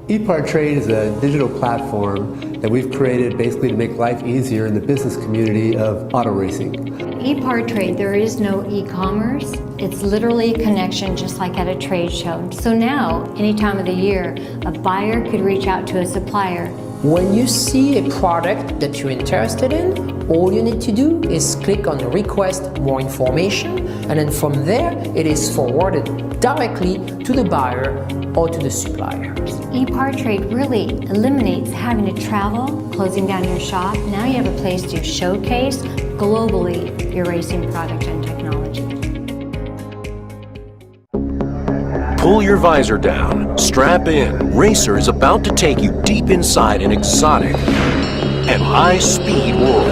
EPARTRADE is a digital platform that we've created basically to make life easier in the business community of auto racing. EPARTRADE, there is no e-commerce. It's literally a connection just like at a trade show. So now, any time of the year, a buyer could reach out to a supplier. When you see a product that you're interested in, all you need to do is click on request more information, and then from there it is forwarded directly to the buyer or to the supplier. EPARTRADE really eliminates having to travel, closing down your shop. Now you have a place to showcase globally your racing product and technology. Pull your visor down, strap in. Racer is about to take you deep inside an exotic and high-speed world.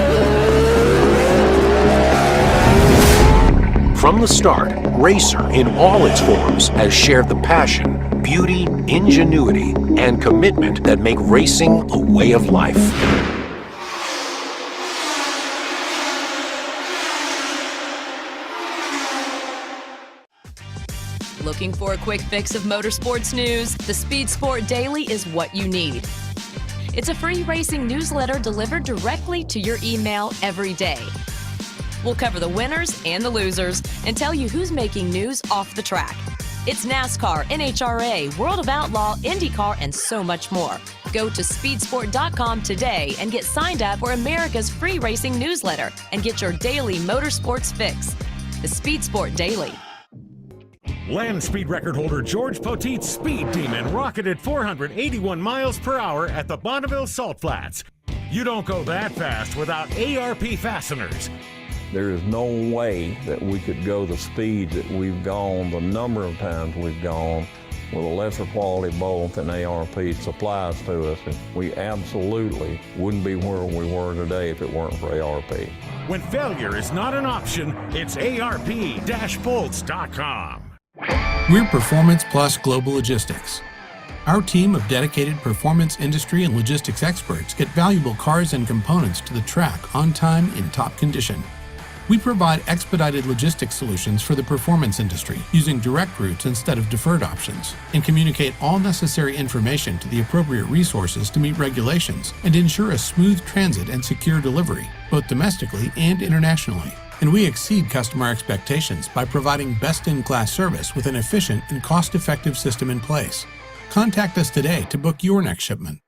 From the start, Racer in all its forms has shared the passion, beauty, ingenuity, and commitment that make racing a way of life. Looking for a quick fix of motorsports news? The Speed Sport Daily is what you need. It's a free racing newsletter delivered directly to your email every day. We'll cover the winners and the losers and tell you who's making news off the track. It's NASCAR, NHRA, World of Outlaw, INDYCAR, and so much more. Go to speedsport.com today and get signed up for America's free racing newsletter and get your daily motorsports fix. The Speed Sport Daily. Land speed record holder George Poteet's Speed Demon rocketed 481 miles per hour at the Bonneville Salt Flats. You don't go that fast without ARP fasteners. There is no way that we could go the speed that we've gone, the number of times we've gone, with a lesser quality bolt than ARP supplies to us. And we absolutely wouldn't be where we were today if it weren't for ARP. When failure is not an option, it's ARP-bolts.com. We're Performance Plus Global Logistics. Our team of dedicated performance industry and logistics experts get valuable cars and components to the track on time in top condition. We provide expedited logistics solutions for the performance industry using direct routes instead of deferred options, and communicate all necessary information to the appropriate resources to meet regulations and ensure a smooth transit and secure delivery, both domestically and internationally. And we exceed customer expectations by providing best-in-class service with an efficient and cost-effective system in place. Contact us today to book your next shipment.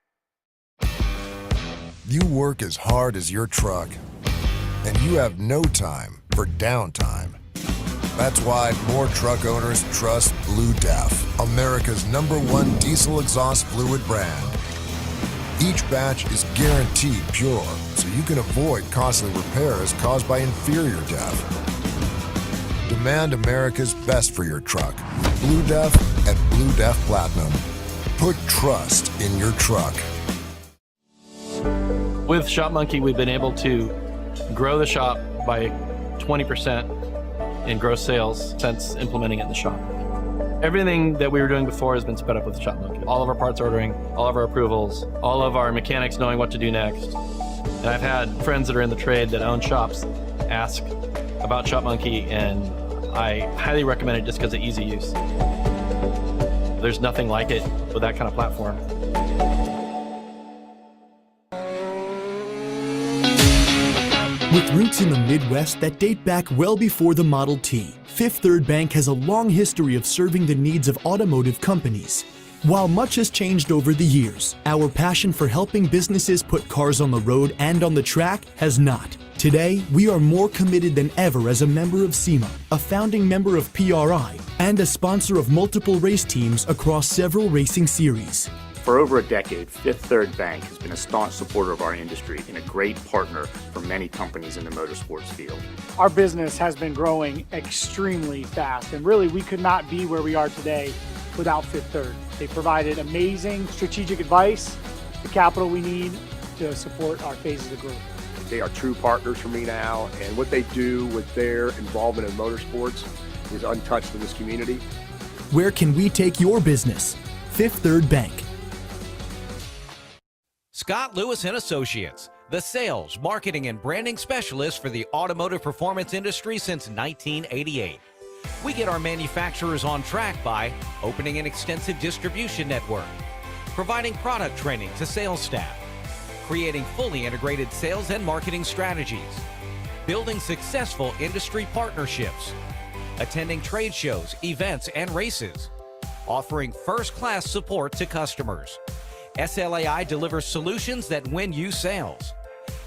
You work as hard as your truck, and you have no time for downtime. That's why more truck owners trust Blue Def, America's #1 diesel exhaust fluid brand. Each batch is guaranteed pure, so you can avoid costly repairs caused by inferior DEF. Demand America's best for your truck. Blue Def and Blue Def Platinum. Put trust in your truck. With Shop Monkey, we've been able to grow the shop by 20% in gross sales since implementing it in the shop. Everything that we were doing before has been sped up with Shop Monkey. All of our parts ordering, all of our approvals, all of our mechanics knowing what to do next. And I've had friends that are in the trade that own shops ask about Shop Monkey, and I highly recommend it just because of easy use. There's nothing like it with that kind of platform. With roots in the Midwest that date back well before the Model T, Fifth Third Bank has a long history of serving the needs of automotive companies. While much has changed over the years, our passion for helping businesses put cars on the road and on the track has not. Today, we are more committed than ever as a member of SEMA, a founding member of PRI, and a sponsor of multiple race teams across several racing series. For over a decade, Fifth Third Bank has been a staunch supporter of our industry and a great partner for many companies in the motorsports field. Our business has been growing extremely fast, and really we could not be where we are today without Fifth Third. They provided amazing strategic advice, the capital we need to support our phases of growth. They are true partners for me now, and what they do with their involvement in motorsports is untouched in this community. Where can we take your business? Fifth Third Bank. Scott Lewis and Associates, the sales, marketing, and branding specialist for the automotive performance industry since 1988. We get our manufacturers on track by opening an extensive distribution network, providing product training to sales staff, creating fully integrated sales and marketing strategies, building successful industry partnerships, attending trade shows, events, and races, offering first-class support to customers. SLAI delivers solutions that win you sales.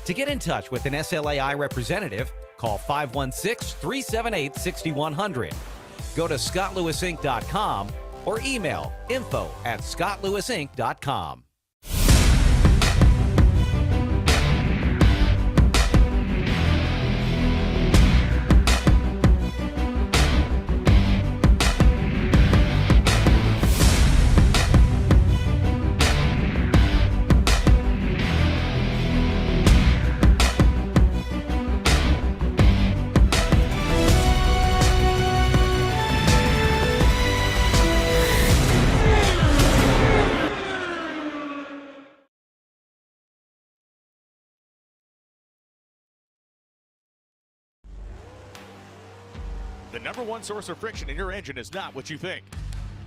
To get in touch with an SLAI representative, call 516-378-6100. Go to scottlewisinc.com or email info@scottlewisinc.com. The number one source of friction in your engine is not what you think.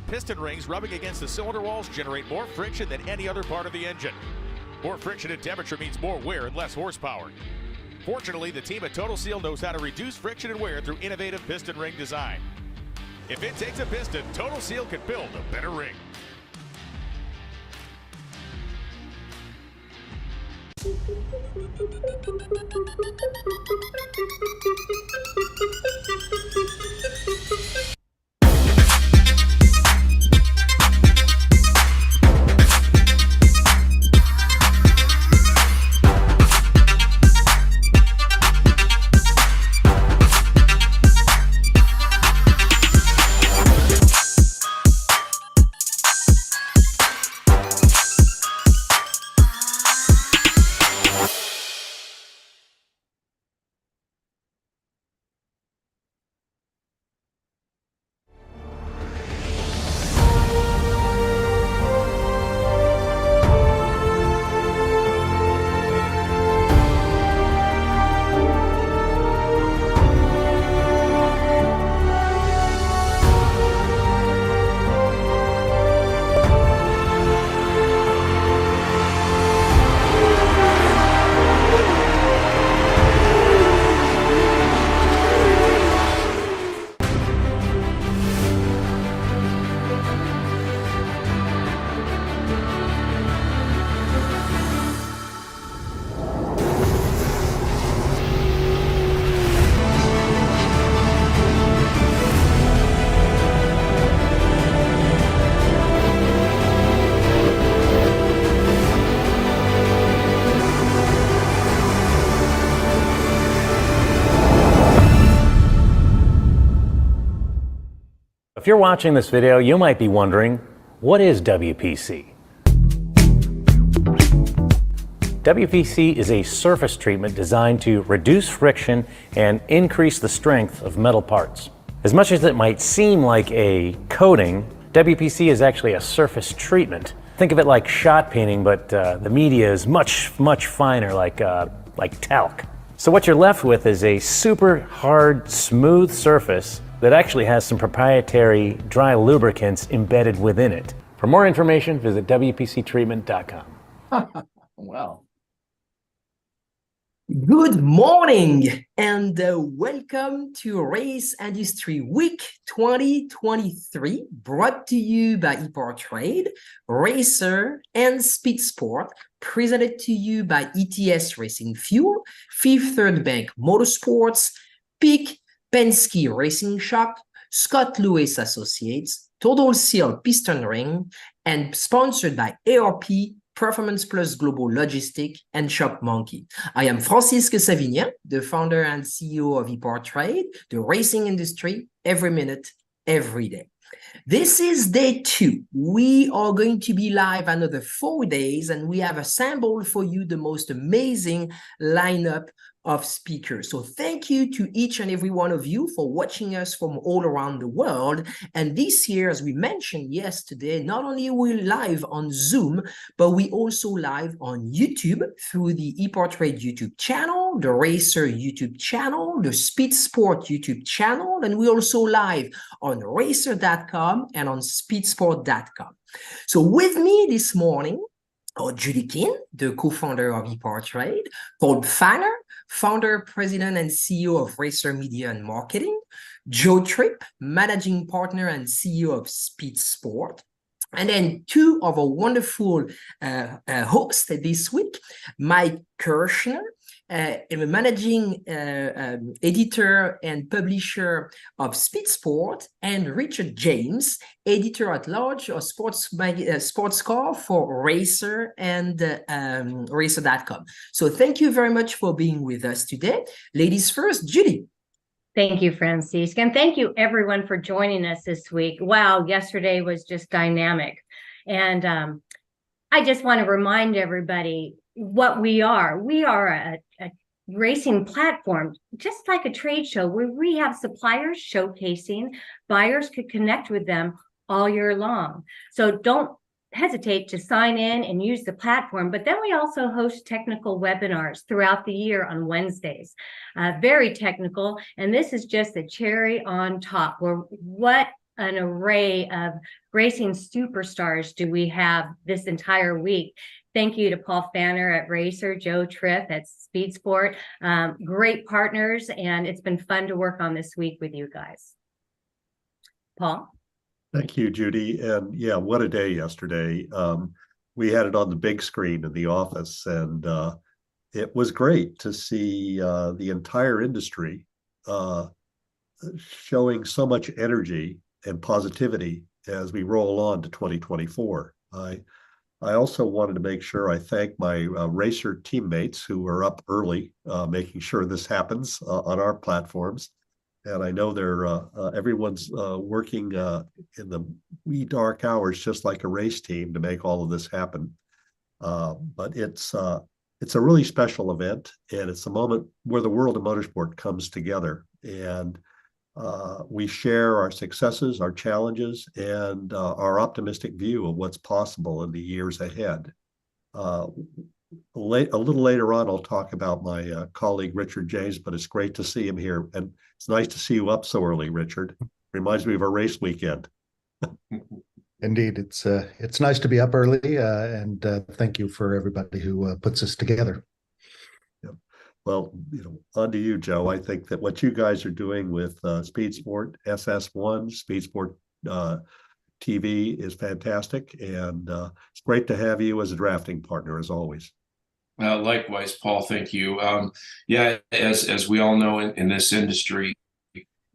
Piston rings rubbing against the cylinder walls generate more friction than any other part of the engine. More friction and temperature means more wear and less horsepower. Fortunately, the team at Total Seal knows how to reduce friction and wear through innovative piston ring design. If it takes a piston, Total Seal can build a better ring. If you're watching this video, you might be wondering, what is WPC? WPC is a surface treatment designed to reduce friction and increase the strength of metal parts. As much as it might seem like a coating, WPC is actually a surface treatment. Think of it like shot peening, but the media is much finer, like talc. So what you're left with is a super hard, smooth surface that actually has some proprietary dry lubricants embedded within it. For more information, visit WPCtreatment.com. Wow. Good morning and welcome to Race Industry Week 2023, brought to you by EPARTRADE, Racer and Speed Sport, presented to you by ETS Racing Fuel, Fifth Third Bank Motorsports, Peak Penske Racing Shop, Scott Lewis Associates, Total Seal Piston Ring, and sponsored by ARP, Performance Plus Global Logistic, and Shop Monkey. I am Francisque Savignan, the founder and CEO of EPARTRADE, the racing industry, every minute, every day. This is day 2. We are going to be live another 4 days, and we have assembled for you the most amazing lineup of speakers. So thank you to each and every one of you for watching us from all around the world. And this year, as we mentioned yesterday, not only are we live on Zoom, but we also live on YouTube through the EPARTRADE YouTube channel. channel, the Racer YouTube channel, the Speed Sport YouTube channel, and we're also live on racer.com and on speedsport.com. So with me this morning are Judy King, the co-founder of EPARTRADE, Paul Fanner, founder, president, and CEO of Racer Media and Marketing, Joe Tripp, managing partner and CEO of Speed Sport, and then two of our wonderful hosts this week, Mike Kirshner, managing editor and publisher of Speed Sport, and Richard James, editor at large of Sports Car for Racer and Racer.com. So thank you very much for being with us today. Ladies first, Judy. Thank you, Francisque. And thank you, everyone, for joining us this week. Wow, yesterday was just dynamic. And I just want to remind everybody what we are. We are a racing platform, just like a trade show, where we have suppliers showcasing. Buyers could connect with them all year long. So don't hesitate to sign in and use the platform. But then we also host technical webinars throughout the year on Wednesdays, very technical. And this is just the cherry on top. Where what an array of racing superstars do we have this entire week. Thank you to Paul Fanner at Racer, Joe Tripp at Speed Sport. Great partners, and it's been fun to work on this week with you guys. Paul? Thank you, Judy. And yeah, what a day yesterday. We had it on the big screen in the office, and it was great to see the entire industry showing so much energy and positivity as we roll on to 2024. I also wanted to make sure I thank my racer teammates who are up early, making sure this happens on our platforms. And I know they're everyone's working in the wee dark hours, just like a race team, to make all of this happen. But it's a really special event, and it's a moment where the world of motorsport comes together, and we share our successes, our challenges, and our optimistic view of what's possible in the years ahead. A little later on, I'll talk about my colleague, Richard James, but it's great to see him here. And it's nice to see you up so early, Richard. Reminds me of our race weekend. Indeed. It's nice to be up early, and thank you for everybody who puts us together. Yeah. Well, on to you, Joe. I think that what you guys are doing with Speed Sport, SS1, Speed Sport TV is fantastic. And it's great to have you as a drafting partner, as always. Likewise, Paul, thank you. Yeah, as we all know in this industry,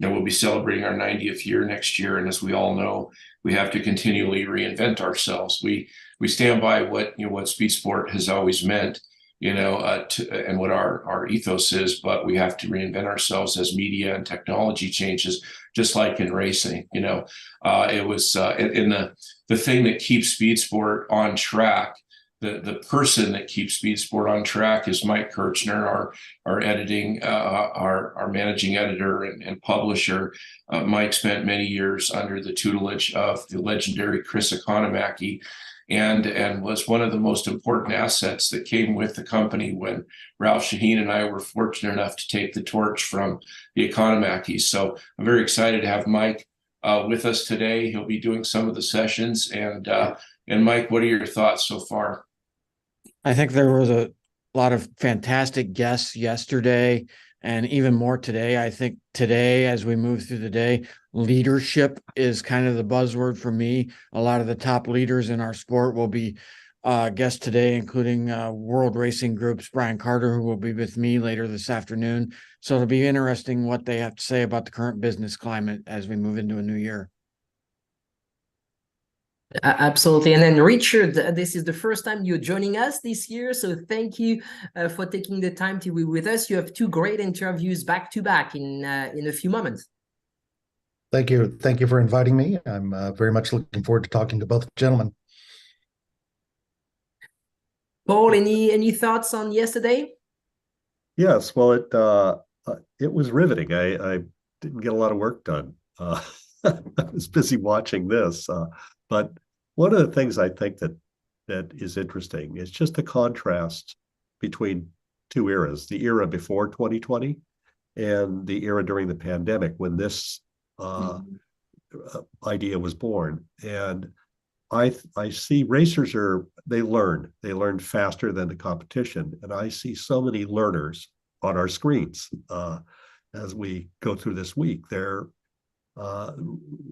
we'll be celebrating our 90th year next year. And as we all know, we have to continually reinvent ourselves. We stand by what Speed Sport has always meant, and what our ethos is, but we have to reinvent ourselves as media and technology changes, just like in racing. It was in the thing that keeps Speed Sport on track. The person that keeps Speed Sport on track is Mike Kirshner, our editing, our managing editor and publisher. Mike spent many years under the tutelage of the legendary Chris Economaki, and was one of the most important assets that came with the company when Ralph Shaheen and I were fortunate enough to take the torch from the Economakis. So I'm very excited to have Mike with us today. He'll be doing some of the sessions. And Mike, what are your thoughts so far? I think there was a lot of fantastic guests yesterday, and even more today. I think today, as we move through the day, leadership is kind of the buzzword for me. A lot of the top leaders in our sport will be guests today, including World Racing Group's Brian Carter, who will be with me later this afternoon. So it'll be interesting what they have to say about the current business climate as we move into a new year. Absolutely. And then Richard, this is the first time you're joining us this year. So thank you for taking the time to be with us. You have two great interviews back to back in a few moments. Thank you. Thank you for inviting me. I'm very much looking forward to talking to both gentlemen. Paul, any thoughts on yesterday? Yes. Well, it was riveting. I didn't get a lot of work done. I was busy watching this, but one of the things I think that is interesting is just the contrast between two eras, the era before 2020 and the era during the pandemic when this idea was born. And I see racers they learn faster than the competition. And I see so many learners on our screens as we go through this week. They're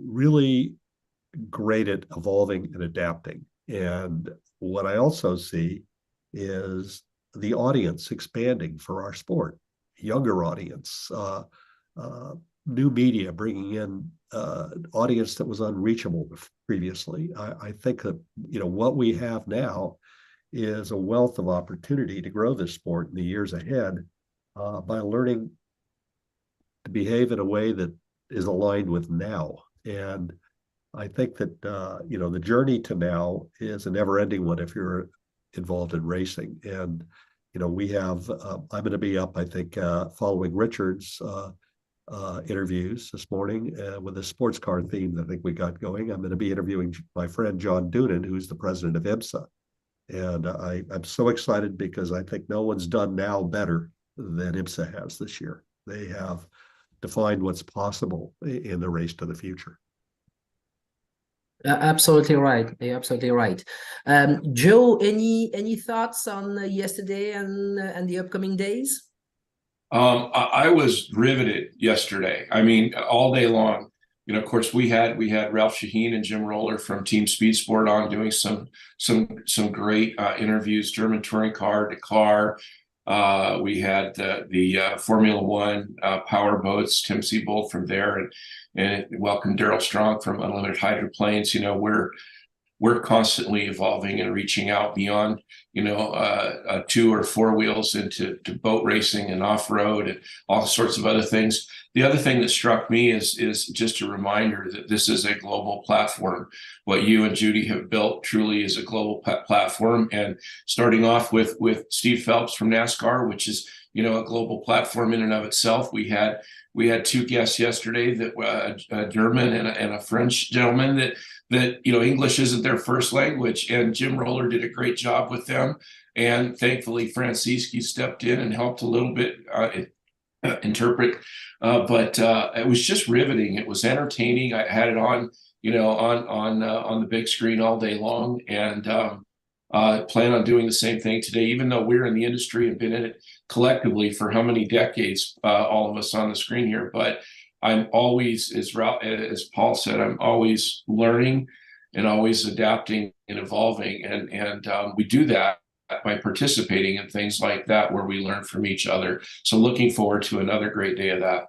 really great at evolving and adapting. And what I also see is the audience expanding for our sport, younger audience, new media bringing in audience that was unreachable previously. I think that what we have now is a wealth of opportunity to grow this sport in the years ahead by learning to behave in a way that is aligned with now. And I think that the journey to now is a never-ending one if you're involved in racing. And we have I'm going to be up, I think, following Richard's interviews this morning with a sports car theme that I think we got going. I'm going to be interviewing my friend John Doonan, who's the president of IMSA. And I'm so excited because I think no one's done now better than IMSA has this year. They have defined what's possible in the race to the future. Absolutely right. You're absolutely right. Joe, any thoughts on yesterday and the upcoming days? I was riveted yesterday. I mean, all day long. Of course, we had Ralph Shaheen and Jim Roller from Team Speed Sport on doing some great interviews. German touring car, Dakar. We had the Formula One power boats, Tim Seabold from there, and welcome Daryl Strong from Unlimited Hydroplanes. We're constantly evolving and reaching out beyond, 2 or 4 wheels into boat racing and off-road and all sorts of other things. The other thing that struck me is just a reminder that this is a global platform. What you and Judy have built truly is a global platform. And starting off with Steve Phelps from NASCAR, which is, a global platform in and of itself. We had 2 guests yesterday that a German and a French gentleman that English isn't their first language, and Jim Roller did a great job with them. And thankfully, Franciski stepped in and helped a little bit interpret. But it was just riveting. It was entertaining. I had it on, on the big screen all day long, and plan on doing the same thing today. Even though we're in the industry and been in it collectively for how many decades, all of us on the screen here, but I'm always, as Paul said, I'm always learning and always adapting and evolving. And we do that by participating in things like that where we learn from each other. So looking forward to another great day of that.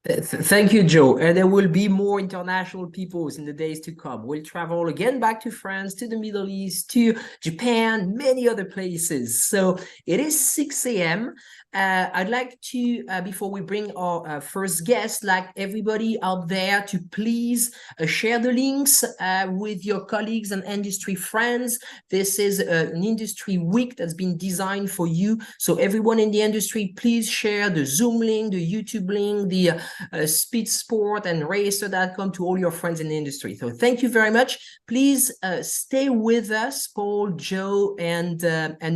Thank you, Joe. And there will be more international peoples in the days to come. We'll travel again back to France, to the Middle East, to Japan, many other places. So it is 6 a.m. I'd like to, before we bring our first guest, like everybody out there to please share the links with your colleagues and industry friends. This is an industry week that's been designed for you. So everyone in the industry, please share the Zoom link, the YouTube link, the Speed Sport and Racer.com to all your friends in the industry. So thank you very much. Please stay with us, Paul, Joe, and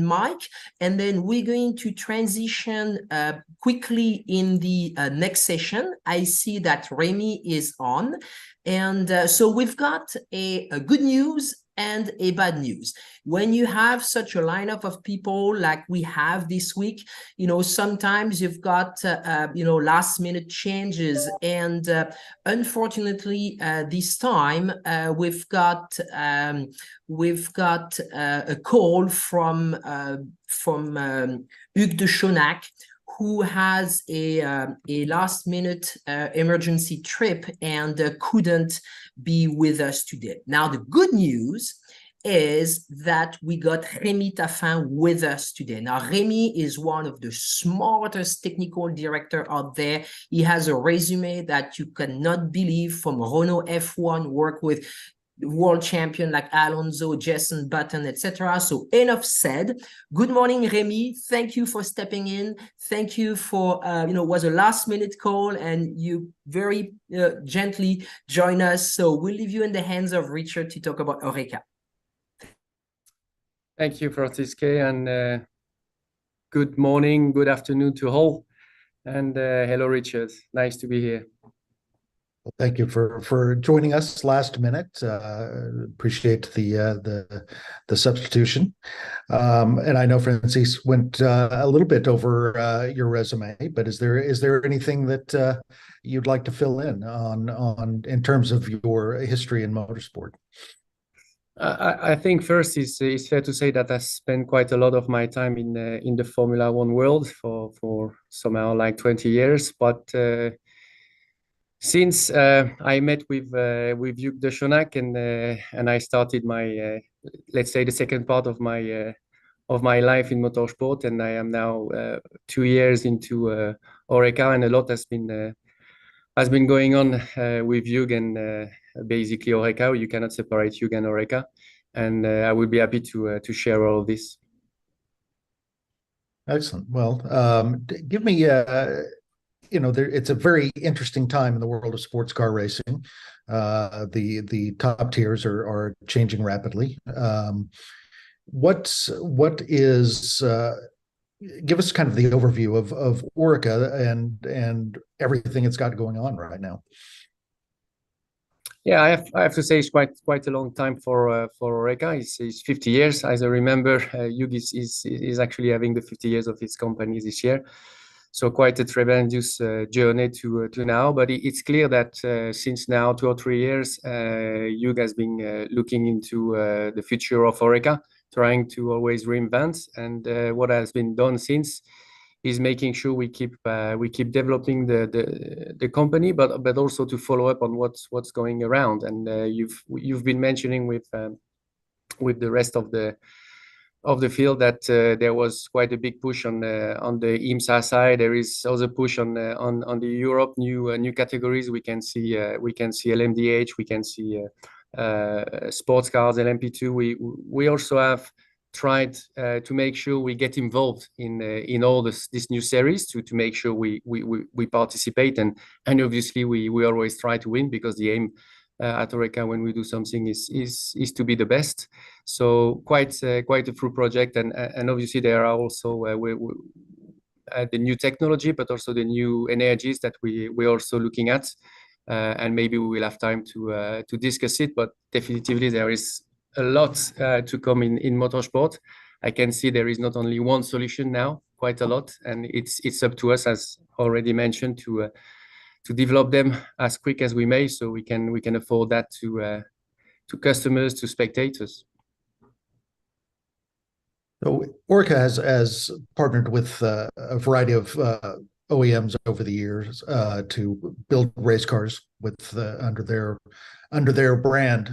Mike, and then we're going to transition quickly in the next session. I see that Remy is on, and so we've got a good news and a bad news. When you have such a lineup of people like we have this week, sometimes you've got last minute changes, and unfortunately this time we've got a call from Hugues de Chonac, who has a last minute emergency trip and couldn't be with us today. Now, the good news is that we got Remy Taffin with us today. Now, Remy is one of the smartest technical director out there. He has a resume that you cannot believe, from Renault F1, work with world champion like Alonso, Jenson Button, etc. So enough said. Good morning, Remy. Thank you for stepping in. Thank you for, it was a last minute call and you very gently join us. So we'll leave you in the hands of Richard to talk about Oreca. Thank you, Francisque, and Good morning, good afternoon to all. And hello, Richard. Nice to be here. Well, thank you for joining us last minute. Appreciate the substitution. And I know Francis went a little bit over your resume, but is there anything that you'd like to fill in on in terms of your history in motorsport? I think first it's fair to say that I spent quite a lot of my time in the Formula One world for somehow like 20 years. But since I met with Hugh de Schonack and I started my let's say the second part of my life in motorsport, and I am now 2 years into Oreca, and a lot has been going on with Hugh and basically Oreca. You cannot separate Hugh and Oreca, and I would be happy to share all of this. Excellent. Well, give me it's a very interesting time in the world of sports car racing. The top tiers are changing rapidly. Give us kind of the overview of Oreca and everything it's got going on right now. Yeah, I have to say it's quite a long time for Oreca. It's 50 years, as I remember. Hugh is actually having the 50 years of his company this year. So quite a tremendous journey to now. But it's clear that since now 2 or 3 years, Hugh has been looking into the future of Oreca, trying to always reinvent. And what has been done since is making sure we keep developing the company, but also to follow up on what's going around. And you've been mentioning with the rest of the field that there was quite a big push on the IMSA side. There is also push on the Europe new categories. We can see LMDH, we can see sports cars, LMP2. We also have tried to make sure we get involved in all this new series to make sure we participate, and obviously we always try to win, because the aim at Oreca when we do something is to be the best. So quite a full project, and obviously there are also the new technology, but also the new energies that we're also looking at, and maybe we will have time to discuss it. But definitively there is a lot to come in motorsport. I can see there is not only one solution now, quite a lot, and it's up to us, as already mentioned, to develop them as quick as we may, so we can afford that to customers, to spectators. So Oreca has partnered with a variety of OEMs over the years to build race cars with under their brand.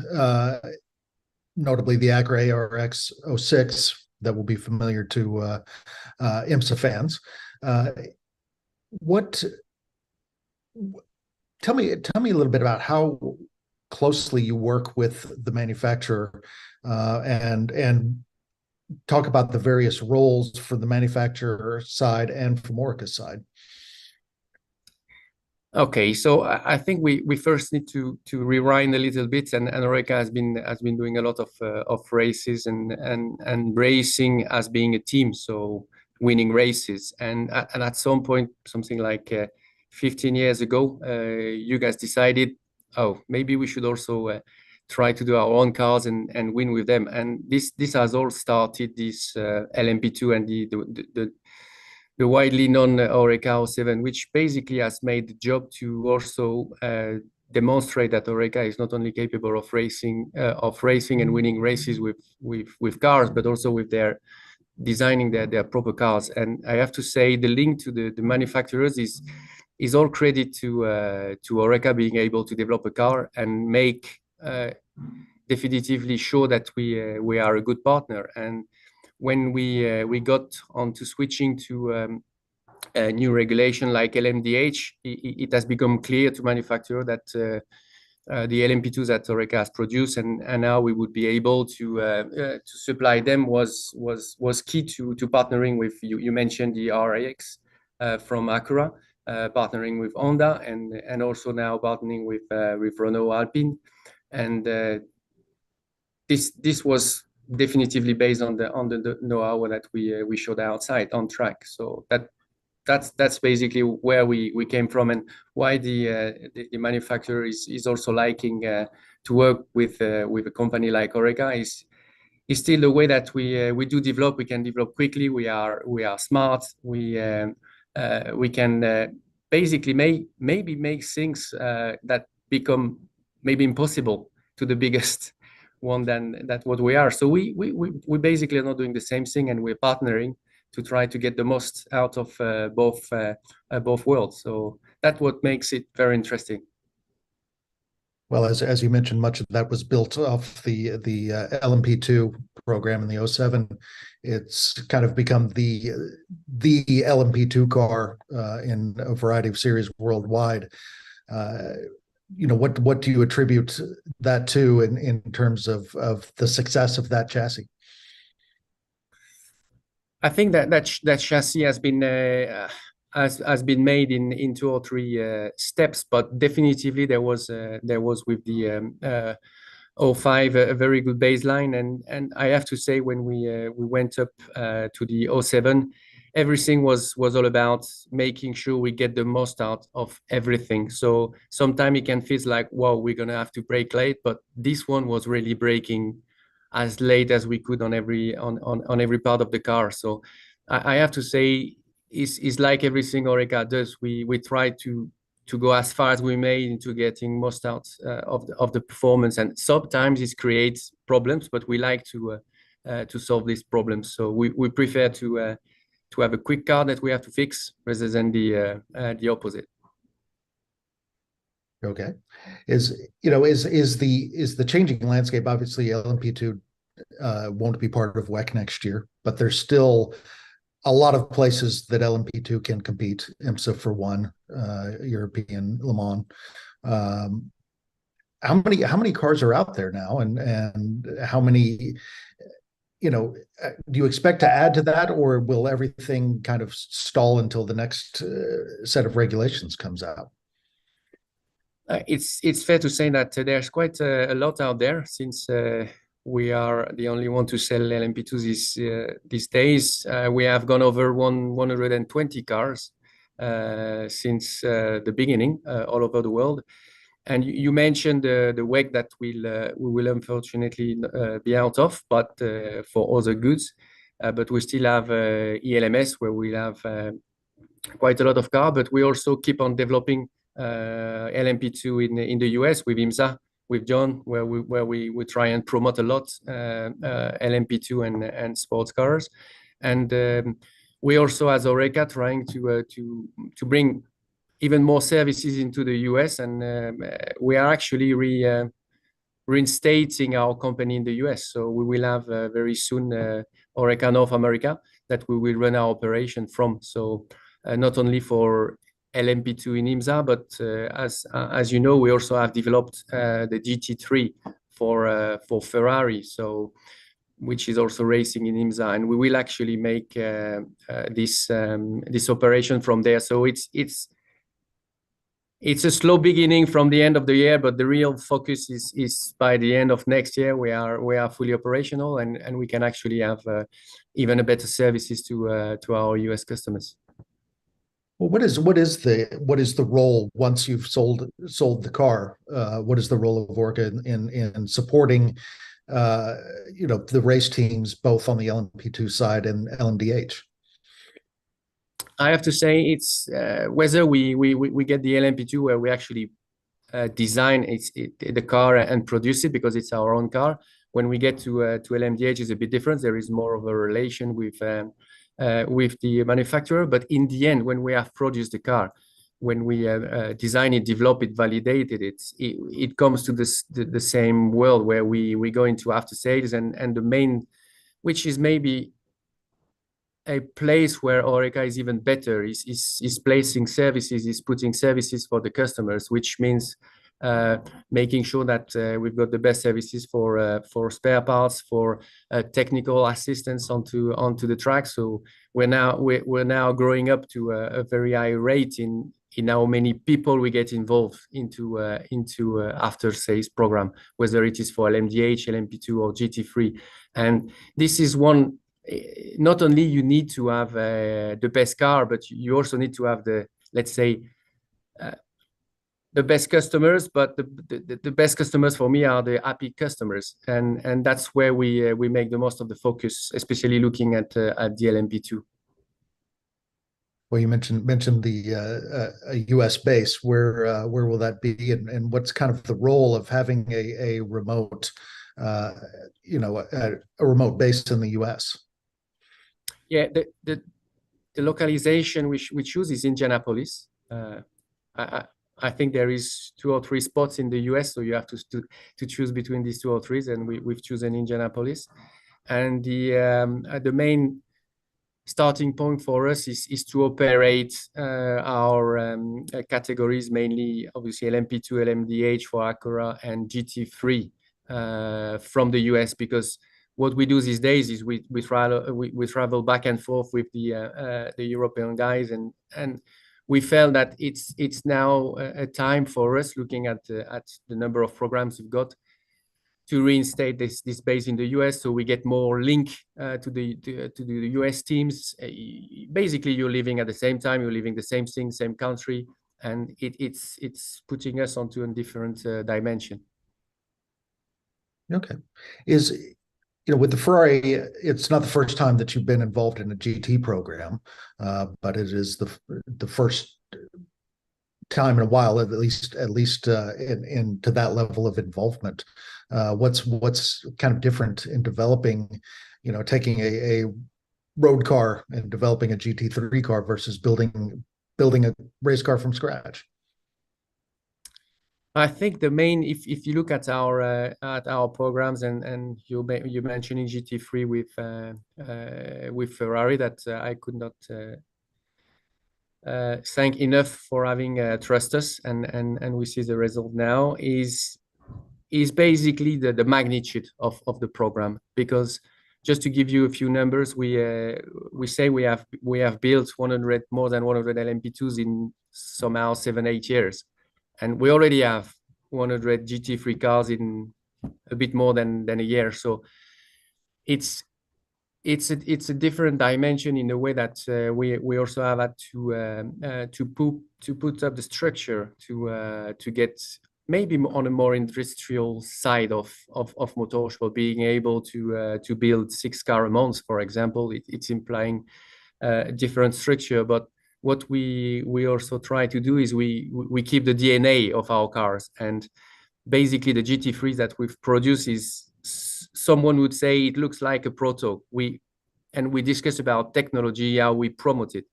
Notably the Acura ARX 06 that will be familiar to IMSA fans. Tell me a little bit about how closely you work with the manufacturer, and talk about the various roles for the manufacturer side and from Oreca's side. Okay, so I think we first need to rewind a little bit, and Oreca has been doing a lot of races and racing as being a team, so winning races. And at some point, something like 15 years ago, you guys decided, oh, maybe we should also try to do our own cars and win with them. And this has all started this LMP2 and the widely known Oreca 07, which basically has made the job to also demonstrate that Oreca is not only capable of racing and winning races with cars, but also with their designing their proper cars. And I have to say, the link to the manufacturers is all credit to Oreca being able to develop a car and make definitively sure that we are a good partner. And when we got onto switching to a new regulation like LMDH, it has become clear to manufacturer that the LMP2s that Oreca has produced and now we would be able to supply them was key to partnering with you mentioned the RAX from Acura, partnering with Honda and also now partnering with Renault Alpine, and this was definitively based on the know-how that we showed outside on track. So that's basically where we came from, and why the manufacturer is also liking to work with a company like Oreca is still the way that we do develop. We can develop quickly. We are smart. We can basically maybe make things that become maybe impossible to the biggest one than that what we are. So we basically are not doing the same thing, and we're partnering to try to get the most out of both worlds. So that's what makes it very interesting. Well, as you mentioned, much of that was built off the LMP2 program in the 07. It's kind of become the LMP2 car in a variety of series worldwide. What do you attribute that to in terms of the success of that chassis? I think that chassis has been made in 2 or 3 steps, but definitively there was with the 05 a very good baseline, and I have to say when we went up to the 07, everything was all about making sure we get the most out of everything. So sometimes it can feel like, wow, we're gonna have to brake late, but this one was really braking as late as we could on every part of the car. So I have to say, it's like everything Oreca does. We try to go as far as we may into getting most out of the performance, and sometimes it creates problems, but we like to solve these problems. So we prefer to have a quick car that we have to fix rather than the opposite. Okay, is the changing landscape? Obviously, LMP2 won't be part of WEC next year, but there's still a lot of places that LMP2 can compete. IMSA for one, European Le Mans. How many cars are out there now, and how many? Do you expect to add to that, or will everything kind of stall until the next set of regulations comes out? It's fair to say that there's quite a lot out there, since we are the only one to sell LMP2 these days. We have gone over 120 cars since the beginning all over the world. And you mentioned the WEC that we will unfortunately be out of, but for other goods. But we still have ELMS, where we have quite a lot of cars, but we also keep on developing LMP2 in the US with IMSA, with John, where we try and promote a lot LMP2 and sports cars. And we also, as Oreca, trying to bring even more services into the US, and we are actually reinstating our company in the US. So we will have very soon Oreca North America that we will run our operation from. So not only for LMP2 in IMSA, but as you know, we also have developed the GT3 for Ferrari, so which is also racing in IMSA, and we will actually make this operation from there. So it's a slow beginning from the end of the year, but the real focus is by the end of next year we are fully operational, and we can actually have even a better services to our US customers. Well, what is the role once you've sold the car? What is the role of Oreca in supporting the race teams both on the LMP2 side and LMDH? I have to say it's whether we get the LMP2 where we actually design the car and produce it because it's our own car. When we get to LMDH, it's a bit different. There is more of a relation with the manufacturer. But in the end, when we have produced the car, when we design it, develop it, validate it comes to the same world where we go into after sales, and the main, which is maybe a place where Oreca is even better, is placing services, is putting services for the customers, which means making sure that we've got the best services for spare parts, for technical assistance onto the track. So we're now growing up to a very high rate in in how many people we get involved into after sales program, whether it is for LMDH, LMP2, or GT3. And this is one. Not only you need to have the best car, but you also need to have the, let's say, the best customers. But the best customers for me are the happy customers, and that's where we make the most of the focus, especially looking at the LMP2. Well, you mentioned the a U.S. base. Where will that be, and what's kind of the role of having a remote, a remote base in the U.S.? Yeah, the localization we choose is Indianapolis. I think there is 2 or 3 spots in the US, so you have to choose between these 2 or 3, and we've chosen Indianapolis. And the main starting point for us is to operate our categories, mainly obviously LMP2, LMDH for Acura, and GT3 from the US, because what we do these days is we travel back and forth with the European guys, and we felt that it's now a time for us, looking at the number of programs we've got, to reinstate this base in the US, so we get more link to the US teams. Basically, you're living at the same time, you're living the same thing, same country, and it's putting us onto a different dimension. Okay, with the Frye, it's not the first time that you've been involved in a GT program, but it is the first time in a while, at least into that level of involvement. What's kind of different in developing, taking a road car and developing a GT3 car versus building a race car from scratch? I think the main, if you look at our programs, and you mentioning GT3 with Ferrari, that I could not thank enough for having trust us, and we see the result now is basically the magnitude of the program. Because just to give you a few numbers, we say we have built more than 100 LMP2s in somehow 7-8 years. And we already have 100 GT3 cars in a bit more than a year. So it's a different dimension in the way that we also have had to put up the structure to get maybe on a more industrial side of motorsport, being able to build 6 cars a month, for example. It's implying a different structure, but what we also try to do is we keep the DNA of our cars, and basically the GT3s that we've produced is, someone would say, it looks like a proto. We discuss about technology, how we promote it.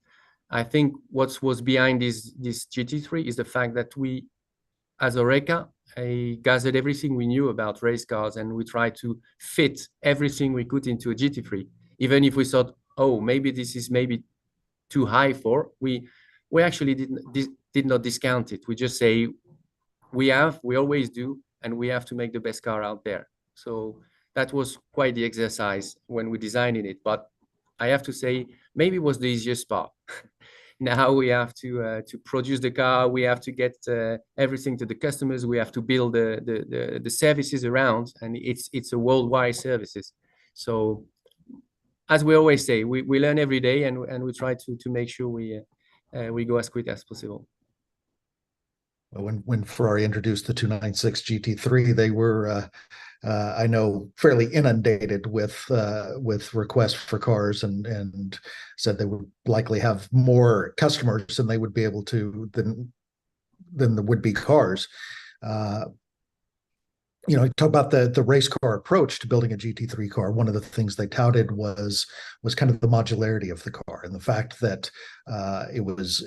I think what was behind this GT3 is the fact that we, as Oreca, gathered everything we knew about race cars, and we tried to fit everything we could into a GT3, even if we thought, oh, maybe this is too high for. We actually did not discount it. We just say we always do, and we have to make the best car out there. So that was quite the exercise when we designing it. But I have to say, maybe it was the easiest part. Now we have to produce the car. We have to get everything to the customers. We have to build the services around, and it's a worldwide services. So, as we always say, we learn every day, and we try to make sure we go as quick as possible. When Ferrari introduced the 296 GT3, they were, I know, fairly inundated with requests for cars, and said they would likely have more customers than they would be able to than the would-be cars. Talk about the race car approach to building a GT3 car. One of the things they touted was kind of the modularity of the car, and the fact that it was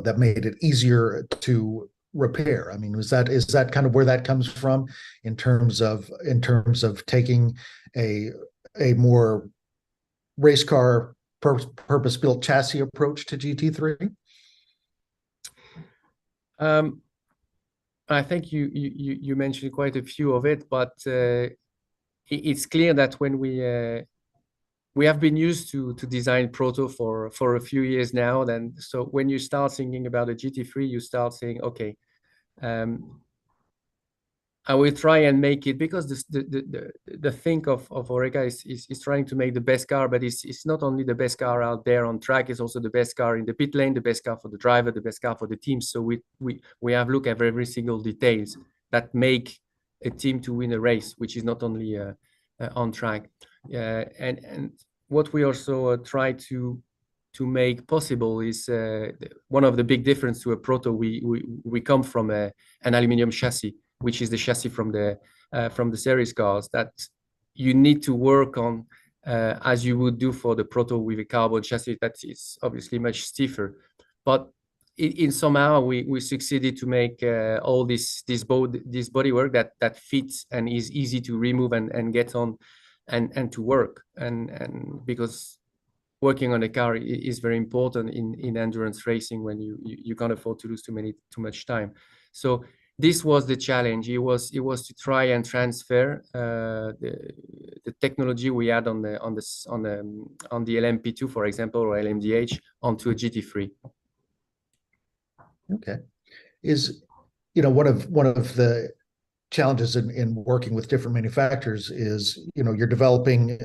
that made it easier to repair. I mean, is that kind of where that comes from in terms of taking a more race car purpose-built chassis approach to GT3? I think you mentioned quite a few of it, but it's clear that when we have been used to design proto for a few years now. Then, so when you start thinking about a GT3, you start saying, okay, I will try and make it, because the thing of Oreca is trying to make the best car, but it's not only the best car out there on track, it's also the best car in the pit lane, the best car for the driver, the best car for the team. So we have looked at every single details that make a team to win a race, which is not only on track. And what we also try to make possible is one of the big difference to a proto. We come from an aluminum chassis, which is the chassis from the series cars, that you need to work on as you would do for the proto with a carbon chassis that is obviously much stiffer. But in somehow we succeeded to make all this bodywork that fits and is easy to remove and get on and to work. And because working on a car is very important in endurance racing when you can't afford to lose too much time. So this was the challenge. It was to try and transfer the technology we had on the LMP2, for example, or LMDH, onto a GT3. Okay, one of the challenges in working with different manufacturers is, you're developing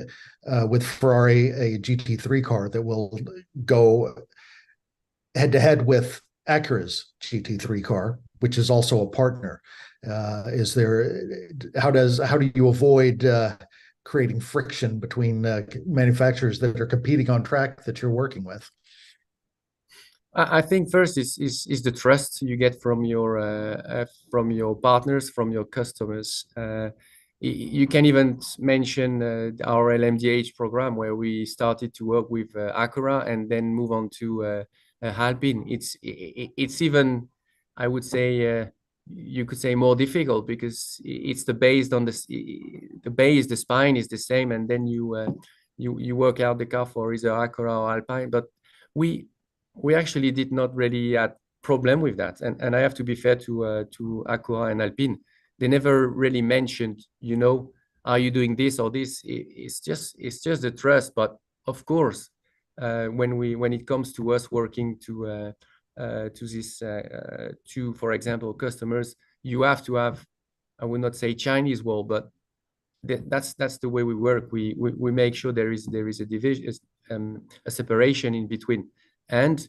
with Ferrari a GT3 car that will go head to head with Acura's GT3 car, which is also a partner. How do you avoid creating friction between manufacturers that are competing on track that you're working with? I think first is the trust you get from your partners, from your customers. You can even mention our LMDH program, where we started to work with Acura and then move on to Alpine. It's even, I would say, you could say, more difficult, because it's the base, the spine is the same, and then you work out the car for either Acura or Alpine. But we actually did not really have problem with that, and I have to be fair to Acura and Alpine. They never really mentioned, are you doing this or this? It's just the trust. But of course, when it comes to us working to this to, for example, customers, you have to have, I would not say Chinese wall, but that's the way we work. We make sure there is a division, a separation in between, and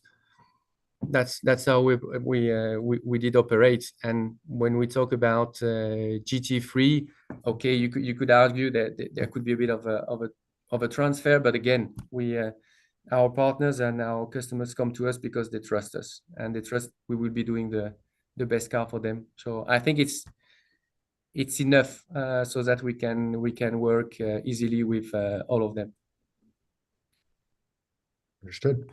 that's how we did operate. And when we talk about GT3, okay, you could argue that there could be a bit of a transfer, but again, our partners and our customers come to us because they trust us, and they trust we will be doing the best car for them. So I think it's enough so that we can work easily with all of them. Understood.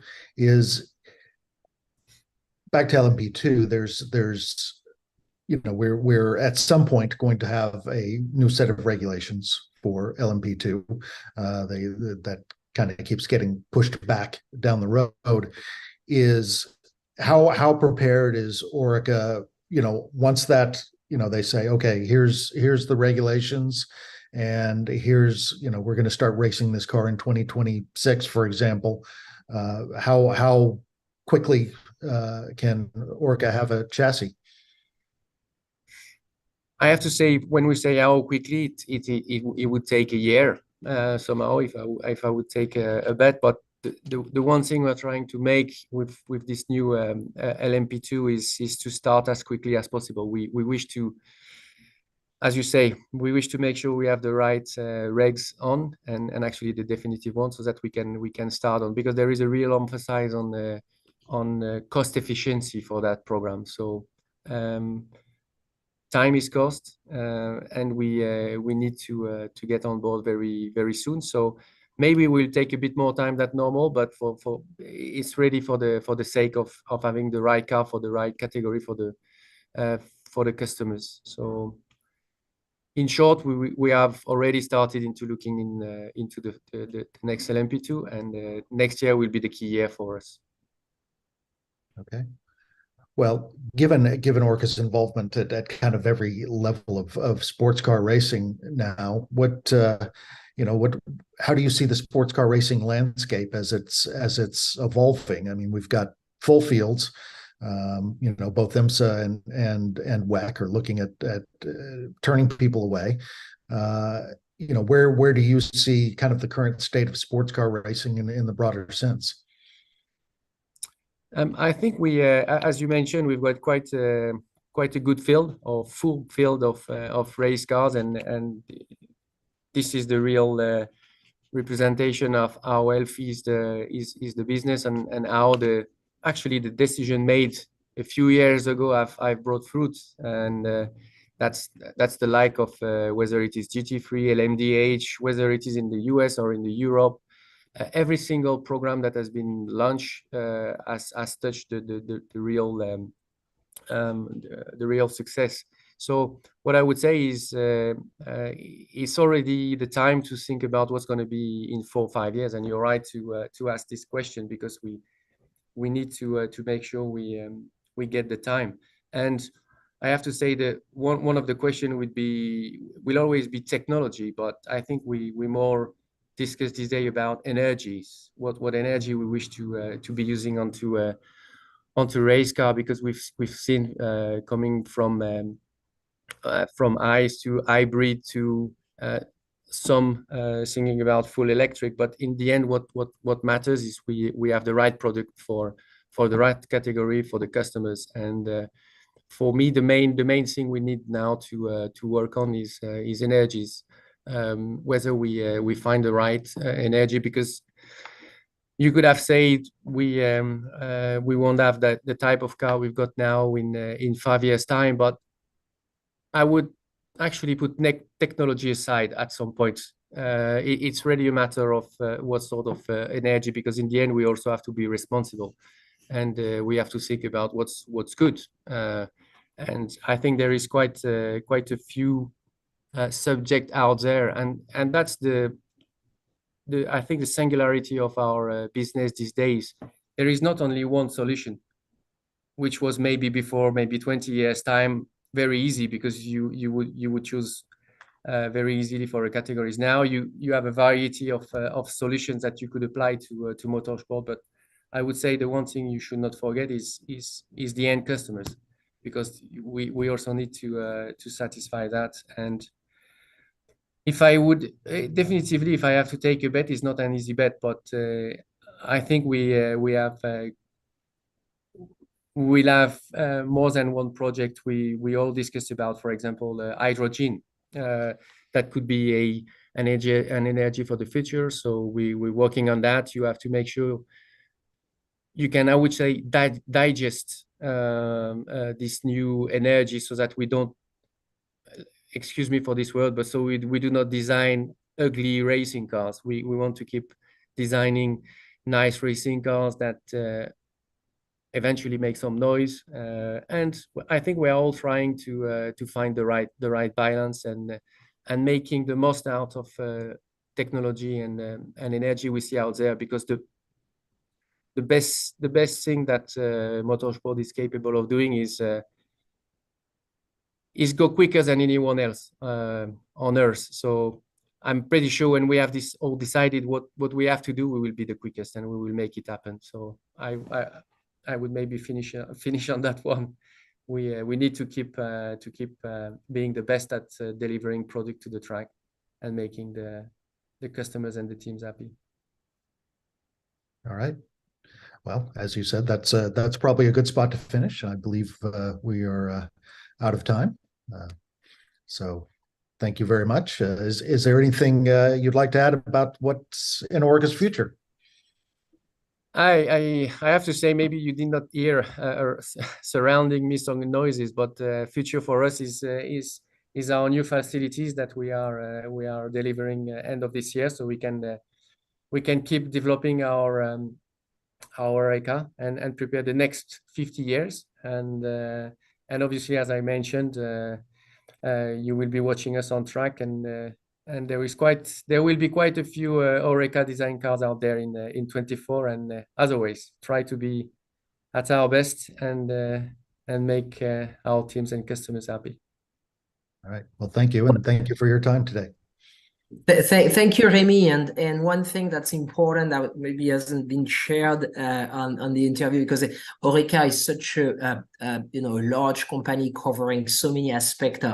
Back to LMP2, there's we're at some point going to have a new set of regulations for LMP2. That kind of keeps getting pushed back down the road. Is how prepared is Oreca, once that, they say, okay, here's the regulations, and here's, we're going to start racing this car in 2026, for example. How quickly can Oreca have a chassis? I have to say, when we say how quickly, it would take a year somehow, if I would take a bet. But the one thing we're trying to make with this new LMP2 is to start as quickly as possible. We wish to, as you say, we wish to make sure we have the right regs on, and actually the definitive one, so that we can start on, because there is a real emphasis on cost efficiency for that program. So time is cost, and we need to get on board very, very soon. So maybe we'll take a bit more time than normal, but for it's ready for the sake of having the right car for the right category for the customers. So in short, we have already started into looking into the next LMP2, and next year will be the key year for us. Okay. Well, given Orca's involvement at kind of every level of sports car racing now, how do you see the sports car racing landscape as it's evolving? I mean, we've got full fields. Both IMSA and WEC are looking at turning people away. Where do you see kind of the current state of sports car racing in the broader sense? I think we, as you mentioned, we've got quite a good field or full field of race cars, and this is the real representation of how healthy is the business and how the decision made a few years ago I've brought fruit, and that's the like of whether it is GT3, LMDH, whether it is in the US or in the Europe. Every single program that has been launched has touched the real success. So what I would say is it's already the time to think about what's going to be in 4 or 5 years. And you're right to ask this question, because we need to make sure we get the time. And I have to say that one of the question will always be technology, but I think we more discuss this day about energies, what energy we wish to be using onto race car, because we've seen coming from ICE to hybrid to some thinking about full electric. But in the end, what matters is we have the right product for the right category for the customers. And for me, the main thing we need now to work on is energies. Whether we find the right energy, because you could have said we won't have the type of car we've got now in 5 years' time, but I would actually put technology aside at some point. It's really a matter of what sort of energy, because in the end we also have to be responsible, and we have to think about what's good. And I think there is quite a few subject out there, and that's I think the singularity of our business these days. There is not only one solution, which was maybe before 20 years time very easy, because you would choose very easily for a categories. Now you have a variety of solutions that you could apply to motorsport. But I would say the one thing you should not forget is the end customers, because we also need to satisfy that. And if I would definitively, if I have to take a bet, it's not an easy bet, but I think we'll have more than one project we all discussed about. For example, hydrogen, that could be an energy for the future. So we're working on that. You have to make sure you can, I would say, digest this new energy, so that we don't, excuse me for this word, but so we do not design ugly racing cars. We want to keep designing nice racing cars that eventually make some noise. And I think we're all trying to find the right balance and making the most out of technology and energy we see out there, because the best thing that motorsport is capable of doing is go quicker than anyone else on Earth. So I'm pretty sure when we have this all decided what we have to do, we will be the quickest and we will make it happen. So I would maybe finish on that one. We need to keep being the best at delivering product to the track and making the customers and the teams happy. All right. Well, as you said, that's probably a good spot to finish. I believe we are out of time. So thank you very much. Is there anything you'd like to add about what's in Orca's future? I have to say, maybe you did not hear surrounding me some noises, but future for us is our new facilities that we are delivering end of this year, so we can keep developing our ECA and prepare the next 50 years. And obviously, as I mentioned, you will be watching us on track, and there will be quite a few Oreca design cars out there in 24. And as always, try to be at our best and make our teams and customers happy. All right. Well, thank you, and thank you for your time today. Thank you, Remy. And one thing that's important that maybe hasn't been shared on the interview, because Orica is such a large company covering so many aspects.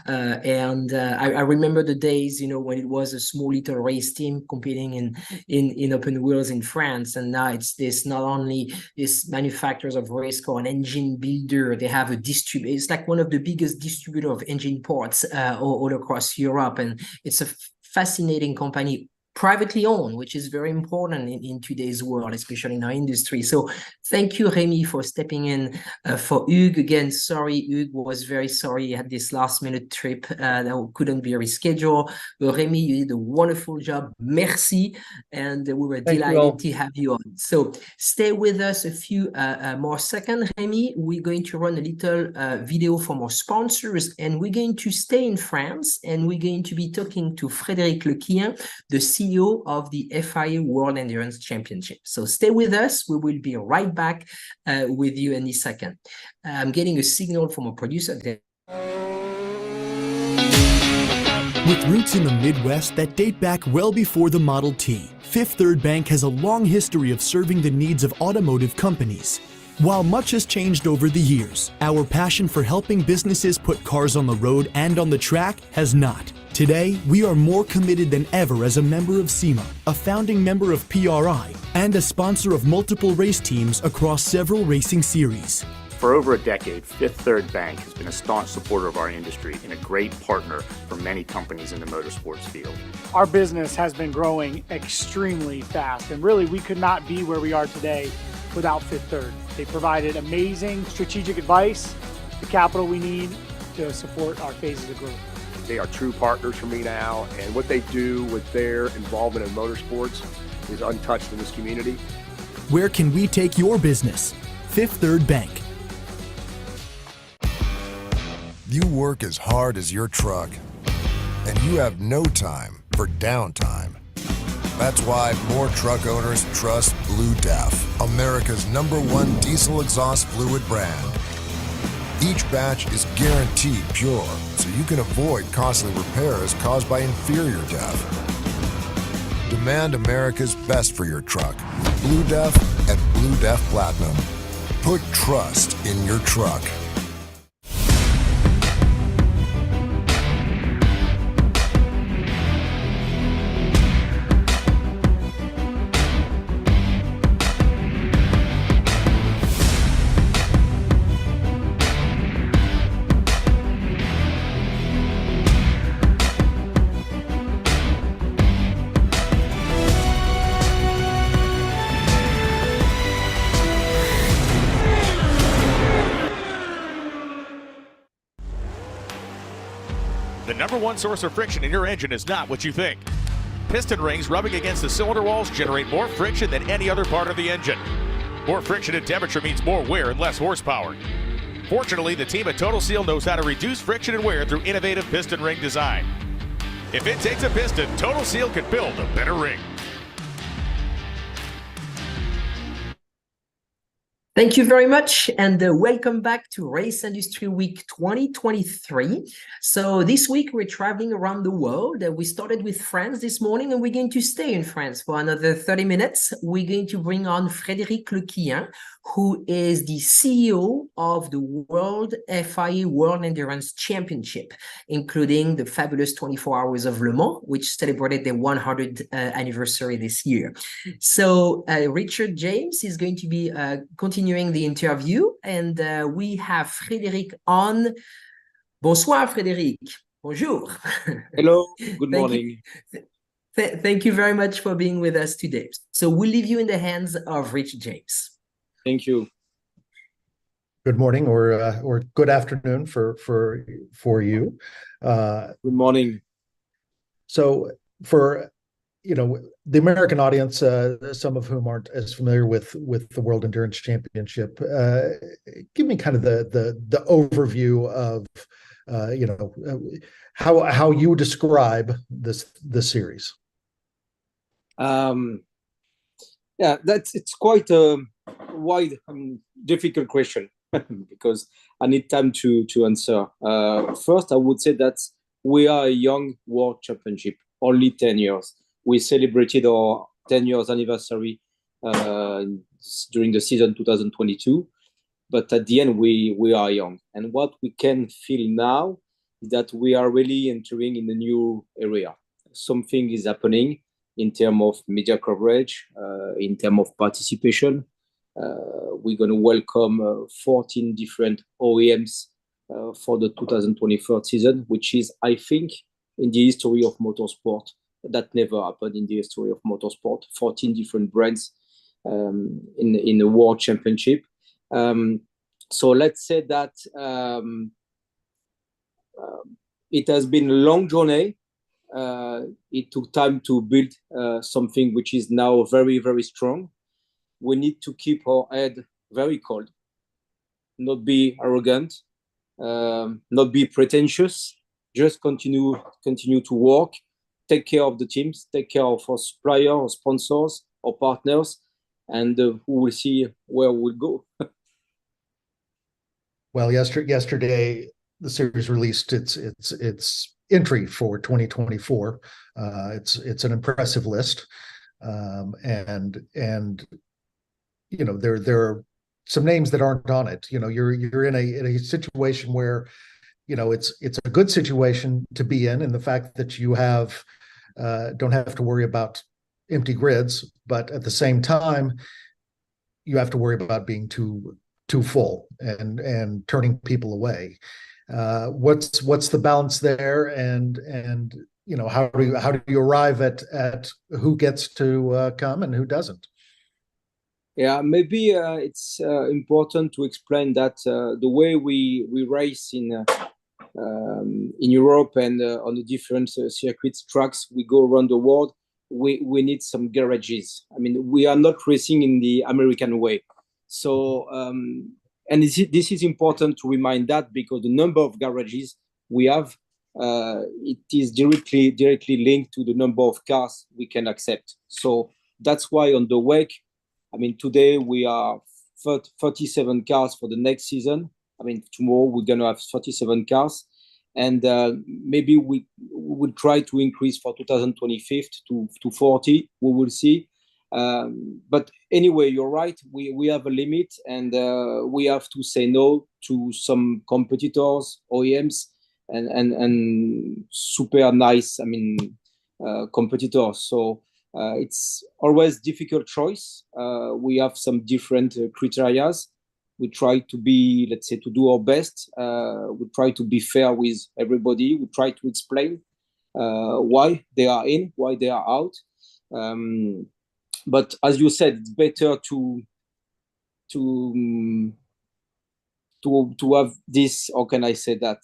I remember the days, when it was a small little race team competing in open wheels in France, and now it's this not only this manufacturers of race car and engine builder. They have a distributor. It's like one of the biggest distributor of engine parts all across Europe, and it's a fascinating company, privately owned, which is very important in today's world, especially in our industry. So thank you, Remy, for stepping in for Hugues. Again, sorry, Hugues was very sorry he had this last minute trip that couldn't be rescheduled. But Remy, you did a wonderful job. Merci. And we were delighted to have you on. So stay with us a few more seconds, Remy. We're going to run a little video from our sponsors, and we're going to stay in France, and we're going to be talking to Frédéric Lequien, the CEO of the FIA World Endurance Championship. So stay with us. We will be right back with you in a second. I'm getting a signal from a producer there. With roots in the Midwest that date back well before the Model T, Fifth Third Bank has a long history of serving the needs of automotive companies. While much has changed over the years, our passion for helping businesses put cars on the road and on the track has not. Today, we are more committed than ever as a member of SEMA, a founding member of PRI, and a sponsor of multiple race teams across several racing series. For over a decade, Fifth Third Bank has been a staunch supporter of our industry and a great partner for many companies in the motorsports field. Our business has been growing extremely fast, and really we could not be where we are today without Fifth Third. They provided amazing strategic advice, the capital we need to support our phases of growth. They are true partners for me now, and what they do with their involvement in motorsports is untouched in this community. Where can we take your business? Fifth Third Bank. You work as hard as your truck, and you have no time for downtime. That's why more truck owners trust Blue Def, America's #1 diesel exhaust fluid brand. Each batch is guaranteed pure, so you can avoid costly repairs caused by inferior DEF. Demand America's best for your truck. Blue Def and Blue Def Platinum. Put trust in your truck. The #1 source of friction in your engine is not what you think. Piston rings rubbing against the cylinder walls generate more friction than any other part of the engine. More friction and temperature means more wear and less horsepower. Fortunately, the team at Total Seal knows how to reduce friction and wear through innovative piston ring design. If it takes a piston, Total Seal can build a better ring. Thank you very much, and welcome back to Race Industry Week 2023. So this week we're traveling around the world. We started with France this morning, and we're going to stay in France for another 30 minutes. We're going to bring on Frédéric Lequien, who is the CEO of the World FIA World Endurance Championship, including the fabulous 24 Hours of Le Mans, which celebrated their 100th anniversary this year. So Richard James is going to be continuing the interview, and we have Frédéric on. Bonsoir, Frédéric. Bonjour. Hello, good morning. Thank you very much for being with us today. So we'll leave you in the hands of Richard James. Thank you. Good morning or good afternoon for you. Good morning. So for the American audience, some of whom aren't as familiar with the World Endurance Championship, give me kind of the overview of how you describe this series. Yeah, it's quite a wide, difficult question. because I need time to answer. First, I would say that we are a young world championship, only 10 years. We celebrated our 10 years anniversary during the season 2022. But at the end, we are young. And what we can feel now is that we are really entering in a new area. Something is happening in terms of media coverage, in terms of participation. We're going to welcome 14 different OEMs for the 2024 season, which is, I think, in the history of motorsport, that never happened in the history of motorsport. 14 different brands in the World Championship. So let's say that it has been a long journey. It took time to build something which is now very, very strong. We need to keep our head very cold, not be arrogant, not be pretentious, just continue to work, take care of the teams, take care of our suppliers, our sponsors, our partners, and we will see where we'll go. Well, yesterday the series released its entry for 2024. It's an impressive list, and you know there are some names that aren't on it. You know, you're in a situation where, you know, it's a good situation to be in the fact that you don't have to worry about empty grids, but at the same time you have to worry about being too full and turning people away. What's the balance there, and you know, how do you arrive at who gets to come and who doesn't? Yeah, maybe it's important to explain that the way we race in Europe and on the different circuits, tracks, we go around the world, we need some garages. I mean, we are not racing in the American way. So, and this is important to remind that, because the number of garages we have, it is directly linked to the number of cars we can accept. So that's why on the WEC, I mean, today we are 37 cars for the next season. I mean, tomorrow we're going to have 37 cars. And maybe we will try to increase for 2025 to 40. We will see. But anyway, you're right. We have a limit, and we have to say no to some competitors, OEMs, and super nice, I mean, competitors. So it's always difficult choice. We have some different criteria. We try to be, let's say, to do our best. We try to be fair with everybody. We try to explain why they are in, why they are out. But as you said, it's better to have this. How can I say that?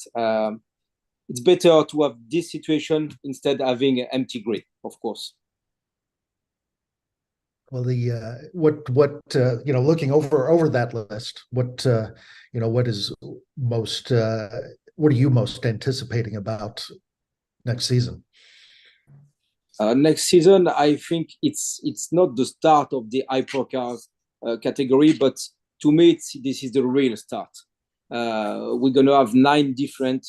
It's better to have this situation instead of having an empty grid, of course. Well, what you know, looking over that list, what you know, what is most what are you most anticipating about next season? Next season, I think it's not the start of the hypercars category, but to me, this is the real start. We're going to have 9 different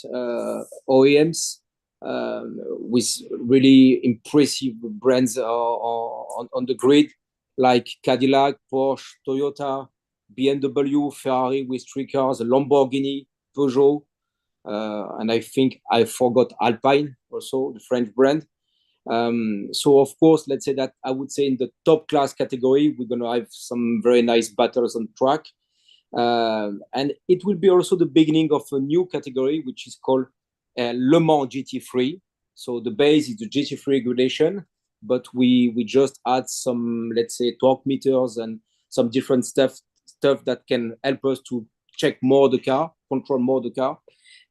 OEMs with really impressive brands on the grid, like Cadillac, Porsche, Toyota, BMW, Ferrari with 3 cars, Lamborghini, Peugeot, and I think I forgot Alpine also, the French brand. So of course, let's say that I would say in the top class category, we're going to have some very nice battles on track. And it will be also the beginning of a new category, which is called Le Mans GT3. So the base is the GT3 regulation, but we just add some, let's say, torque meters and some different stuff that can help us to check more the car, control more the car.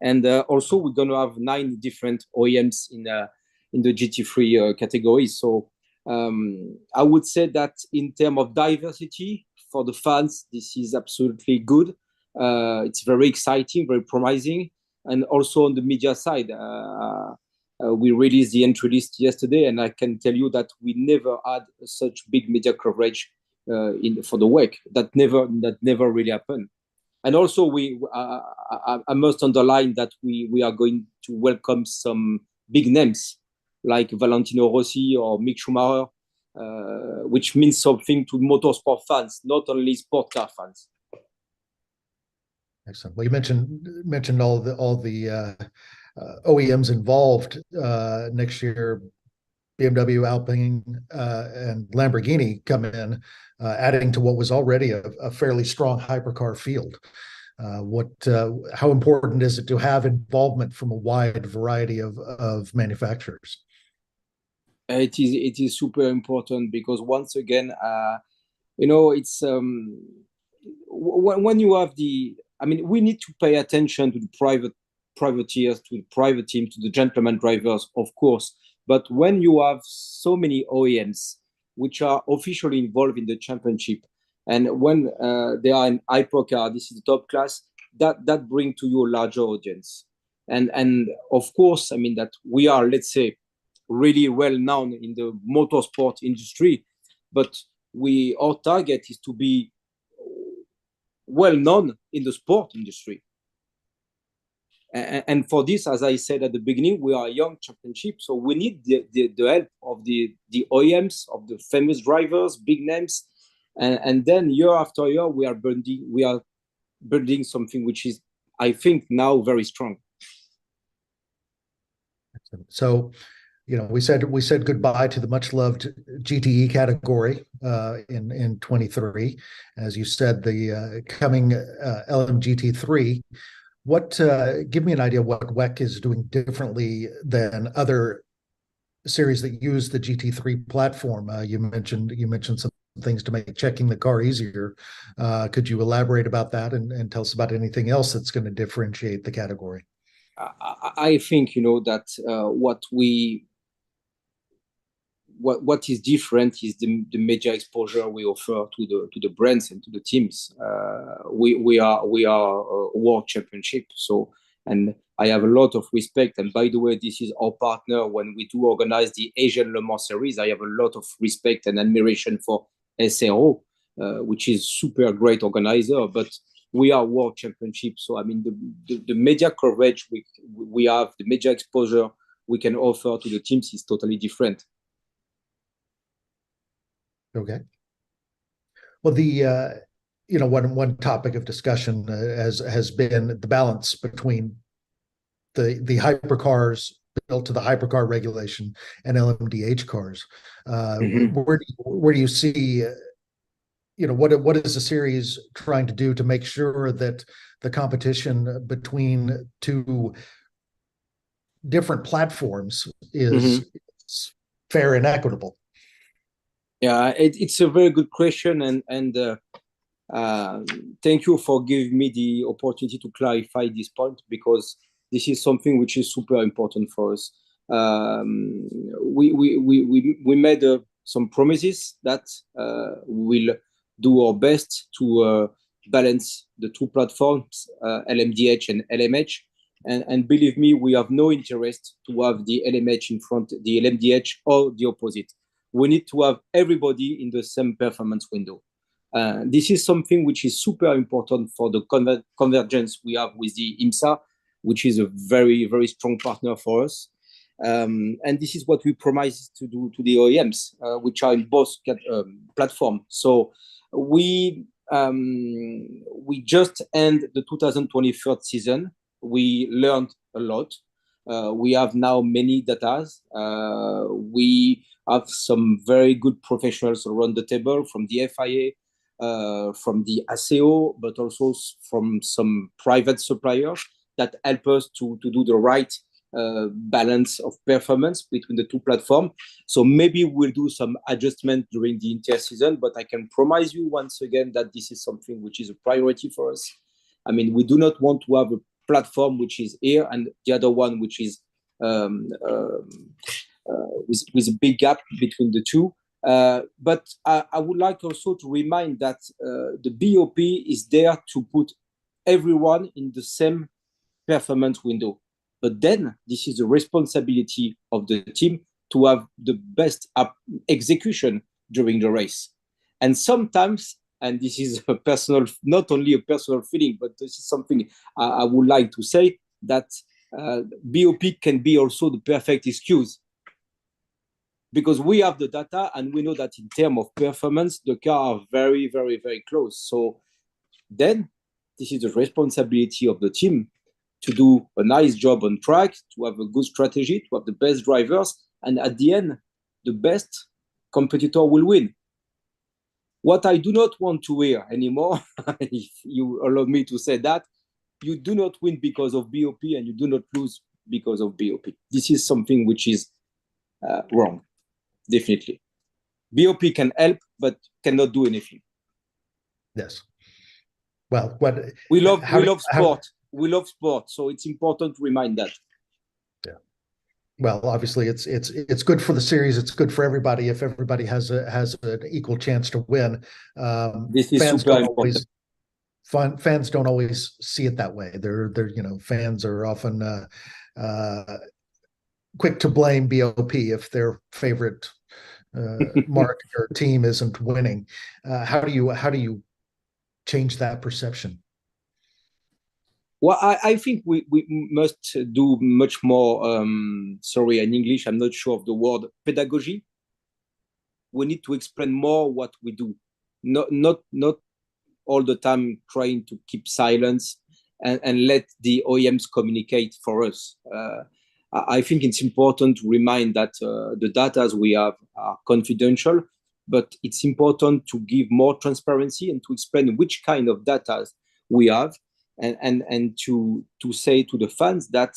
And also we're going to have 9 different OEMs in the GT3 category. So I would say that in terms of diversity for the fans, this is absolutely good. It's very exciting, very promising. And also on the media side, we released the entry list yesterday, and I can tell you that we never had such big media coverage for the WEC. That never really happened. And also, I must underline that we are going to welcome some big names like Valentino Rossi or Mick Schumacher, which means something to motorsport fans, not only sport car fans. Excellent. Well, you mentioned all the OEMs involved next year. BMW, Alpine, and Lamborghini come in, adding to what was already a fairly strong hypercar field. How important is it to have involvement from a wide variety of manufacturers? It is super important because once again, it's when you have we need to pay attention to the privateers, to the private team, to the gentleman drivers, of course. But when you have so many OEMs which are officially involved in the championship, and when they are in hypercar, this is the top class, that brings to you a larger audience. And of course, that we are, let's say, really well known in the motorsport industry, but our target is to be well known in the sport industry. And for this, as I said at the beginning, we are a young championship, so we need the help of the OEMs, of the famous drivers, big names, and then year after year we are building something which is, I think, now very strong. So, we said goodbye to the much loved GTE category in 23. As you said, the coming LMGT3. Give me an idea what WEC is doing differently than other series that use the GT3 platform. You mentioned some things to make checking the car easier. Could you elaborate about that and tell us about anything else that's going to differentiate the category? I think that what is different is the major exposure we offer to the brands and to the teams. We are a world championship, and I have a lot of respect. And by the way, this is our partner when we do organize the Asian Le Mans series. I have a lot of respect and admiration for SRO, which is super great organizer. But we are world championship, so the media coverage we have, the media exposure we can offer to the teams is totally different. Okay. Well, the one topic of discussion has been the balance between the hypercars built to the hypercar regulation and LMDH cars. Where do you see? What is the series trying to do to make sure that the competition between two different platforms is fair and equitable? Yeah, it's a very good question, and thank you for giving me the opportunity to clarify this point, because this is something which is super important for us. We made some promises that we'll do our best to balance the two platforms, LMDH and LMH. And believe me, we have no interest to have the LMH in front, the LMDH, or the opposite. We need to have everybody in the same performance window. This is something which is super important for the convergence we have with the IMSA, which is a very, very strong partner for us. And this is what we promise to do to the OEMs, which are in both platforms. So we just end the 2023 season. We learned a lot. We have now many data. We have some very good professionals around the table from the FIA, from the ACO, but also from some private suppliers that help us to do the right balance of performance between the two platforms. So maybe we'll do some adjustment during the inter-season, but I can promise you once again that this is something which is a priority for us. We do not want to have a platform which is here and the other one which is with a big gap between the two. But I would like also to remind that the BOP is there to put everyone in the same performance window. But then this is the responsibility of the team to have the best execution during the race. And sometimes and this is a personal, not only a personal feeling, but this is something I would like to say, that BOP can be also the perfect excuse, because we have the data and we know that in terms of performance, the car are very, very, very close. So then this is the responsibility of the team to do a nice job on track, to have a good strategy, to have the best drivers, and at the end, the best competitor will win. What I do not want to hear anymore, if you allow me to say that, you do not win because of BOP and you do not lose because of BOP. This is something which is wrong, definitely. BOP can help, but cannot do anything. Yes. Well, we love sport. We love sport, so it's important to remind that. Yeah. Well, obviously, it's good for the series. It's good for everybody if everybody has an equal chance to win. This is super important. Fans don't always see it that way. They're fans are often quick to blame BOP if their favorite marque or team isn't winning. How do you change that perception? Well, I think we must do much more. Sorry, in English, I'm not sure of the word. Pedagogy. We need to explain more what we do. Not all the time trying to keep silence and let the OEMs communicate for us. I think it's important to remind that the data we have are confidential, but it's important to give more transparency and to explain which kind of data we have, and to say to the fans that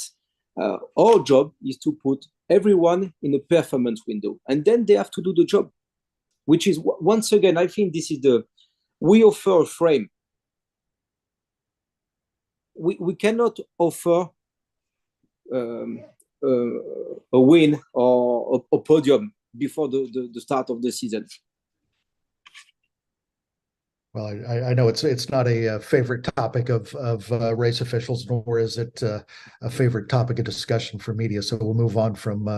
our job is to put everyone in a performance window, and then they have to do the job, which is, once again, I think this is we offer a frame. We cannot offer a win or a podium before the start of the season. Well, I know it's not a favorite topic of race officials, nor is it a favorite topic of discussion for media. So we'll move on from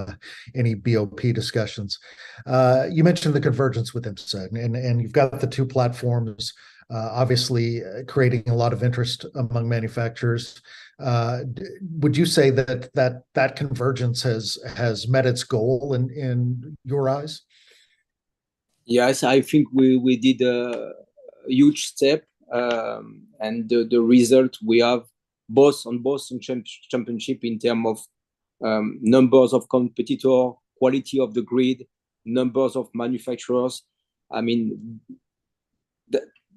any BOP discussions. You mentioned the convergence with IMSA, and you've got the two platforms, obviously creating a lot of interest among manufacturers. Would you say that convergence has met its goal in your eyes? Yes, I think we did a huge step, and the result we have both on championship in terms of numbers of competitors, quality of the grid, numbers of manufacturers. I mean,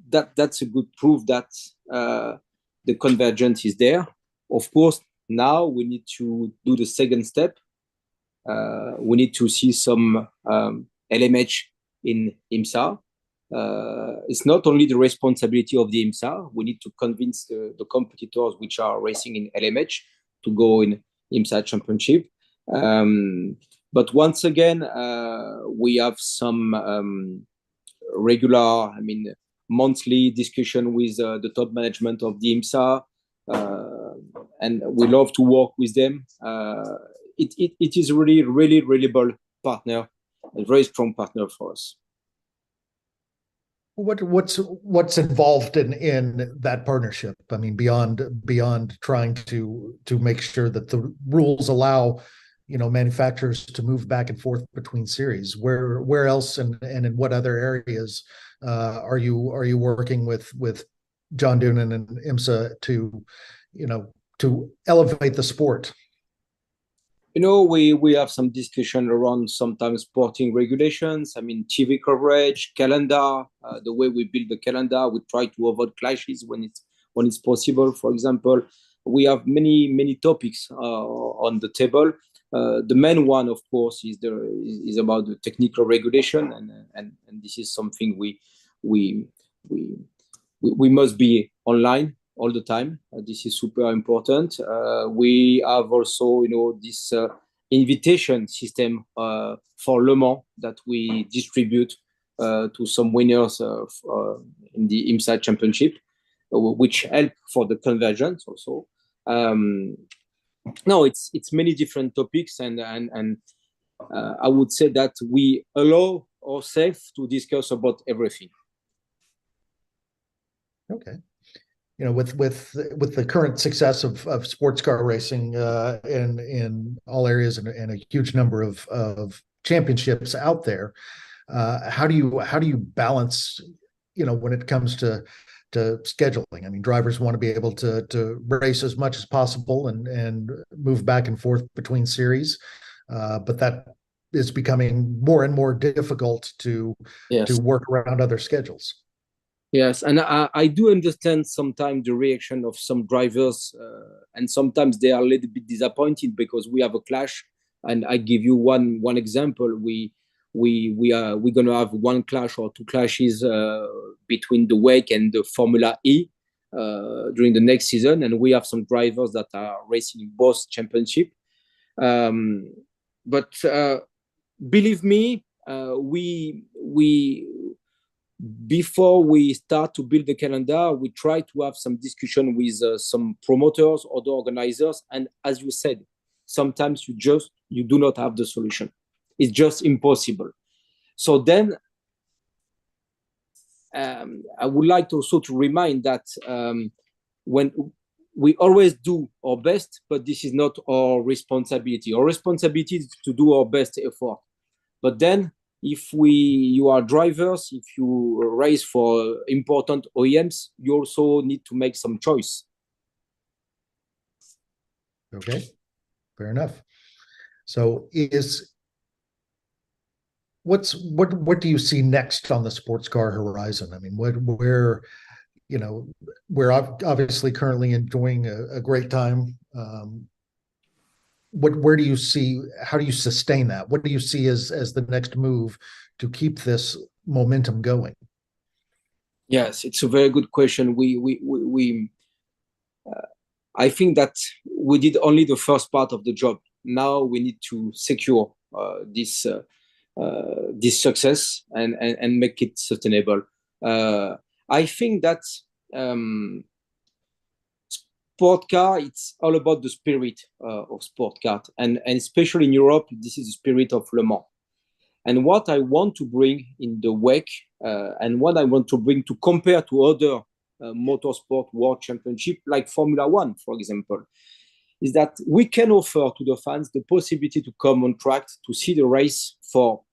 that's a good proof that the convergence is there. Of course, now we need to do the second step. We need to see some LMH in IMSA. It's not only the responsibility of the IMSA. We need to convince the competitors which are racing in LMH to go in IMSA championship. But once again, we have some regular, monthly discussion with the top management of the IMSA, and we love to work with them. It is really reliable partner, a very strong partner for us. What's involved in that partnership? I mean, beyond trying to make sure that the rules allow manufacturers to move back and forth between series. Where else and in what other areas are you working with John Doonan and IMSA to elevate the sport? We have some discussion around sometimes sporting regulations. TV coverage, calendar, the way we build the calendar. We try to avoid clashes when it's possible. For example, we have many topics on the table. The main one, of course, is about the technical regulation, and this is something we must be online all the time. This is super important. We have also, this invitation system for Le Mans that we distribute to some winners in the IMSA championship, which help for the convergence also. No, it's many different topics, and I would say that we allow ourselves to discuss about everything. Okay. With the current success of sports car racing in all areas and a huge number of championships out there, how do you balance, when it comes to scheduling? I mean, drivers want to be able to race as much as possible and move back and forth between series, but that is becoming more and more difficult to work around other schedules. Yes, and I do understand sometimes the reaction of some drivers, and sometimes they are a little bit disappointed because we have a clash. And I give you one example. We're gonna have one clash or two clashes between the WEC and the Formula E during the next season, and we have some drivers that are racing in both championship. But believe me, before we start to build the calendar, we try to have some discussion with some promoters, other organizers, and as you said, sometimes you do not have the solution. It's just impossible. So then I would like also to remind that when we always do our best, but this is not our responsibility. Our responsibility is to do our best effort. But then if you are drivers, if you race for important OEMs, you also need to make some choice. Okay, fair enough. So what do you see next on the sports car horizon? I mean, we're obviously currently enjoying a great time. Where do you see, how do you sustain that? What do you see as the next move to keep this momentum going? Yes, it's a very good question. I think that we did only the first part of the job. Now we need to secure this success and make it sustainable. I think that sport car, it's all about the spirit of sport car, and especially in Europe, this is the spirit of Le Mans. And what I want to bring in the WEC, and what I want to bring to compare to other motorsport world championship, like Formula One, for example, is that we can offer to the fans the possibility to come on track to see the race for,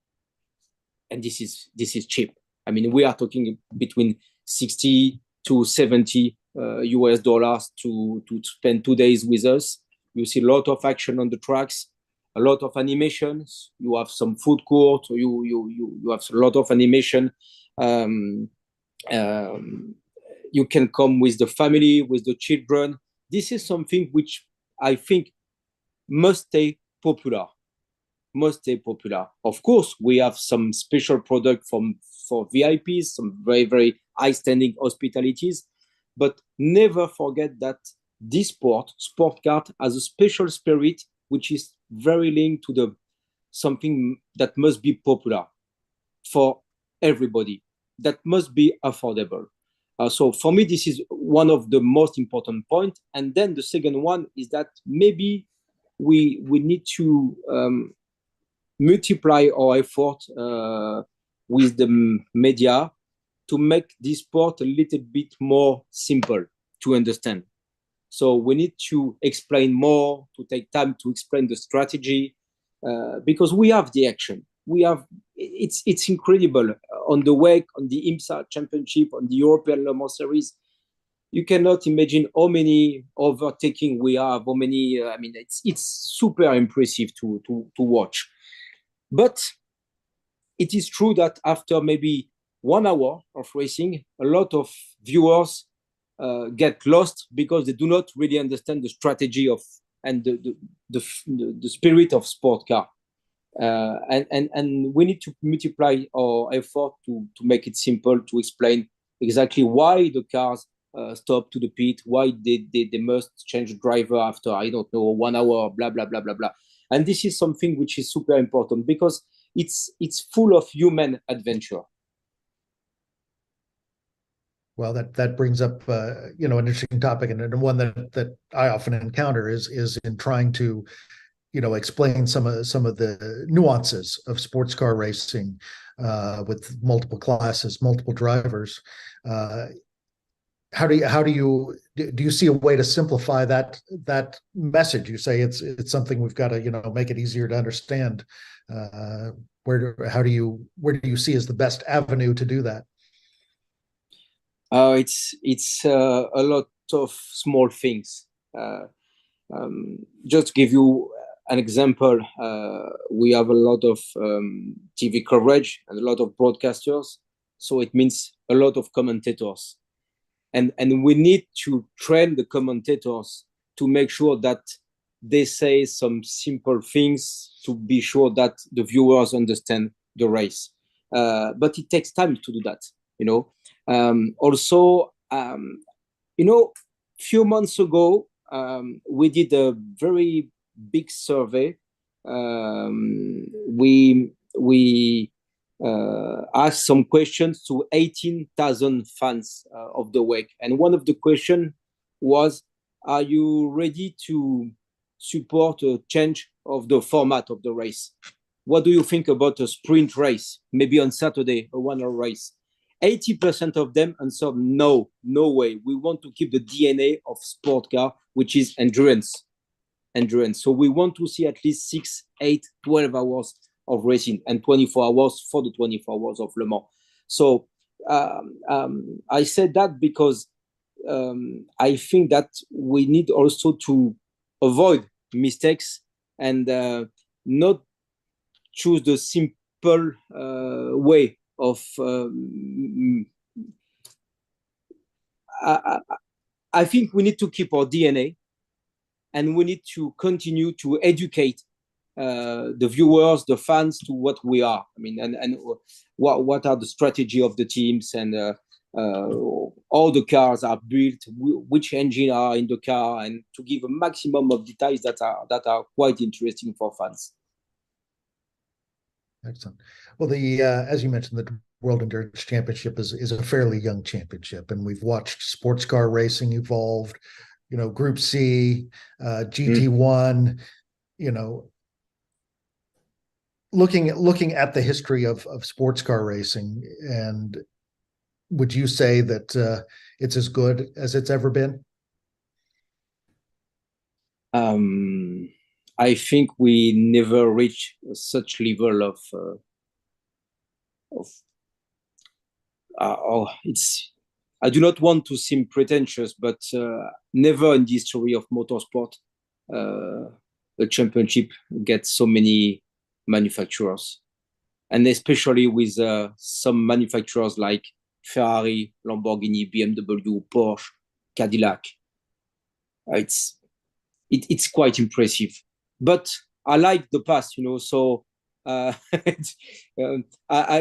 and this is cheap. I mean, we are talking between 60 to 70 US dollars to spend 2 days with us. You see a lot of action on the tracks, a lot of animations. You have some food court. You have a lot of animation. You can come with the family, with the children. This is something which I think must stay popular. Must stay popular. Of course, we have some special product for VIPs, some very, very high-standing hospitalities. But never forget that this sport car, has a special spirit which is very linked to something that must be popular for everybody, that must be affordable. So for me, this is one of the most important points. And then the second one is that maybe we need to multiply our effort with the media to make this sport a little bit more simple to understand. So we need to explain more, to take time to explain the strategy, because we have the action. It's incredible on the WEC, on the IMSA championship, on the European Le Mans series. You cannot imagine how many overtaking we have, how many. I mean, it's super impressive to watch. But it is true that after maybe 1 hour of racing, a lot of viewers get lost because they do not really understand the strategy and the spirit of sport car. And we need to multiply our effort to make it simple, to explain exactly why the cars stop to the pit, why they must change driver after, I don't know, 1 hour, blah, blah, blah, blah, blah. And this is something which is super important because it's full of human adventure. Well, that brings up an interesting topic, and one that I often encounter is in trying to explain some of the nuances of sports car racing with multiple classes, multiple drivers. how do you see a way to simplify that message? You say it's something we've got to make it easier to understand. Where do you see as the best avenue to do that? It's a lot of small things. Just to give you an example, we have a lot of TV coverage and a lot of broadcasters, so it means a lot of commentators, and we need to train the commentators to make sure that they say some simple things to be sure that the viewers understand the race. But it takes time to do that, Also, few months ago, we did a very big survey. We asked some questions to 18,000 fans of the WEC. And one of the questions was, are you ready to support a change of the format of the race? What do you think about a sprint race, maybe on Saturday, a 1 hour race? 80% of them answered no way. We want to keep the DNA of sport car, which is endurance. So we want to see at least 6, 8, 12 hours of racing and 24 hours for the 24 hours of Le Mans. So I said that because I think that we need also to avoid mistakes and not choose the simple way of I think we need to keep our DNA, and we need to continue to educate the viewers, the fans, to what we are. I mean, and what are the strategy of the teams, and all the cars are built, which engine are in the car, and to give a maximum of details that are quite interesting for fans. Excellent. Well, as you mentioned, the World Endurance Championship is a fairly young championship, and we've watched sports car racing evolved. Group C, GT1. Looking at the history of sports car racing, and would you say that it's as good as it's ever been? I think we never reached such level of I do not want to seem pretentious, but never in the history of motorsport the championship gets so many manufacturers, and especially with some manufacturers like Ferrari, Lamborghini, BMW, Porsche, Cadillac. It's quite impressive. But I like the past, so I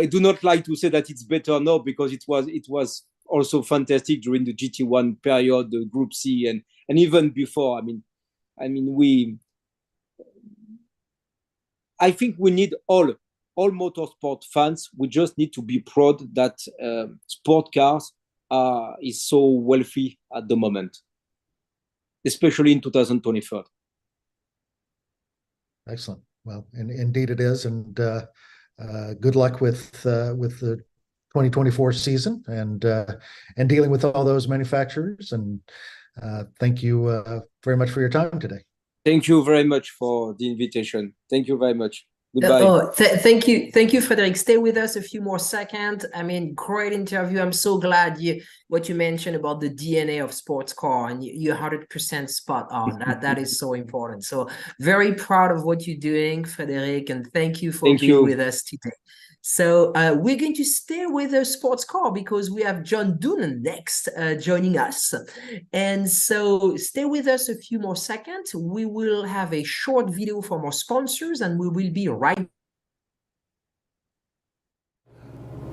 do not like to say that it's better now, because it was also fantastic during the GT1 period, the Group C, and even before. I think we need all motorsport fans. We just need to be proud that sport cars is so wealthy at the moment, especially in 2023. Excellent. Well, indeed it is, and good luck with the 2024 season and dealing with all those manufacturers. And thank you very much for your time today. Thank you very much for the invitation. Thank you very much. Goodbye. Thank you, Frédéric. Stay with us a few more seconds. Great interview. I'm so glad what you mentioned about the DNA of sports car, and you're 100% spot on. That is so important. So very proud of what you're doing, Frédéric, and thank you for being with us today. So we're going to stay with a sports car because we have John Doonan next joining us. And so stay with us a few more seconds. We will have a short video from our sponsors, and we will be right.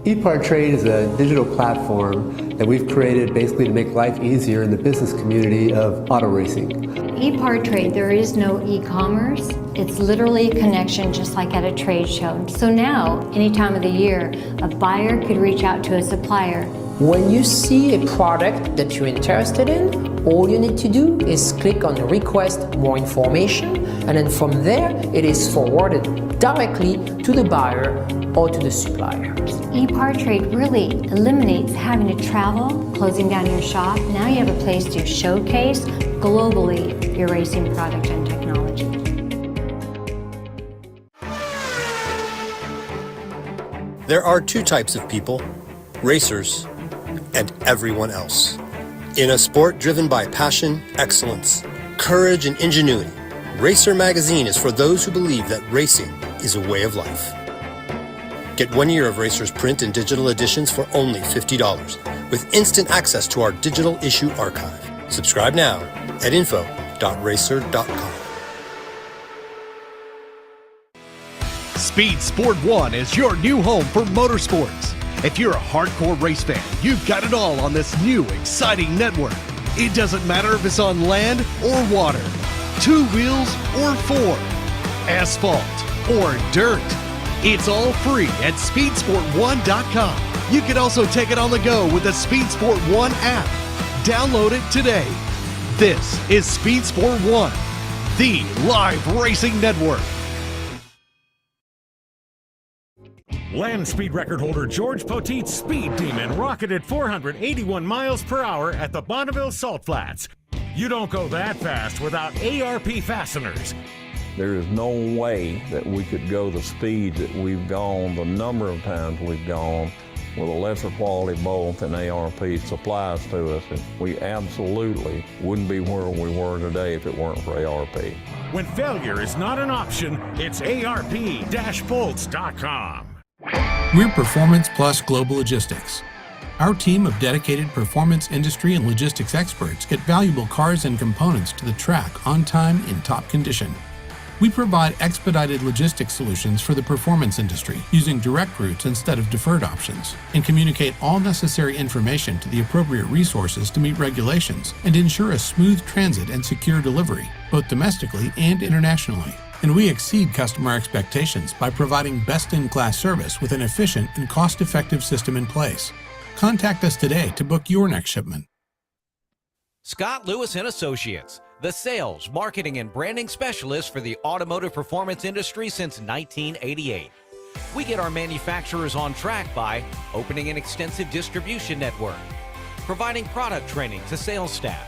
EPARTRADE is a digital platform that we've created basically to make life easier in the business community of auto racing. EPARTRADE, there is no e-commerce. It's literally a connection just like at a trade show. So now, any time of the year, a buyer could reach out to a supplier. When you see a product that you're interested in, all you need to do is click on request more information, and then from there, it is forwarded directly to the buyer or to the supplier. EPARTRADE really eliminates having to travel, closing down your shop. Now you have a place to showcase globally your racing product and technology. There are two types of people, racers and everyone else. In a sport driven by passion, excellence, courage, and ingenuity, Racer Magazine is for those who believe that racing is a way of life. Get 1 year of Racer's print and digital editions for only $50, with instant access to our digital issue archive. Subscribe now at info.racer.com. Speed Sport 1 is your new home for motorsports. If you're a hardcore race fan, you've got it all on this new, exciting network. It doesn't matter if it's on land or water, 2 wheels or 4, asphalt or dirt. It's all free at speedsport1.com. You can also take it on the go with the Speed Sport 1 app. Download it today. This is Speed Sport 1, the live racing network. Land speed record holder George Poteet's Speed Demon rocketed 481 miles per hour at the Bonneville Salt Flats. You don't go that fast without ARP fasteners. There is no way that we could go the speed that we've gone, the number of times we've gone, with a lesser quality bolt than ARP supplies to us. And we absolutely wouldn't be where we were today if it weren't for ARP. When failure is not an option, it's ARP-bolts.com. We're Performance Plus Global Logistics. Our team of dedicated performance industry and logistics experts get valuable cars and components to the track on time in top condition. We provide expedited logistics solutions for the performance industry using direct routes instead of deferred options, and communicate all necessary information to the appropriate resources to meet regulations and ensure a smooth transit and secure delivery, both domestically and internationally. And we exceed customer expectations by providing best-in-class service with an efficient and cost-effective system in place. Contact us today to book your next shipment. Scott Lewis and Associates, the sales, marketing, and branding specialist for the automotive performance industry since 1988. We get our manufacturers on track by opening an extensive distribution network, providing product training to sales staff,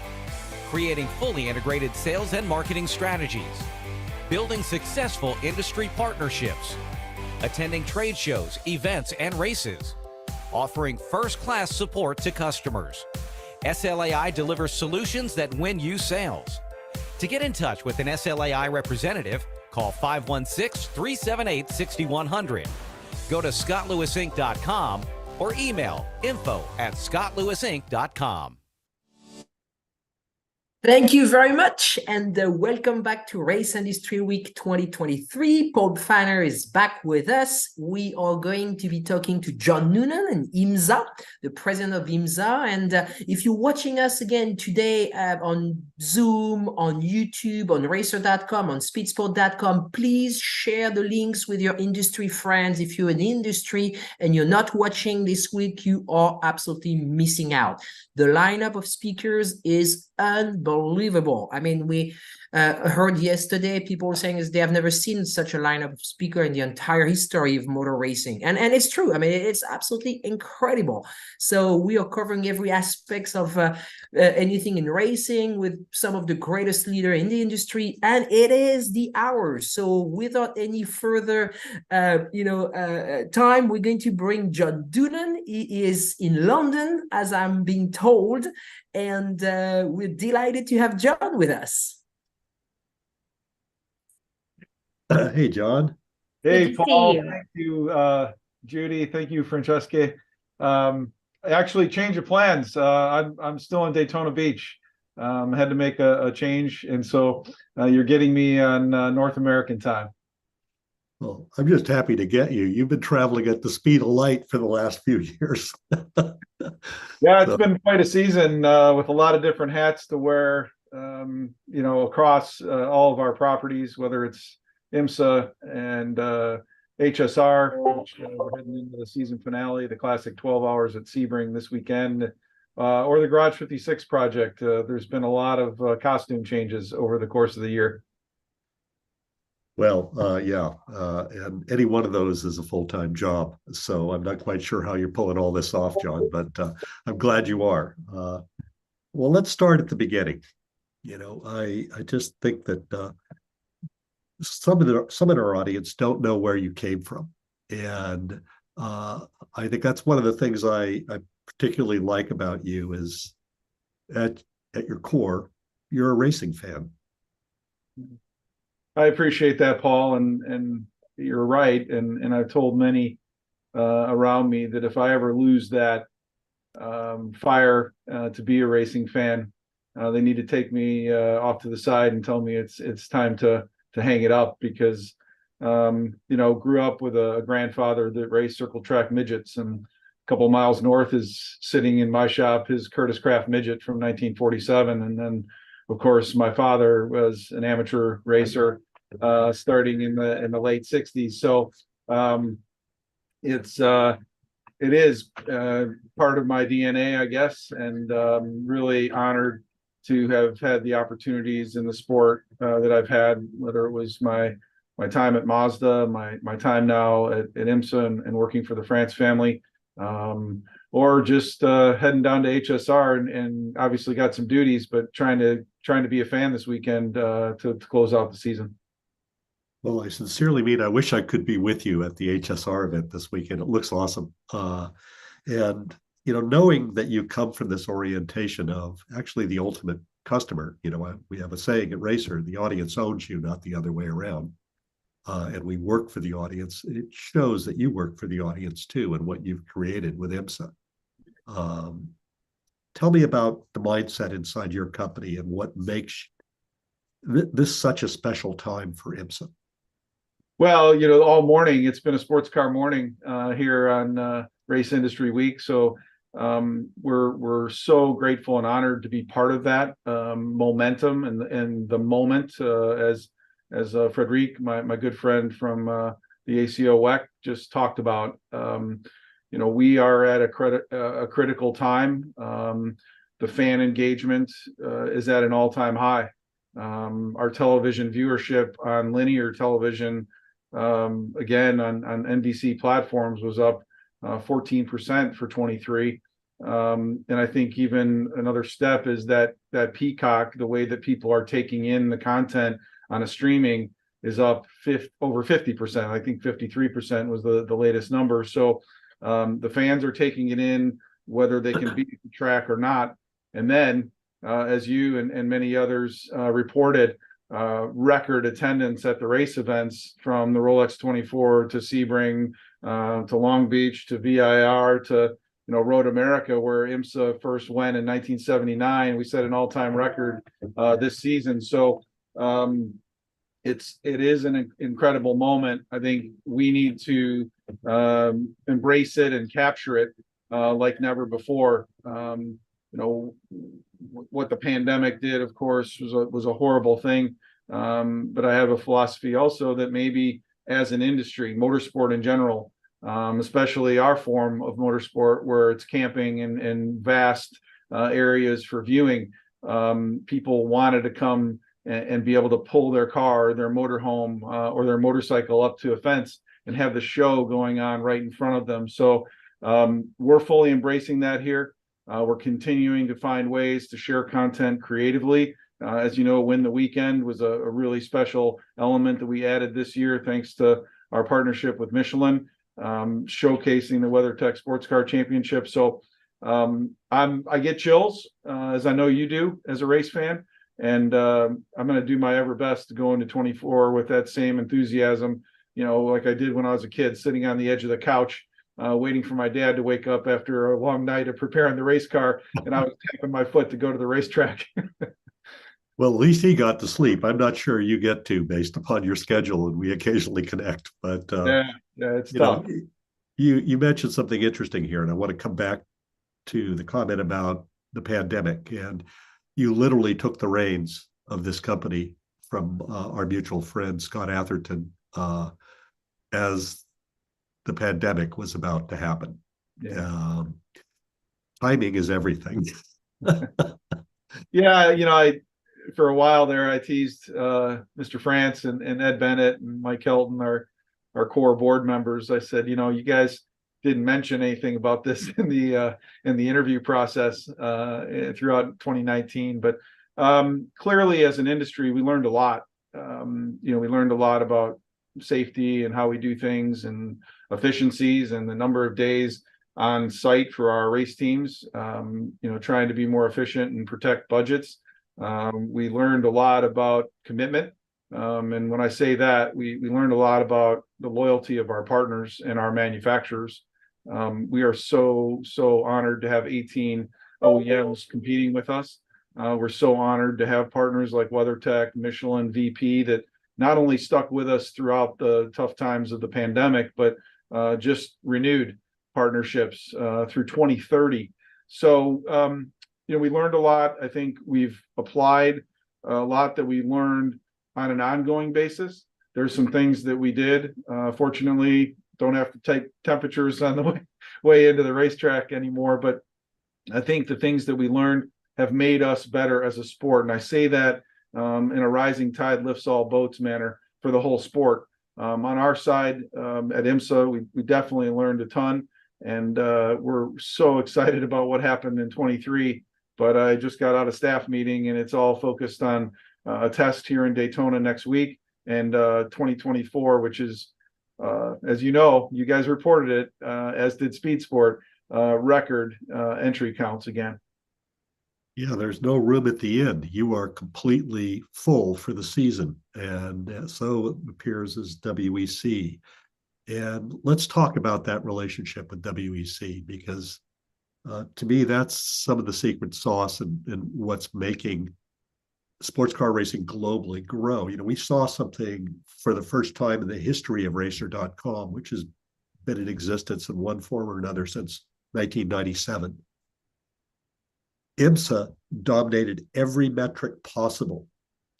creating fully integrated sales and marketing strategies, building successful industry partnerships, attending trade shows, events, and races, offering first-class support to customers. SLAI delivers solutions that win you sales. To get in touch with an SLAI representative, call 516-378-6100. Go to scottlewisinc.com or email info@scottlewisinc.com. Thank you very much, and welcome back to Race Industry Week 2023. Paul Fanner is back with us. We are going to be talking to John Doonan and IMSA, the president of IMSA. And if you're watching us again today on Zoom, on YouTube, on racer.com, on speedsport.com, please share the links with your industry friends. If you're in the industry and you're not watching this week, you are absolutely missing out. The lineup of speakers is unbelievable. I mean, we heard yesterday people saying they have never seen such a lineup of speakers in the entire history of motor racing. And it's true. I mean, it's absolutely incredible. So we are covering every aspect of anything in racing with some of the greatest leaders in the industry. And it is the hour. So without any further, time, we're going to bring John Doonan. He is in London, as I'm being told. And we're delighted to have John with us. Hey, John. Hey, Paul. Thank you, Judy. Thank you, Francesca. I actually changed of plans. I'm still in Daytona Beach. Had to make a change, and so you're getting me on North American time. Well, I'm just happy to get you. You've been traveling at the speed of light for the last few years. Yeah, it's been quite a season with a lot of different hats to wear, across all of our properties, whether it's IMSA and HSR, which we're heading into the season finale, the classic 12 hours at Sebring this weekend, or the Garage 56 project. There's been a lot of costume changes over the course of the year. Well, yeah, and any one of those is a full-time job. So I'm not quite sure how you're pulling all this off, John, but I'm glad you are. Well, let's start at the beginning. I just think that some in our audience don't know where you came from, and I think that's one of the things I particularly like about you is at your core, you're a racing fan. I appreciate that, Paul, and you're right. And I've told many around me that if I ever lose that fire to be a racing fan, they need to take me off to the side and tell me it's time to hang it up, because grew up with a grandfather that raced circle track midgets, and a couple of miles north is sitting in my shop his Curtis Craft midget from 1947, and then of course my father was an amateur racer starting in the late 60s. So it is part of my DNA, I guess, and really honored to have had the opportunities in the sport that I've had, whether it was my time at Mazda, my time now at IMSA and working for the France family, or just heading down to HSR and obviously got some duties, but trying to be a fan this weekend to close out the season. Well, I sincerely mean I wish I could be with you at the HSR event this weekend. It looks awesome. And knowing that you come from this orientation of actually the ultimate customer, we have a saying at Racer, the audience owns you, not the other way around. And we work for the audience. It shows that you work for the audience too, and what you've created with IMSA. Tell me about the mindset inside your company and what makes this such a special time for IMSA. Well, all morning it's been a sports car morning here on Race Industry Week. So we're so grateful and honored to be part of that momentum and the moment as Frédéric, my good friend from the ACO WEC, just talked about. We are at a critical time. The fan engagement is at an all-time high. Our television viewership on linear television, again on NBC platforms, was up 14% for 23. And I think even another step is that Peacock, the way that people are taking in the content on a streaming, is up over 50%. I think 53% was the latest number. So the fans are taking it in, whether they can beat the track or not. And then, as you and many others reported, record attendance at the race events, from the Rolex 24 to Sebring to Long Beach to VIR to Road America, where IMSA first went in 1979. We set an all-time record this season. So it is an incredible moment. I think we need to embrace it and capture it like never before. What the pandemic did, of course, was a horrible thing. But I have a philosophy also that maybe as an industry, motorsport in general, especially our form of motorsport, where it's camping in vast areas for viewing, people wanted to come and be able to pull their car, their motorhome, or their motorcycle up to a fence and have the show going on right in front of them. So we're fully embracing that here. We're continuing to find ways to share content creatively. As you know, Win the Weekend was a really special element that we added this year, thanks to our partnership with Michelin, showcasing the WeatherTech Sports Car Championship. So I get chills, as I know you do as a race fan, and I'm going to do my ever best to go into 24 with that same enthusiasm, like I did when I was a kid, sitting on the edge of the couch, waiting for my dad to wake up after a long night of preparing the race car, and I was tapping my foot to go to the racetrack. Well, at least he got to sleep. I'm not sure you get to, based upon your schedule, and we occasionally connect. But yeah, it's tough. You mentioned something interesting here, and I want to come back to the comment about the pandemic. And you literally took the reins of this company from our mutual friend Scott Atherton as the pandemic was about to happen. Yeah. Timing is everything. Yeah, for a while there, I teased Mr. France and Ed Bennett and Mike Helton, our core board members. I said, you guys didn't mention anything about this in the interview process throughout 2019, but clearly as an industry, we learned a lot. We learned a lot about safety and how we do things and efficiencies and the number of days on site for our race teams, trying to be more efficient and protect budgets. We learned a lot about commitment. And when I say that, we learned a lot about the loyalty of our partners and our manufacturers. We are so honored to have 18 OEMs competing with us. We're so honored to have partners like WeatherTech, Michelin, VP that not only stuck with us throughout the tough times of the pandemic, but just renewed partnerships through 2030. So, we learned a lot. I think we've applied a lot that we learned on an ongoing basis. There's some things that we did, fortunately, don't have to take temperatures on the way into the racetrack anymore. But I think the things that we learned have made us better as a sport. And I say that in a rising tide lifts all boats manner for the whole sport. On our side at IMSA, we definitely learned a ton. And we're so excited about what happened in 23. But I just got out of staff meeting, and it's all focused on a test here in Daytona next week, and 2024, which is, as you know, you guys reported it, as did Speed Sport, record entry counts again. Yeah, there's no room at the end. You are completely full for the season, and so it appears as WEC. And let's talk about that relationship with WEC, because to me, that's some of the secret sauce and what's making sports car racing globally grow. We saw something for the first time in the history of Racer.com, which has been in existence in one form or another since 1997. IMSA dominated every metric possible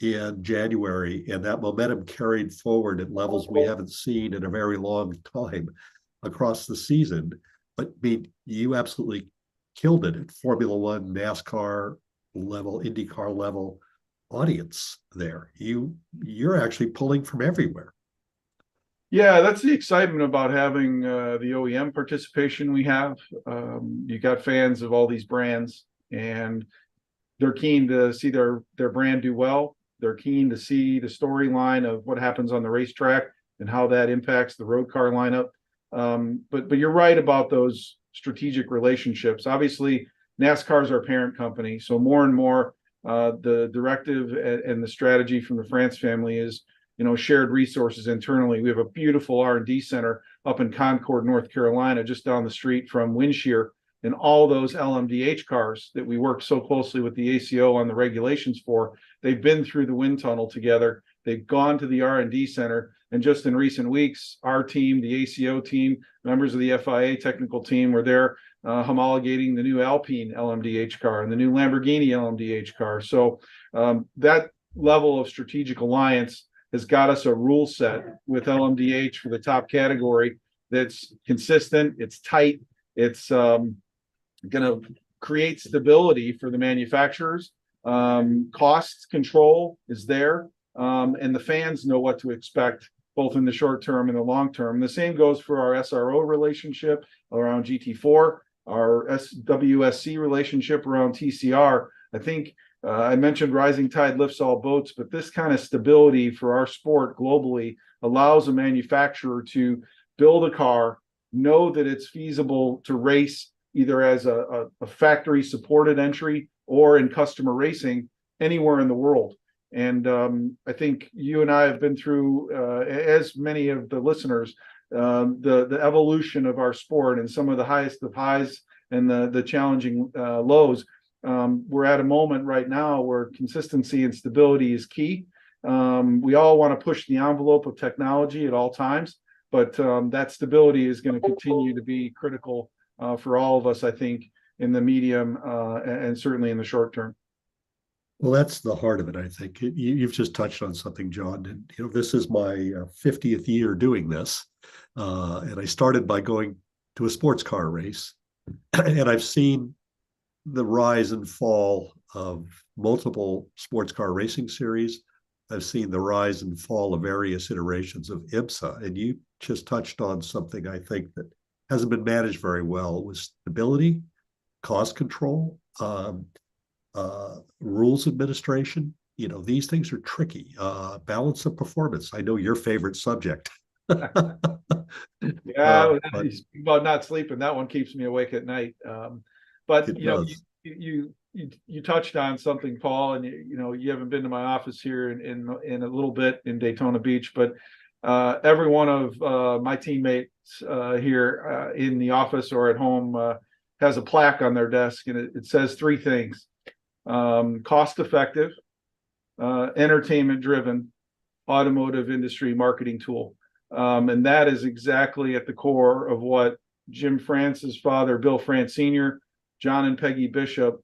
in January, and that momentum carried forward at levels we haven't seen in a very long time across the season. But you absolutely killed it at Formula One, NASCAR level, INDYCAR level audience there. You're actually pulling from everywhere. Yeah, that's the excitement about having the OEM participation we have. You got fans of all these brands, and they're keen to see their brand do well. They're keen to see the storyline of what happens on the racetrack and how that impacts the road car lineup. But you're right about those strategic relationships. Obviously, NASCAR is our parent company, so more and more the directive and the strategy from the France family is, shared resources internally. We have a beautiful R&D center up in Concord, North Carolina, just down the street from Windshear, and all those LMDH cars that we work so closely with the ACO on the regulations for, they've been through the wind tunnel together. They've gone to the R&D center, and just in recent weeks, our team, the ACO team, members of the FIA technical team were there homologating the new Alpine LMDH car and the new Lamborghini LMDH car. So that level of strategic alliance has got us a rule set with LMDH for the top category that's consistent, it's tight, it's going to create stability for the manufacturers. Cost control is there, and the fans know what to expect, both in the short term and the long term. The same goes for our SRO relationship around GT4, our WSC relationship around TCR. I think I mentioned rising tide lifts all boats, but this kind of stability for our sport globally allows a manufacturer to build a car, know that it's feasible to race either as a factory supported entry or in customer racing anywhere in the world. And I think you and I have been through, as many of the listeners, the evolution of our sport and some of the highest of highs and the challenging lows. We're at a moment right now where consistency and stability is key. We all want to push the envelope of technology at all times, but that stability is going to continue to be critical for all of us, I think, in the medium and certainly in the short term. Well, that's the heart of it, I think. You've just touched on something, John. And, this is my 50th year doing this. And I started by going to a sports car race. And I've seen the rise and fall of multiple sports car racing series. I've seen the rise and fall of various iterations of IMSA, and you just touched on something I think that hasn't been managed very well, was stability, cost control, rules administration. You know, these things are tricky. Balance of performance. I know your favorite subject. Yeah, you speak about not sleeping. That one keeps me awake at night. But you know, you touched on something, Paul, and you haven't been to my office here in a little bit in Daytona Beach, but every one of my teammates here in the office or at home has a plaque on their desk, and it says three things: cost effective, entertainment driven, automotive industry marketing tool. And that is exactly at the core of what Jim France's father, Bill France Sr., John and Peggy Bishop,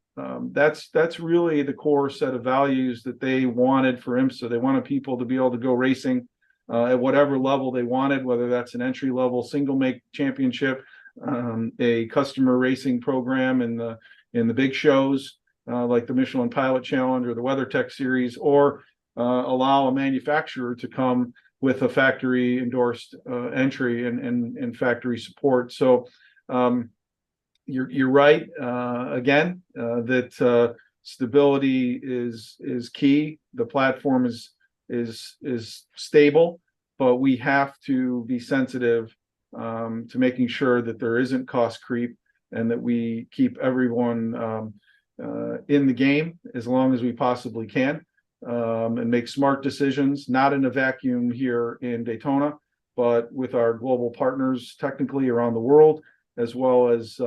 that's really the core set of values that they wanted for IMSA. They wanted people to be able to go racing at whatever level they wanted, whether that's an entry level single make championship, a customer racing program in the big shows like the Michelin Pilot Challenge or the WeatherTech Series, or allow a manufacturer to come with a factory endorsed entry and factory support. So you're right again that stability is key. The platform is stable, but we have to be sensitive to making sure that there isn't cost creep and that we keep everyone in the game as long as we possibly can, and make smart decisions, not in a vacuum here in Daytona, but with our global partners technically around the world, as well as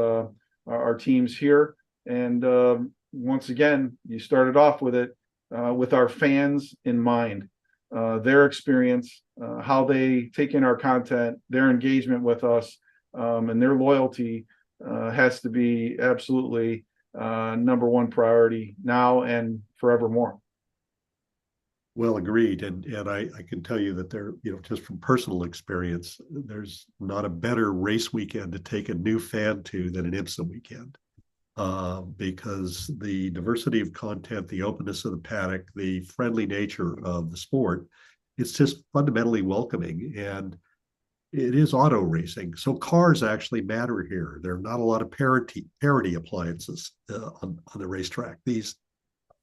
our teams here. And once again, you started off with it with our fans in mind, their experience, how they take in our content, their engagement with us, and their loyalty has to be absolutely number one priority now and forevermore. Well, agreed. And I can tell you that there, just from personal experience, there's not a better race weekend to take a new fan to than an IMSA weekend, because the diversity of content, the openness of the paddock, the friendly nature of the sport, it's just fundamentally welcoming. And it is auto racing. So cars actually matter here. There are not a lot of parity appliances on the racetrack. These,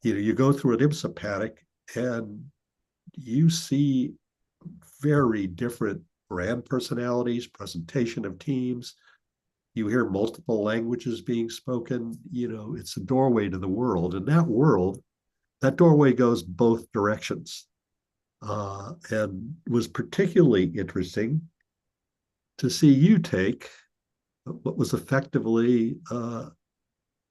you go through an IMSA paddock and you see very different brand personalities, presentation of teams. You hear multiple languages being spoken. It's a doorway to the world. And that doorway goes both directions. And was particularly interesting to see you take what was effectively a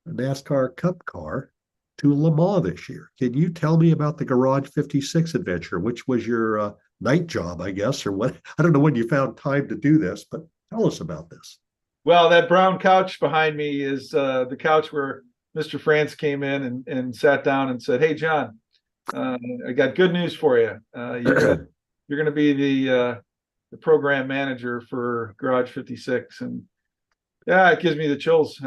NASCAR Cup car to Le Mans this year. Can you tell me about the Garage 56 adventure, which was your night job, I guess, or what? I don't know when you found time to do this, but tell us about this. Well, that brown couch behind me is the couch where Mr. France came in and sat down and said, "Hey, John, I got good news for you. You're going to be the program manager for Garage 56." And yeah, it gives me the chills.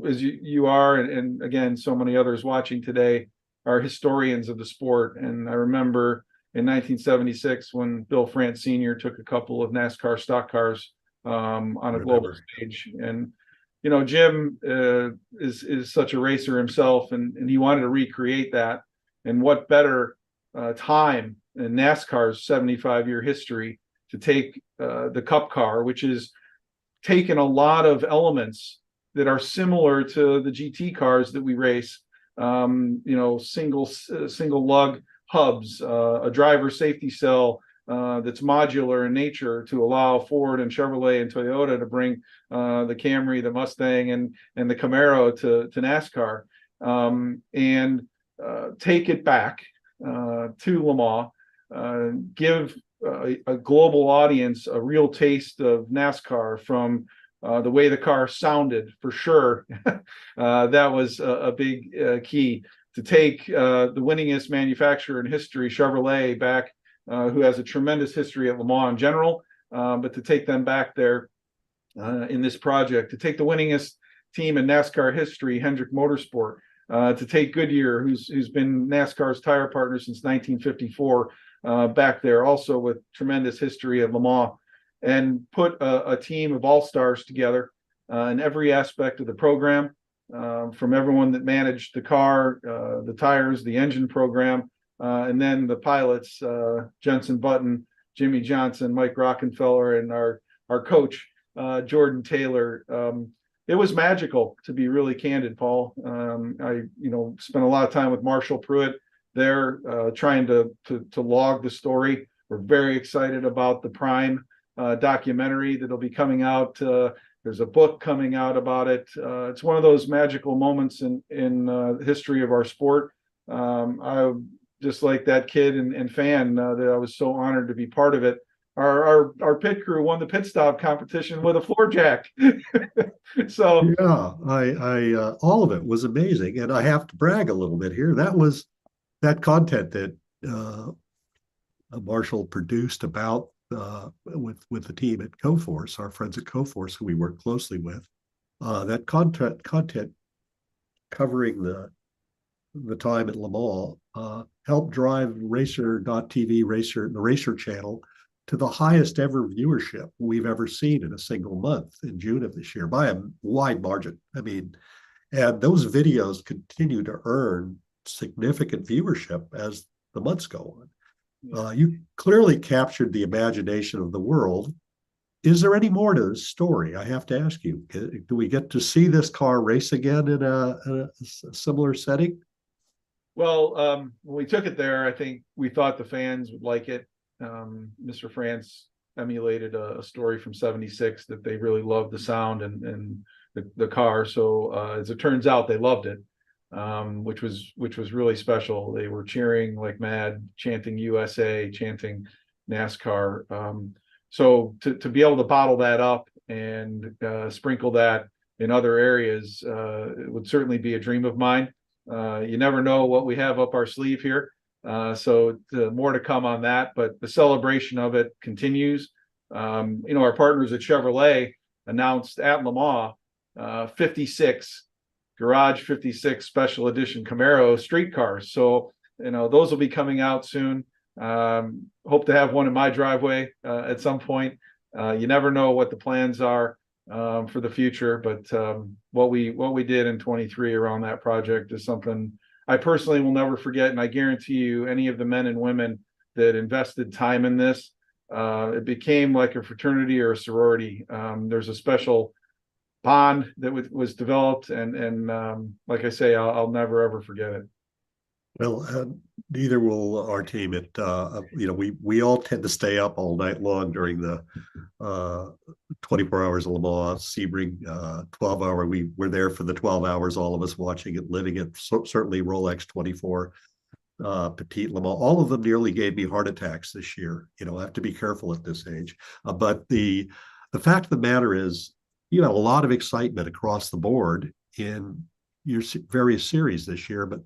As you are, and again, so many others watching today are historians of the sport. And I remember in 1976 when Bill France Sr. took a couple of NASCAR stock cars on a global stage. And Jim is such a racer himself, and he wanted to recreate that. And what better time in NASCAR's 75-year history to take the Cup car, which is taken a lot of elements that are similar to the GT cars that we race, single lug hubs, a driver safety cell that's modular in nature to allow Ford and Chevrolet and Toyota to bring the Camry, the Mustang, and the Camaro to NASCAR, and take it back to Le Mans, give a global audience a real taste of NASCAR from the way the car sounded, for sure. That was a big key. To take the winningest manufacturer in history, Chevrolet, back, who has a tremendous history at Le Mans in general, but to take them back there in this project, to take the winningest team in NASCAR history, Hendrick Motorsport, to take Goodyear, who's been NASCAR's tire partner since 1954, back there, also with tremendous history at Le Mans, and put a team of all-stars together in every aspect of the program, from everyone that managed the car, the tires, the engine program, and then the pilots, Jensen Button, Jimmy Johnson, Mike Rockenfeller, and our coach, Jordan Taylor. It was magical, to be really candid, Paul. I spent a lot of time with Marshall Pruitt there, trying to log the story. We're very excited about the Prime documentary that'll be coming out. There's a book coming out about it. It's one of those magical moments in the history of our sport. I just like that kid and fan that I was so honored to be part of it. Our pit crew won the pit stop competition with a floor jack. So yeah, I all of it was amazing, and I have to brag a little bit here. That content that Marshall produced about with the team at Coforce, our friends at Coforce, who we work closely with. That content covering the time at Le Mans helped drive Racer.tv, the Racer channel, to the highest ever viewership we've ever seen in a single month in June of this year by a wide margin. I mean, and those videos continue to earn significant viewership as the months go on. You clearly captured the imagination of the world. Is there any more to this story? I have to ask you, do we get to see this car race again in a similar setting? Well, when we took it there, I think we thought the fans would like it. Mr. France emulated a story from '76 that they really loved the sound and the car. So as it turns out, they loved it, which was really special. They were cheering like mad, chanting USA, chanting NASCAR. So to be able to bottle that up and sprinkle that in other areas, it would certainly be a dream of mine. You never know what we have up our sleeve here. So more to come on that, but the celebration of it continues. Our partners at Chevrolet announced at Le Mans 56 Garage 56 Special Edition Camaro street cars. So, those will be coming out soon. Hope to have one in my driveway at some point. You never know what the plans are for the future, but what we did in 23 around that project is something I personally will never forget. And I guarantee you, any of the men and women that invested time in this, it became like a fraternity or a sorority. There's a special bond that was developed, and like I say, I'll never ever forget it. Well, neither will our team. We all tend to stay up all night long during the 24 hours of Le Mans, Sebring 12-hour. We were there for the 12 hours, all of us watching it, living it. certainly Rolex 24, Petite Le Mans. All of them nearly gave me heart attacks this year. I have to be careful at this age. But the fact of the matter is, you had a lot of excitement across the board in your various series this year, but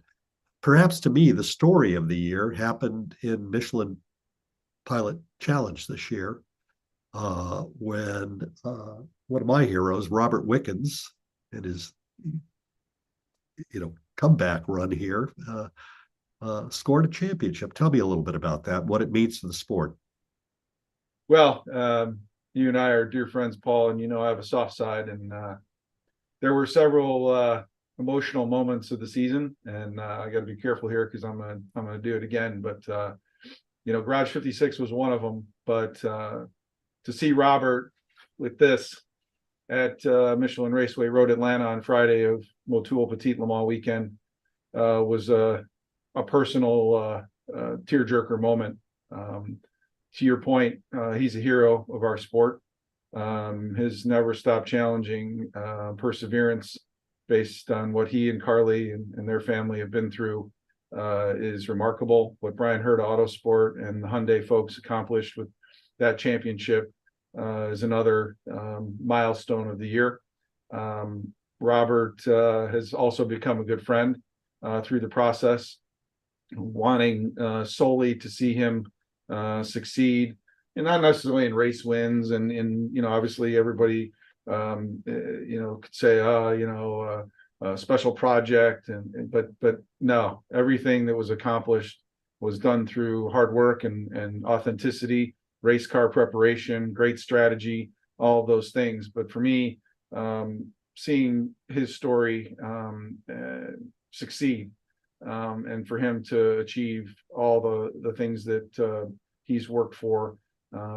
perhaps to me, the story of the year happened in Michelin Pilot Challenge this year, when one of my heroes, Robert Wickens, and his comeback run here, scored a championship. Tell me a little bit about that, what it means to the sport. Well, you and I are dear friends, Paul, and I have a soft side, and there were several emotional moments of the season, and I got to be careful here because I'm gonna do it again. But Garage 56 was one of them. But to see Robert with this at Michelin Raceway Road Atlanta on Friday of Motul Petite Le Mans weekend was a personal tearjerker moment. To your point, he's a hero of our sport. His never stop challenging perseverance based on what he and Carly and their family have been through is remarkable. What Brian Hurd Autosport and the Hyundai folks accomplished with that championship is another milestone of the year. Robert has also become a good friend through the process, wanting solely to see him succeed, and not necessarily in race wins. And obviously everybody could say, special project, but no, everything that was accomplished was done through hard work and authenticity, race car preparation, great strategy, all of those things. But for me, seeing his story succeed, and for him to achieve all the things that he's worked for,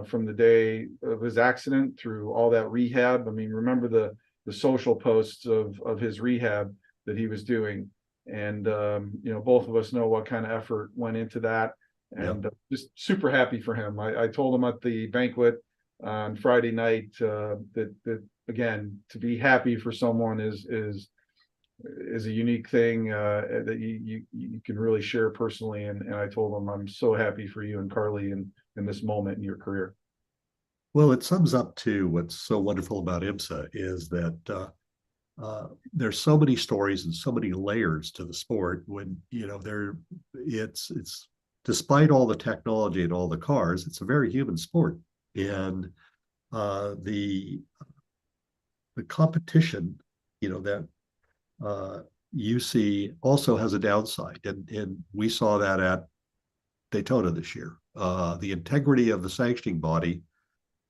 from the day of his accident through all that rehab. I mean, remember the social posts of his rehab that he was doing. And, both of us know what kind of effort went into that, and just super happy for him. I told him at the banquet on Friday night, that again, to be happy for someone is a unique thing, that you can really share personally. And I told him, I'm so happy for you and Carly in this moment in your career. Well, it sums up to what's so wonderful about IMSA is that there's so many stories and so many layers to the sport. When it's despite all the technology and all the cars, it's a very human sport, and the competition, that you see also has a downside, and we saw that at Daytona this year. The integrity of the sanctioning body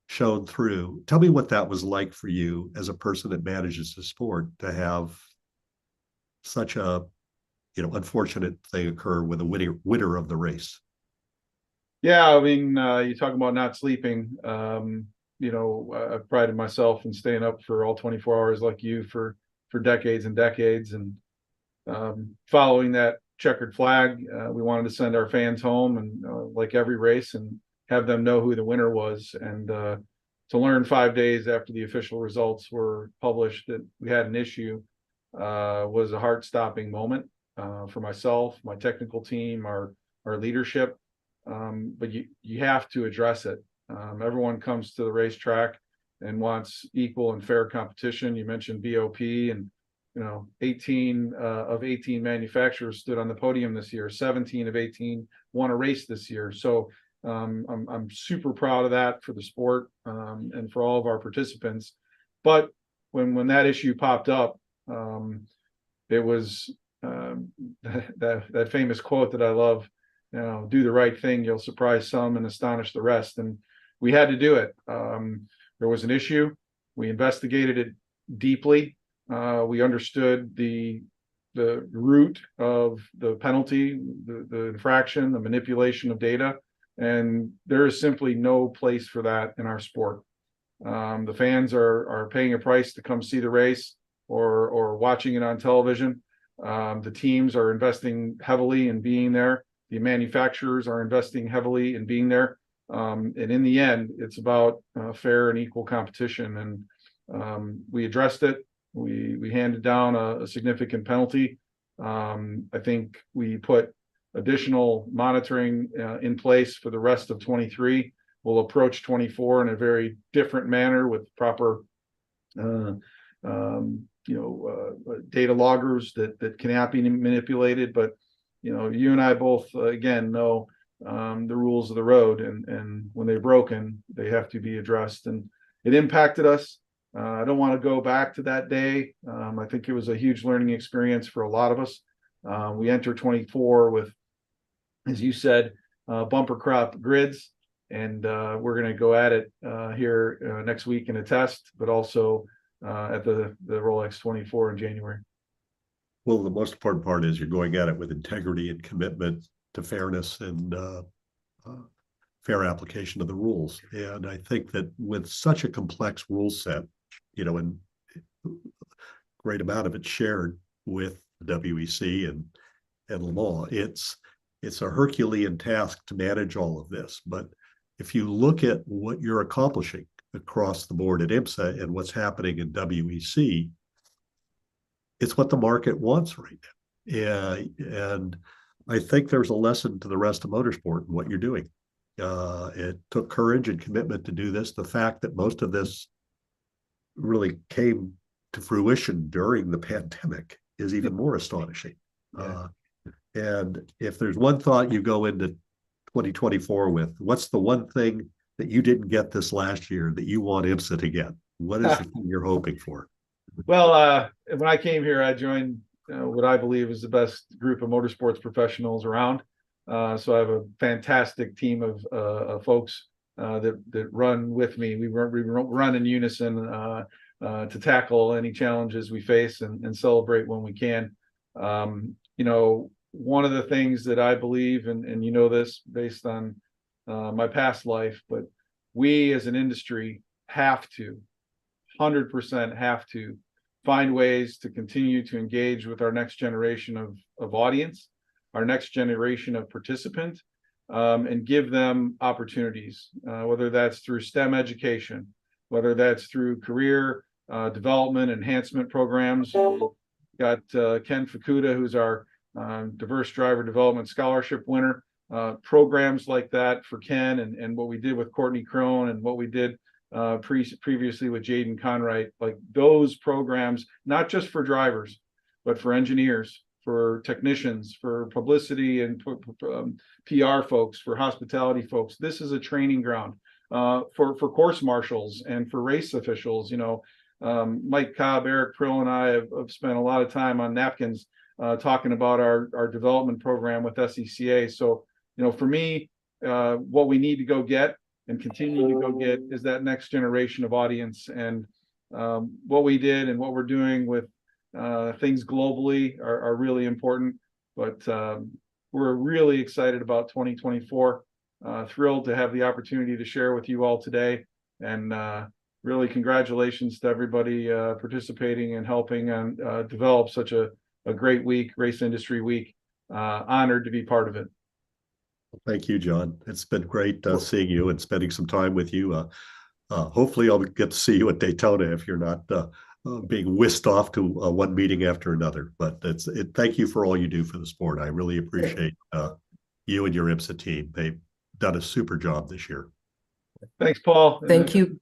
shone through. Tell me what that was like for you as a person that manages the sport, to have such a unfortunate thing occur with a winner of the race. Yeah, I mean, you talk about not sleeping. I've prided myself in staying up for all 24 hours like you for decades and decades, and following that checkered flag, we wanted to send our fans home, and like every race, and have them know who the winner was. And to learn 5 days after the official results were published that we had an issue was a heart-stopping moment for myself, my technical team, our leadership. But you have to address it. Everyone comes to the racetrack and wants equal and fair competition. You mentioned BOP, and 18 of 18 manufacturers stood on the podium this year. 17 of 18 won a race this year. So I'm super proud of that for the sport, and for all of our participants. But when that issue popped up, it was that famous quote that I love, do the right thing, you'll surprise some and astonish the rest. And we had to do it. There was an issue. We investigated it deeply. We understood the root of the penalty, the infraction, the manipulation of data. And there is simply no place for that in our sport. The fans are paying a price to come see the race or watching it on television. The teams are investing heavily in being there. The manufacturers are investing heavily in being there. And in the end, it's about fair and equal competition. And we addressed it. We handed down a significant penalty. I think we put additional monitoring in place for the rest of 23. We'll approach 24 in a very different manner with proper data loggers that cannot be manipulated. But you and I both again know the rules of the road, and when they're broken, they have to be addressed. And it impacted us. I don't want to go back to that day. I think it was a huge learning experience for a lot of us. We enter 24 with, as you said, bumper crop grids, and we're going to go at it here next week in a test, but also at the Rolex 24 in January. Well, the most important part is you're going at it with integrity and commitment to fairness and fair application of the rules. And I think that with such a complex rule set, and great amount of it shared with the WEC and Le Mans, it's a Herculean task to manage all of this. But if you look at what you're accomplishing across the board at IMSA and what's happening in WEC, it's what the market wants right now. And I think there's a lesson to the rest of motorsport in what you're doing. It took courage and commitment to do this. The fact that most of this really came to fruition during the pandemic is even more astonishing. Yeah. And if there's one thought you go into 2024 with, what's the one thing that you didn't get this last year that you want IMSA to get? What is the thing you're hoping for? Well, when I came here, I joined what I believe is the best group of motorsports professionals around. So I have a fantastic team of folks that run with me. We run in unison to tackle any challenges we face and celebrate when we can. One of the things that I believe, and you know this based on my past life, but we as an industry have to, 100% have to find ways to continue to engage with our next generation of audience, our next generation of participant, and give them opportunities, whether that's through STEM education, whether that's through career development enhancement programs. Got Ken Fukuda, who's our diverse driver development scholarship winner. Programs like that for Ken, and what we did with Courtney Crone, and what we did previously with Jaden Conwright, like those programs, not just for drivers, but for engineers, for technicians, for publicity and PR folks, for hospitality folks. This is a training ground for course marshals and for race officials. Mike Cobb, Eric Prill, and I have spent a lot of time on napkins talking about our development program with SECA. So, for me, what we need to go get and continue to go get is that next generation of audience. And what we did and what we're doing with things globally are really important. But we're really excited about 2024. Thrilled to have the opportunity to share with you all today. And really congratulations to everybody participating and helping and develop such a great week, Race Industry Week. Honored to be part of it. Thank you, John. It's been great seeing you and spending some time with you. Hopefully I'll get to see you at Daytona if you're not being whisked off to one meeting after another. But thank you for all you do for the sport. I really appreciate you and your IMSA team. They've done a super job this year. Thanks, Paul. Thank you.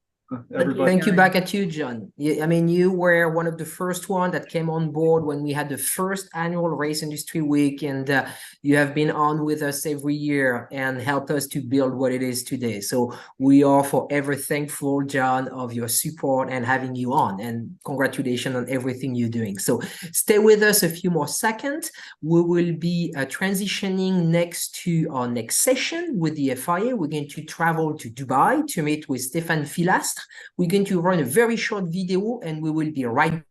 Everybody. Thank you back at you, John. I mean, you were one of the first one that came on board when we had the first annual Race Industry Week, and you have been on with us every year and helped us to build what it is today. So we are forever thankful, John, of your support and having you on, and congratulations on everything you're doing. So stay with us a few more seconds. We will be transitioning next to our next session with the FIA. We're going to travel to Dubai to meet with Stéphane Filastre. We're going to run a very short video and we will be right.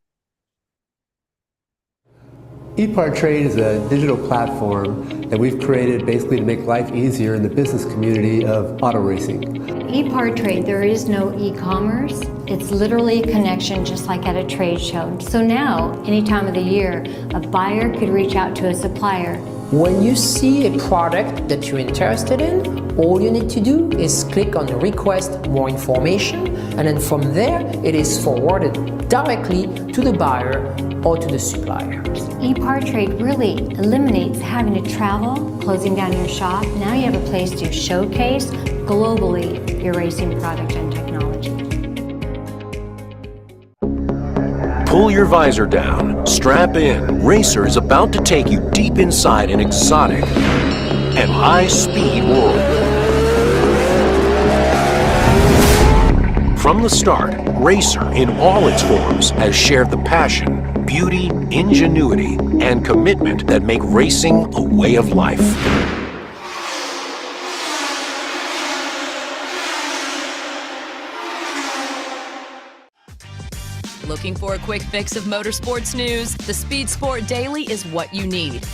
EPARTRADE is a digital platform that we've created basically to make life easier in the business community of auto racing. EPARTRADE, there is no e-commerce. It's literally a connection just like at a trade show. So now, any time of the year, a buyer could reach out to a supplier. When you see a product that you're interested in, all you need to do is click on request more information, and then from there it is forwarded directly to the buyer or to the supplier. EPARTRADE really eliminates having to travel, closing down your shop. Now you have a place to showcase globally your racing product and technology. Pull your visor down, strap in. Racer is about to take you deep inside an exotic and high-speed world. From the start, Racer in all its forms has shared the passion, beauty, ingenuity, and commitment that make racing a way of life. Looking for a quick fix of motorsports news? The Speed Sport Daily is what you need.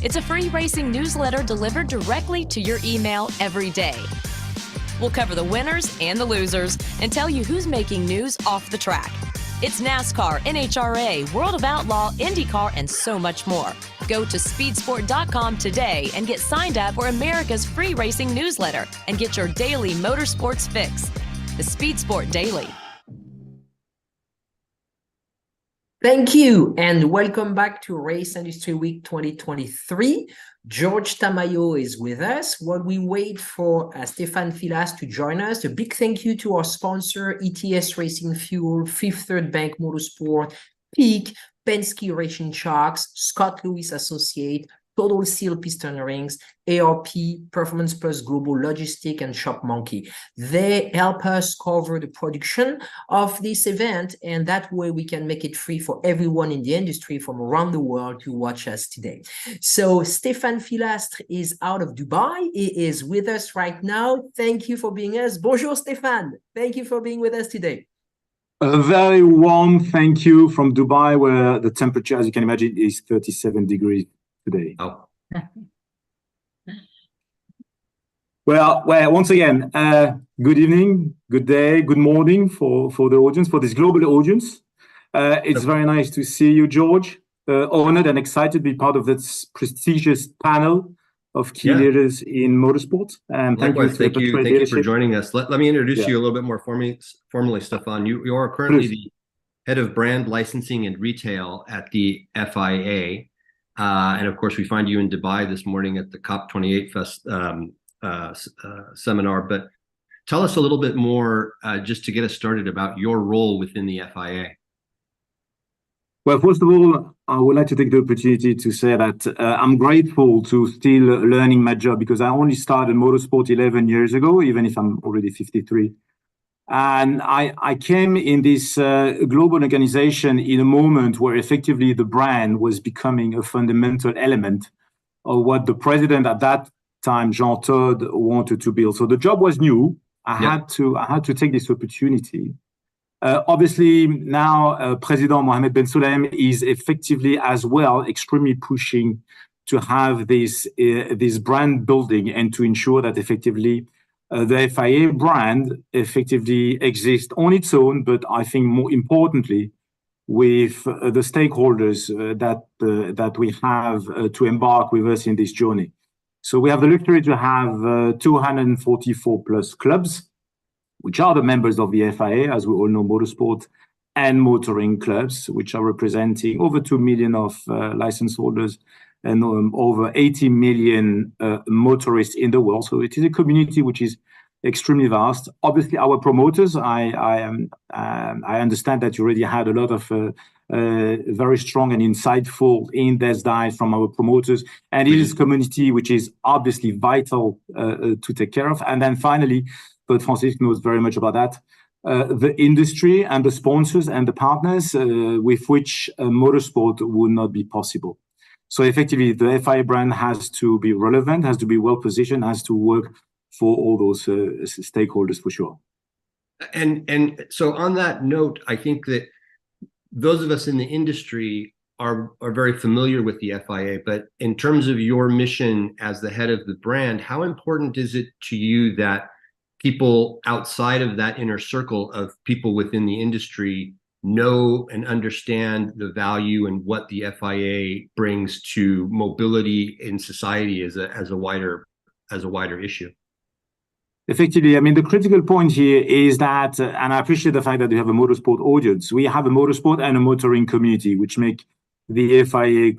It's a free racing newsletter delivered directly to your email every day. We'll cover the winners and the losers and tell you who's making news off the track. It's NASCAR, NHRA, World of Outlaw, INDYCAR, and so much more. Go to speedsport.com today and get signed up for America's free racing newsletter and get your daily motorsports fix. The Speed Sport Daily. Thank you, and welcome back to Race Industry Week 2023. George Tamayo is with us while we wait for Stéphane Filastre to join us. A big thank you to our sponsor, ETS Racing Fuel, Fifth Third Bank Motorsport, Peak, Penske Racing Sharks, Scott Lewis Associate, Total Seal Piston Rings, ARP, Performance Plus Global Logistic, and Shop Monkey. They help us cover the production of this event, and that way we can make it free for everyone in the industry from around the world to watch us today. So Stéphane Filastre is out of Dubai. He is with us right now. Thank you for being us. Bonjour, Stéphane. Thank you for being with us today. A very warm thank you from Dubai, where the temperature, as you can imagine, is 37 degrees today. Oh. Well, once again, good evening, good day, good morning for the audience, for this global audience. It's very nice to see you, George. Honored and excited to be part of this prestigious panel of key leaders in motorsport. And thank you for joining us. Let me introduce you a little bit more formally, Stéphane. You are currently the head of brand licensing and retail at the FIA. And of course, we find you in Dubai this morning at the COP28 seminar. But tell us a little bit more, just to get us started, about your role within the FIA. Well, first of all, I would like to take the opportunity to say that I'm grateful to still learning my job, because I only started motorsport 11 years ago, even if I'm already 53. And I came in this global organization in a moment where effectively the brand was becoming a fundamental element of what the president at that time, Jean Todt, wanted to build. So the job was new. I had to take this opportunity. Obviously, now President Mohammed Ben Sulayem is effectively as well extremely pushing to have this brand building and to ensure that effectively the FIA brand effectively exists on its own, but I think more importantly, with the stakeholders that we have to embark with us in this journey. So we have the luxury to have 244 plus clubs, which are the members of the FIA, as we all know, motorsport and motoring clubs, which are representing over 2 million of license holders and over 80 million motorists in the world. So it is a community which is extremely vast. Obviously, our promoters, I understand that you already had a lot of very strong and insightful in-depth dive from our promoters. And it is a community which is obviously vital to take care of. And then finally, but Francis knows very much about that, the industry and the sponsors and the partners with which motorsport would not be possible. So effectively, the FIA brand has to be relevant, has to be well positioned, has to work for all those stakeholders for sure. And so on that note, I think that those of us in the industry are very familiar with the FIA, but in terms of your mission as the head of the brand, how important is it to you that people outside of that inner circle of people within the industry know and understand the value and what the FIA brings to mobility in society as a wider issue? Effectively, I mean, the critical point here is that, and I appreciate the fact that you have a motorsport audience. We have a motorsport and a motoring community, which make the FIA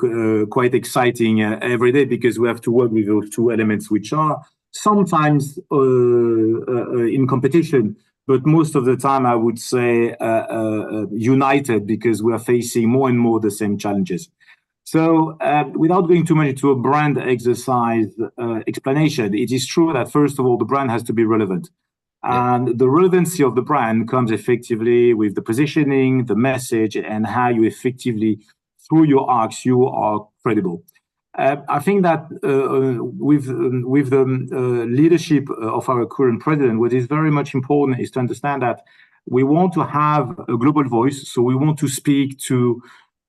quite exciting every day, because we have to work with those two elements, which are sometimes in competition, but most of the time, I would say, united, because we are facing more and more the same challenges. So without going too much into a brand exercise explanation, it is true that, first of all, the brand has to be relevant. And the relevancy of the brand comes effectively with the positioning, the message, and how you effectively, through your acts, you are credible. I think that with the leadership of our current president, what is very much important is to understand that we want to have a global voice. So we want to speak to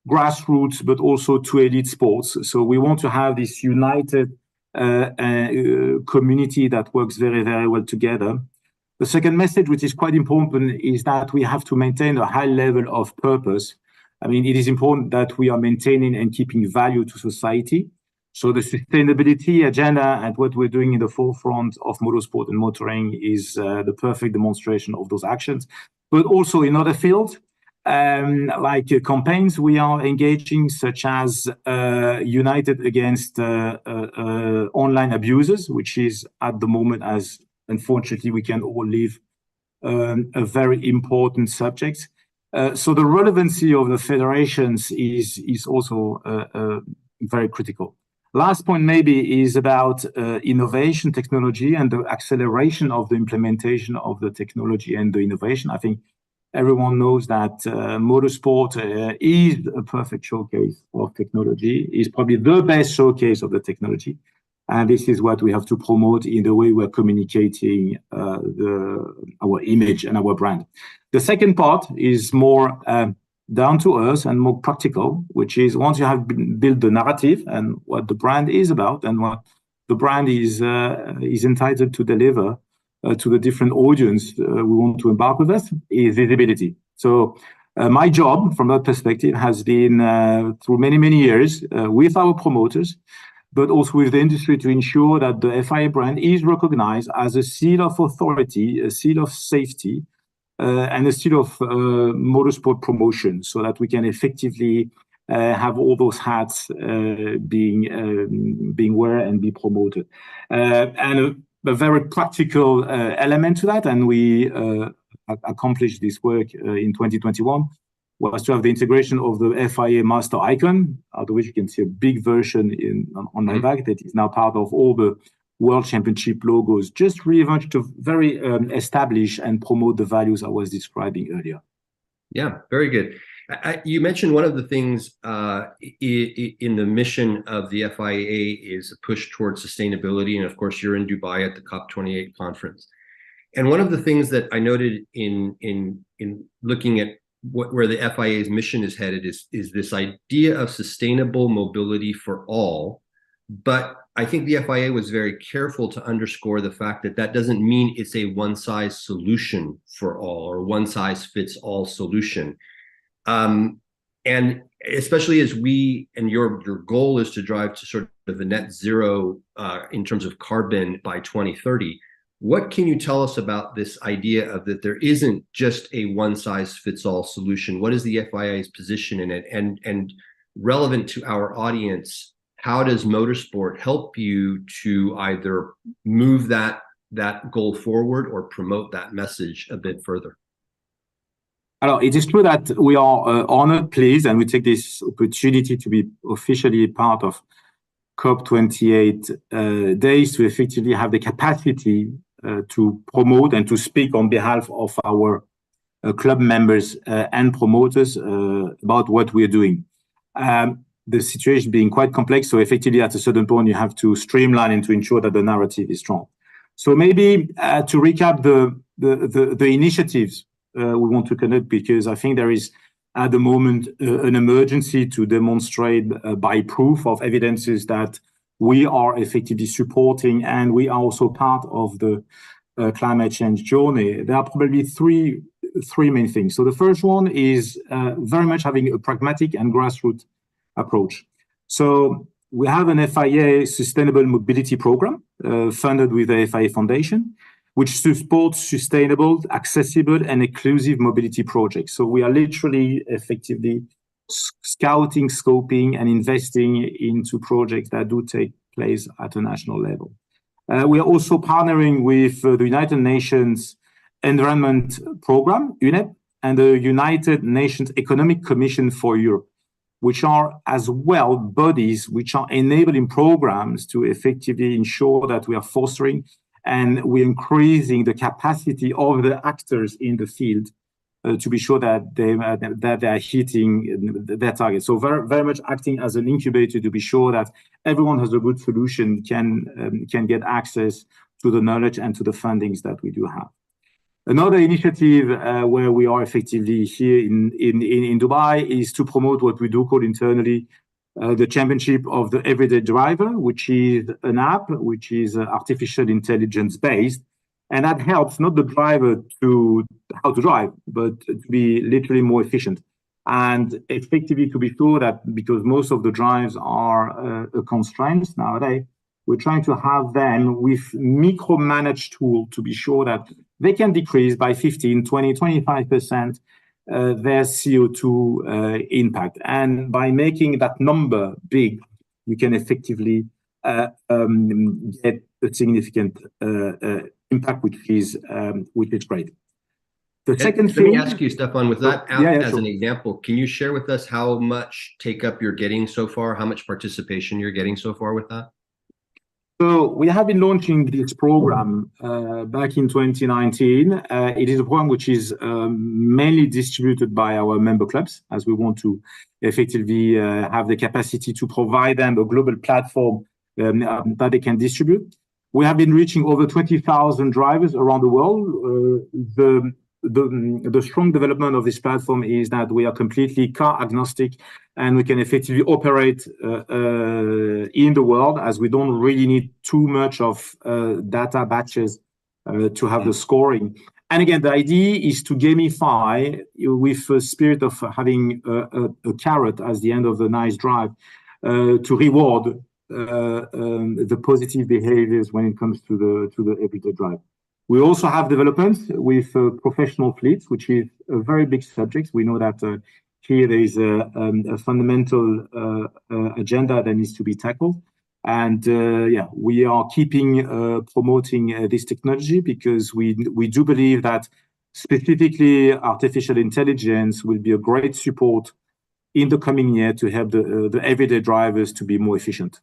grassroots, but also to elite sports. So we want to have this united community that works very, very well together. The second message, which is quite important, is that we have to maintain a high level of purpose. I mean, it is important that we are maintaining and keeping value to society. So the sustainability agenda and what we're doing in the forefront of motorsport and motoring is the perfect demonstration of those actions. But also in other fields, like campaigns we are engaging, such as United Against Online Abusers, which is at the moment, as unfortunately we can all live, a very important subject. So the relevancy of the federations is also very critical. Last point maybe is about innovation technology and the acceleration of the implementation of the technology and the innovation. I think everyone knows that motorsport is a perfect showcase of technology, is probably the best showcase of the technology. And this is what we have to promote in the way we're communicating our image and our brand. The second part is more down to earth and more practical, which is once you have built the narrative and what the brand is about and what the brand is entitled to deliver to the different audience we want to embark with us, is visibility. So my job from that perspective has been through many, many years with our promoters, but also with the industry to ensure that the FIA brand is recognized as a seal of authority, a seal of safety, and a seal of motorsport promotion, so that we can effectively have all those hats being worn and be promoted. And a very practical element to that, and we accomplished this work in 2021, was to have the integration of the FIA master icon, out of which you can see a big version on my back that is now part of all the World Championship logos, just really much to very establish and promote the values I was describing earlier. Yeah, very good. You mentioned one of the things in the mission of the FIA is a push towards sustainability. And of course, you're in Dubai at the COP28 conference. And one of the things that I noted in looking at where the FIA's mission is headed is this idea of sustainable mobility for all. But I think the FIA was very careful to underscore the fact that that doesn't mean it's a one-size solution for all or one-size-fits-all solution. And especially as your goal is to drive to sort of the net zero in terms of carbon by 2030. What can you tell us about this idea of that there isn't just a one-size-fits-all solution? What is the FIA's position in it? And relevant to our audience, how does motorsport help you to either move that goal forward or promote that message a bit further? Alors, it is true that we are honored, pleased, and we take this opportunity to be officially part of COP28 days to effectively have the capacity to promote and to speak on behalf of our club members and promoters about what we're doing. The situation being quite complex, so effectively at a certain point you have to streamline and to ensure that the narrative is strong. So maybe to recap the initiatives we want to conduct, because I think there is at the moment an emergency to demonstrate by proof of evidences that we are effectively supporting and we are also part of the climate change journey. There are probably three main things. So the first one is very much having a pragmatic and grassroots approach. So we have an FIA Sustainable Mobility Program funded with the FIA Foundation, which supports sustainable, accessible, and inclusive mobility projects. So we are literally effectively scouting, scoping, and investing into projects that do take place at a national level. We are also partnering with the United Nations Environment Program, UNEP, and the United Nations Economic Commission for Europe, which are as well bodies which are enabling programs to effectively ensure that we are fostering and we're increasing the capacity of the actors in the field to be sure that they are hitting their targets. So very, very much acting as an incubator to be sure that everyone has a good solution, can get access to the knowledge and to the fundings that we do have. Another initiative where we are effectively here in Dubai is to promote what we do call internally the Championship of the Everyday Driver, which is an app which is artificial intelligence based, and that helps not the driver to how to drive, but to be literally more efficient and effectively to be sure that because most of the drives are constraints nowadays, we're trying to have them with micromanaged tool to be sure that they can decrease by 15, 20, 25% their CO2 impact. And by making that number big, you can effectively get a significant impact, which is great. The second thing. Let me thing. ask you, Stefan, with that app as sure. an example, can you share with us how much take up you're getting so far? How much participation you're getting so far with that? So we have been launching this program back in 2019. It is a program which is mainly distributed by our member clubs, as we want to effectively have the capacity to provide them a global platform that they can distribute. We have been reaching over 20,000 drivers around the world. The strong development of this platform is that we are completely car agnostic, and we can effectively operate in the world, as we don't really need too much of data batches to have the scoring. And again, the idea is to gamify with a spirit of having a carrot as the end of the nice drive to reward the positive behaviors when it comes to the everyday drive. We also have developments with professional fleets, which is a very big subject. We know that here there is a fundamental agenda that needs to be tackled. And we are keeping promoting this technology because we do believe that specifically artificial intelligence will be a great support in the coming year to help the everyday drivers to be more efficient.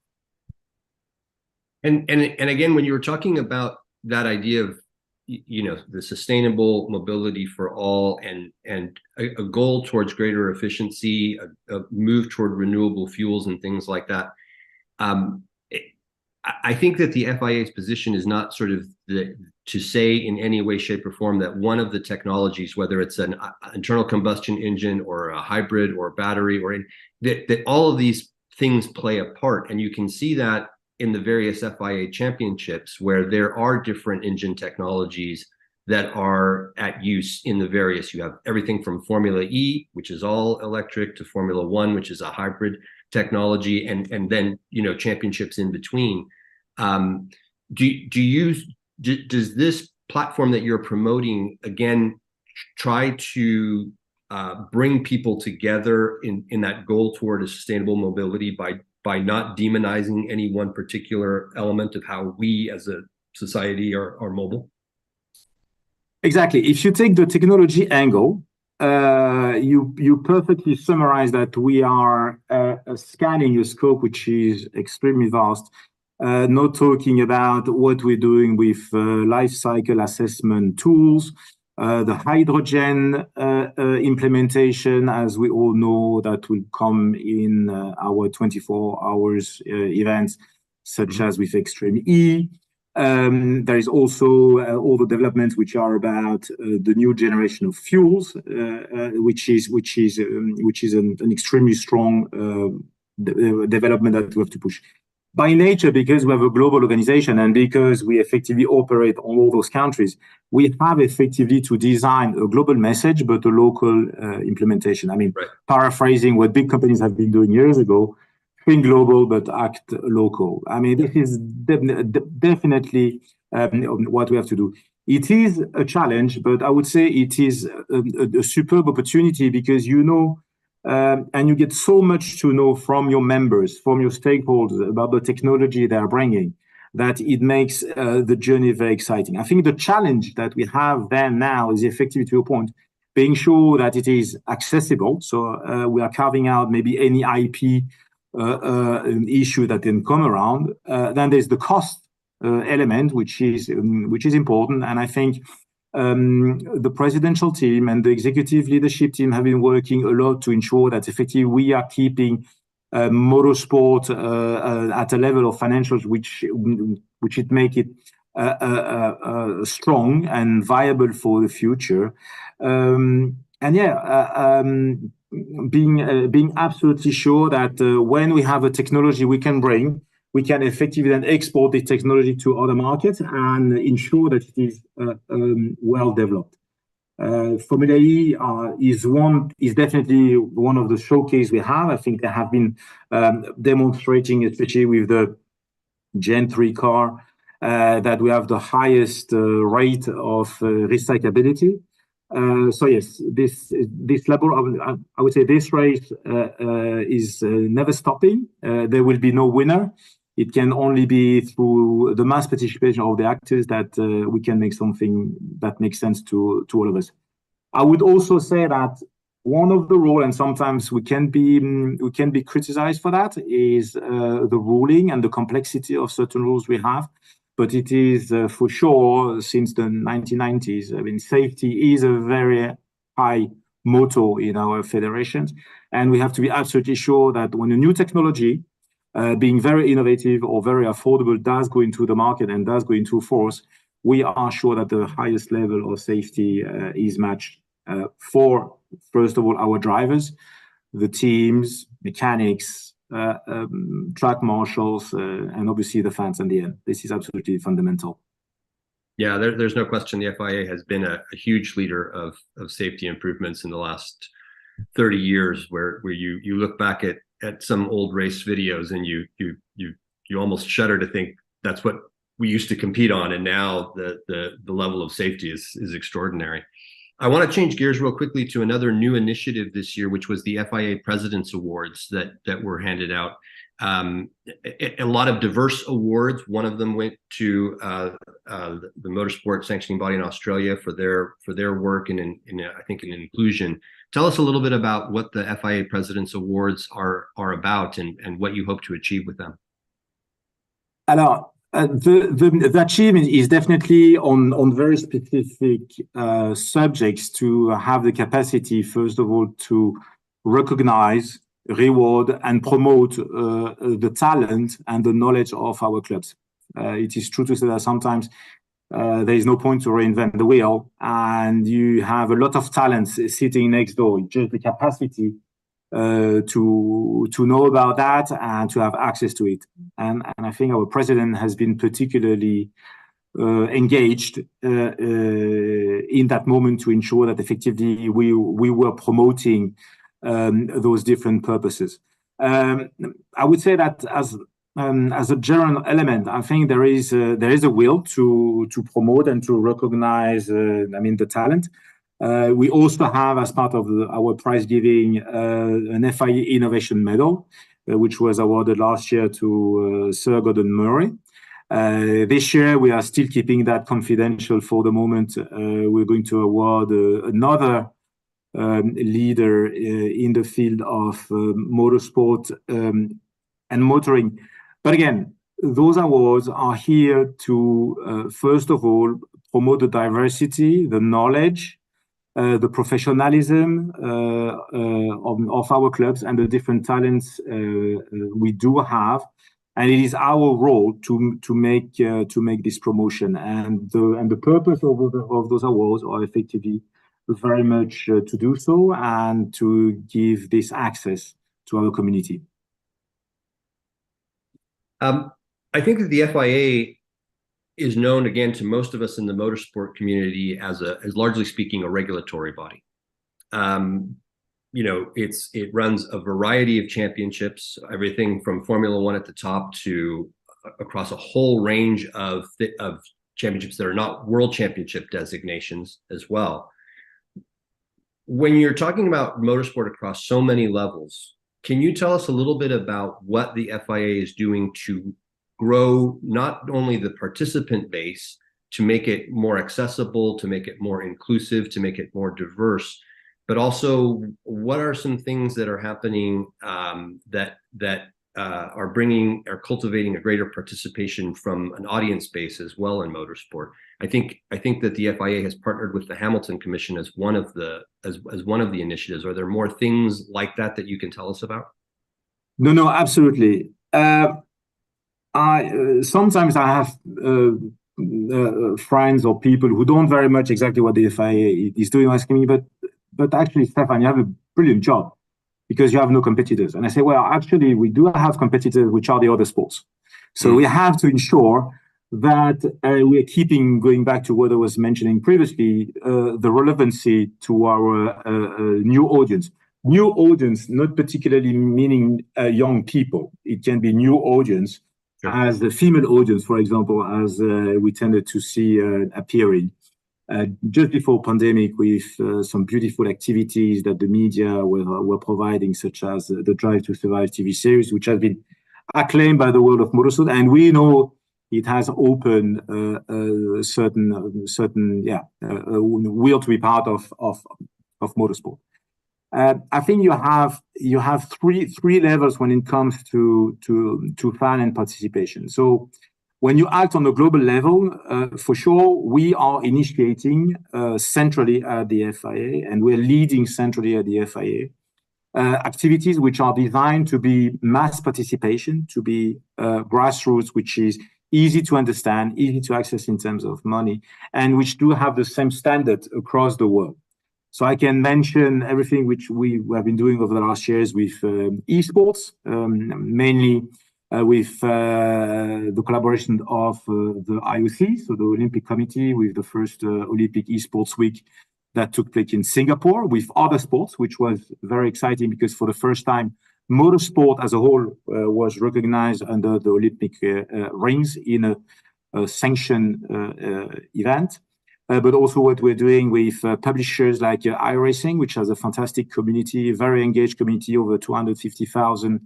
And again, when you were talking about that idea of the sustainable mobility for all and a goal towards greater efficiency, a move toward renewable fuels and things like that. I think that the FIA's position is not sort of to say in any way, shape, or form that one of the technologies, whether it's an internal combustion engine or a hybrid or a battery, that all of these things play a part. And you can see that in the various FIA championships, where there are different engine technologies that are at use in the various. You have everything from Formula E, which is all electric, to Formula One, which is a hybrid technology, and then championships in between. Does this platform that you're promoting again try to bring people together in that goal toward a sustainable mobility by not demonizing any one particular element of how we as a society are mobile? Exactly. If you take the technology angle, you perfectly summarize that we are scanning a scope which is extremely vast, not talking about what we're doing with life cycle assessment tools, the hydrogen implementation, as we all know, that will come in our 24 hours events, such as with Extreme E. There is also all the developments which are about the new generation of fuels, which is an extremely strong development that we have to push. By nature, because we have a global organization and because we effectively operate on all those countries, we have effectively to design a global message, but a local implementation. I mean, paraphrasing what big companies have been doing years ago, think global, but act local. I mean, this is definitely what we have to do. It is a challenge, but I would say it is a superb opportunity because and you get so much to know from your members, from your stakeholders about the technology they are bringing, that it makes the journey very exciting. I think the challenge that we have then now is effectively, to your point, being sure that it is accessible. So we are carving out maybe any IP issue that can come around. Then there's the cost element, which is important. And I think the presidential team and the executive leadership team have been working a lot to ensure that effectively we are keeping motorsport at a level of financials which it make it strong and viable for the future. Being absolutely sure that when we have a technology we can bring, we can effectively then export the technology to other markets and ensure that it is well developed. Formula E is definitely one of the showcase we have. I think they have been demonstrating, especially with the Gen 3 car, that we have the highest rate of recyclability. So yes, this level, I would say this race is never stopping. There will be no winner. It can only be through the mass participation of the actors that we can make something that makes sense to all of us. I would also say that one of the rules, and sometimes we can be criticized for that, is the ruling and the complexity of certain rules we have. But it is for sure, since the 1990s, I mean, safety is a very high motto in our federations. And we have to be absolutely sure that when a new technology, being very innovative or very affordable, does go into the market and does go into force, we are sure that the highest level of safety is matched for, first of all, our drivers, the teams, mechanics, track marshals, and obviously the fans in the end. This is absolutely fundamental. Yeah, there's no question the FIA has been a huge leader of safety improvements in the last 30 years, where you look back at some old race videos and you almost shudder to think that's what we used to compete on, and now the level of safety is extraordinary. I want to change gears real quickly to another new initiative this year, which was the FIA President's Awards that were handed out. A lot of diverse awards. One of them went to the Motorsport sanctioning body in Australia for their work in I think in inclusion. Tell us a little bit about what the FIA President's Awards are about and what you hope to achieve with them. Alors, the achievement is definitely on very specific subjects to have the capacity, first of all, to recognize, reward, and promote the talent and the knowledge of our clubs. It is true to say that sometimes there is no point to reinvent the wheel, and you have a lot of talents sitting next door. Just the capacity to know about that and to have access to it. And I think our president has been particularly engaged in that moment to ensure that effectively we were promoting those different purposes. I would say that as a general element, I think there is a will to promote and to recognize the talent. We also have, as part of our prize giving, an FIA Innovation Medal, which was awarded last year to Sir Gordon Murray. This year, we are still keeping that confidential for the moment. We're going to award another leader in the field of motorsport and motoring. But again, those awards are here to, first of all, promote the diversity, the knowledge, the professionalism of our clubs and the different talents we do have, and it is our role to make this promotion. And the purpose of those awards are effectively very much to do so and to give this access to our community. I think that the FIA is known, again, to most of us in the motorsport community as largely speaking a regulatory body. It runs a variety of championships, everything from Formula One at the top to across a whole range of championships that are not world championship designations as well. When you're talking about motorsport across so many levels, can you tell us a little bit about what the FIA is doing to grow not only the participant base, to make it more accessible, to make it more inclusive, to make it more diverse, but also what are some things that are happening that are cultivating a greater participation from an audience base as well in motorsport? I think that the FIA has partnered with the Hamilton Commission as one of the initiatives. Are there more things like that you can tell us about? No, absolutely. Sometimes I have friends or people who don't very much exactly what the FIA is doing, asking me, but actually, Stefan, you have a brilliant job because you have no competitors. And I say, well, actually, we do have competitors, which are the other sports. So we have to ensure that we are keeping, going back to what I was mentioning previously, the relevancy to our new audience. New audience, not particularly meaning young people. It can be new audience, sure, as the female audience, for example, as we tended to see appearing just before pandemic with some beautiful activities that the media were providing, such as the Drive to Survive TV series, which has been acclaimed by the world of motorsport. And we know it has opened certain will to be part of motorsport. I think you have three levels when it comes to fan and participation. So when you act on a global level, for sure, we are initiating centrally at the FIA, and we're leading centrally at the FIA activities which are designed to be mass participation, to be grassroots, which is easy to understand, easy to access in terms of money, and which do have the same standard across the world. So I can mention everything which we have been doing over the last years with esports, mainly with the collaboration of the IOC, so the Olympic Committee, with the first Olympic Esports Week that took place in Singapore, with other sports, which was very exciting because for the first time, motorsport as a whole was recognized under the Olympic rings in a sanctioned event. But also what we're doing with publishers like iRacing, which has a fantastic community, very engaged community, over 250,000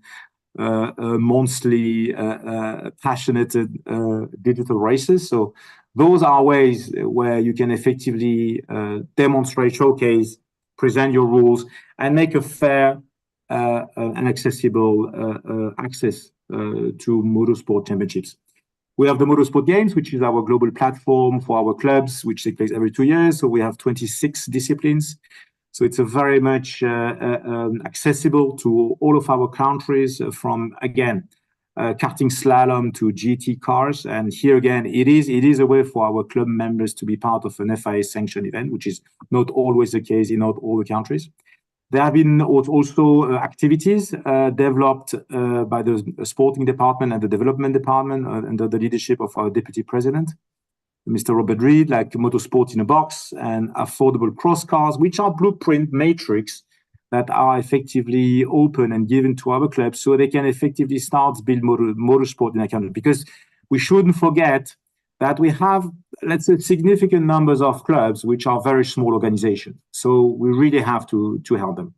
monthly passionate digital racers. So those are ways where you can effectively demonstrate, showcase, present your rules, and make a fair and accessible access to motorsport championships. We have the Motorsport Games, which is our global platform for our clubs, which take place every 2 years. So we have 26 disciplines. So it's a very much accessible to all of our countries, from, again, karting slalom to GT cars. And here again, it is a way for our club members to be part of an FIA sanctioned event, which is not always the case in not all the countries. There have been also activities developed by the sporting department and the development department under the leadership of our deputy president, Mr. Robert Reed, like Motorsport in a Box and affordable cross cars, which are blueprint matrix that are effectively open and given to our clubs so they can effectively start to build motorsport in a country. Because we shouldn't forget that we have, let's say, significant numbers of clubs which are very small organizations. So we really have to help them.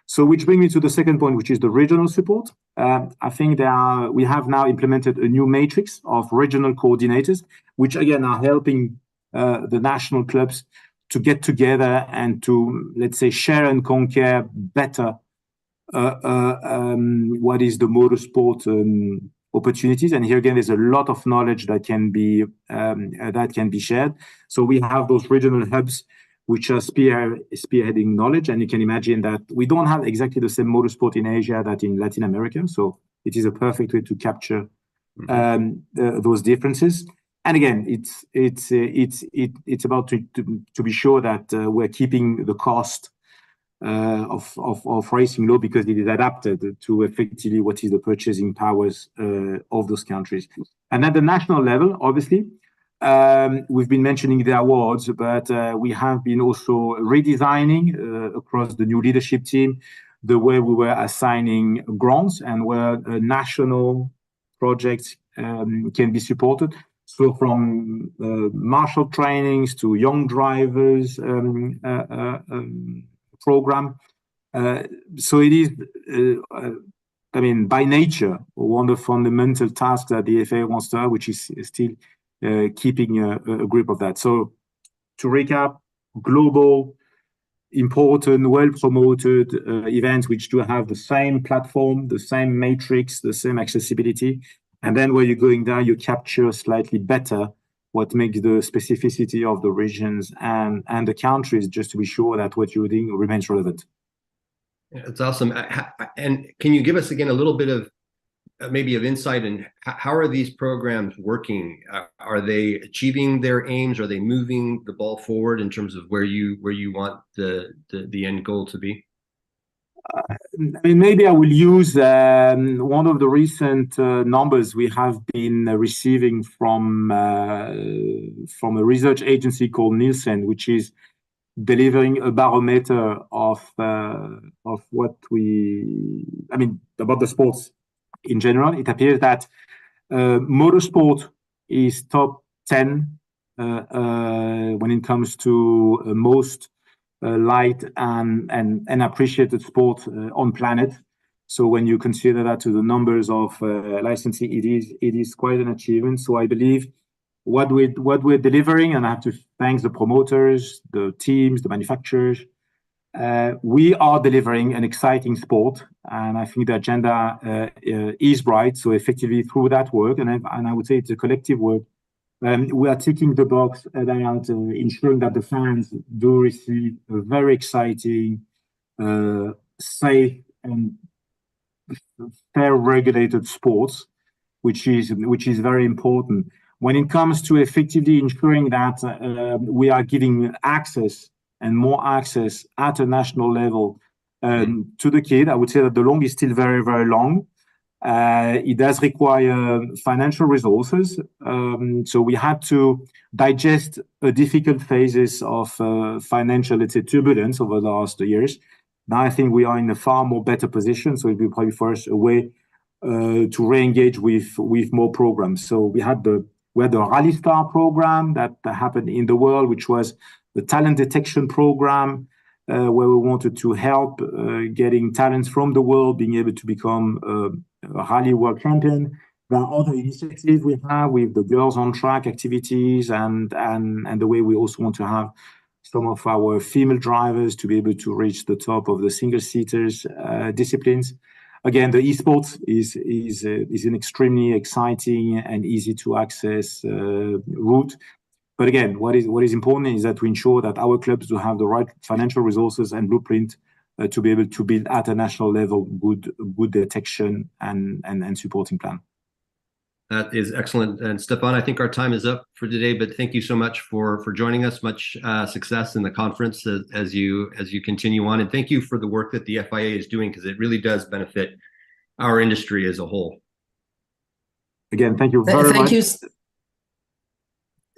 So which brings me to the second point, which is the regional support. I think we have now implemented a new matrix of regional coordinators, which again are helping the national clubs to get together and to, let's say, share and conquer better what is the motorsport opportunities. And here again, there's a lot of knowledge that can be shared. So we have those regional hubs which are spearheading knowledge, and you can imagine that we don't have exactly the same motorsport in Asia that in Latin America. So it is a perfect way to capture those differences. And again, it's about to be sure that we're keeping the cost of racing low, because it is adapted to effectively what is the purchasing powers of those countries. And at the national level, obviously, we've been mentioning the awards, but we have been also redesigning across the new leadership team the way we were assigning grants and where national projects can be supported. So from marshal trainings to young drivers program. So it is, by nature, one of the fundamental tasks that the FIA wants to have, which is still keeping a grip of that. So to recap, global, important, well-promoted events which do have the same platform, the same matrix, the same accessibility. And then where you're going down, you capture slightly better what makes the specificity of the regions and the countries, just to be sure that what you're doing remains relevant. Yeah, that's awesome. And can you give us again a little bit of maybe of insight in how are these programs working? Are they achieving their aims? Are they moving the ball forward in terms of where you want the end goal to be? Maybe I will use one of the recent numbers we have been receiving from a research agency called Nielsen, which is delivering a barometer of what about the sports in general. It appears that motorsport is top 10 when it comes to most liked and appreciated sport on planet. So when you consider that to the numbers of licensing, it is quite an achievement. So I believe what we're delivering, and I have to thank the promoters, the teams, the manufacturers. We are delivering an exciting sport, and I think the agenda is right. So effectively through that work, and I would say it's a collective work, we are ticking the box about ensuring that the fans do receive a very exciting, safe, and fair regulated sports, which is very important. When it comes to effectively ensuring that we are giving access and more access at a national level to the kid, I would say that the long is still very, very long. It does require financial resources. So we had to digest the difficult phases of financial, let's say, turbulence over the last years. Now I think we are in a far more better position. So it'll be probably for us a way to re-engage with more programs. So we had the Rally Star program that happened in the world, which was the talent detection program, where we wanted to help getting talents from the world being able to become a rally world champion. There are other initiatives we have with the Girls on Track activities and the way we also want to have some of our female drivers to be able to reach the top of the single-seaters disciplines. Again, the esports is an extremely exciting and easy to access route. But again, what is important is that we ensure that our clubs do have the right financial resources and blueprint to be able to build at a national level good detection and supporting plan. That is excellent. And Stefan, I think our time is up for today, but thank you so much for joining us. Much success in the conference as you continue on. And thank you for the work that the FIA is doing, because it really does benefit our industry as a whole. Again, thank you very much.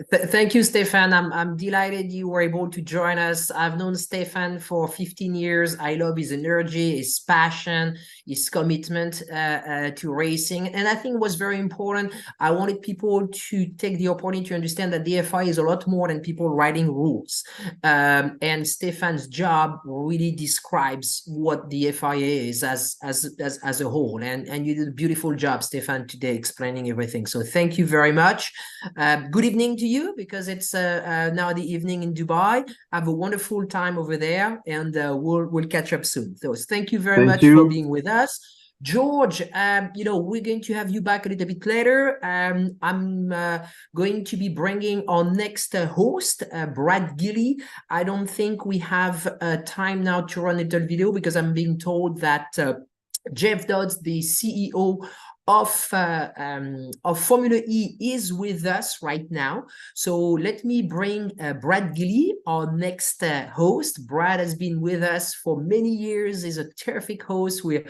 Thank you, Stefan. I'm delighted you were able to join us. I've known Stefan for 15 years. I love his energy, his passion, his commitment to racing. And I think it was very important. I wanted people to take the opportunity to understand that the FIA is a lot more than people writing rules. And Stefan's job really describes what the FIA is as a whole. And you did a beautiful job, Stefan, today explaining everything. So thank you very much. Good evening to you, because it's now the evening in Dubai. Have a wonderful time over there, and we'll catch up soon. So thank you very much for being with us. George, we're going to have you back a little bit later. I'm going to be bringing our next host, Brad Gilly. I don't think we have time now to run a little video, because I'm being told that Jeff Dodds, the CEO of Formula E, is with us right now. So let me bring Brad Gilly, our next host. Brad has been with us for many years. He's a terrific host. We're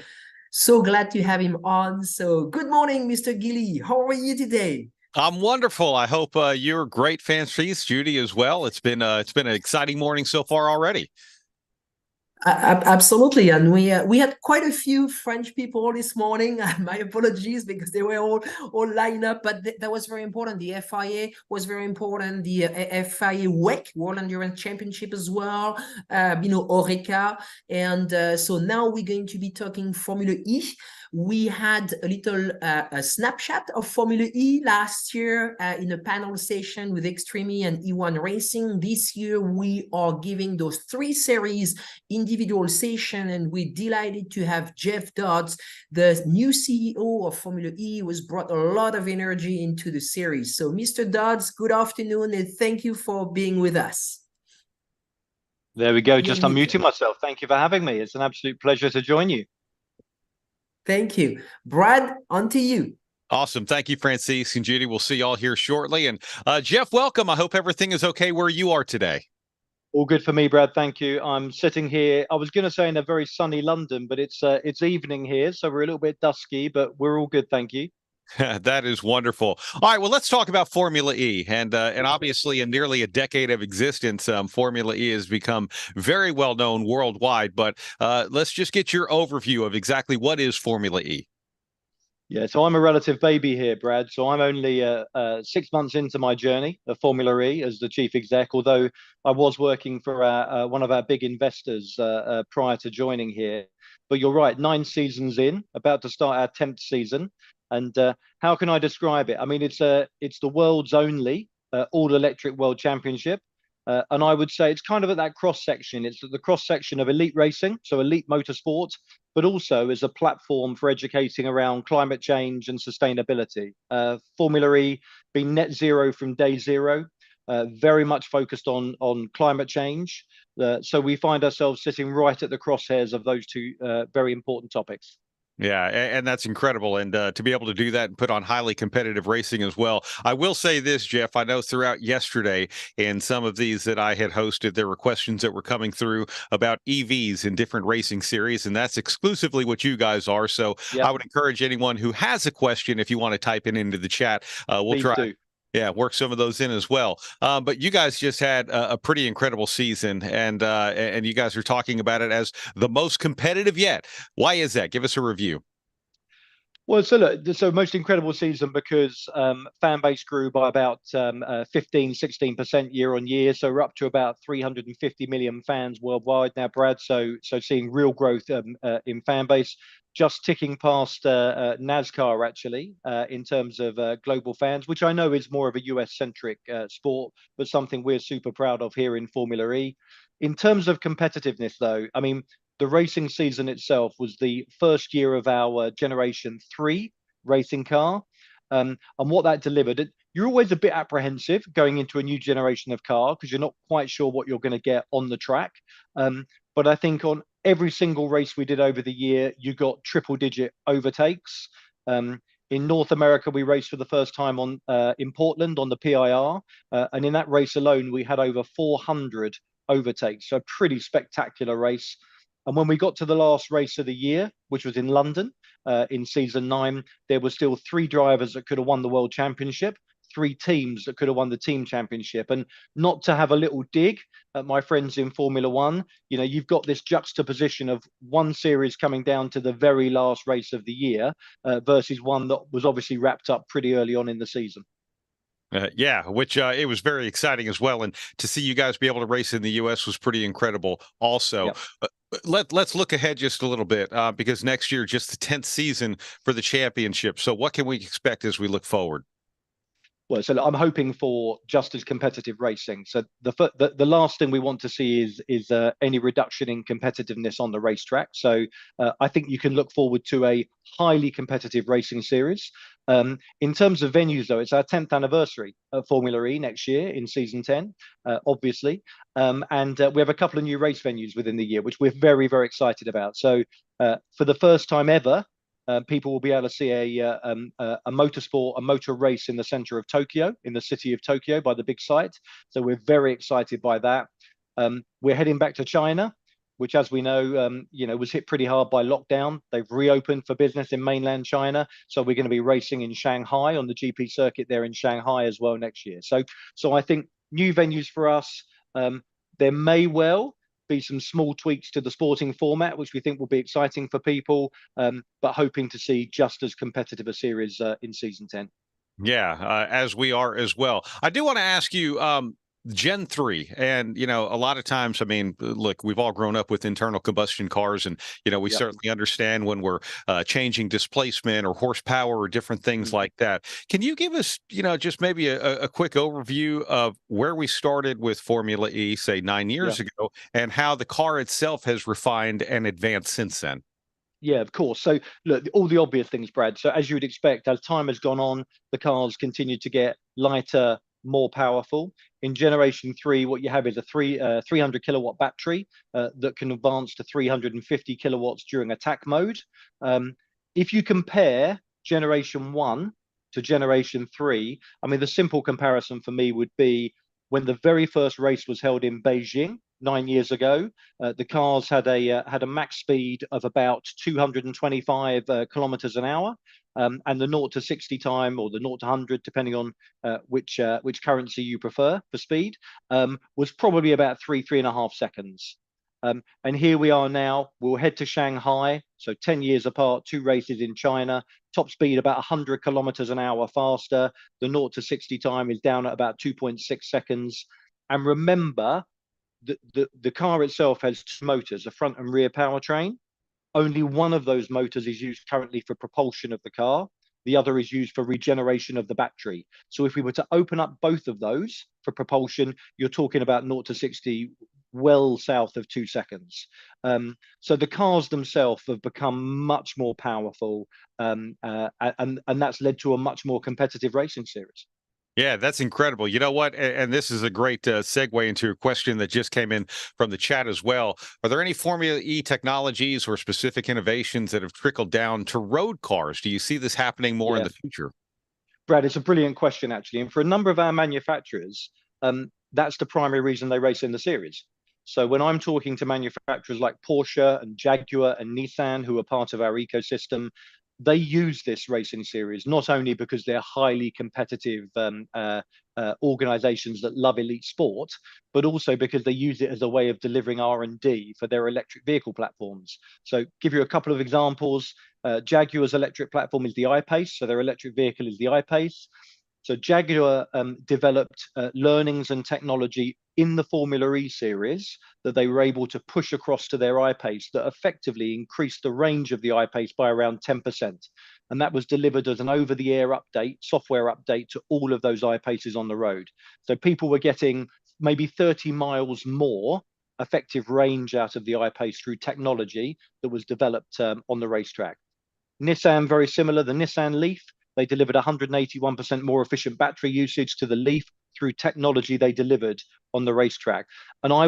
so glad to have him on. So good morning, Mr. Gilly. How are you today? I'm wonderful. I hope you're great, Francis, Judy as well. It's been an exciting morning so far already. Absolutely, and we had quite a few French people this morning. My apologies, because they were all lined up, but that was very important. The FIA was very important. The FIA WEC, World Endurance Championship, as well. Oreca, and so now we're going to be talking Formula E. We had a little a snapshot of Formula E last year in a panel session with Extreme E and E1 Racing. This year, we are giving those 3 series individual session, and we're delighted to have Jeff Dodds, the new CEO of Formula E, who has brought a lot of energy into the series. So, Mr. Dodds, good afternoon, and thank you for being with us. There we go. Just unmuting myself. Thank you for having me. It's an absolute pleasure to join you. Thank you. Brad, on to you. Awesome. Thank you, Francis and Judy. We'll see y'all here shortly. And Jeff, welcome. I hope everything is okay where you are today. All good for me, Brad. Thank you. I'm sitting here. I was going to say in a very sunny London, but it's evening here, so we're a little bit dusky, but we're all good. Thank you. That is wonderful. All right, well, let's talk about Formula E. And obviously, in nearly a decade of existence, Formula E has become very well known worldwide. But let's just get your overview of exactly what is Formula E. Yeah, so I'm a relative baby here, Brad. So I'm only 6 months into my journey of Formula E as the chief exec, although I was working for one of our big investors prior to joining here. But you're right, 9 seasons in, about to start our 10th season. And how can I describe it? I mean, it's the world's only all-electric world championship. And I would say it's kind of at that cross section. It's at the cross section of elite racing, so elite motorsport, but also as a platform for educating around climate change and sustainability. Formula E being net zero from day zero, very much focused on climate change. So we find ourselves sitting right at the crosshairs of those two very important topics. Yeah, and that's incredible. And to be able to do that and put on highly competitive racing as well. I will say this, Jeff, I know throughout yesterday in some of these that I had hosted, there were questions that were coming through about EVs in different racing series, and that's exclusively what you guys are. So yep. I would encourage anyone who has a question, if you want to type it into the chat, we'll Please try. Do. Yeah, work some of those in as well. But you guys just had a pretty incredible season, and you guys are talking about it as the most competitive yet. Why is that? Give us a review. Well, so look, so most incredible season because fan base grew by about 15-16% year on year. So we're up to about 350 million fans worldwide now, Brad. So seeing real growth in fan base. Just ticking past NASCAR, actually, in terms of global fans, which I know is more of a US-centric sport, but something we're super proud of here in Formula E. In terms of competitiveness, though, I mean, the racing season itself was the first year of our Generation 3 racing car. And what that delivered, you're always a bit apprehensive going into a new generation of car because you're not quite sure what you're going to get on the track. But I think on every single race we did over the year, you got triple-digit overtakes. In North America, we raced for the first time in Portland on the PIR. And in that race alone, we had over 400 overtakes. So a pretty spectacular race. And when we got to the last race of the year, which was in London in season 9, there were still 3 drivers that could have won the world championship, 3 teams that could have won the team championship. And not to have a little dig at my friends in Formula One, you know, you've got this juxtaposition of one series coming down to the very last race of the year versus one that was obviously wrapped up pretty early on in the season. Yeah, which it was very exciting as well. And to see you guys be able to race in the U.S. was pretty incredible also. Yep. Let's look ahead just a little bit because next year, just the 10th season for the championship. So what can we expect as we look forward? Well, so I'm hoping for just as competitive racing. So the last thing we want to see is any reduction in competitiveness on the racetrack. So I think you can look forward to a highly competitive racing series. In terms of venues, though, it's our 10th anniversary of Formula E next year in season 10, obviously. And we have a couple of new race venues within the year, which we're very, very excited about. So for the first time ever, people will be able to see a motorsport, a motor race in the center of Tokyo, in the city of Tokyo by the big site. So we're very excited by that. We're heading back to China, which, as we know, was hit pretty hard by lockdown. They've reopened for business in mainland China. So we're going to be racing in Shanghai on the GP circuit there in Shanghai as well next year. So I think new venues for us. There may well be some small tweaks to the sporting format, which we think will be exciting for people, but hoping to see just as competitive a series in season 10. Yeah, as we are as well. I do want to ask you, Gen 3, and a lot of times, I mean, look, we've all grown up with internal combustion cars, and we certainly understand when we're changing displacement or horsepower or different things like that. Can you give us just maybe a quick overview of where we started with Formula E, say 9 years ago, and how the car itself has refined and advanced since then? Yeah, of course. So look, all the obvious things, Brad. So as you would expect, as time has gone on, the cars continue to get lighter, more powerful. In Generation 3, what you have is a 300 kilowatt battery that can advance to 350 kilowatts during attack mode. If you compare Generation 1 to Generation 3, I mean, the simple comparison for me would be when the very first race was held in Beijing 9 years ago, the cars had a max speed of about 225 kilometers an hour. And the 0 to 60 time, or the 0 to 100, depending on which currency you prefer for speed, was probably about 3.5 seconds. And here we are now. We'll head to Shanghai. So 10 years apart, 2 races in China. Top speed about 100 kilometers an hour faster. The 0 to 60 time is down at about 2.6 seconds. And remember, the car itself has 2 motors, a front and rear powertrain. Only one of those motors is used currently for propulsion of the car. The other is used for regeneration of the battery. So if we were to open up both of those for propulsion, you're talking about 0 to 60 well south of 2 seconds. So the cars themselves have become much more powerful, and that's led to a much more competitive racing series. Yeah, that's incredible. You know what? And this is a great segue into a question that just came in from the chat as well. Are there any Formula E technologies or specific innovations that have trickled down to road cars? Do you see this happening more in the future? Brad, it's a brilliant question, actually. And for a number of our manufacturers, that's the primary reason they race in the series. So when I'm talking to manufacturers like Porsche and Jaguar and Nissan, who are part of our ecosystem, they use this racing series not only because they're highly competitive organizations that love elite sport, but also because they use it as a way of delivering R&D for their electric vehicle platforms. So give you a couple of examples. Jaguar's electric platform is the I-Pace, so their electric vehicle is the I-Pace. So Jaguar developed learnings and technology in the Formula E series that they were able to push across to their I-Pace that effectively increased the range of the I-Pace by around 10%. And that was delivered as an over-the-air update, software update to all of those I-Paces on the road. So people were getting maybe 30 miles more effective range out of the I-Pace through technology that was developed on the racetrack. Nissan, very similar, the Nissan Leaf, they delivered 181% more efficient battery usage to the Leaf through technology they delivered on the racetrack. And I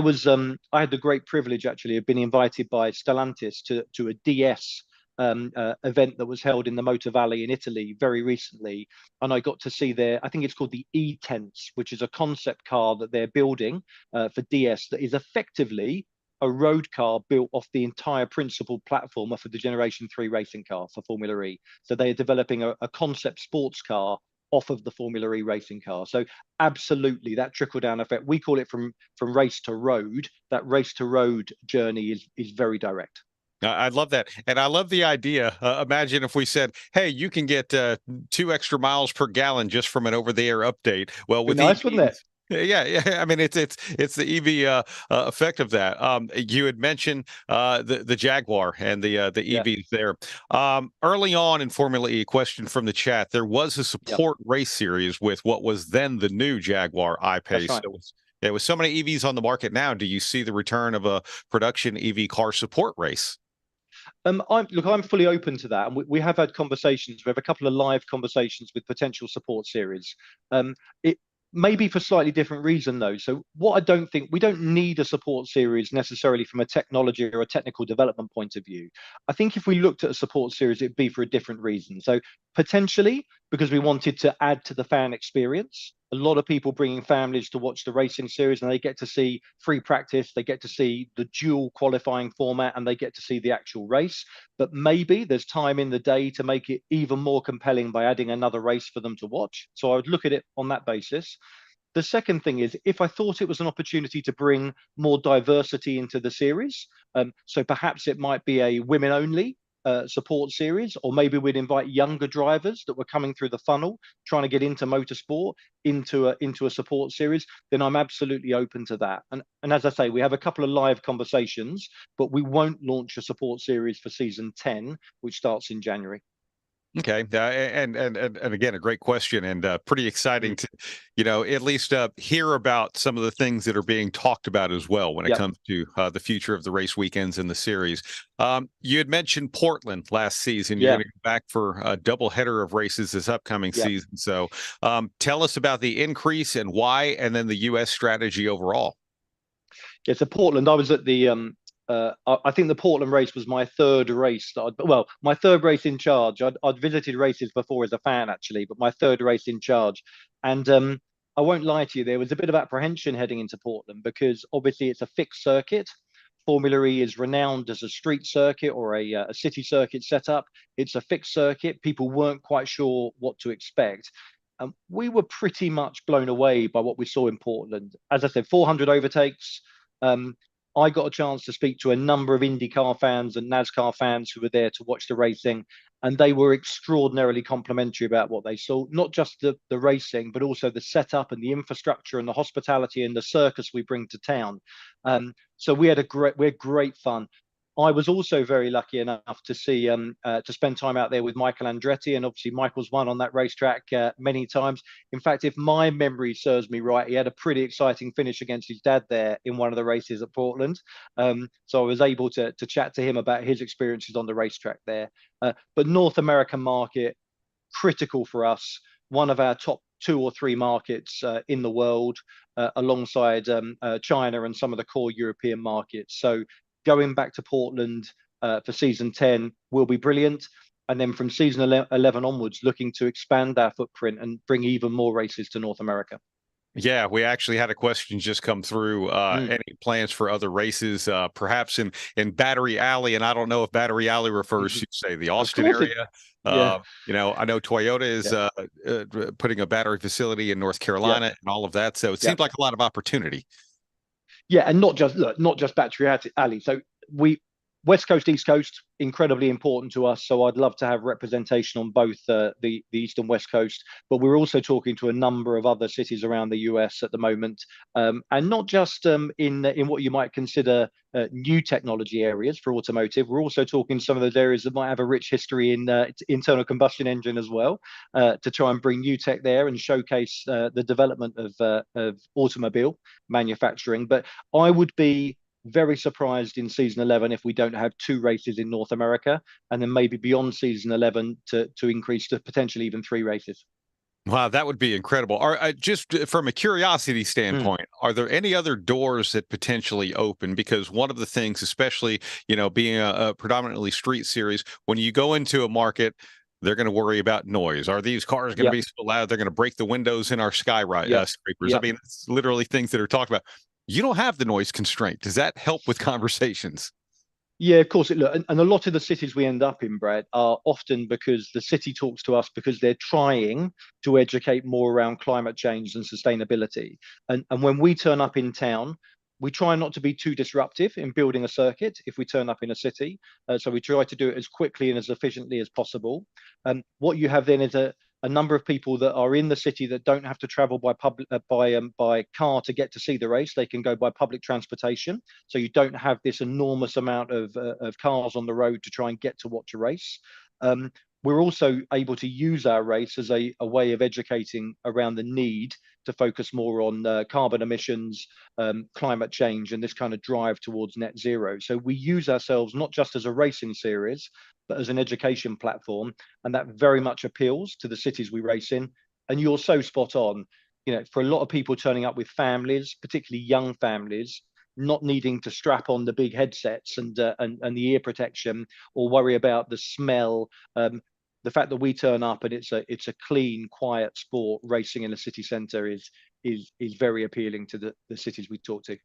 had the great privilege actually of being invited by Stellantis to a DS event that was held in the Motor Valley in Italy very recently. And I got to see I think it's called the E-Tense, which is a concept car that they're building for DS that is effectively a road car built off the entire principal platform of the Generation 3 racing car for Formula E. So they are developing a concept sports car off of the Formula E racing car. So absolutely, that trickle-down effect, we call it from race to road. That race to road journey is very direct. I love that. And I love the idea. Imagine if we said, hey, you can get 2 extra miles per gallon just from an over-the-air update. Well, with nice, wouldn't it? Yeah. I mean, it's the EV effect of that. You had mentioned the Jaguar and the EVs there. Early on in Formula E, question from the chat, there was a support race series with what was then the new Jaguar I-Pace. Right. With so many EVs on the market now, do you see the return of a production EV car support race? I'm fully open to that, and we have had conversations. We have a couple of live conversations with potential support series. It maybe for slightly different reason though. So what I don't think, we don't need a support series necessarily from a technology or a technical development point of view. I think if we looked at a support series, it'd be for a different reason. So potentially because we wanted to add to the fan experience. A lot of people bringing families to watch the racing series, and they get to see free practice, they get to see the dual qualifying format, and they get to see the actual race. But maybe there's time in the day to make it even more compelling by adding another race for them to watch. So I would look at it on that basis. The second thing is, if I thought it was an opportunity to bring more diversity into the series, so perhaps it might be a women-only support series, or maybe we'd invite younger drivers that were coming through the funnel trying to get into motorsport into a support series, then I'm absolutely open to that. And as I say, we have a couple of live conversations, but we won't launch a support series for season 10, which starts in January. Okay, and again, a great question, and pretty exciting to, at least hear about some of the things that are being talked about as well when it comes to the future of the race weekends in the series. You had mentioned Portland last season. You're going to go back for a double header of races this upcoming season. So tell us about the increase and why, and then the U.S. strategy overall. Yeah, so Portland, I was at the I think the Portland race was my third race my third race in charge. I'd visited races before as a fan actually, but my third race in charge. And I won't lie to you, there was a bit of apprehension heading into Portland because obviously it's a fixed circuit. Formula E is renowned as a street circuit or a city circuit setup. It's a fixed circuit. People weren't quite sure what to expect. We were pretty much blown away by what we saw in Portland. As I said, 400 overtakes. I got a chance to speak to a number of IndyCar fans and NASCAR fans who were there to watch the racing, and they were extraordinarily complimentary about what they saw, not just the racing, but also the setup and the infrastructure and the hospitality and the circus we bring to town. So we had great fun. I was also very lucky enough to see to spend time out there with Michael Andretti, and obviously Michael's won on that racetrack many times. In fact, if my memory serves me right, he had a pretty exciting finish against his dad there in one of the races at Portland. So I was able to chat to him about his experiences on the racetrack there. But North American market, critical for us, one of our top 2 or 3 markets in the world, alongside China and some of the core European markets. So going back to Portland for season 10 will be brilliant. And then from season 11 onwards, looking to expand our footprint and bring even more races to North America. Yeah, we actually had a question just come through. Any plans for other races, perhaps in Battery Alley? And I don't know if Battery Alley refers to, say, the Austin area. You know, I know Toyota is putting a battery facility in North Carolina and all of that. So it seems like a lot of opportunity. Yeah, and not just Battery Alley. So West Coast, East Coast, incredibly important to us. So I'd love to have representation on both the East and West Coast. But we're also talking to a number of other cities around the US at the moment, and not just in what you might consider new technology areas for automotive. We're also talking some of those areas that might have a rich history in internal combustion engine as well, to try and bring new tech there and showcase the development of automobile manufacturing. But I would be very surprised in season 11 if we don't have 2 races in North America, and then maybe beyond season 11 to increase to potentially even 3 races. Wow, that would be incredible. Just from a curiosity standpoint, are there any other doors that potentially open? Because one of the things, especially, you know, being a predominantly street series, when you go into a market, they're going to worry about noise. Are these cars going to be so loud they're going to break the windows in our skyscrapers? I mean, it's literally things that are talked about. You don't have the noise constraint. Does that help with conversations? Yeah, of course. And a lot of the cities we end up in, Brad, are often because the city talks to us because they're trying to educate more around climate change and sustainability. And when we turn up in town, we try not to be too disruptive in building a circuit if we turn up in a city. So we try to do it as quickly and as efficiently as possible. What you have then is a number of people that are in the city that don't have to travel by car to get to see the race. They can go by public transportation. So you don't have this enormous amount of cars on the road to try and get to watch a race. We're also able to use our race as a way of educating around the need to focus more on carbon emissions, climate change, and this kind of drive towards net zero. So we use ourselves not just as a racing series, but as an education platform, and that very much appeals to the cities we race in. And you're so spot on. You know, for a lot of people turning up with families, particularly young families, not needing to strap on the big headsets and the ear protection or worry about the smell. The fact that we turn up and it's a clean, quiet sport racing in a city centre is very appealing to the cities we talk to.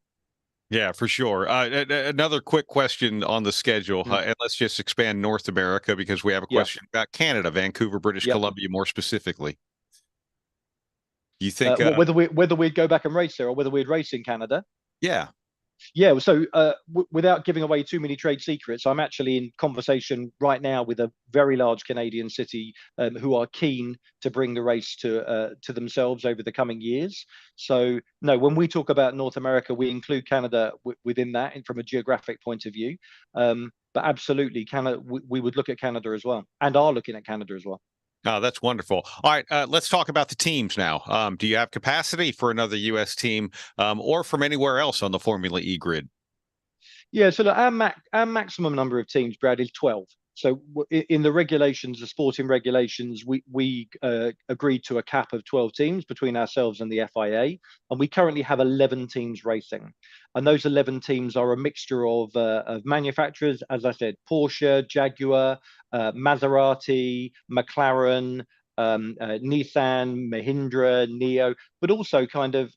Yeah, for sure. Another quick question on the schedule, and let's just expand North America because we have a question about Canada, Vancouver, British Columbia, more specifically. Do you think whether we'd go back and race there or whether we'd race in Canada? Yeah. Yeah, so without giving away too many trade secrets, I'm actually in conversation right now with a very large Canadian city who are keen to bring the race to themselves over the coming years. So no, when we talk about North America, we include Canada within that and from a geographic point of view. But absolutely, Canada, we would look at Canada as well, and are looking at Canada as well. Oh, that's wonderful. All right, let's talk about the teams now. Do you have capacity for another U.S. team or from anywhere else on the Formula E grid? Yeah, so look, our maximum number of teams, Brad, is 12. So in the regulations, the sporting regulations, we agreed to a cap of 12 teams between ourselves and the FIA, and we currently have 11 teams racing. And those 11 teams are a mixture of manufacturers, as I said, Porsche, Jaguar, Maserati, McLaren, Nissan, Mahindra, Neo, but also kind of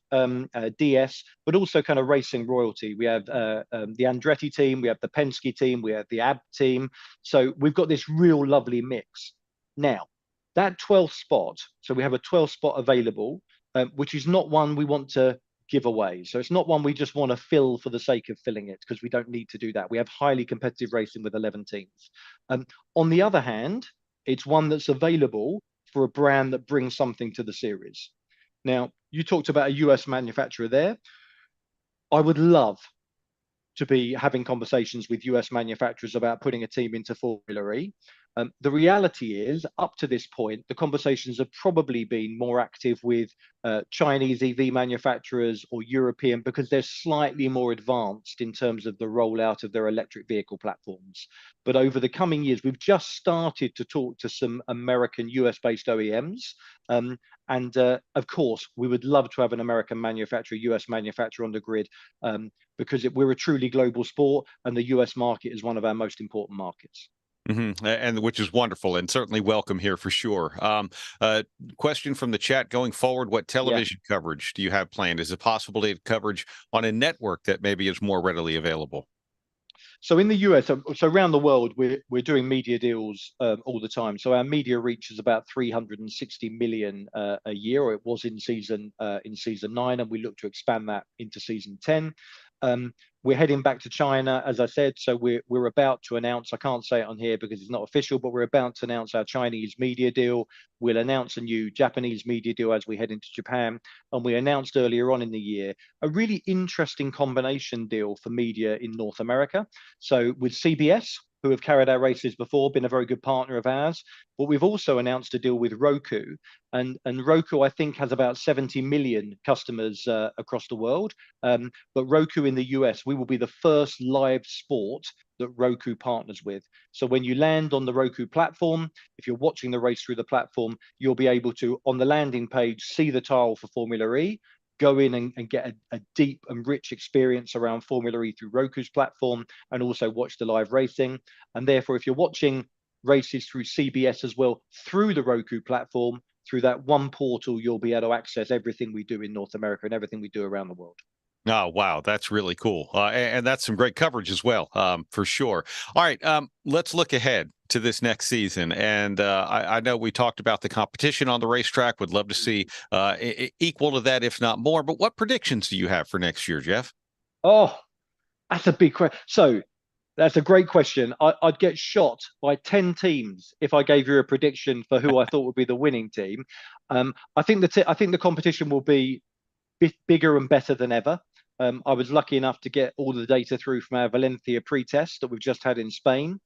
DS, but also kind of racing royalty. We have the Andretti team, we have the Penske team, we have the AB team. So we've got this real lovely mix. Now, that 12th spot, so we have a 12th spot available, which is not one we want to giveaway. So it's not one we just want to fill for the sake of filling it, because we don't need to do that. We have highly competitive racing with 11 teams. On the other hand, it's one that's available for a brand that brings something to the series. Now, you talked about a US manufacturer there. I would love to be having conversations with US manufacturers about putting a team into Formula E. The reality is, up to this point, the conversations have probably been more active with Chinese EV manufacturers or European, because they're slightly more advanced in terms of the rollout of their electric vehicle platforms. But over the coming years, we've just started to talk to some American US-based OEMs. And of course, we would love to have an American manufacturer, US manufacturer on the grid, because we're a truly global sport, and the US market is one of our most important markets. And which is wonderful and certainly welcome here for sure. Question from the chat: going forward, what television coverage do you have planned? Is it possible to have coverage on a network that maybe is more readily available? So in the US, so around the world, we're doing media deals all the time. So our media reach is about 360 million a year, or it was in season 9, and we look to expand that into season 10. We're heading back to China, as I said, so we're about to announce, I can't say it on here because it's not official, but we're about to announce our Chinese media deal. We'll announce a new Japanese media deal as we head into Japan. And we announced earlier on in the year a really interesting combination deal for media in North America. So with CBS, who have carried our races before, been a very good partner of ours. But we've also announced a deal with Roku. And Roku, I think, has about 70 million customers across the world. But Roku in the US, we will be the first live sport that Roku partners with. So when you land on the Roku platform, if you're watching the race through the platform, you'll be able to, on the landing page, see the tile for Formula E, go in and get a deep and rich experience around Formula E through Roku's platform, and also watch the live racing. And therefore, if you're watching races through CBS as well, through the Roku platform, through that one portal, you'll be able to access everything we do in North America and everything we do around the world. Oh, wow. That's really cool. And that's some great coverage as well, for sure. All right. Let's look ahead to this next season. And I know we talked about the competition on the racetrack. Would love to see equal to that, if not more. But what predictions do you have for next year, Jeff? Oh, that's a big question. So that's a great question. I'd get shot by 10 teams if I gave you a prediction for who I thought would be the winning team. I think the competition will be bigger and better than ever. I was lucky enough to get all the data through from our Valencia pre-test that we've just had in Spain.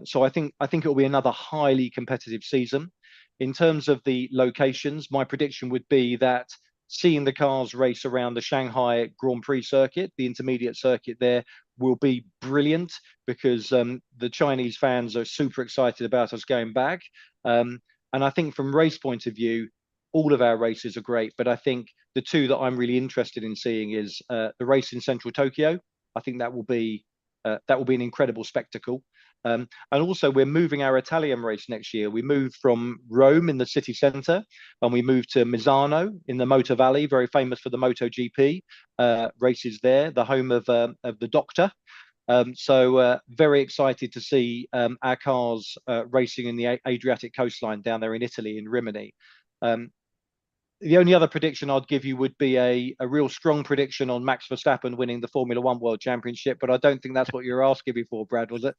So I think it will be another highly competitive season. In terms of the locations, my prediction would be that seeing the cars race around the Shanghai Grand Prix circuit, the intermediate circuit there, will be brilliant, because the Chinese fans are super excited about us going back. And I think from race point of view, all of our races are great, but I think the two that I'm really interested in seeing is the race in central Tokyo. I think that will be an incredible spectacle. And also, we're moving our Italian race next year. We move from Rome in the city centre, and we move to Misano in the Motor Valley, very famous for the MotoGP races there, the home of the Doctor. So very excited to see our cars racing in the Adriatic coastline down there in Italy, in Rimini. The only other prediction I'd give you would be a real strong prediction on Max Verstappen winning the Formula One World Championship, but I don't think that's what you were asking me for, Brad, was it?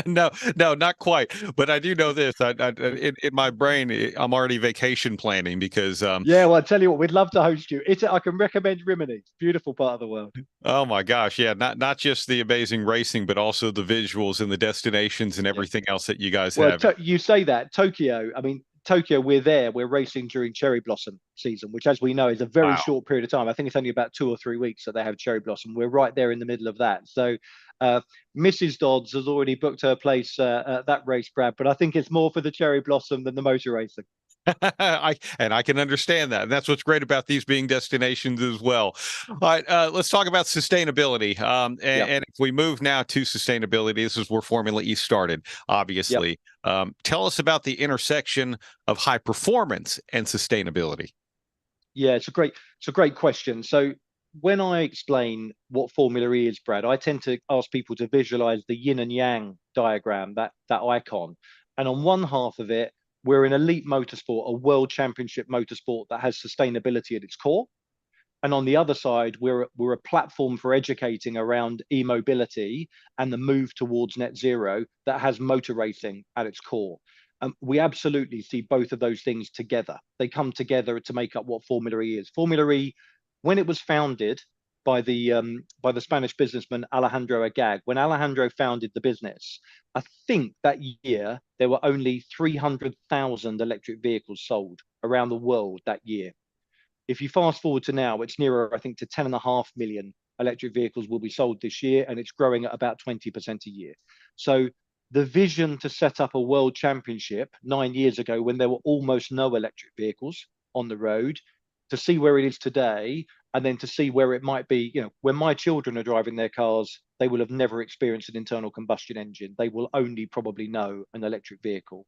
No, not quite. But I do know this. In my brain, I'm already vacation planning because. Yeah, well, I tell you what, we'd love to host you. I can recommend Rimini. Beautiful part of the world. Oh my gosh, yeah, not just the amazing racing, but also the visuals and the destinations and everything else that you guys have. You say that Tokyo. I mean, Tokyo, we're racing during cherry blossom season, which, as we know, is a very short period of time. I think it's only about 2 or 3 weeks that they have cherry blossom. We're right there in the middle of that. So Mrs. Dodds has already booked her place at that race, Brad, but I think it's more for the cherry blossom than the motor racing. I can understand that. And that's what's great about these being destinations as well. All right, let's talk about sustainability. And if we move now to sustainability, this is where Formula E started, obviously. Tell us about the intersection of high performance and sustainability. Yeah, it's a great question. So when I explain what Formula E is, Brad, I tend to ask people to visualize the yin and yang diagram, that icon. And on one half of it, we're an elite motorsport, a world championship motorsport that has sustainability at its core. And on the other side, we're a platform for educating around e-mobility and the move towards net zero that has motor racing at its core. We absolutely see both of those things together. They come together to make up what Formula E is. Formula E, when it was founded by the Spanish businessman Alejandro Agag, when Alejandro founded the business, I think that year there were only 300,000 electric vehicles sold around the world that year. If you fast forward to now, it's nearer, I think, to 10.5 million electric vehicles will be sold this year, and it's growing at about 20% a year. So the vision to set up a world championship 9 years ago, when there were almost no electric vehicles on the road, to see where it is today, and then to see where it might be, when my children are driving their cars, they will have never experienced an internal combustion engine. They will only probably know an electric vehicle.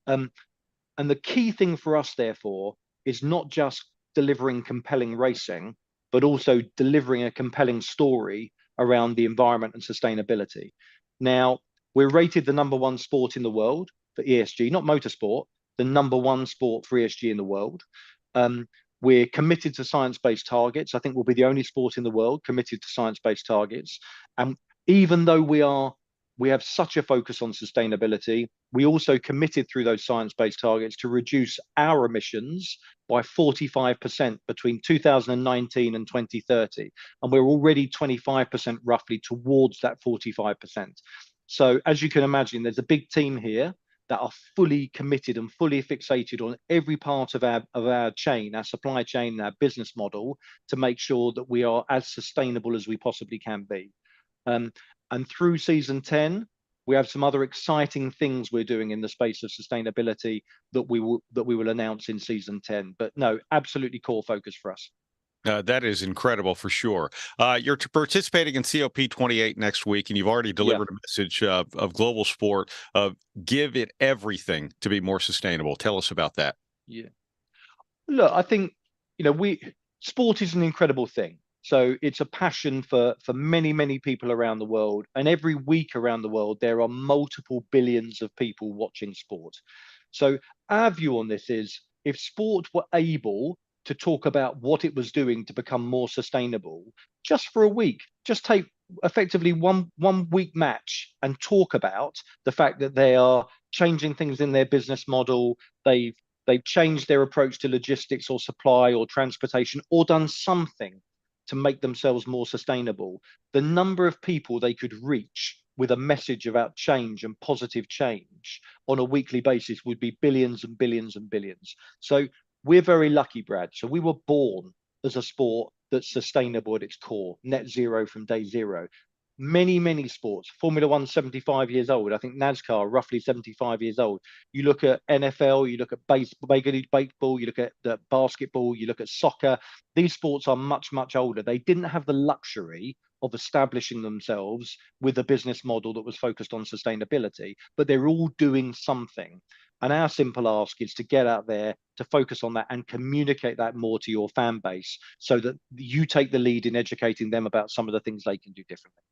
And the key thing for us, therefore, is not just delivering compelling racing, but also delivering a compelling story around the environment and sustainability. Now, we're rated the #1 sport in the world for ESG, not motorsport, the #1 sport for ESG in the world. We're committed to science-based targets. I think we'll be the only sport in the world committed to science-based targets. And even though we have such a focus on sustainability, we also committed through those science-based targets to reduce our emissions by 45% between 2019 and 2030. And we're already 25% roughly towards that 45%. So as you can imagine, there's a big team here that are fully committed and fully fixated on every part of our chain, our supply chain, our business model, to make sure that we are as sustainable as we possibly can be. And through season 10, we have some other exciting things we're doing in the space of sustainability that we will announce in season 10. But no, absolutely core focus for us. That is incredible for sure. You're participating in COP28 next week, and you've already delivered a message of global sport of give it everything to be more sustainable. Tell us about that. Yeah. Look, I think, sport is an incredible thing. So it's a passion for many, many people around the world. And every week around the world, there are multiple billions of people watching sport. So our view on this is, if sport were able to talk about what it was doing to become more sustainable, just for a week, just take effectively one week match and talk about the fact that they are changing things in their business model, they've changed their approach to logistics or supply or transportation, or done something to make themselves more sustainable. The number of people they could reach with a message about change and positive change on a weekly basis would be billions and billions and billions. So we're very lucky, Brad. So we were born as a sport that's sustainable at its core, net zero from day zero. Many, many sports, Formula One, 75 years old. I think NASCAR, roughly 75 years old. You look at NFL, you look at baseball, you look at the basketball, you look at soccer. These sports are much, much older. They didn't have the luxury of establishing themselves with a business model that was focused on sustainability, but they're all doing something. And our simple ask is to get out there, to focus on that and communicate that more to your fan base so that you take the lead in educating them about some of the things they can do differently.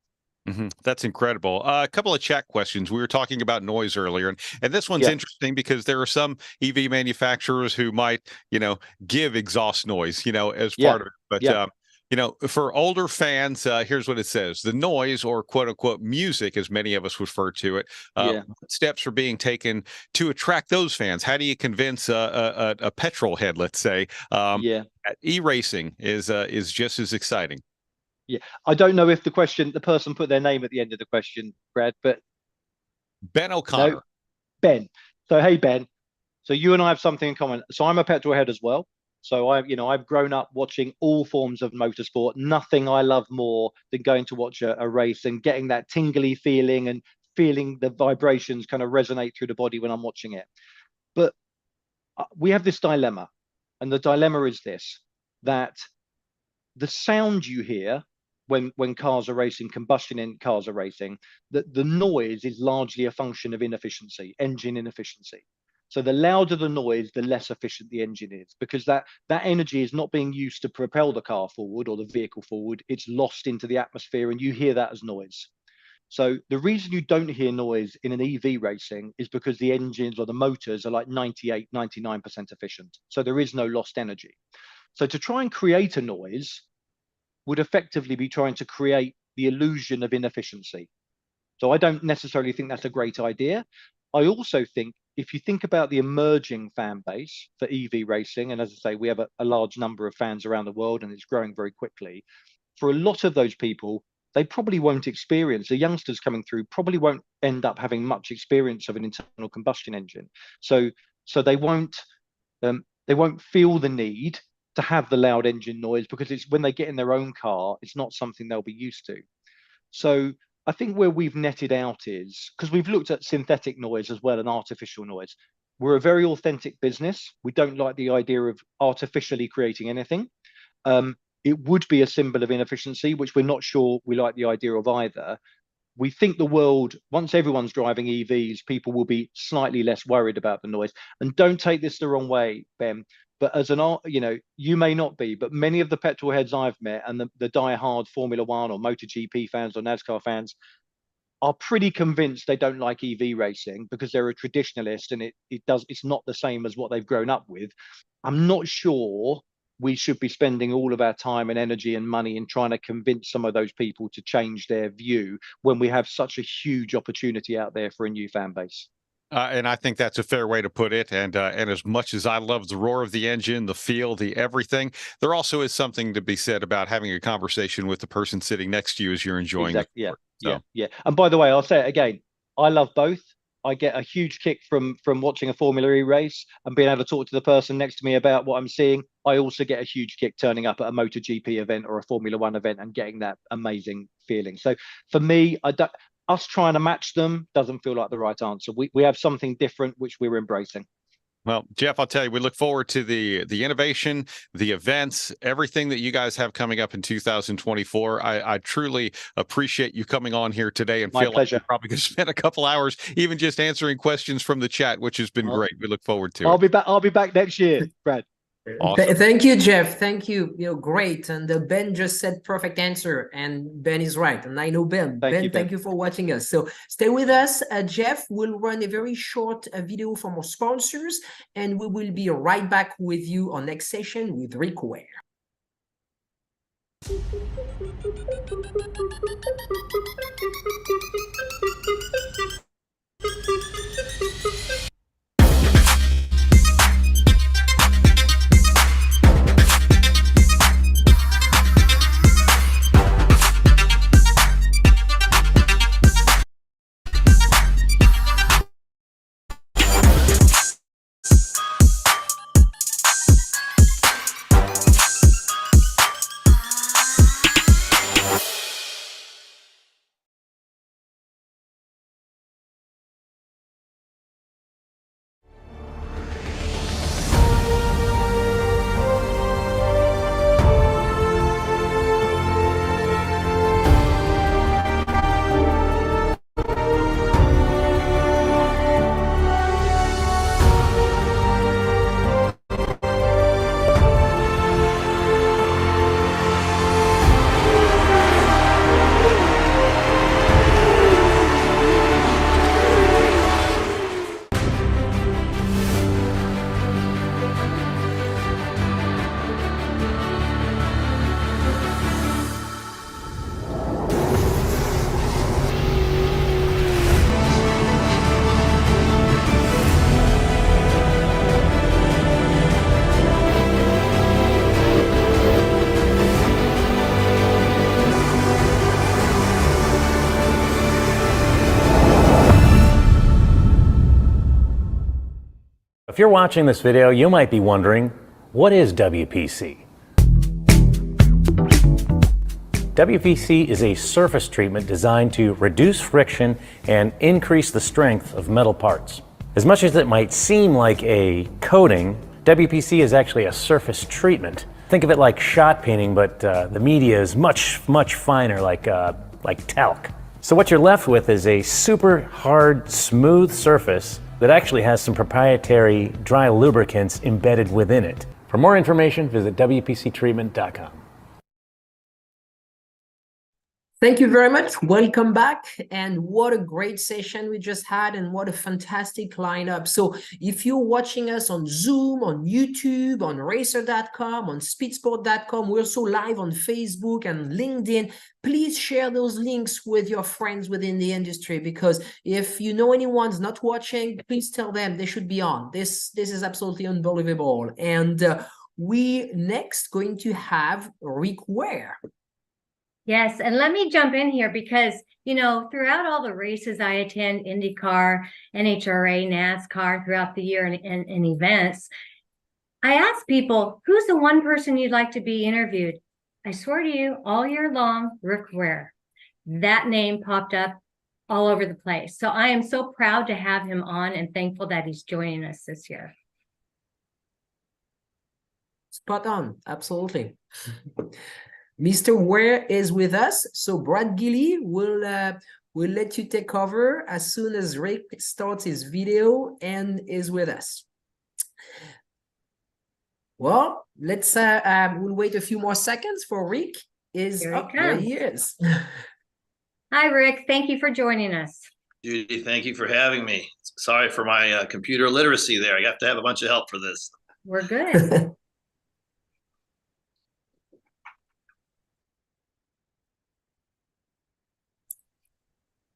That's incredible. A couple of chat questions. We were talking about noise earlier, and this one's interesting because there are some EV manufacturers who might, give exhaust noise, as part of it. But for older fans, here's what it says: the noise, or quote unquote music, as many of us refer to it, steps are being taken to attract those fans. How do you convince a petrol head, let's say, e-racing is just as exciting? Yeah, I don't know if the person put their name at the end of the question, Brad, but Ben O'Connor. No, Ben. So hey, Ben. So you and I have something in common. So I'm a petrol head as well. So I've grown up watching all forms of motorsport. Nothing I love more than going to watch a race and getting that tingly feeling and feeling the vibrations kind of resonate through the body when I'm watching it. But we have this dilemma, and the dilemma is this: that the sound you hear when cars are racing, combustion in cars are racing, that the noise is largely a function of inefficiency, engine inefficiency. So the louder the noise, the less efficient the engine is, because that energy is not being used to propel the car forward or the vehicle forward. It's lost into the atmosphere, and you hear that as noise. So the reason you don't hear noise in an EV racing is because the engines or the motors are like 98, 99% efficient. So there is no lost energy. So to try and create a noise would effectively be trying to create the illusion of inefficiency. So I don't necessarily think that's a great idea. I also think if you think about the emerging fan base for EV racing, and as I say, we have a large number of fans around the world and it's growing very quickly. For a lot of those people, they probably won't experience, the youngsters coming through probably won't end up having much experience of an internal combustion engine. So they won't feel the need to have the loud engine noise, because it's when they get in their own car, it's not something they'll be used to. So I think where we've netted out is, because we've looked at synthetic noise as well and artificial noise. We're a very authentic business. We don't like the idea of artificially creating anything. It would be a symbol of inefficiency, which we're not sure we like the idea of either. We think the world, once everyone's driving EVs, people will be slightly less worried about the noise. And don't take this the wrong way, Ben, but as an, you may not be, but many of the petrol heads I've met and the die-hard Formula One or MotoGP fans or NASCAR fans are pretty convinced they don't like EV racing because they're a traditionalist and it's not the same as what they've grown up with. I'm not sure we should be spending all of our time and energy and money in trying to convince some of those people to change their view when we have such a huge opportunity out there for a new fan base. And I think that's a fair way to put it. And as much as I love the roar of the engine, the feel, the everything, there also is something to be said about having a conversation with the person sitting next to you as you're enjoying it. Yeah. And by the way, I'll say it again, I love both. I get a huge kick from watching a Formula E race and being able to talk to the person next to me about what I'm seeing. I also get a huge kick turning up at a MotoGP event or a Formula One event and getting that amazing feeling. So for me, us trying to match them doesn't feel like the right answer. We have something different, which we're embracing. Well, Jeff, I'll tell you, we look forward to the innovation, the events, everything that you guys have coming up in 2024. I truly appreciate you coming on here today and My feel pleasure. like you're probably going to spend a couple hours even just answering questions from the chat, which has been great. We look forward to it. I'll be back next year, Brad. Awesome. Thank you, Jeff. Thank you. Great. And Ben just said perfect answer, and Ben is right. And I know Ben. Thank you for watching us. So stay with us. Jeff will run a very short video from our sponsors, and we will be right back with you on next session with Ware. If you're watching this video, you might be wondering, what is WPC? WPC is a surface treatment designed to reduce friction and increase the strength of metal parts. As much as it might seem like a coating, WPC is actually a surface treatment. Think of it like shot painting, but the media is much finer, like talc. So what you're left with is a super hard, smooth surface that actually has some proprietary dry lubricants embedded within it. For more information, visit WPCtreatment.com. Thank you very much. Welcome back. And what a great session we just had, and what a fantastic lineup. So if you're watching us on Zoom, on YouTube, on racer.com, on speedsport.com, we're also live on Facebook and LinkedIn. Please share those links with your friends within the industry, because if you know anyone's not watching, please tell them they should be on. This is absolutely unbelievable. And we next going to have Rick Ware. Yes, and let me jump in here because, you know, throughout all the races I attend, INDYCAR, NHRA, NASCAR, throughout the year and events, I ask people, who's the one person you'd like to be interviewed? I swear to you, all year long, Rick Ware. That name popped up all over the place. So I am so proud to have him on and thankful that he's joining us this year. Spot on, absolutely. Mr. Ware is with us, so Brad Gilly will let you take over as soon as Rick starts his video and is with us. Well, let's we'll wait a few more seconds for Rick. There he is. Hi, Rick. Thank you for joining us. Judy, thank you for having me. Sorry for my computer literacy there. I have to have a bunch of help for this. We're good.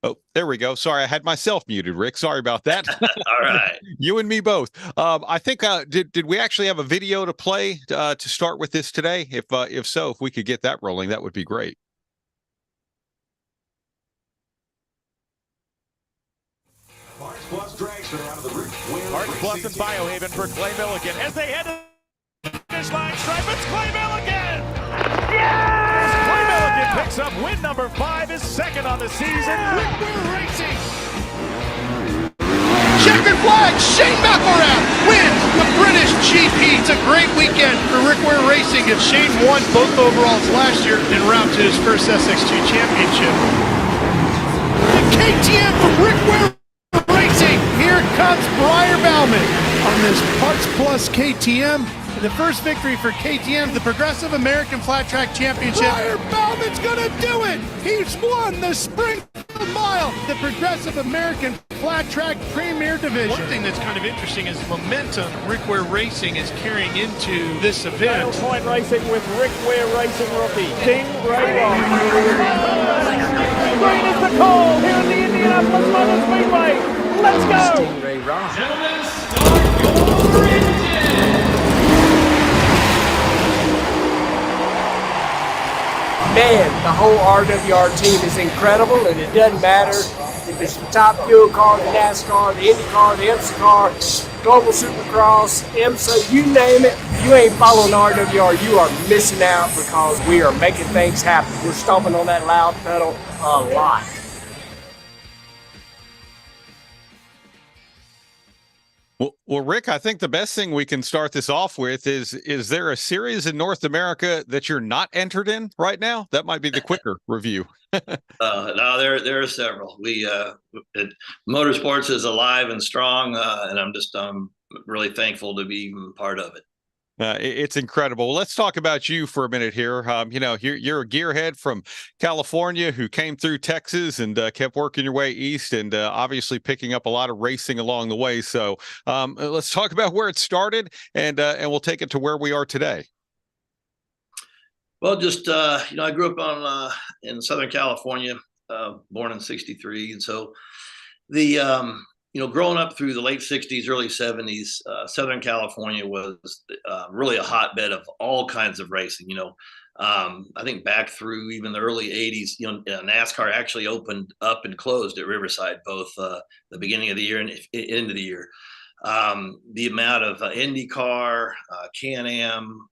Oh, there we go. Sorry, I had myself muted, Rick. Sorry about that. All right. You and me both. I think did we actually have a video to play to start with this today? If so, if we could get that rolling, that would be great. Parts Plus and Biohaven for Clay Milligan as they head to the finish line stripe. It's Clay Milligan! Yes! Clay Milligan picks up win number 5, his second on the season. Rick Ware Racing! Checkered flag, Shane McElrath wins the British GP. It's a great weekend for Rick Ware Racing. If Shane won both overalls last year en route to his first SX2 championship. The KTM from Rick Ware Racing. Here comes Briar Bauman on this Parts Plus KTM. The first victory for KTM, the Progressive American Flat Track Championship. Briar Bauman's gonna do it! He's won the Springfield Mile, the Progressive American Flat Track Premier Division. One thing that's kind of interesting is the momentum Rick Ware Racing is carrying into this event. Final point racing with Rick Ware Racing rookie, King Ray Ross. Green is the call here in the Indianapolis Motor Speedway. Let's go! Stingray Ross. Gentlemen, start your engine! Man, the whole RWR team is incredible, and it doesn't matter if it's the top fuel car, the NASCAR, the INDYCAR, the IMSA car, Global Supercross, IMSA, you name it. If you ain't following RWR, you are missing out because we are making things happen. We're stomping on that loud pedal a lot. Well, Rick, I think the best thing we can start this off with is there a series in North America that you're not entered in right now? That might be the quicker review. No, there are several. Motorsports is alive and strong, and I'm really thankful to be part of it. It's incredible. Let's talk about you for a minute here. You know, you're a gearhead from California who came through Texas and kept working your way east, and obviously picking up a lot of racing along the way. So let's talk about where it started, and we'll take it to where we are today. Well, just I grew up in Southern California, born in '63, and so the growing up through the late 60s, early 70s, Southern California was really a hotbed of all kinds of racing. I think back through even the early 80s, NASCAR actually opened up and closed at Riverside, both the beginning of the year and end of the year. The amount of INDYCAR, Can-Am,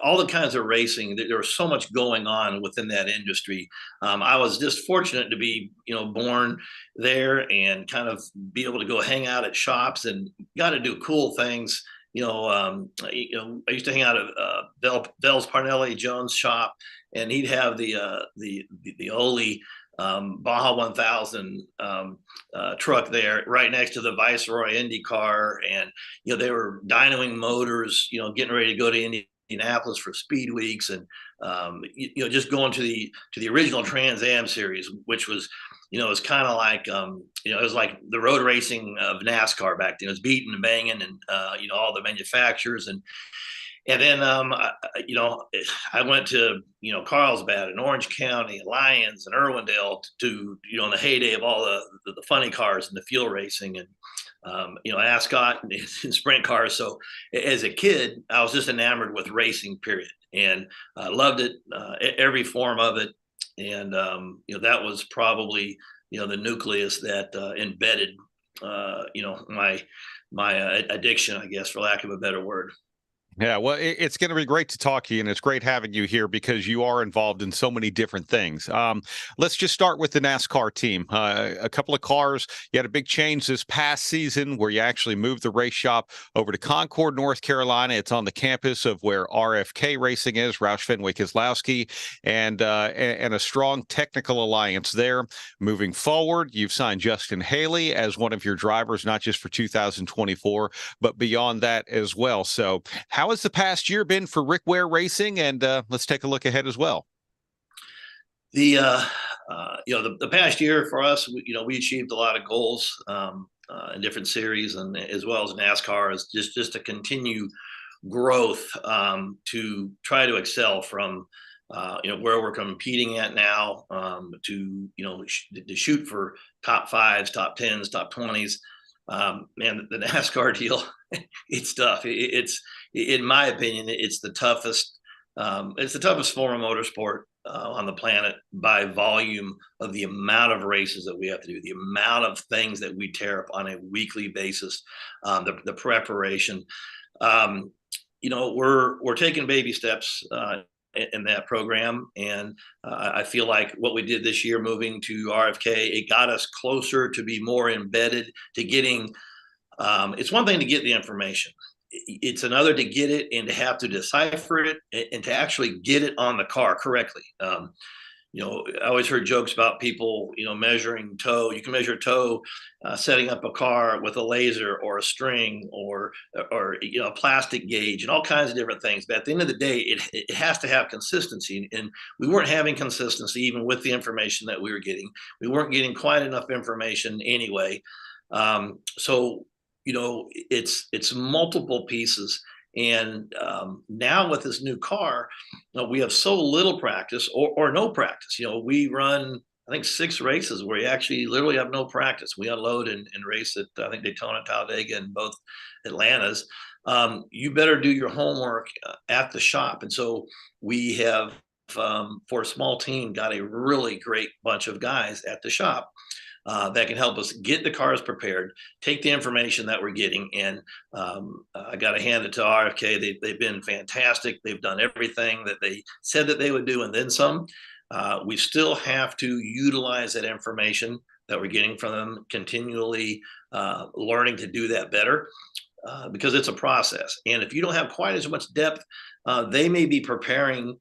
all the kinds of racing, there was so much going on within that industry. I was just fortunate to be, born there and kind of be able to go hang out at shops and got to do cool things. I used to hang out at Bell's Parnelli Jones' shop, and he'd have the Ole Baja 1000 truck there right next to the Viceroy IndyCar, and they were dynoing motors, getting ready to go to Indy Indianapolis for Speed Weeks, and just going to the original Trans Am series, which was, it's kind of like, it was like the road racing of NASCAR back then. It was beating and banging, and all the manufacturers, and then I went to Carlsbad and Orange County and Lyons and Irwindale to in the heyday of all the funny cars and the fuel racing, and Ascot and sprint cars. So as a kid, I was just enamored with racing, period, and I loved it, every form of it. And that was probably the nucleus that embedded my addiction, I guess, for lack of a better word. Yeah, well, it's going to be great to talk to you, and it's great having you here because you are involved in so many different things. Let's just start with the NASCAR team. A couple of cars. You had a big change this past season where you actually moved the race shop over to Concord, North Carolina. It's on the campus of where RFK Racing is, Roush Fenway Keselowski, and a strong technical alliance there. Moving forward, you've signed Justin Haley as one of your drivers, not just for 2024, but beyond that as well. So how has the past year been for Rick Ware Racing? And let's take a look ahead as well. The past year for us, we achieved a lot of goals in different series, and as well as NASCAR, is just to continue growth, to try to excel from where we're competing at now, to shoot for top 5s, top 10s, top 20s. Man, the NASCAR deal, it's tough. It's, in my opinion, it's the toughest. It's the toughest form of motorsport on the planet by volume of the amount of races that we have to do, the amount of things that we tear up on a weekly basis, the preparation. We're taking baby steps in that program, and I feel like what we did this year, moving to RFK, it got us closer to be more embedded to getting. It's one thing to get the information. It's another to get it and to have to decipher it and to actually get it on the car correctly. I always heard jokes about people, measuring toe. You can measure toe setting up a car with a laser or a string or a plastic gauge and all kinds of different things. But at the end of the day, it has to have consistency. And we weren't having consistency even with the information that we were getting. We weren't getting quite enough information anyway. So it's multiple pieces. And now with this new car, we have so little practice or no practice. We run, I think, 6 races where you actually literally have no practice. We unload and race at, I think, Daytona, Talladega, and both Atlantas. You better do your homework at the shop. And so we have, for a small team, got a really great bunch of guys at the shop that can help us get the cars prepared, take the information that we're getting. And I got to hand it to RFK. They've been fantastic. They've done everything that they said that they would do and then some. We still have to utilize that information that we're getting from them, continually learning to do that better, because it's a process. And if you don't have quite as much depth, they may be preparing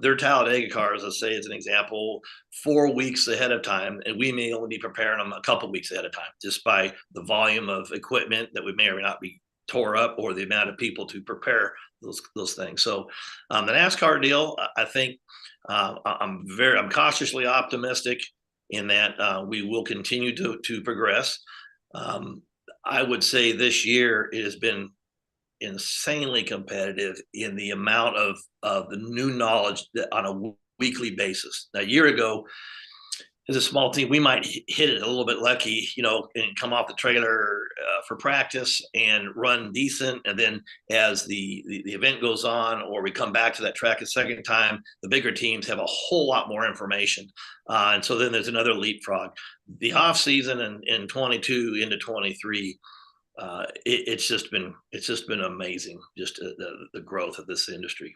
their Talladega cars, let's say as an example, 4 weeks ahead of time, and we may only be preparing them a couple weeks ahead of time, just by the volume of equipment that we may or may not be tore up, or the amount of people to prepare those things. So the NASCAR deal, I think I'm cautiously optimistic in that we will continue to progress. I would say this year it has been insanely competitive in the amount of the new knowledge that on a weekly basis. Now, a year ago, as a small team, we might hit it a little bit lucky, and come off the trailer for practice and run decent. And then as the event goes on, or we come back to that track a second time, the bigger teams have a whole lot more information. And so then there's another leapfrog. The off season in 22 into 23, it's just been amazing, just the growth of this industry.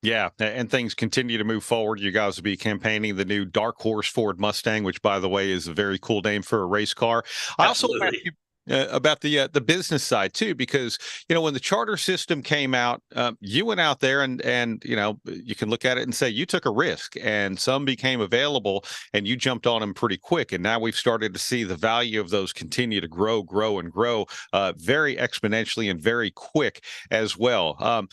Yeah, and things continue to move forward. You guys will be campaigning the new Dark Horse Ford Mustang, which, by the way, is a very cool name for a race car. I also want to ask you about the business side too, because when the charter system came out, you went out there and you can look at it and say you took a risk, and some became available, and you jumped on them pretty quick. And now we've started to see the value of those continue to grow very exponentially and very quick as well.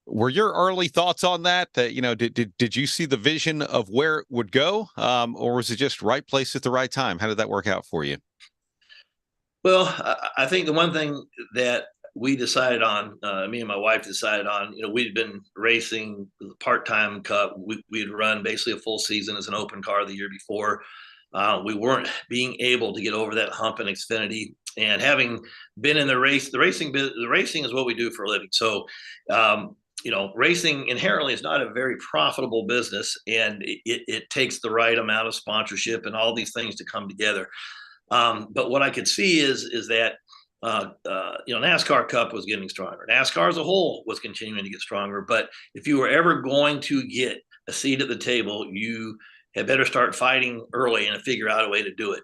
Were your early thoughts on that? That did you see the vision of where it would go, or was it just right place at the right time? How did that work out for you? Well, I think the one thing that we decided on, me and my wife decided on, we'd been racing the part-time cup. We had run basically a full season as an open car the year before. We weren't being able to get over that hump in Xfinity, and having been in the racing is what we do for a living. So, racing inherently is not a very profitable business, and it takes the right amount of sponsorship and all these things to come together. But what I could see is that NASCAR Cup was getting stronger. NASCAR as a whole was continuing to get stronger. But if you were ever going to get a seat at the table, you had better start fighting early and figure out a way to do it.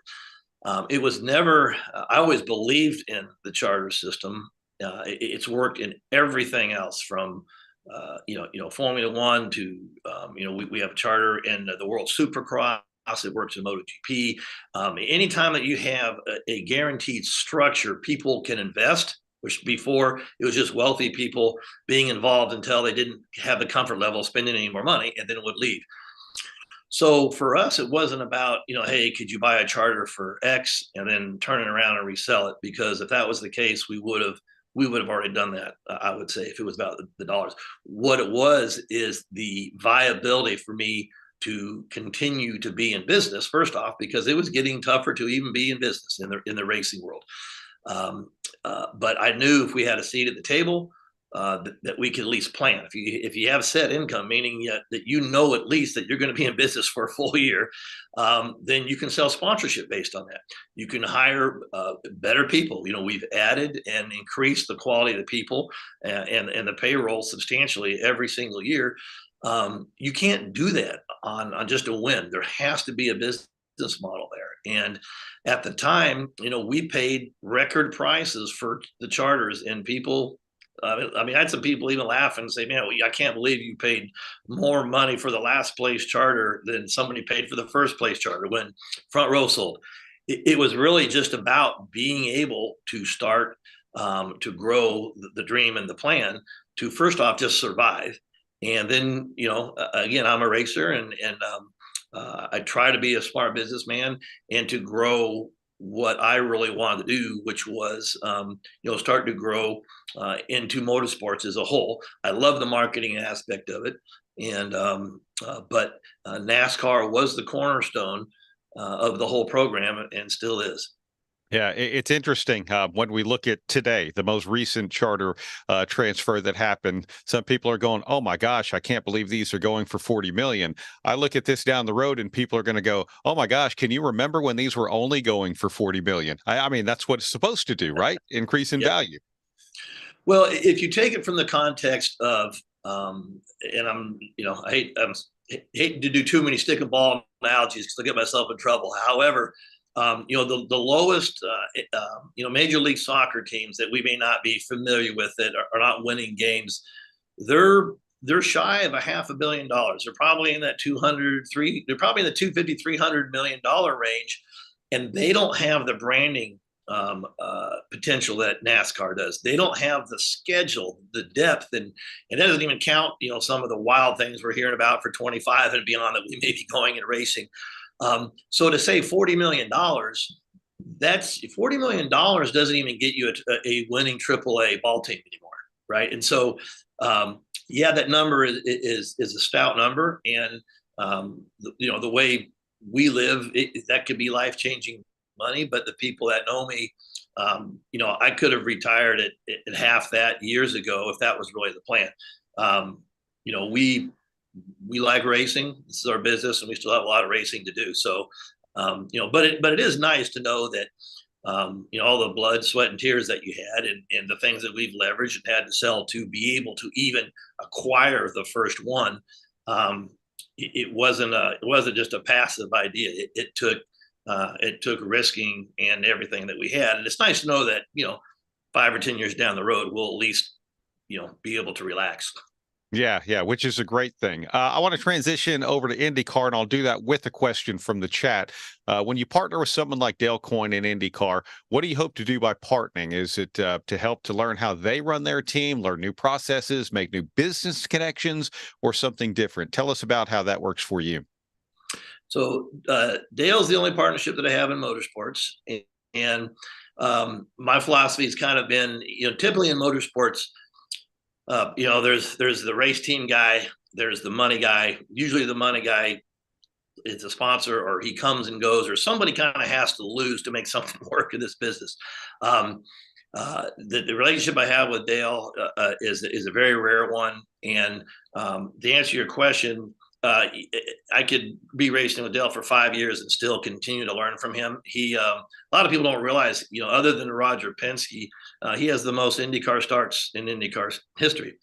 It was never. I always believed in the charter system. It's worked in everything else from Formula One to we have a charter in the World Supercross. It works in MotoGP. Anytime that you have a guaranteed structure, people can invest, which before it was just wealthy people being involved until they didn't have the comfort level of spending any more money, and then it would leave. So for us, it wasn't about, hey, could you buy a charter for X and then turn it around and resell it? Because if that was the case, we would have already done that, I would say, if it was about the dollars. What it was is the viability for me to continue to be in business, first off, because it was getting tougher to even be in business in the racing world. But I knew if we had a seat at the table, that we could at least plan. If you have set income, meaning that at least that you're going to be in business for a full year, then you can sell sponsorship based on that. You can hire better people. We've added and increased the quality of the people and the payroll substantially every single year. You can't do that on just a whim. There has to be a business model there. And at the time, we paid record prices for the charters, and people, I had some people even laugh and say, man, I can't believe you paid more money for the last place charter than somebody paid for the first place charter when Front Row sold. It was really just about being able to start to grow the dream and the plan to, first off, just survive. And then, again, I'm a racer, and I try to be a smart businessman and to grow what I really wanted to do, which was, start to grow into motorsports as a whole. I love the marketing aspect of it, and but NASCAR was the cornerstone of the whole program, and still is. Yeah, it's interesting when we look at today, the most recent charter transfer that happened. Some people are going, "Oh my gosh, I can't believe these are going for $40 million." I look at this down the road, and people are going to go, "Oh my gosh, can you remember when these were only going for $40 million?" I mean, that's what it's supposed to do, right? Increase in value. Well, if you take it from the context of, and I hate to do too many stick and ball analogies because I'll get myself in trouble. However, the lowest, Major League Soccer teams that we may not be familiar with that are not winning games, they're shy of $500 million. They're probably in that they're probably in the $250, $300 million range, and they don't have the branding potential that NASCAR does. They don't have the schedule, the depth, and it doesn't even count, some of the wild things we're hearing about for 25 and beyond that we may be going and racing. So to say $40 million, that's $40 million doesn't even get you a winning AAA ball team anymore, right? And so, that number is a stout number, and the way we live, that could be life-changing money. But the people that know me, I could have retired at half that years ago if that was really the plan. We like racing. This is our business, and we still have a lot of racing to do. So, but it is nice to know that, all the blood, sweat, and tears that you had, and the things that we've leveraged and had to sell to be able to even acquire the first one. It wasn't just a passive idea. It took risking and everything that we had. And it's nice to know that, 5 or 10 years down the road, we'll at least, be able to relax. Yeah, which is a great thing. I want to transition over to IndyCar, and I'll do that with a question from the chat. When you partner with someone like Dale Coyne in IndyCar, what do you hope to do by partnering? Is it to help to learn how they run their team, learn new processes, make new business connections, or something different? Tell us about how that works for you. So Dale's the only partnership that I have in motorsports, and my philosophy has kind of been, typically in motorsports, there's the race team guy, there's the money guy. Usually the money guy is a sponsor, or he comes and goes, or somebody kind of has to lose to make something work in this business. The relationship I have with Dale is a very rare one. And to answer your question, I could be racing with Dale for 5 years and still continue to learn from him. A lot of people don't realize, other than Roger Penske, he has the most IndyCar starts in IndyCar history.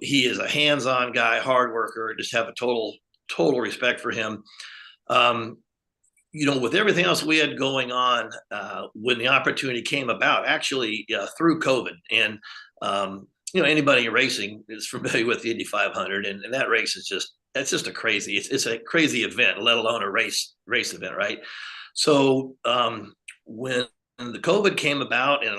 He is a hands-on guy, hard worker. Just have a total respect for him. With everything else we had going on, when the opportunity came about, actually through COVID, and anybody in racing is familiar with the Indy 500, and that race is just a crazy. It's a crazy event, let alone a race event, right? So when the COVID came about, and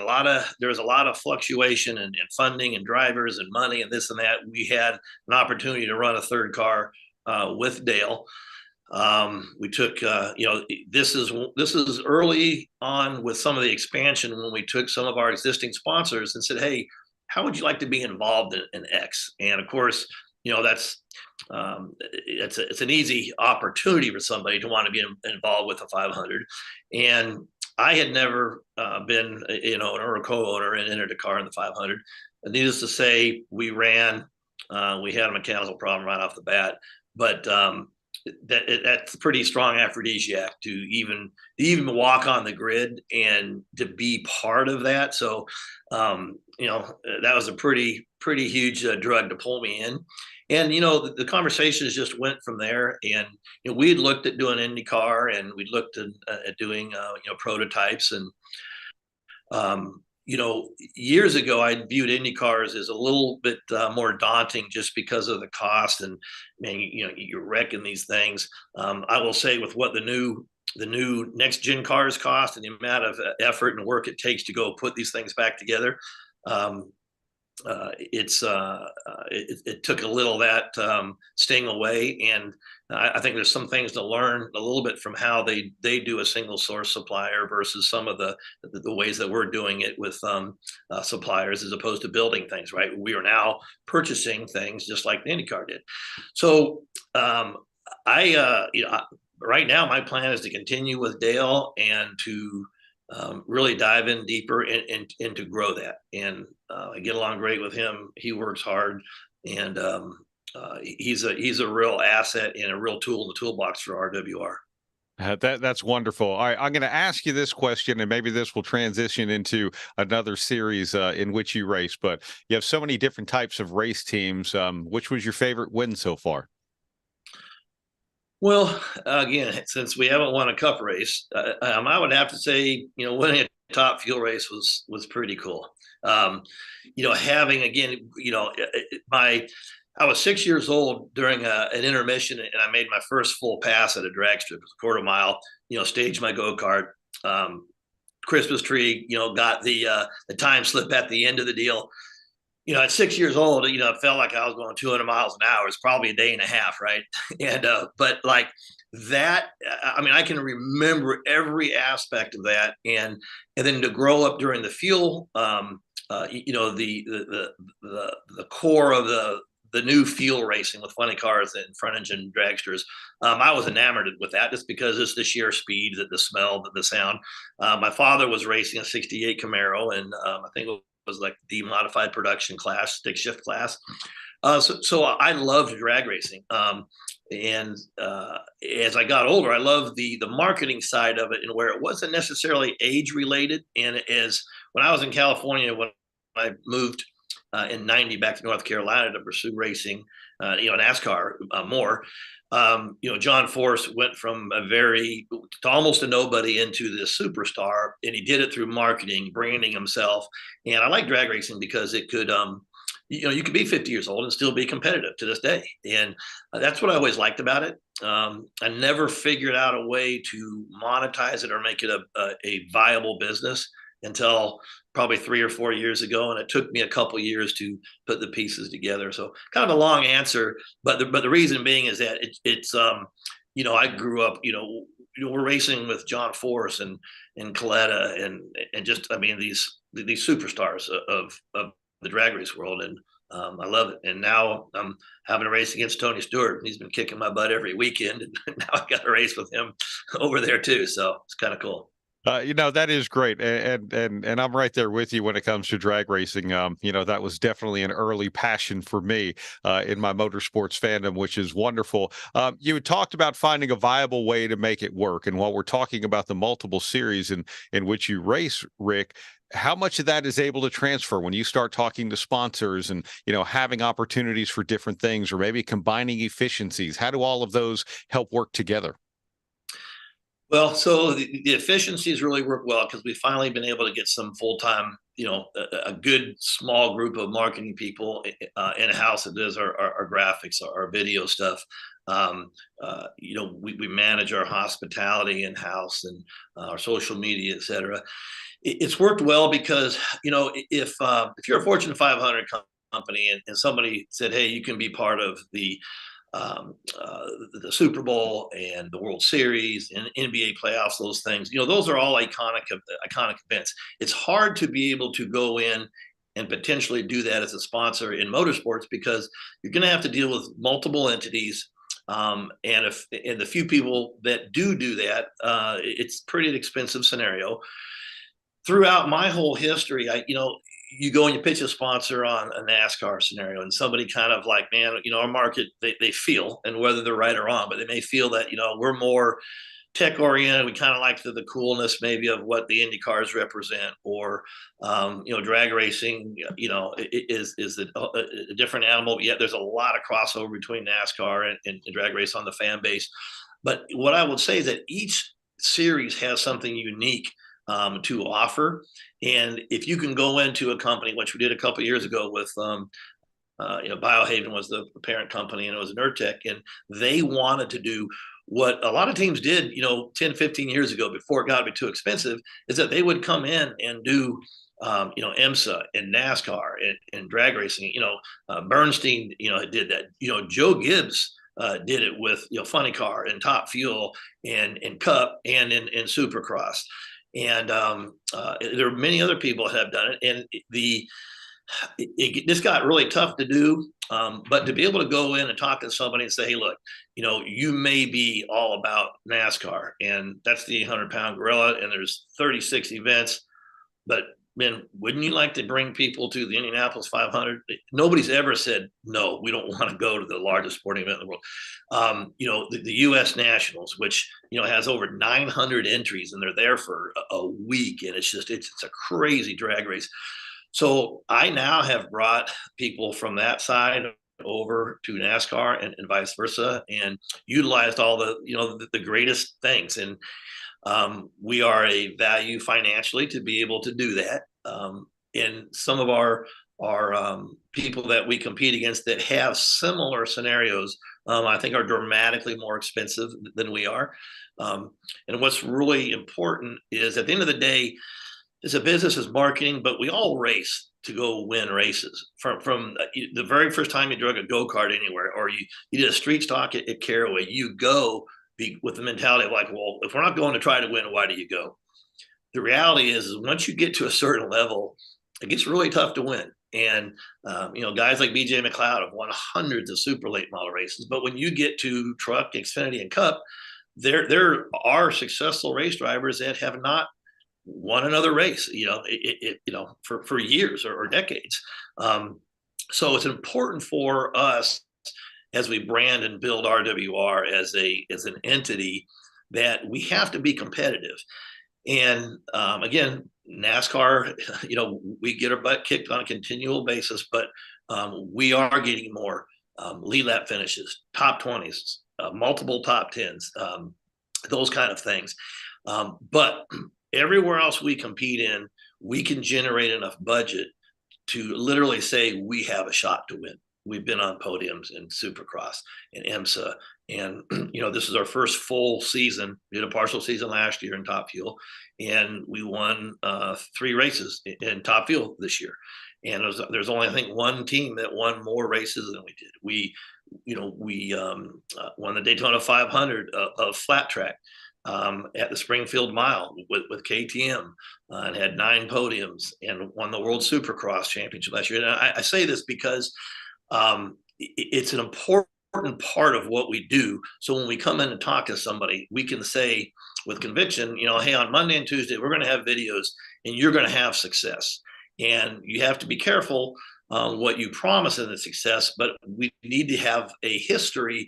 there was a lot of fluctuation and funding and drivers and money and this and that, we had an opportunity to run a third car with Dale. We took, this is early on with some of the expansion, when we took some of our existing sponsors and said, hey, how would you like to be involved in X? And of course, it's an easy opportunity for somebody to want to be involved with a 500. And I had never been, an owner or co-owner and entered a car in the 500. And needless to say, we ran. We had a mechanical problem right off the bat, but that's a pretty strong aphrodisiac to even walk on the grid and to be part of that. So, that was a pretty huge drug to pull me in. And, the conversations just went from there. And, we'd looked at doing IndyCar, and we'd looked at doing, prototypes. And, years ago, I viewed IndyCars as a little bit more daunting just because of the cost. And, you're wrecking these things. I will say, with what the new next gen cars cost and the amount of effort and work it takes to go put these things back together, it took a little of that sting away. And I think there's some things to learn a little bit from how they do a single source supplier versus some of the ways that we're doing it with suppliers, as opposed to building things, right? We are now purchasing things just like the IndyCar did. So right now my plan is to continue with Dale and to really dive in deeper and to grow that. And I get along great with him. He works hard, and he's a real asset and a real tool in the toolbox for RWR. That's wonderful. All right, I'm going to ask you this question, and maybe this will transition into another series in which you race. But you have so many different types of race teams. Which was your favorite win so far? Well, again, since we haven't won a cup race, I would have to say, winning a top fuel race was pretty cool. Having, again, I was 6 years old during an intermission, and I made my first full pass at a drag strip. It was a quarter mile, staged my go-kart, Christmas tree, got the time slip at the end of the deal. At 6 years old, it felt like I was going 200 miles an hour. It's probably a day and a half, right? And but like that, I can remember every aspect of that, and then to grow up during the fuel, the core of the new fuel racing with funny cars and front engine dragsters. I was enamored with that just because it's the sheer speed, the smell, the sound. My father was racing a '68 Camaro, and I think it was like the modified production class, stick shift class. So I loved drag racing. And as I got older, I loved the marketing side of it, and where it wasn't necessarily age related. And as when I was in California, when I moved in '90 back to North Carolina to pursue racing, NASCAR more. John Force went from to almost a nobody into this superstar, and he did it through marketing, branding himself. And I like drag racing because it could, you could be 50 years old and still be competitive to this day. And that's what I always liked about it. I never figured out a way to monetize it or make it a viable business until probably 3 or 4 years ago. And it took me a couple years to put the pieces together. So kind of a long answer, but the reason being is that it's I grew up, we're racing with John Force and Kalitta and just, these superstars of the drag race world. And I love it. And now I'm having a race against Tony Stewart. He's been kicking my butt every weekend. And now I've got a race with him over there too. So it's kind of cool. That is great. And I'm right there with you when it comes to drag racing. That was definitely an early passion for me in my motorsports fandom, which is wonderful. You had talked about finding a viable way to make it work. And while we're talking about the multiple series in which you race, Rick, how much of that is able to transfer when you start talking to sponsors and, having opportunities for different things or maybe combining efficiencies? How do all of those help work together? Well, so the efficiencies really work well because we've finally been able to get some full-time, a good small group of marketing people in-house that does our graphics, our video stuff. We manage our hospitality in-house and our social media, et cetera. It's worked well because, if you're a Fortune 500 company and somebody said, hey, you can be part of the Super Bowl and the World Series and NBA playoffs, those things, those are all iconic events. It's hard to be able to go in and potentially do that as a sponsor in motorsports because you're going to have to deal with multiple entities. And the few people that do that, it's pretty expensive scenario. Throughout my whole history, you go and you pitch a sponsor on a NASCAR scenario and somebody kind of like, man, our market, they feel, and whether they're right or wrong, but they may feel that, we're more tech oriented. We kind of like the coolness maybe of what the INDYCARs represent or, drag racing, is a different animal, but yet there's a lot of crossover between NASCAR and drag race on the fan base. But what I would say is that each series has something unique to offer. And if you can go into a company, which we did a couple of years ago with, Biohaven was the parent company and it was Nurtec, and they wanted to do what a lot of teams did, 10, 15 years ago before it got to be too expensive, is that they would come in and do, IMSA and NASCAR and drag racing. Bernstein, did that. Joe Gibbs did it with, Funny Car and Top Fuel and Cup and in Supercross. And there are many other people that have done it. And this got really tough to do. But to be able to go in and talk to somebody and say, hey, look, you may be all about NASCAR and that's the 800-pound gorilla and there's 36 events. But man, wouldn't you like to bring people to the Indianapolis 500? Nobody's ever said, no, we don't want to go to the largest sporting event in the world. The U.S. Nationals, which, has over 900 entries and they're there for a week. And it's a crazy drag race. So I now have brought people from that side over to NASCAR and vice versa and utilized all the greatest things. And we are a value financially to be able to do that. And some of our people that we compete against that have similar scenarios, I think are dramatically more expensive than we are. And what's really important is at the end of the day, it's a business, is marketing, but we all race to go win races. From the very first time you drug a go-kart anywhere, or you did a street stock at Caraway, you go with the mentality of like, well, if we're not going to try to win, why do you go? The reality is once you get to a certain level, it gets really tough to win. And, guys like BJ McLeod have won hundreds of super late model races. But when you get to Truck, Xfinity, and Cup, there are successful race drivers that have not won another race, for years or decades. So it's important for us as we brand and build RWR as an entity that we have to be competitive. And again, NASCAR, we get our butt kicked on a continual basis, but we are getting more lead lap finishes, top 20s, multiple top 10s, those kind of things. But everywhere else we compete in, we can generate enough budget to literally say we have a shot to win. We've been on podiums in Supercross and IMSA, and this is our first full season. We did a partial season last year in Top Fuel, and we won 3 races in Top Fuel this year. And there's only, I think, one team that won more races than we did. We won the Daytona 500 of flat track at the Springfield Mile with KTM, and had 9 podiums and won the World Supercross Championship last year. And I say this because it's an important part of what we do. So when we come in and talk to somebody, we can say with conviction, hey, on Monday and Tuesday, we're going to have videos and you're going to have success. And you have to be careful what you promise in the success, but we need to have a history,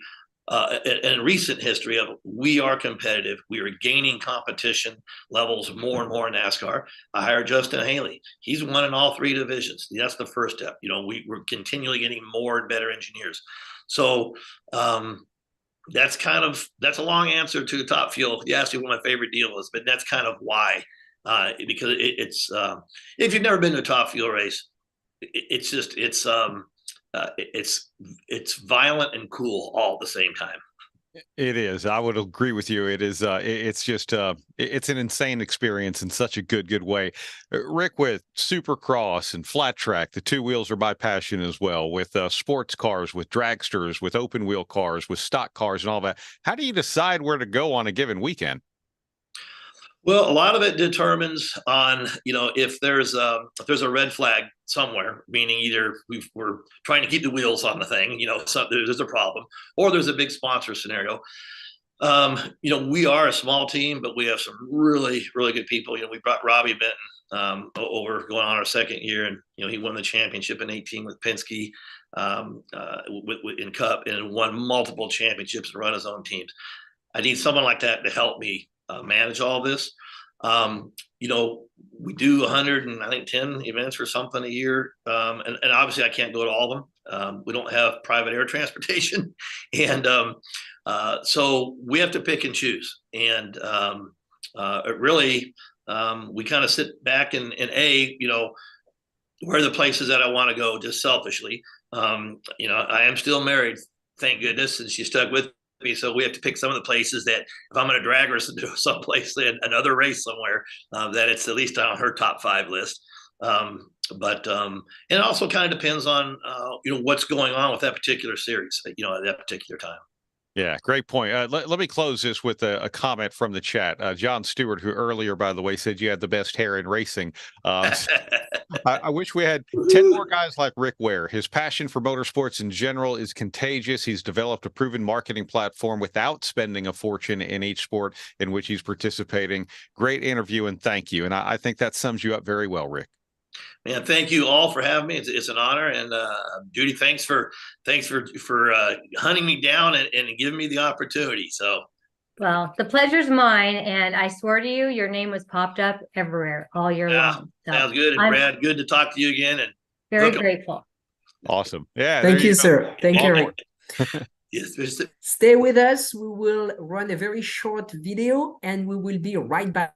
and recent history of we are competitive. We are gaining competition levels more and more in NASCAR. I hired Justin Haley. He's won in all 3 divisions. That's the first step. We're continually getting more and better engineers. So that's a long answer to Top Fuel. You asked me what my favorite deal is, but that's kind of why. Because it's if you've never been to a Top Fuel race, it's violent and cool all at the same time. It is. I would agree with you. It is. It's just. It's an insane experience in such a good way. Rick, with Supercross and flat track, the 2 wheels are my passion as well. With sports cars, with dragsters, with open wheel cars, with stock cars, and all that. How do you decide where to go on a given weekend? Well, a lot of it determines on, if there's a red flag somewhere, meaning either we're trying to keep the wheels on the thing, there's a problem, or there's a big sponsor scenario. We are a small team, but we have some really, really good people. We brought Robbie Benton over going on our 2nd year, and he won the championship in 2018 with Penske in Cup, and won multiple championships and run his own teams. I need someone like that to help me manage all this. We do 110 events or something a year. And obviously I can't go to all of them. We don't have private air transportation. And so we have to pick and choose. And we kind of sit back and where are the places that I want to go, just selfishly. I am still married, thank goodness, and she stuck with me. So we have to pick some of the places that if I'm going to drag her to someplace, another race somewhere, that it's at least on her top 5 list. But it also kind of depends on, what's going on with that particular series, at that particular time. Yeah, great point. Let me close this with a comment from the chat. John Stewart, who earlier, by the way, said you had the best hair in racing. I wish we had 10 more guys like Rick Ware. His passion for motorsports in general is contagious. He's developed a proven marketing platform without spending a fortune in each sport in which he's participating. Great interview, and thank you. And I think that sums you up very well, Rick. Man, thank you all for having me. It's an honor. And Judy, thanks for hunting me down and giving me the opportunity. So, well, the pleasure's mine, and I swear to you, your name was popped up everywhere all year long. So sounds good. And Brad, good to talk to you again. And very grateful. Awesome. Yeah. Thank you, sir. Thank you, Rick. Yes, stay with us. We will run a very short video, and we will be right back.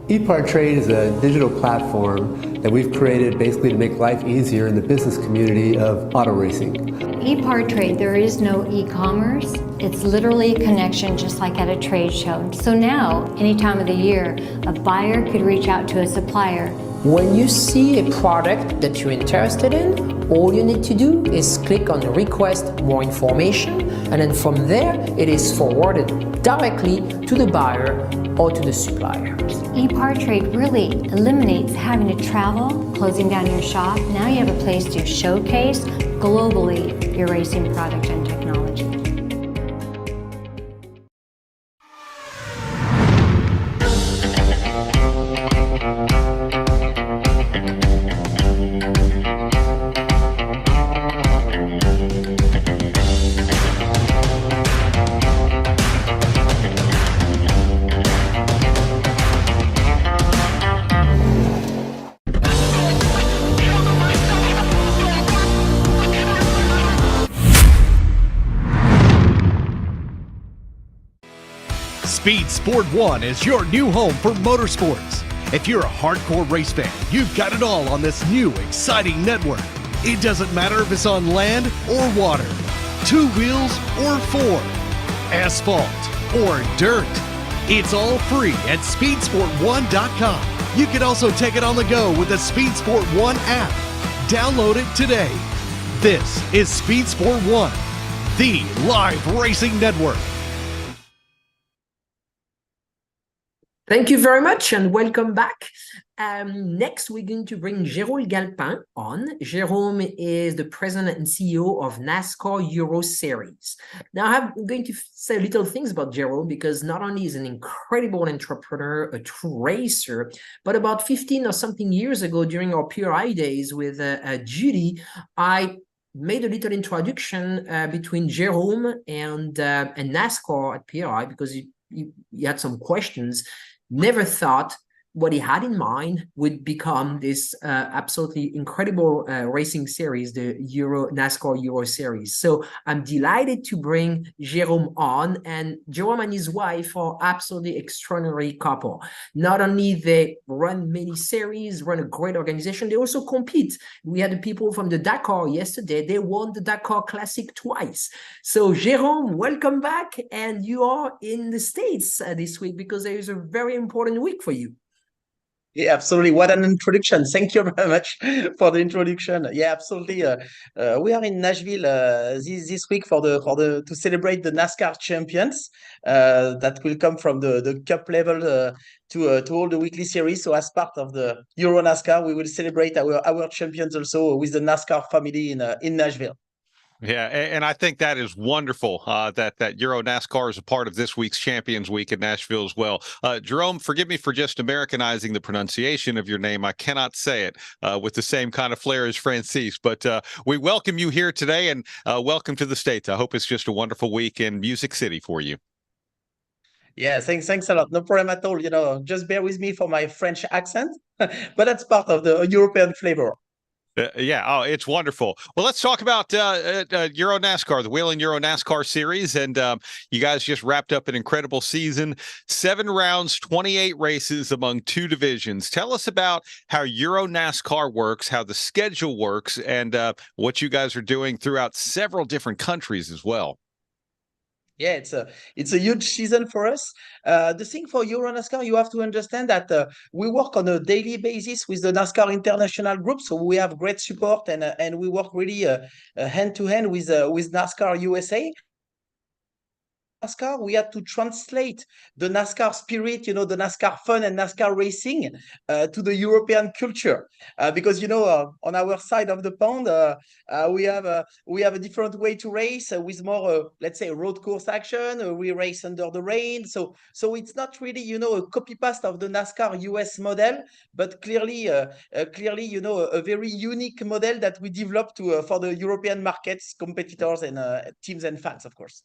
EPARTRADE is a digital platform that we've created basically to make life easier in the business community of auto racing. EPARTRADE, there is no e-commerce. It's literally a connection just like at a trade show. So now, any time of the year, a buyer could reach out to a supplier. When you see a product that you're interested in, all you need to do is click on request more information, and then from there it is forwarded directly to the buyer or to the supplier. EPARTRADE really eliminates having to travel, closing down your shop. Now you have a place to showcase globally your racing product and technology. Speed Sport 1 is your new home for motorsports. If you're a hardcore race fan, you've got it all on this new, exciting network. It doesn't matter if it's on land or water, 2 wheels or 4, asphalt or dirt. It's all free at speedsport1.com. You can also take it on the go with the Speedsport 1 app. Download it today. This is Speedsport 1, the live racing network. Thank you very much and welcome back. Next, we're going to bring Jérôme Galpin on. Jérôme is the president and CEO of NASCAR Euro Series. Now, I'm going to say little things about Jérôme because not only is an incredible entrepreneur, a true racer, but about 15 or something years ago during our PRI days with Judy, I made a little introduction between Jérôme and NASCAR at PRI because he had some questions. Never thought what he had in mind would become this absolutely incredible racing series, the NASCAR Euro Series. So I'm delighted to bring Jérôme on, and Jérôme and his wife are absolutely extraordinary couple. Not only they run many series, run a great organization, they also compete. We had the people from the Dakar yesterday. They won the Dakar Classic twice. So Jérôme, welcome back, and you are in the States this week because there is a very important week for you. Yeah, absolutely. What an introduction. Thank you very much for the introduction. Yeah, absolutely. We are in Nashville this week to celebrate the NASCAR champions that will come from the cup level to all the weekly series. So as part of the Euro NASCAR, we will celebrate our champions also with the NASCAR family in Nashville. Yeah, and I think that is wonderful that Euro NASCAR is a part of this week's Champions Week in Nashville as well. Jérôme, forgive me for just Americanizing the pronunciation of your name. I cannot say it with the same kind of flair as Francis, but we welcome you here today and welcome to the States. I hope it's just a wonderful week in Music City for you. Yeah, thanks a lot. No problem at all. Just bear with me for my French accent, but that's part of the European flavor. Yeah. Oh, it's wonderful. Well, let's talk about Euro NASCAR, the Whelen Euro NASCAR Series. And you guys just wrapped up an incredible season, 7 rounds, 28 races among 2 divisions. Tell us about how Euro NASCAR works, how the schedule works, and what you guys are doing throughout several different countries as well. Yeah, it's a huge season for us. The thing for Euro NASCAR, you have to understand that we work on a daily basis with the NASCAR International Group, so we have great support and we work really hand to hand with NASCAR USA. NASCAR, we had to translate the NASCAR spirit, the NASCAR fun and NASCAR racing to the European culture. Because, on our side of the pond, we have a different way to race with more, let's say, road course action. We race under the rain. So it's not really, a copy-paste of the NASCAR US model, but clearly, a very unique model that we developed for the European markets, competitors, and teams and fans, of course.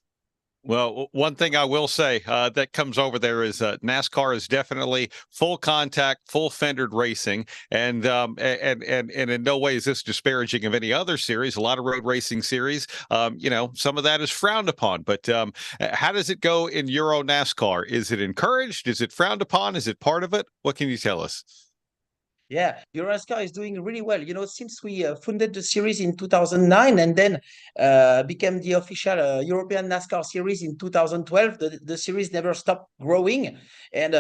Well, one thing I will say that comes over there is NASCAR is definitely full contact, full fendered racing, and in no way is this disparaging of any other series. A lot of road racing series, some of that is frowned upon. But how does it go in Euro NASCAR? Is it encouraged? Is it frowned upon? Is it part of it? What can you tell us? Yeah, Euro NASCAR is doing really well. Since we founded the series in 2009 and then became the official European NASCAR series in 2012, the series never stopped growing. And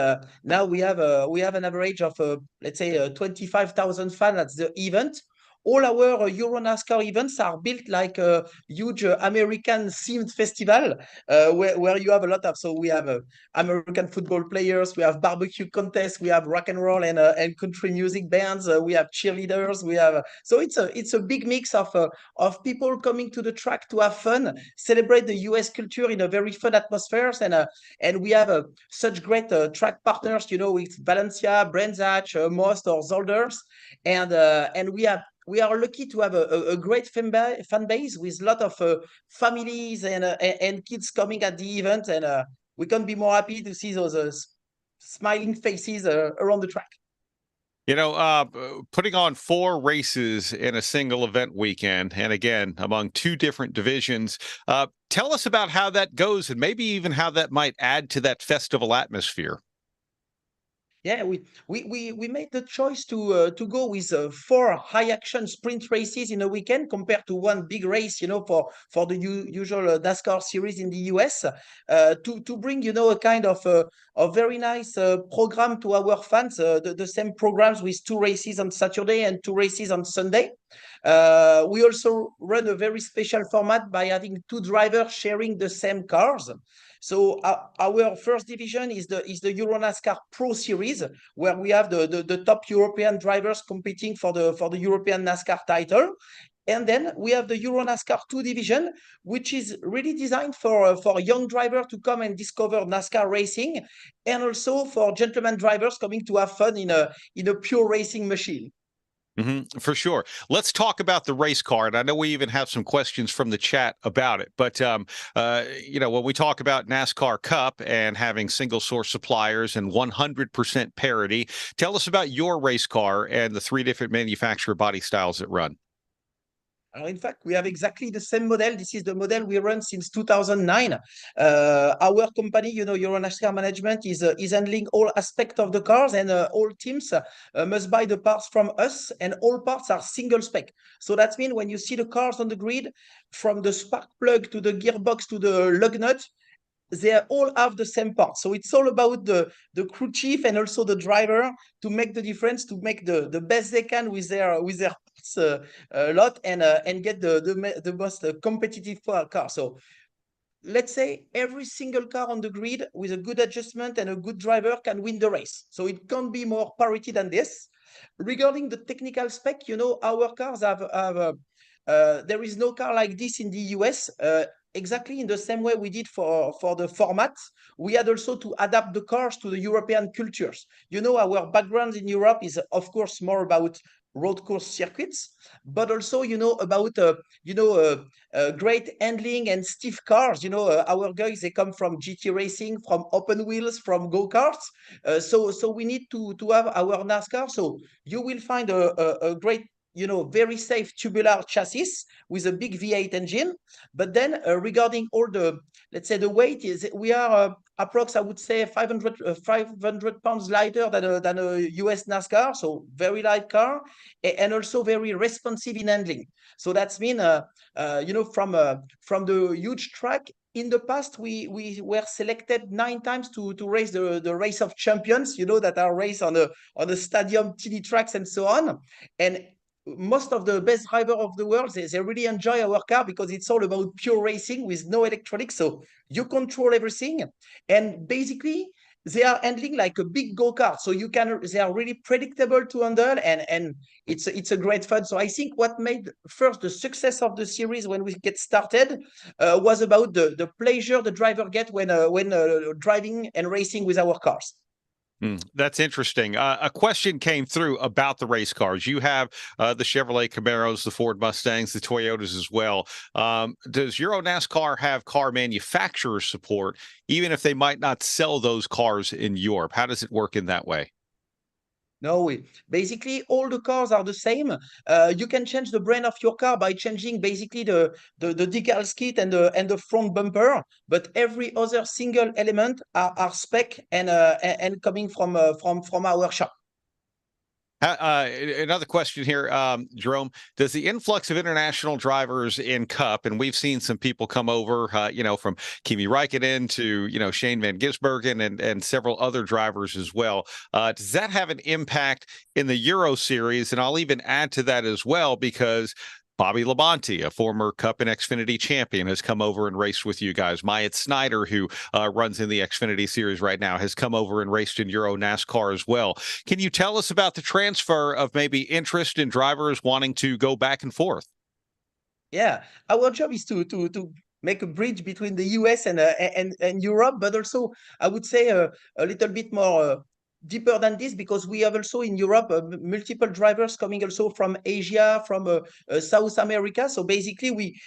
now we have an average of, let's say, 25,000 fans at the event. All our Euro NASCAR events are built like a huge American themed festival where you have a lot of, so we have American football players, we have barbecue contests, we have rock and roll and country music bands, we have cheerleaders, so it's a big mix of people coming to the track to have fun, celebrate the US culture in a very fun atmosphere, and we have such great track partners, with Valencia, Brands Hatch, Most or Zolders, and we are lucky to have a great fan base with a lot of families and kids coming at the event, and we can't be more happy to see those smiling faces around the track. Putting on 4 races in a single event weekend, and again, among 2 different divisions, tell us about how that goes and maybe even how that might add to that festival atmosphere. Yeah, we made the choice to go with 4 high action sprint races in a weekend compared to one big race, for the usual NASCAR series in the US, to bring, a kind of a very nice program to our fans, the same programs with 2 races on Saturday and 2 races on Sunday. We also run a very special format by having 2 drivers sharing the same cars. So our first division is the Euro NASCAR Pro Series, where we have the top European drivers competing for the European NASCAR title. And then we have the Euro NASCAR 2 division, which is really designed for young drivers to come and discover NASCAR racing, and also for gentleman drivers coming to have fun in a pure racing machine. For sure. Let's talk about the race car. And I know we even have some questions from the chat about it. But, when we talk about NASCAR Cup and having single source suppliers and 100% parity, tell us about your race car and the 3 different manufacturer body styles that run. In fact, we have exactly the same model. This is the model we run since 2009. Our company, Euro NASCAR Management, is handling all aspects of the cars, and all teams must buy the parts from us, and all parts are single spec. So that means when you see the cars on the grid, from the spark plug to the gearbox to the lug nut, they all have the same part. So it's all about the crew chief and also the driver to make the difference, to make the best they can with their parts lot, and get the most competitive car. So let's say every single car on the grid with a good adjustment and a good driver can win the race. So it can't be more parity than this. Regarding the technical spec, our cars have there is no car like this in the US. Exactly in the same way we did for the format, we had also to adapt the cars to the European cultures. Our background in Europe is, of course, more about road course circuits, but also, about, great handling and stiff cars. Our guys, they come from GT racing, from open wheels, from go-karts. So we need to have our NASCAR. So you will find a great, very safe tubular chassis with a big V8 engine. But then regarding all let's say the weight, we are approx, I would say 500 pounds lighter than a US NASCAR. So very light car, and also very responsive in handling. So that's mean, from the huge track. In the past, we were selected 9 times to race the race of champions, that are raced on the stadium TD tracks and so on. And most of the best drivers of the world, they really enjoy our car because it's all about pure racing with no electronics. So you control everything. And basically, they are handling like a big go-kart. So they are really predictable to handle, and it's a great fun. So I think what made first the success of the series when we get started was about the pleasure the driver get when driving and racing with our cars. That's interesting. A question came through about the race cars. You have the Chevrolet Camaros, the Ford Mustangs, the Toyotas as well. Does Euro NASCAR have car manufacturer support, even if they might not sell those cars in Europe? How does it work in that way? No, basically all the cars are the same. You can change the brand of your car by changing basically the decal kit and the front bumper, but every other single element are spec and coming from our shop. Another question here, Jerome. Does the influx of international drivers in Cup, and we've seen some people come over, from Kimi Räikkönen to, Shane Van Gisbergen and several other drivers as well. Does that have an impact in the Euro Series? And I'll even add to that as well, because Bobby Labonte, a former Cup and Xfinity champion, has come over and raced with you guys. Myatt Snyder, who runs in the Xfinity Series right now, has come over and raced in Euro NASCAR as well. Can you tell us about the transfer of maybe interest in drivers wanting to go back and forth? Yeah, our job is to make a bridge between the US and Europe, but also I would say a little bit more deeper than this, because we have also in Europe multiple drivers coming also from Asia, from South America. So basically, we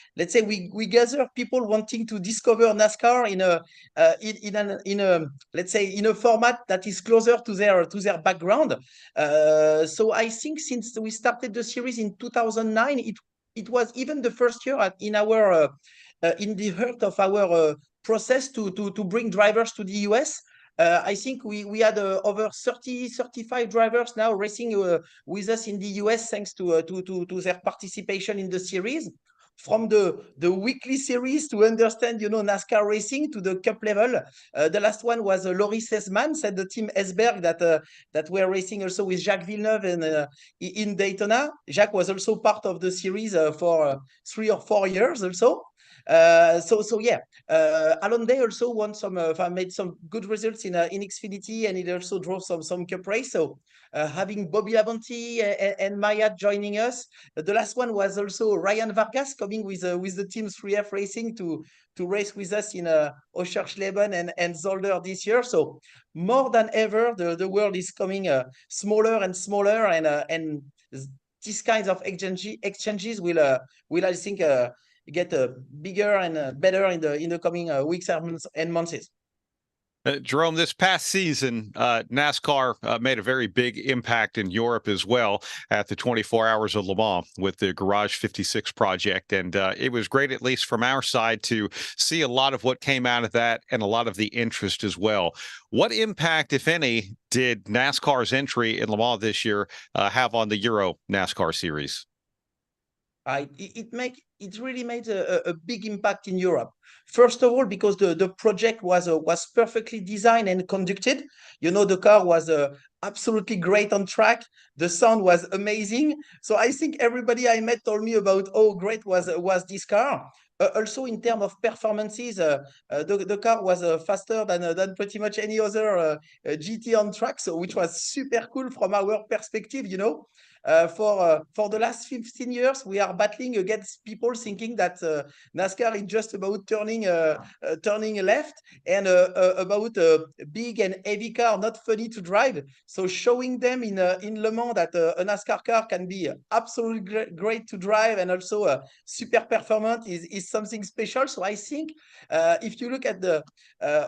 gather people wanting to discover NASCAR in a format that is closer to their background. So I think since we started the series in 2009, it was even the first year in the heart of our process to bring drivers to the US. I think we had over 35 drivers now racing with us in the US thanks to their participation in the series. From the weekly series to understand, NASCAR racing to the cup level. The last one was Loris Esman, said the team Esberg that were racing also with Jacques Villeneuve in Daytona. Jacques was also part of the series for 3 or 4 years also. Alon Day also won made some good results in Xfinity, and it also drove some cup race. So having Bobby Labonte and Maya joining us. The last one was also Ryan Vargas coming with the team 3F Racing to race with us in Oschersleben and Zolder this year. So more than ever, the world is coming smaller and smaller, and these kinds of exchanges will I think get bigger and better in the coming weeks and months. Jerome, this past season, NASCAR made a very big impact in Europe as well at the 24 Hours of Le Mans with the Garage 56 project. And it was great, at least from our side, to see a lot of what came out of that and a lot of the interest as well. What impact, if any, did NASCAR's entry in Le Mans this year have on the Euro NASCAR series? It really made a big impact in Europe. First of all, because the project was perfectly designed and conducted. The car was absolutely great on track. The sound was amazing. So I think everybody I met told me about how great was this car. Also, in terms of performances, the car was faster than pretty much any other GT on track, so which was super cool from our perspective. For the last 15 years, we are battling against people thinking that NASCAR is just about turning left and about a big and heavy car, not funny to drive. So showing them in Le Mans that a NASCAR car can be absolutely great to drive and also super performant is something special. So I think if you look at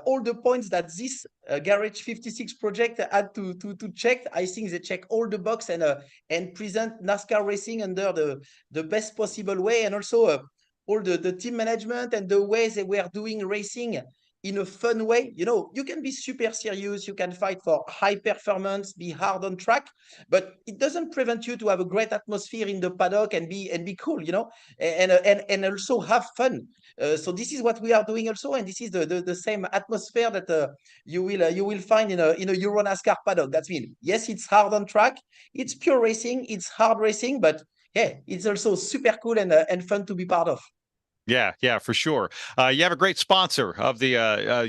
all the points that this Garage 56 project had to check, I think they check all the box and present NASCAR racing under the best possible way, and also all the team management and the way they were doing racing in a fun way. You can be super serious, you can fight for high performance, be hard on track, but it doesn't prevent you to have a great atmosphere in the paddock and be cool, and also have fun. So this is what we are doing also, and this is the same atmosphere that you will find in a Euro NASCAR paddock. That means, yes, it's hard on track, it's pure racing, it's hard racing, but yeah, it's also super cool and fun to be part of. Yeah, for sure. You have a great sponsor of the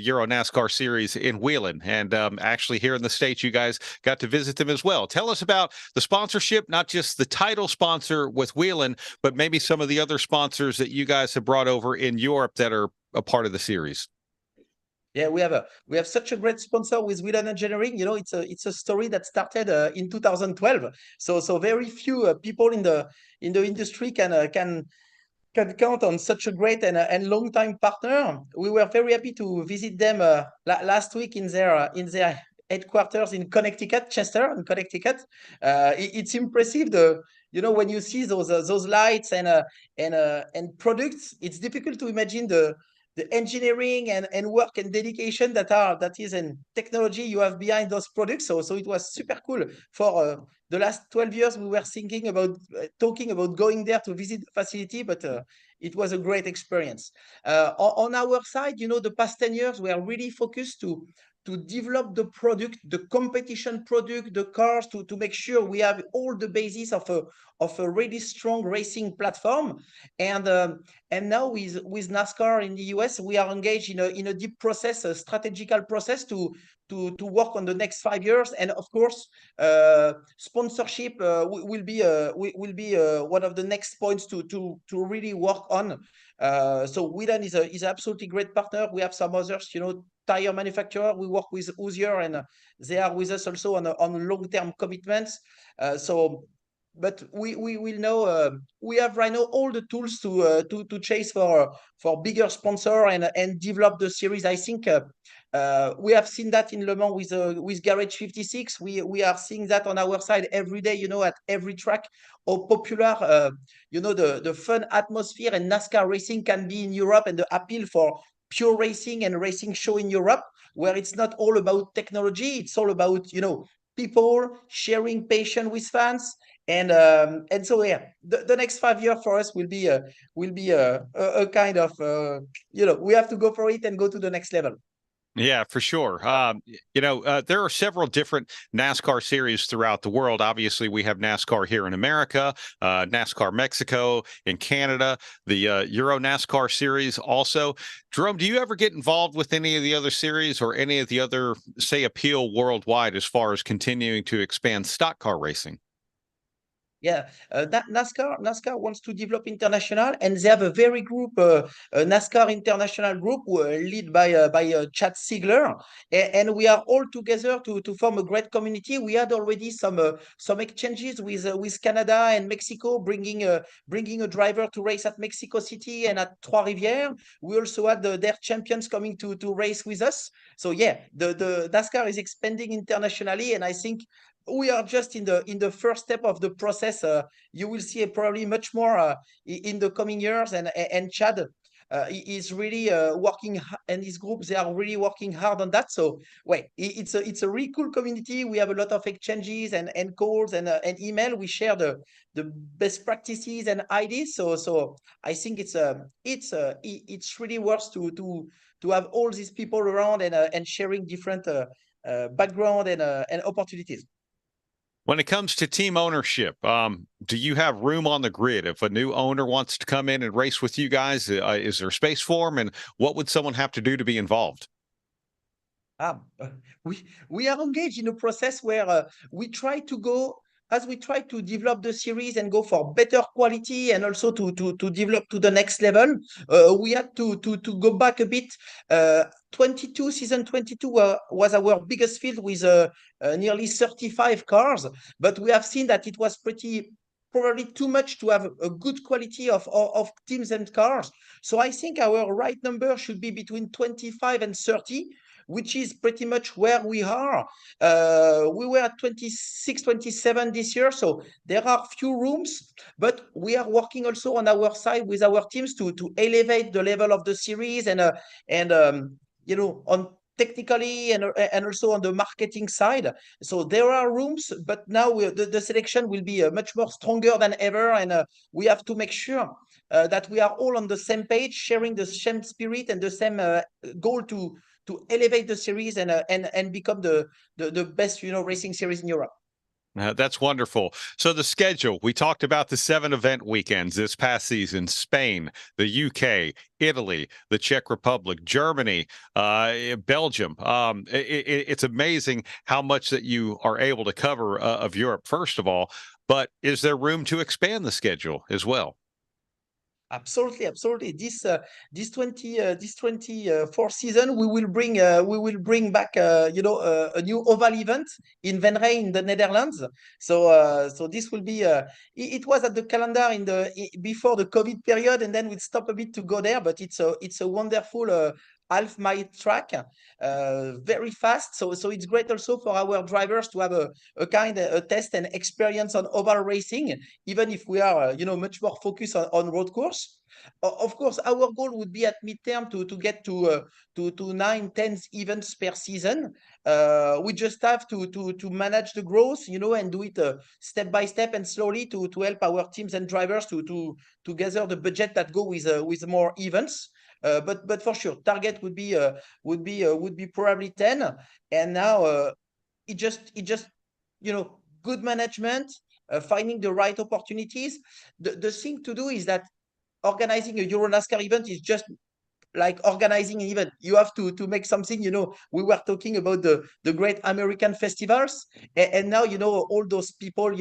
Euro NASCAR series in Wheeling, and actually here in the States, you guys got to visit them as well. Tell us about the sponsorship, not just the title sponsor with Wheeling, but maybe some of the other sponsors that you guys have brought over in Europe that are a part of the series. Yeah, we have such a great sponsor with Wheeling Engineering. It's a story that started in 2012. So very few people in the industry can count on such a great and long time partner. We were very happy to visit them last week in their headquarters in Connecticut, Chester, in Connecticut. It's impressive when you see those lights and products. It's difficult to imagine the engineering and work and dedication that is in technology you have behind those products. So it was super cool. For the last 12 years, we were thinking about talking about going there to visit the facility, but it was a great experience. On our side, the past 10 years, we are really focused to develop the product, the competition product, the cars, to make sure we have all the basis of a really strong racing platform. And now with NASCAR in the US, we are engaged in a deep process, a strategical process to work on the next 5 years. And of course, sponsorship will be one of the next points to really work on. So Wheeling is absolutely great partner. We have some others, tire manufacturer. We work with Hoosier, and they are with us also on long-term commitments. But we will know we have right now all the tools to chase for bigger sponsor and develop the series. I think we have seen that in Le Mans with Garage 56. We are seeing that on our side every day. At every track, how popular the fun atmosphere and NASCAR racing can be in Europe, and the appeal for pure racing and racing show in Europe, where it's not all about technology. It's all about, people sharing passion with fans. And so the next 5 years for us will be a kind of we have to go for it and go to the next level. Yeah, for sure. There are several different NASCAR series throughout the world. Obviously, we have NASCAR here in America, NASCAR Mexico, in Canada, the Euro NASCAR series also. Jerome, do you ever get involved with any of the other series or any of the other, say, appeal worldwide as far as continuing to expand stock car racing? Yeah, NASCAR wants to develop international, and they have a very group, NASCAR International Group, led by Chad Ziegler, and we are all together to form a great community. We had already some exchanges with Canada and Mexico, bringing a driver to race at Mexico City and at Trois-Rivières. We also had their champions coming to race with us. So yeah, the NASCAR is expanding internationally, and I think we are just in the first step of the process. You will see probably much more in the coming years, and Chad is really working, and his group, they are really working hard on that. So it's a really cool community. We have a lot of exchanges and calls and email. We share the best practices and ideas. So I think it's really worth to have all these people around and sharing different background and opportunities. When it comes to team ownership, do you have room on the grid? If a new owner wants to come in and race with you guys, is there space for them? And what would someone have to do to be involved? We are engaged in a process where we try to develop the series and go for better quality, and also to develop to the next level. We had to go back a bit. Season 22 was our biggest field with nearly 35 cars, but we have seen that it was probably too much to have a good quality of teams and cars. So I think our right number should be between 25 and 30, which is pretty much where we are. We were at 26, 27 this year, so there are few rooms, but we are working also on our side with our teams to elevate the level of the series and on technically and also on the marketing side. So there are rooms, but now the selection will be much more stronger than ever, and we have to make sure that we are all on the same page, sharing the same spirit and the same goal to elevate the series and become the best racing series in Europe. That's wonderful. So the schedule, we talked about the 7 event weekends this past season: Spain, the UK, Italy, the Czech Republic, Germany, Belgium. It's amazing how much that you are able to cover of Europe, first of all, but is there room to expand the schedule as well? Absolutely. This 24 season, we will bring back a new oval event in Van Rij in the Netherlands. So this will be it was at the calendar before the COVID period, and then we stopped a bit to go there, but it's a wonderful half mile track, very fast. So it's great also for our drivers to have a kind of test and experience on oval racing, even if we are much more focused on road course. Of course, our goal would be at midterm to get to 9-10 events per season. We just have to manage the growth, and do it step by step and slowly to help our teams and drivers to gather the budget that go with more events. But for sure, target would be probably 10. And now it just good management, finding the right opportunities. The thing to do is that organizing a Euro NASCAR event is just like organizing an event. You have to make something. We were talking about the great American festivals, and now all those people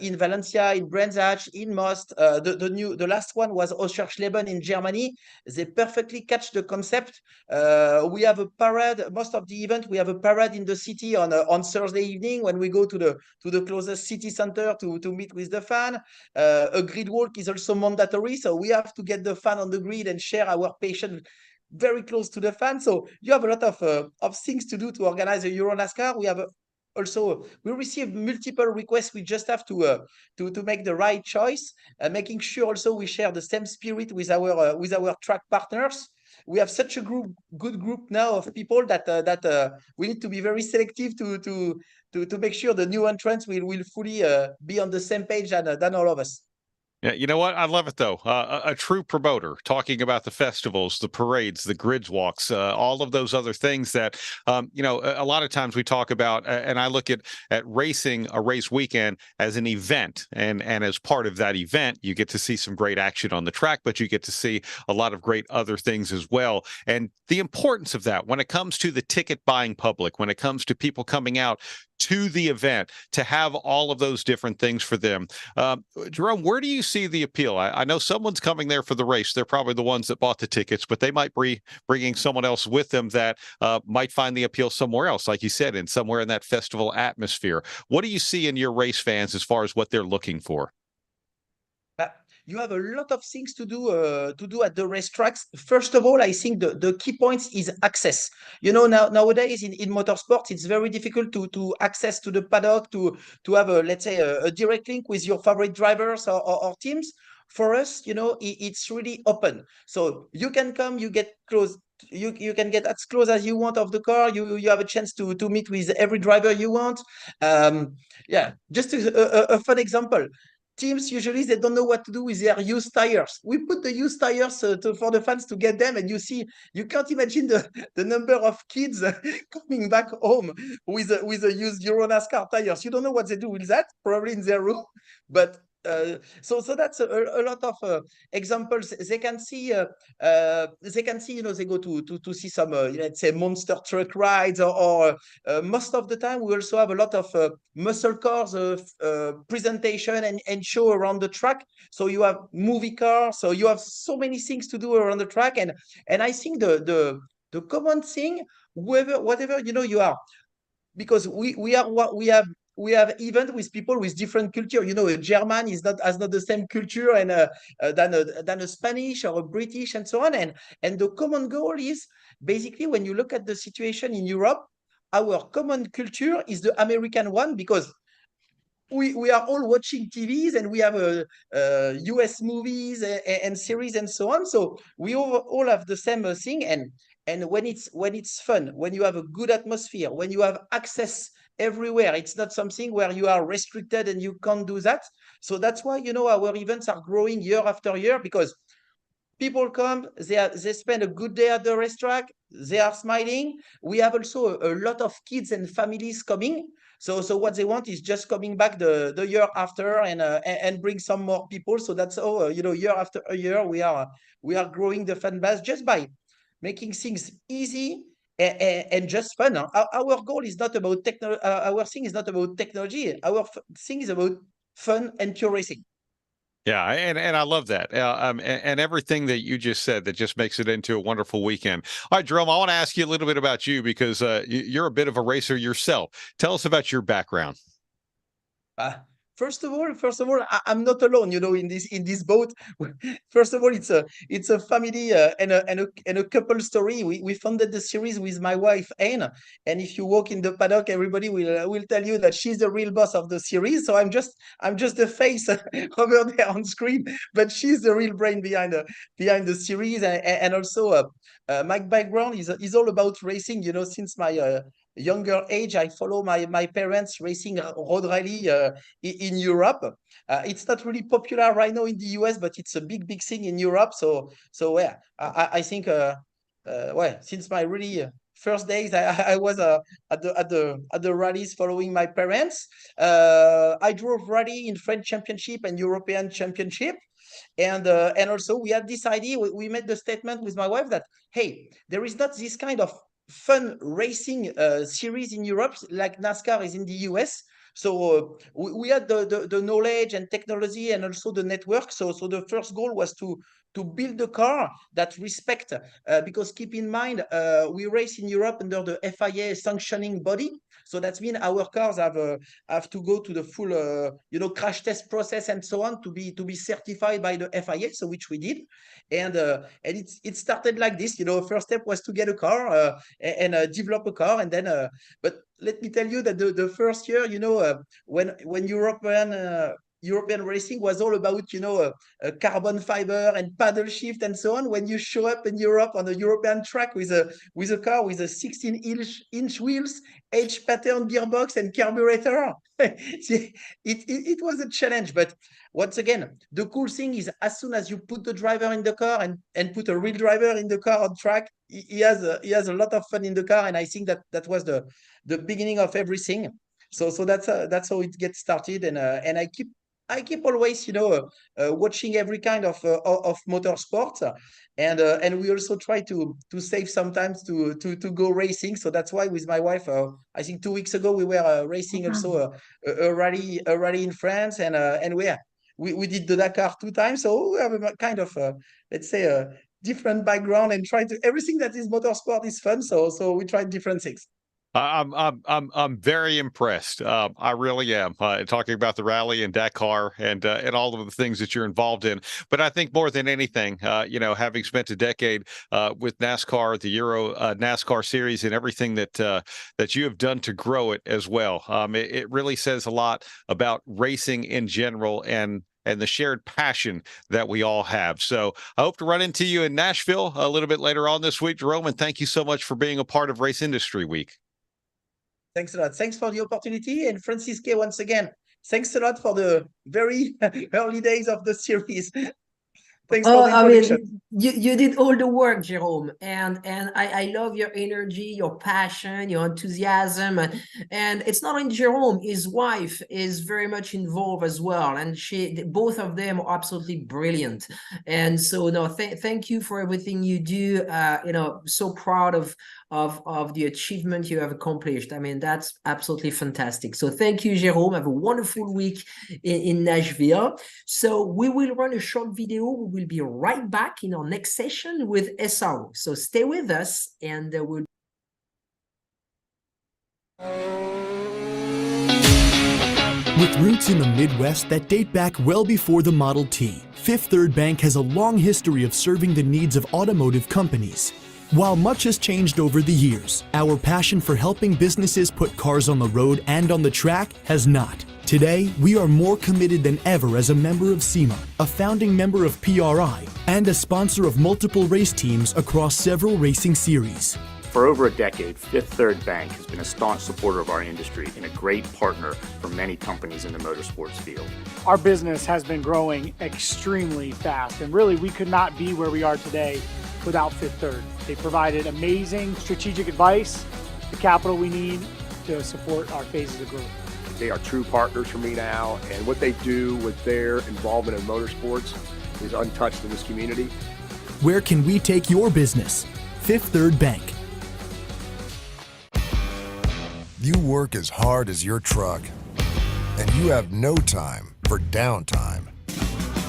in Valencia, in Brands Hatch, in Most. The last one was Oschersleben in Germany. They perfectly catch the concept. We have a parade. Most of the event, we have a parade in the city on Thursday evening when we go to the closest city center to meet with the fan. A grid walk is also mandatory, so we have to get the fan on the grid and share our passion very close to the fan. So you have a lot of things to do to organize a Euro NASCAR. We receive multiple requests. We just have to make the right choice, making sure also we share the same spirit with our track partners. we have such a good group now of people that we need to be very selective to make sure the new entrants will fully be on the same page than all of us. Yeah, you know what? I love it though. A true promoter talking about the festivals, the parades, the grids walks, all of those other things that, a lot of times we talk about, and I look at racing a race weekend as an event, and as part of that event, you get to see some great action on the track, but you get to see a lot of great other things as well. And the importance of that when it comes to the ticket buying public, when it comes to people coming out to the event, to have all of those different things for them. Jerome, where do you see the appeal? I know someone's coming there for the race. They're probably the ones that bought the tickets, but they might be bringing someone else with them that might find the appeal somewhere else, like you said, somewhere in that festival atmosphere. What do you see in your race fans as far as what they're looking for? You have a lot of things to do at the racetracks. First of all, I think the key points is access. Nowadays in motorsports, it's very difficult to access to the paddock, to have let's say a direct link with your favorite drivers or teams. For us, it's really open. So you can come, you get close. You can get as close as you want of the car. You have a chance to meet with every driver you want. Just a fun example. Teams usually they don't know what to do with their used tires. We put the used tires for the fans to get them, and you can't imagine the number of kids coming back home with a used Euro NASCAR tires. You don't know what they do with that, probably in their room, but. So that's a lot of examples. They can see, they go to see some, let's say, monster truck rides, or most of the time we also have a lot of muscle cars presentation and show around the track. So you have movie cars, so you have so many things to do around the track, and I think the common thing, whatever you are, because we have event with people with different culture. A German has not the same culture and than a Spanish or a British and so on. And the common goal is basically, when you look at the situation in Europe, our common culture is the American one, because we are all watching TVs and we have US movies and series and so on. So we all have the same thing. And when it's fun, when you have a good atmosphere, when you have access everywhere, it's not something where you are restricted and you can't do that. So that's why our events are growing year after year, because people come, they spend a good day at the racetrack, they are smiling. We have also a lot of kids and families coming. So what they want is just coming back the year after and bring some more people. So that's year after year we are growing the fan base just by making things easy and just fun. Our goal is not about technology. Our thing is not about technology. Our thing is about fun and pure racing. Yeah, and I love that, and everything that you just said that just makes it into a wonderful weekend. All right, Jerome, I want to ask you a little bit about you, because you're a bit of a racer yourself. Tell us about your background. First of all, I'm not alone, in this boat. First of all, it's a family and a couple story. We founded the series with my wife Anne, and if you walk in the paddock, everybody will tell you that she's the real boss of the series. So I'm just the face over there on screen, but she's the real brain behind the series. And also my background is all about racing. Since my younger age, I follow my parents racing road rally in Europe. It's not really popular right now in the US, but it's a big thing in Europe. So yeah, I think since my really first days, I was at the rallies following my parents. I drove rally in French Championship and European Championship. And also we had this idea, we made the statement with my wife that, hey, there is not this kind of fun racing series in Europe like NASCAR is in the US. So we had the knowledge and technology and also the network. So the first goal was to build a car that respect, because keep in mind, we race in Europe under the FIA sanctioning body. So that means our cars have to go to the full crash test process and so on to be certified by the FIA. So which we did, and it started like this. First step was to get a car and develop a car, and then but let me tell you that the first year, when European European racing was all about, you know, a carbon fiber and paddle shift and so on. When you show up in Europe on a European track with a car with a 16-inch wheels, H pattern gearbox and carburetor, it was a challenge. But once again, the cool thing is as soon as you put the driver in the car and put a real driver in the car on track, he has a lot of fun in the car. And I think that was the beginning of everything. So that's how it gets started. And I keep always, you know, watching every kind of motorsport, and we also try to save sometimes to go racing. So that's why with my wife, I think 2 weeks ago we were racing also a rally in France, and we did the Dakar 2 times. So we have a kind of let's say a different background and try to everything that is motorsport is fun. So we try different things. I'm very impressed. I really am. Talking about the rally and Dakar and all of the things that you're involved in. But I think more than anything, you know, having spent a decade with NASCAR, the Euro NASCAR series, and everything that you have done to grow it as well, it really says a lot about racing in general and the shared passion that we all have. So I hope to run into you in Nashville a little bit later on this week, Jerome. And thank you so much for being a part of Race Industry Week. Thanks a lot. Thanks for the opportunity. And Francis K, once again, thanks a lot for the very early days of the series. Thanks for the introduction. You did all the work, Jerome, and I love your energy, your passion, your enthusiasm, and it's not only Jerome. His wife is very much involved as well, and both of them are absolutely brilliant. And so, no, thank you for everything you do. You know, so proud of the achievement you have accomplished. I mean, that's absolutely fantastic. So thank you, Jerome. Have a wonderful week in Nashville. So we will run a short video. We will be right back in our next session with SRO. So stay with us, and we'll. With roots in the Midwest that date back well before the Model T, Fifth Third Bank has a long history of serving the needs of automotive companies. While much has changed over the years, our passion for helping businesses put cars on the road and on the track has not. Today, we are more committed than ever as a member of SEMA, a founding member of PRI, and a sponsor of multiple race teams across several racing series. For over a decade, Fifth Third Bank has been a staunch supporter of our industry and a great partner for many companies in the motorsports field. Our business has been growing extremely fast, and really we could not be where we are today without Fifth Third. They provided amazing strategic advice, the capital we need to support our phases of growth. They are true partners for me now, and what they do with their involvement in motorsports is untouched in this community. Where can we take your business? Fifth Third Bank. You work as hard as your truck, and you have no time for downtime.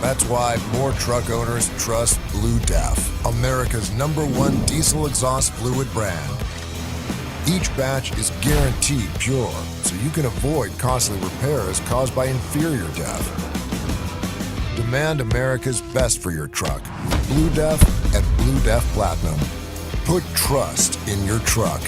That's why more truck owners trust Blue Def, America's #1 diesel exhaust fluid brand. Each batch is guaranteed pure, so you can avoid costly repairs caused by inferior DEF. Demand America's best for your truck. Blue Def and Blue Def Platinum. Put trust in your truck.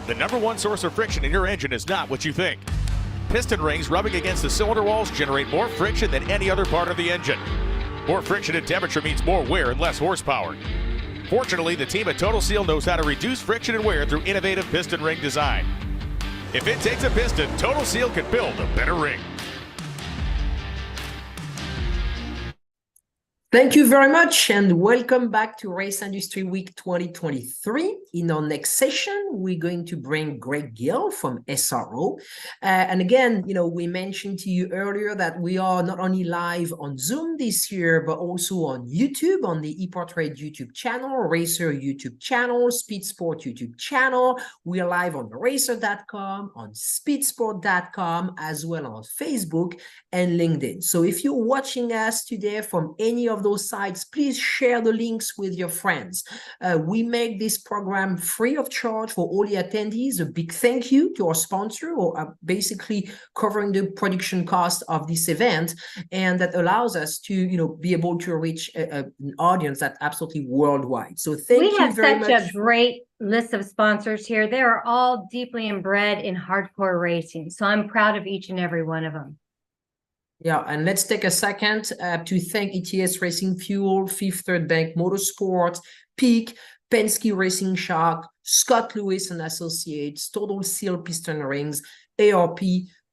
The #1 source of friction in your engine is not what you think. Piston rings rubbing against the cylinder walls generate more friction than any other part of the engine. More friction and temperature means more wear and less horsepower. Fortunately, the team at Total Seal knows how to reduce friction and wear through innovative piston ring design. If it takes a piston, Total Seal can build a better ring. Thank you very much and welcome back to Race Industry Week 2023. In our next session, we're going to bring Greg Gill from SRO. And again, we mentioned to you earlier that we are not only live on Zoom this year, but also on YouTube, on the EPARTRADE YouTube channel, Racer YouTube channel, Speed Sport YouTube channel. We are live on racer.com, on speedsport.com, as well on Facebook and LinkedIn. So if you're watching us today from any of those sites, please share the links with your friends. We make this program free of charge for all the attendees. A big thank you to our sponsor, or basically covering the production cost of this event, and that allows us to be able to reach an audience that's absolutely worldwide. So thank you very much. We have such a great list of sponsors here. They are all deeply inbred in hardcore racing, so I'm proud of each and every one of them. Yeah, and let's take a second to thank ETS Racing Fuel, Fifth Third Bank Motorsport, Peak, Penske Racing Shark, Scott Lewis and Associates, Total Seal Piston Rings, ARP,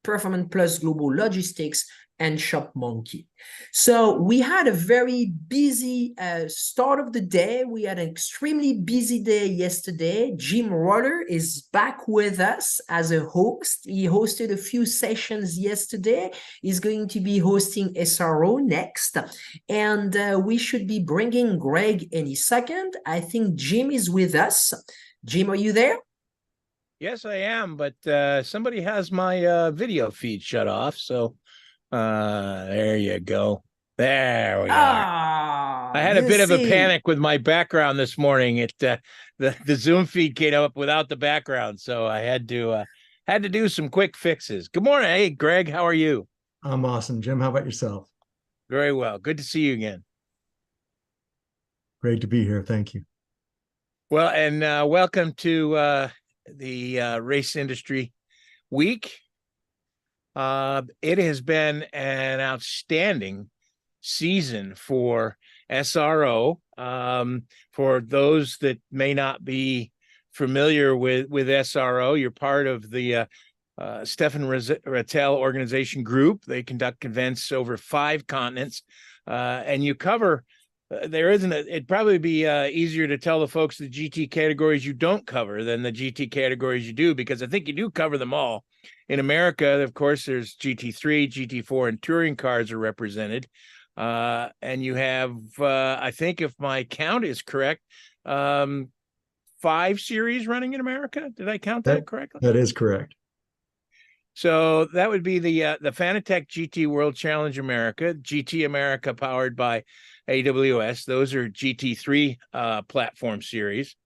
Performance Plus Global Logistics, and Shop Monkey. So we had a very busy start of the day. We had an extremely busy day yesterday. Jim Roller is back with us as a host. He hosted a few sessions yesterday. He's going to be hosting SRO next. And we should be bringing Greg any second. I think Jim is with us. Jim, are you there? Yes, I am, but somebody has my video feed shut off, so there you go. There we are. I had a bit of a panic with my background this morning. The Zoom feed came up without the background, so I had to do some quick fixes. Good morning. Hey, Greg, how are you? I'm awesome. Jim, how about yourself? Very well. Good to see you again. Great to be here. Thank you. Well, and welcome to the Race Industry Week. It has been an outstanding season for SRO. For those that may not be familiar with SRO, you're part of the Stefan Rattel organization group. They conduct events over 5 continents, and you cover. It'd probably be easier to tell the folks the GT categories you don't cover than the GT categories you do, because I think you do cover them all. In America, of course, there's GT3, GT4, and touring cars are represented. And you have, I think if my count is correct, 5 series running in America. Did I count that correctly? That is correct. So that would be the Fanatec GT World Challenge America, GT America powered by AWS. Those are GT3 platform series.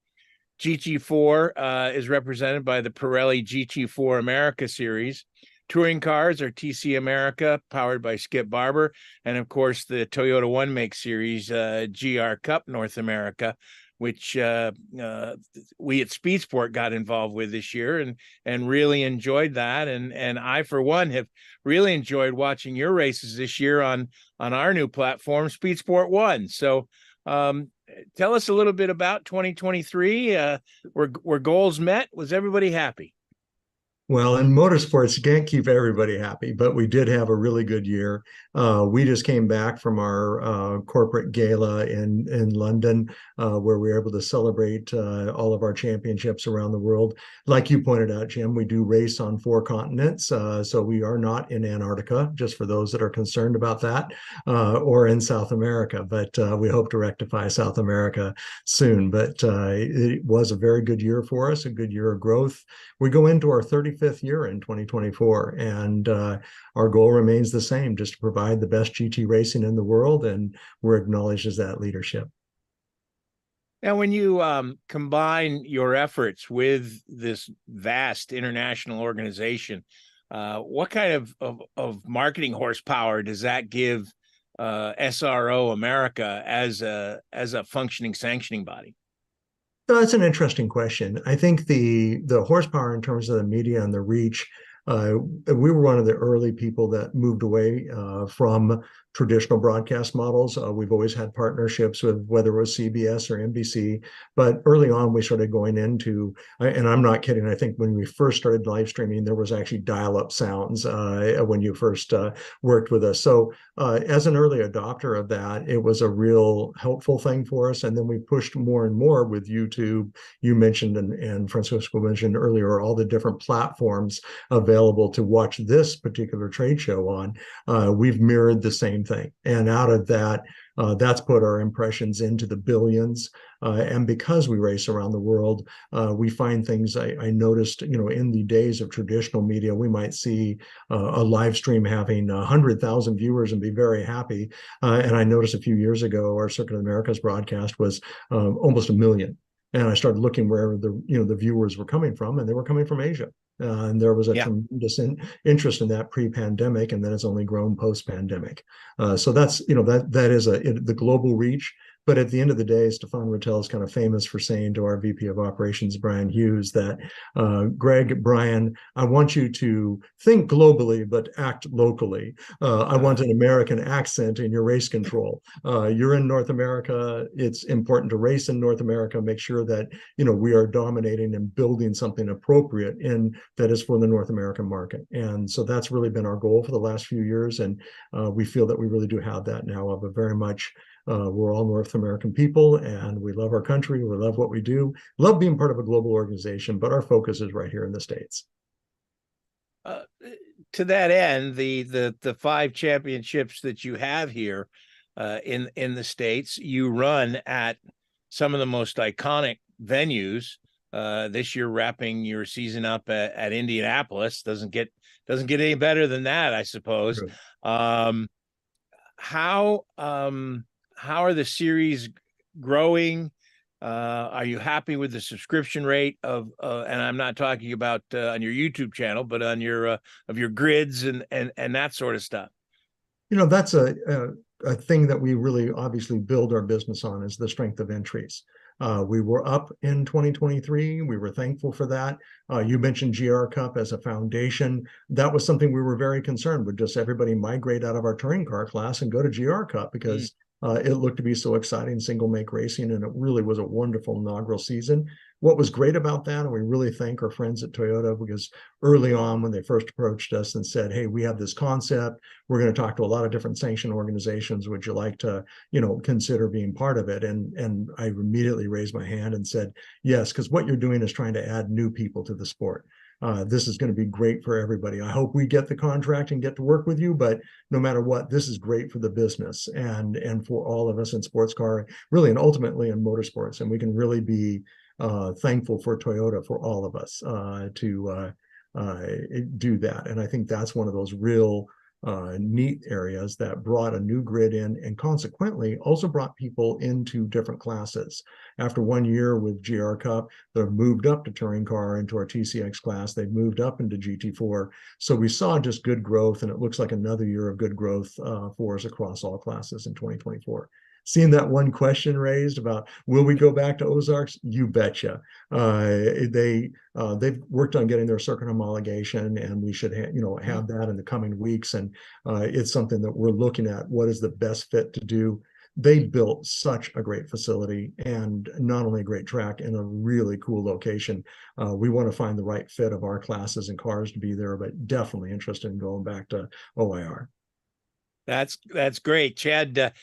GT4 is represented by the Pirelli GT4 America series. Touring cars are TC America, powered by Skip Barber. And of course, the Toyota One Make series, GR Cup North America, which we at Speed Sport got involved with this year and really enjoyed that. And I, for one, have really enjoyed watching your races this year on our new platform, Speed Sport One. So tell us a little bit about 2023. Were goals met? Was everybody happy? Well, in motorsports, you can't keep everybody happy, but we did have a really good year. We just came back from our corporate gala in London, where we were able to celebrate all of our championships around the world. Like you pointed out, Jim, we do race on 4 continents, so we are not in Antarctica, just for those that are concerned about that, or in South America, but we hope to rectify South America soon. But it was a very good year for us, a good year of growth. We go into our 35th year in 2024, and our goal remains the same, just to provide the best GT racing in the world, and we're acknowledged as that leadership. Now, when you combine your efforts with this vast international organization, what kind of marketing horsepower does that give SRO America as a functioning sanctioning body? So that's an interesting question. I think the horsepower in terms of the media and the reach, we were one of the early people that moved away from traditional broadcast models. We've always had partnerships with whether it was CBS or NBC, but early on we started going into, and I'm not kidding, I think when we first started live streaming, there was actually dial-up sounds when you first worked with us. So as an early adopter of that, it was a real helpful thing for us. And then we pushed more and more with YouTube. You mentioned, and Francisco mentioned earlier, all the different platforms available to watch this particular trade show on. We've mirrored the same thing. And out of that, that's put our impressions into the billions. And because we race around the world, we find things. I noticed, in the days of traditional media, we might see a live stream having 100,000 viewers and be very happy. And I noticed a few years ago, our Circuit of America's broadcast was almost 1 million. And I started looking where the viewers were coming from, and they were coming from Asia. And there was a tremendous interest in that pre-pandemic, and then it's only grown post-pandemic. So that's, that is the global reach. But at the end of the day, Stefan Rattel is kind of famous for saying to our VP of Operations, Brian Hughes, that, Brian, I want you to think globally, but act locally. I want an American accent in your race control. You're in North America. It's important to race in North America. Make sure that, we are dominating and building something appropriate that is for the North American market. And so that's really been our goal for the last few years. And we feel that we really do have that now, of a very much we're all North American people, and we love our country. We love what we do, love being part of a global organization, but our focus is right here in the States. To that end, the 5 championships that you have here in the States, you run at some of the most iconic venues. This year, wrapping your season up at Indianapolis doesn't get any better than that, I suppose. How are the series growing? Are you happy with the subscription rate of? And I'm not talking about on your YouTube channel, but on your of your grids and that sort of stuff. That's a thing that we really obviously build our business on, is the strength of entries. We were up in 2023. We were thankful for that. You mentioned GR Cup as a foundation. That was something we were very concerned with, just everybody migrate out of our touring car class and go to GR Cup, because it looked to be so exciting, single make racing, and it really was a wonderful inaugural season. What was great about that, and we really thank our friends at Toyota, because early on when they first approached us and said, hey, we have this concept, we're going to talk to a lot of different sanction organizations, would you like to, consider being part of it? And I immediately raised my hand and said, yes, because what you're doing is trying to add new people to the sport. This is going to be great for everybody. I hope we get the contract and get to work with you, but no matter what, this is great for the business and for all of us in sports car, really, and ultimately in motorsports. And we can really be thankful for Toyota, for all of us to do that. And I think that's one of those real neat areas that brought a new grid in, and consequently also brought people into different classes. After 1 year with GR Cup, they've moved up to touring car into our TCX class. They've moved up into GT4. So we saw just good growth, and it looks like another year of good growth for us across all classes in 2024. Seeing that one question raised about, will we go back to Ozarks? You betcha. They've worked on getting their circuit homologation, and we should have that in the coming weeks. And it's something that we're looking at. What is the best fit to do? They built such a great facility, and not only a great track, in a really cool location. We want to find the right fit of our classes and cars to be there, but definitely interested in going back to OIR. That's great, Chad.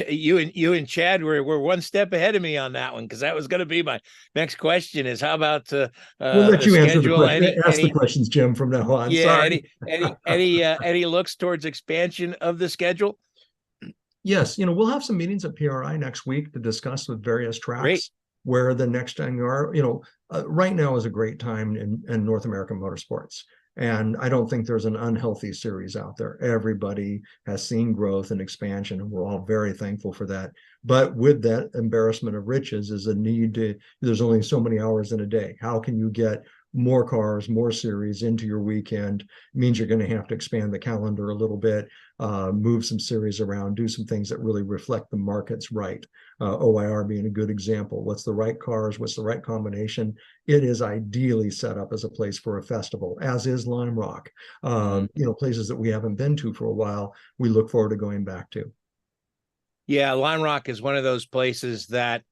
You and Chad were one step ahead of me on that one, because that was going to be my next question. Is how about we'll let you answer the question. Ask the questions, Jim, from now on. Yeah. Sorry. Any looks towards expansion of the schedule? Yes, we'll have some meetings at PRI next week to discuss with various tracks where the next NASCAR. Right now is a great time in North American motorsports. And I don't think there's an unhealthy series out there. Everybody has seen growth and expansion, and we're all very thankful for that. But with that embarrassment of riches is a need to, there's only so many hours in a day. How can you get more cars, more series into your weekend means you're going to have to expand the calendar a little bit, move some series around, do some things that really reflect the markets right. OIR being a good example. What's the right cars? What's the right combination? It is ideally set up as a place for a festival, as is Lime Rock. Places that we haven't been to for a while, we look forward to going back to. Yeah, Lime Rock is one of those places that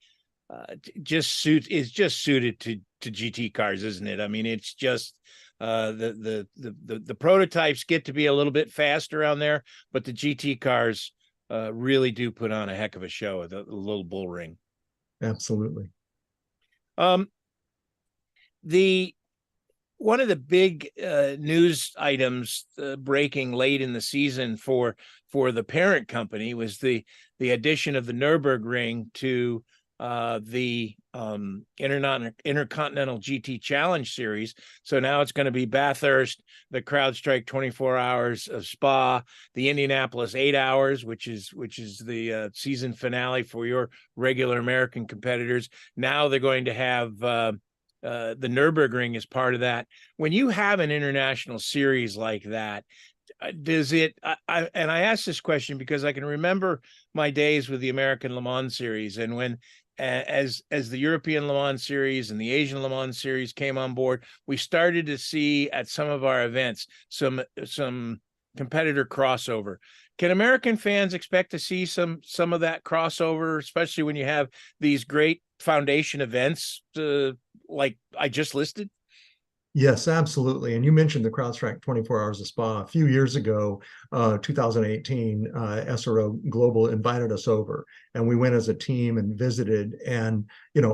just suited to GT cars, isn't it? I mean, it's just the prototypes get to be a little bit faster on there, but the GT cars really do put on a heck of a show, the little bull ring. Absolutely. One of the big news items breaking late in the season for the parent company was the addition of the Nürburgring to the Intercontinental GT Challenge Series. So now it's going to be Bathurst, the CrowdStrike 24 hours of Spa, the Indianapolis 8 hours, which is the season finale for your regular American competitors. Now they're going to have the Nürburgring as part of that. When you have an international series like that, does it, and I asked this question because I can remember my days with the American Le Mans series, and when as the European Le Mans series and the Asian Le Mans series came on board, we started to see at some of our events some competitor crossover. Can American fans expect to see some of that crossover, especially when you have these great foundation events like I just listed? Yes, absolutely. And you mentioned the CrowdStrike 24 hours of Spa. A few years ago, 2018, SRO Global invited us over, and we went as a team and visited. And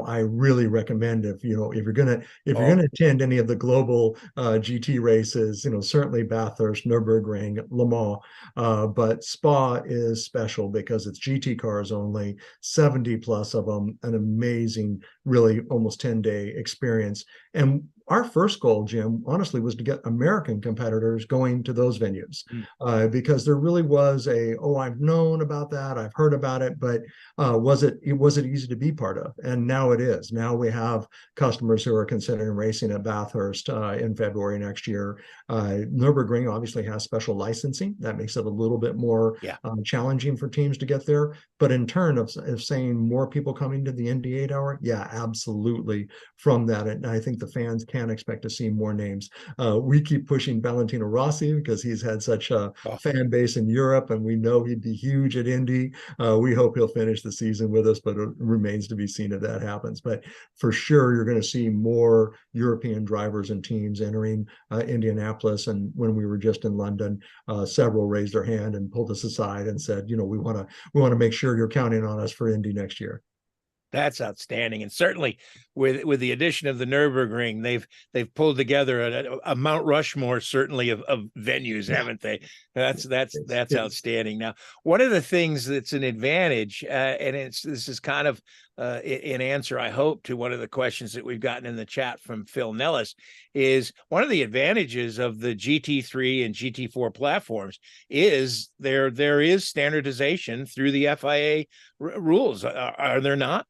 I really recommend if you're gonna attend any of the global GT races, certainly Bathurst, Nürburgring, Le Mans, but Spa is special because it's GT cars only, 70 plus of them, an amazing, really almost 10-day experience. And our first goal, Jim, honestly, was to get American competitors going to those venues because there really was I've known about that, I've heard about it, but was it easy to be part of? And now it is. Now we have customers who are considering racing at Bathurst in February next year. Nürburgring obviously has special licensing that makes it a little bit more challenging for teams to get there. But in turn of saying more people coming to the Indy 8 hour, yeah, absolutely. From that, and I think the fans can expect to see more names. We keep pushing Valentino Rossi because he's had such a fan base in Europe, and we know he'd be huge at Indy. We hope he'll finish the season with us, but it remains to be seen if that happens. But for sure, you're going to see more European drivers and teams entering Indianapolis. And when we were just in London, several raised their hand and pulled us aside and said, we want to make sure you're counting on us for Indy next year. That's outstanding, and certainly with the addition of the Nürburgring, they've pulled together a Mount Rushmore, certainly of venues, haven't they? That's outstanding. Now, one of the things that's an advantage, and this is kind of in answer, I hope, to one of the questions that we've gotten in the chat from Phil Nellis, is one of the advantages of the GT3 and GT4 platforms is there is standardization through the FIA rules. Are there not?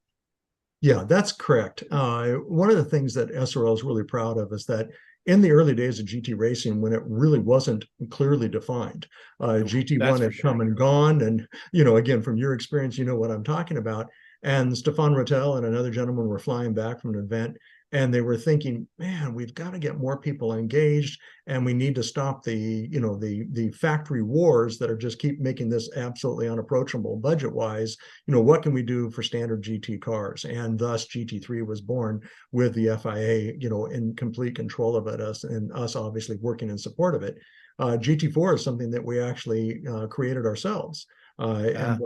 Yeah, that's correct. One of the things that SRL is really proud of is that in the early days of GT racing, when it really wasn't clearly defined, GT1 had come and gone. And, again, from your experience, you know what I'm talking about. And Stefan Rattel and another gentleman were flying back from an event, and they were thinking, man, we've got to get more people engaged, and we need to stop the factory wars that are just keep making this absolutely unapproachable budget-wise. What can we do for standard GT cars? And thus GT3 was born with the FIA, in complete control of it, us obviously working in support of it. GT4 is something that we actually created ourselves. And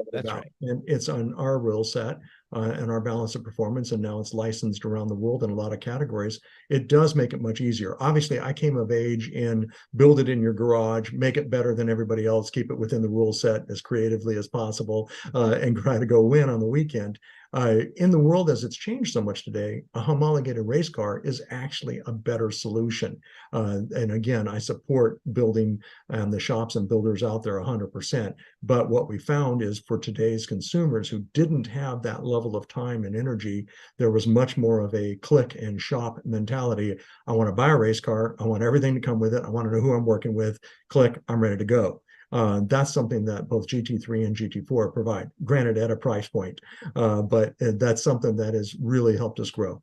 it's on our rule set and our balance of performance, and now it's licensed around the world in a lot of categories. It does make it much easier. Obviously, I came of age in build it in your garage, make it better than everybody else, keep it within the rule set as creatively as possible, and try to go win on the weekend. In the world as it's changed so much today, a homologated race car is actually a better solution. And again, I support building the shops and builders out there 100%. But what we found is for today's consumers who didn't have that level level of time and energy. There was much more of a click and shop mentality. I want to buy a race car. I want everything to come with it. I want to know who I'm working with. Click, I'm ready to go. That's something that both GT3 and GT4 provide, granted at a price point, but that's something that has really helped us grow.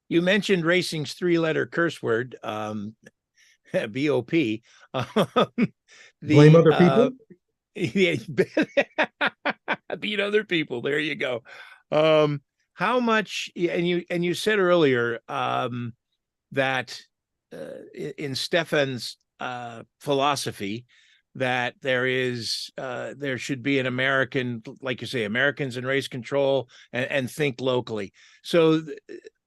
You mentioned racing's three-letter curse word, BOP. Blame other people? Yeah, beat other people. There you go. How much, and you said earlier that in Stefan's philosophy that there should be an American, like you say, Americans in race control and think locally. So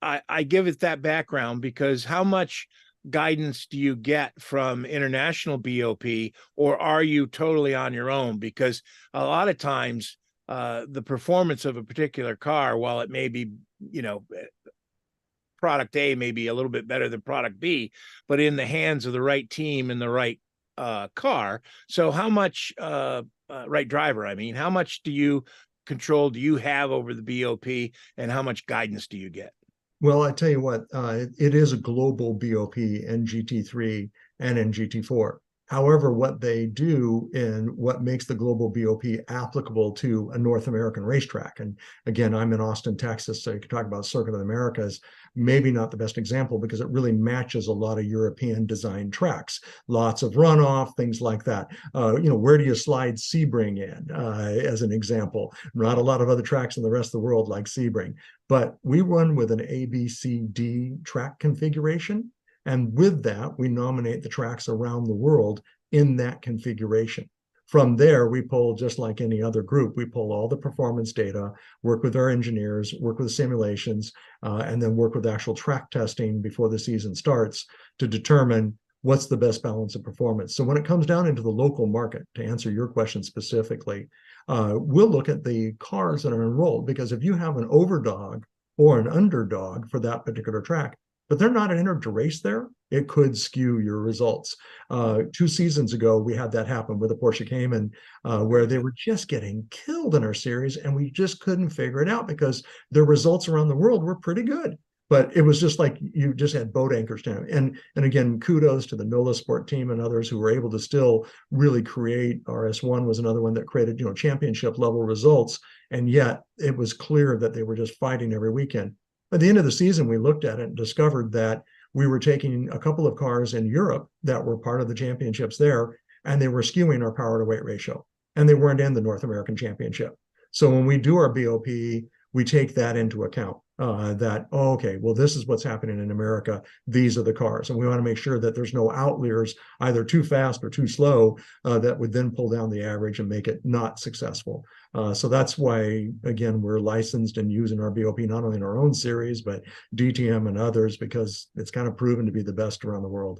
I give it that background because how much guidance do you get from international BOP, or are you totally on your own? Because a lot of times the performance of a particular car, while it may be, product A may be a little bit better than product B, but in the hands of the right team and the right car. So how much right driver, I mean, how much control do you have over the BOP, and how much guidance do you get? Well, I tell you what, it is a global BOP in GT3 and in GT4. However, what they do and what makes the global BOP applicable to a North American racetrack, and again, I'm in Austin, Texas, so you can talk about Circuit of the Americas, maybe not the best example because it really matches a lot of European designed tracks, lots of runoff, things like that. Where do you slide Sebring in, as an example? Not a lot of other tracks in the rest of the world like Sebring, but we run with an ABCD track configuration. And with that, we nominate the tracks around the world in that configuration. From there, we pull, just like any other group, we pull all the performance data, work with our engineers, work with simulations, and then work with actual track testing before the season starts to determine what's the best balance of performance. So when it comes down into the local market, to answer your question specifically, we'll look at the cars that are enrolled, because if you have an overdog or an underdog for that particular track, but they're not entered to race there, it could skew your results. 2 seasons ago, we had that happen with a Porsche Cayman, where they were just getting killed in our series, and we just couldn't figure it out because their results around the world were pretty good. But it was just like you just had boat anchors down. And again, kudos to the NOLA Sport team and others who were able to still really create. RS1 was another one that created, championship level results. And yet it was clear that they were just fighting every weekend. At the end of the season, we looked at it and discovered that we were taking a couple of cars in Europe that were part of the championships there, and they were skewing our power to weight ratio, and they weren't in the North American Championship. So when we do our BOP, we take that into account, this is what's happening in America. These are the cars. And we want to make sure that there's no outliers, either too fast or too slow, that would then pull down the average and make it not successful. So that's why, again, we're licensed and using our BOP not only in our own series, but DTM and others, because it's kind of proven to be the best around the world.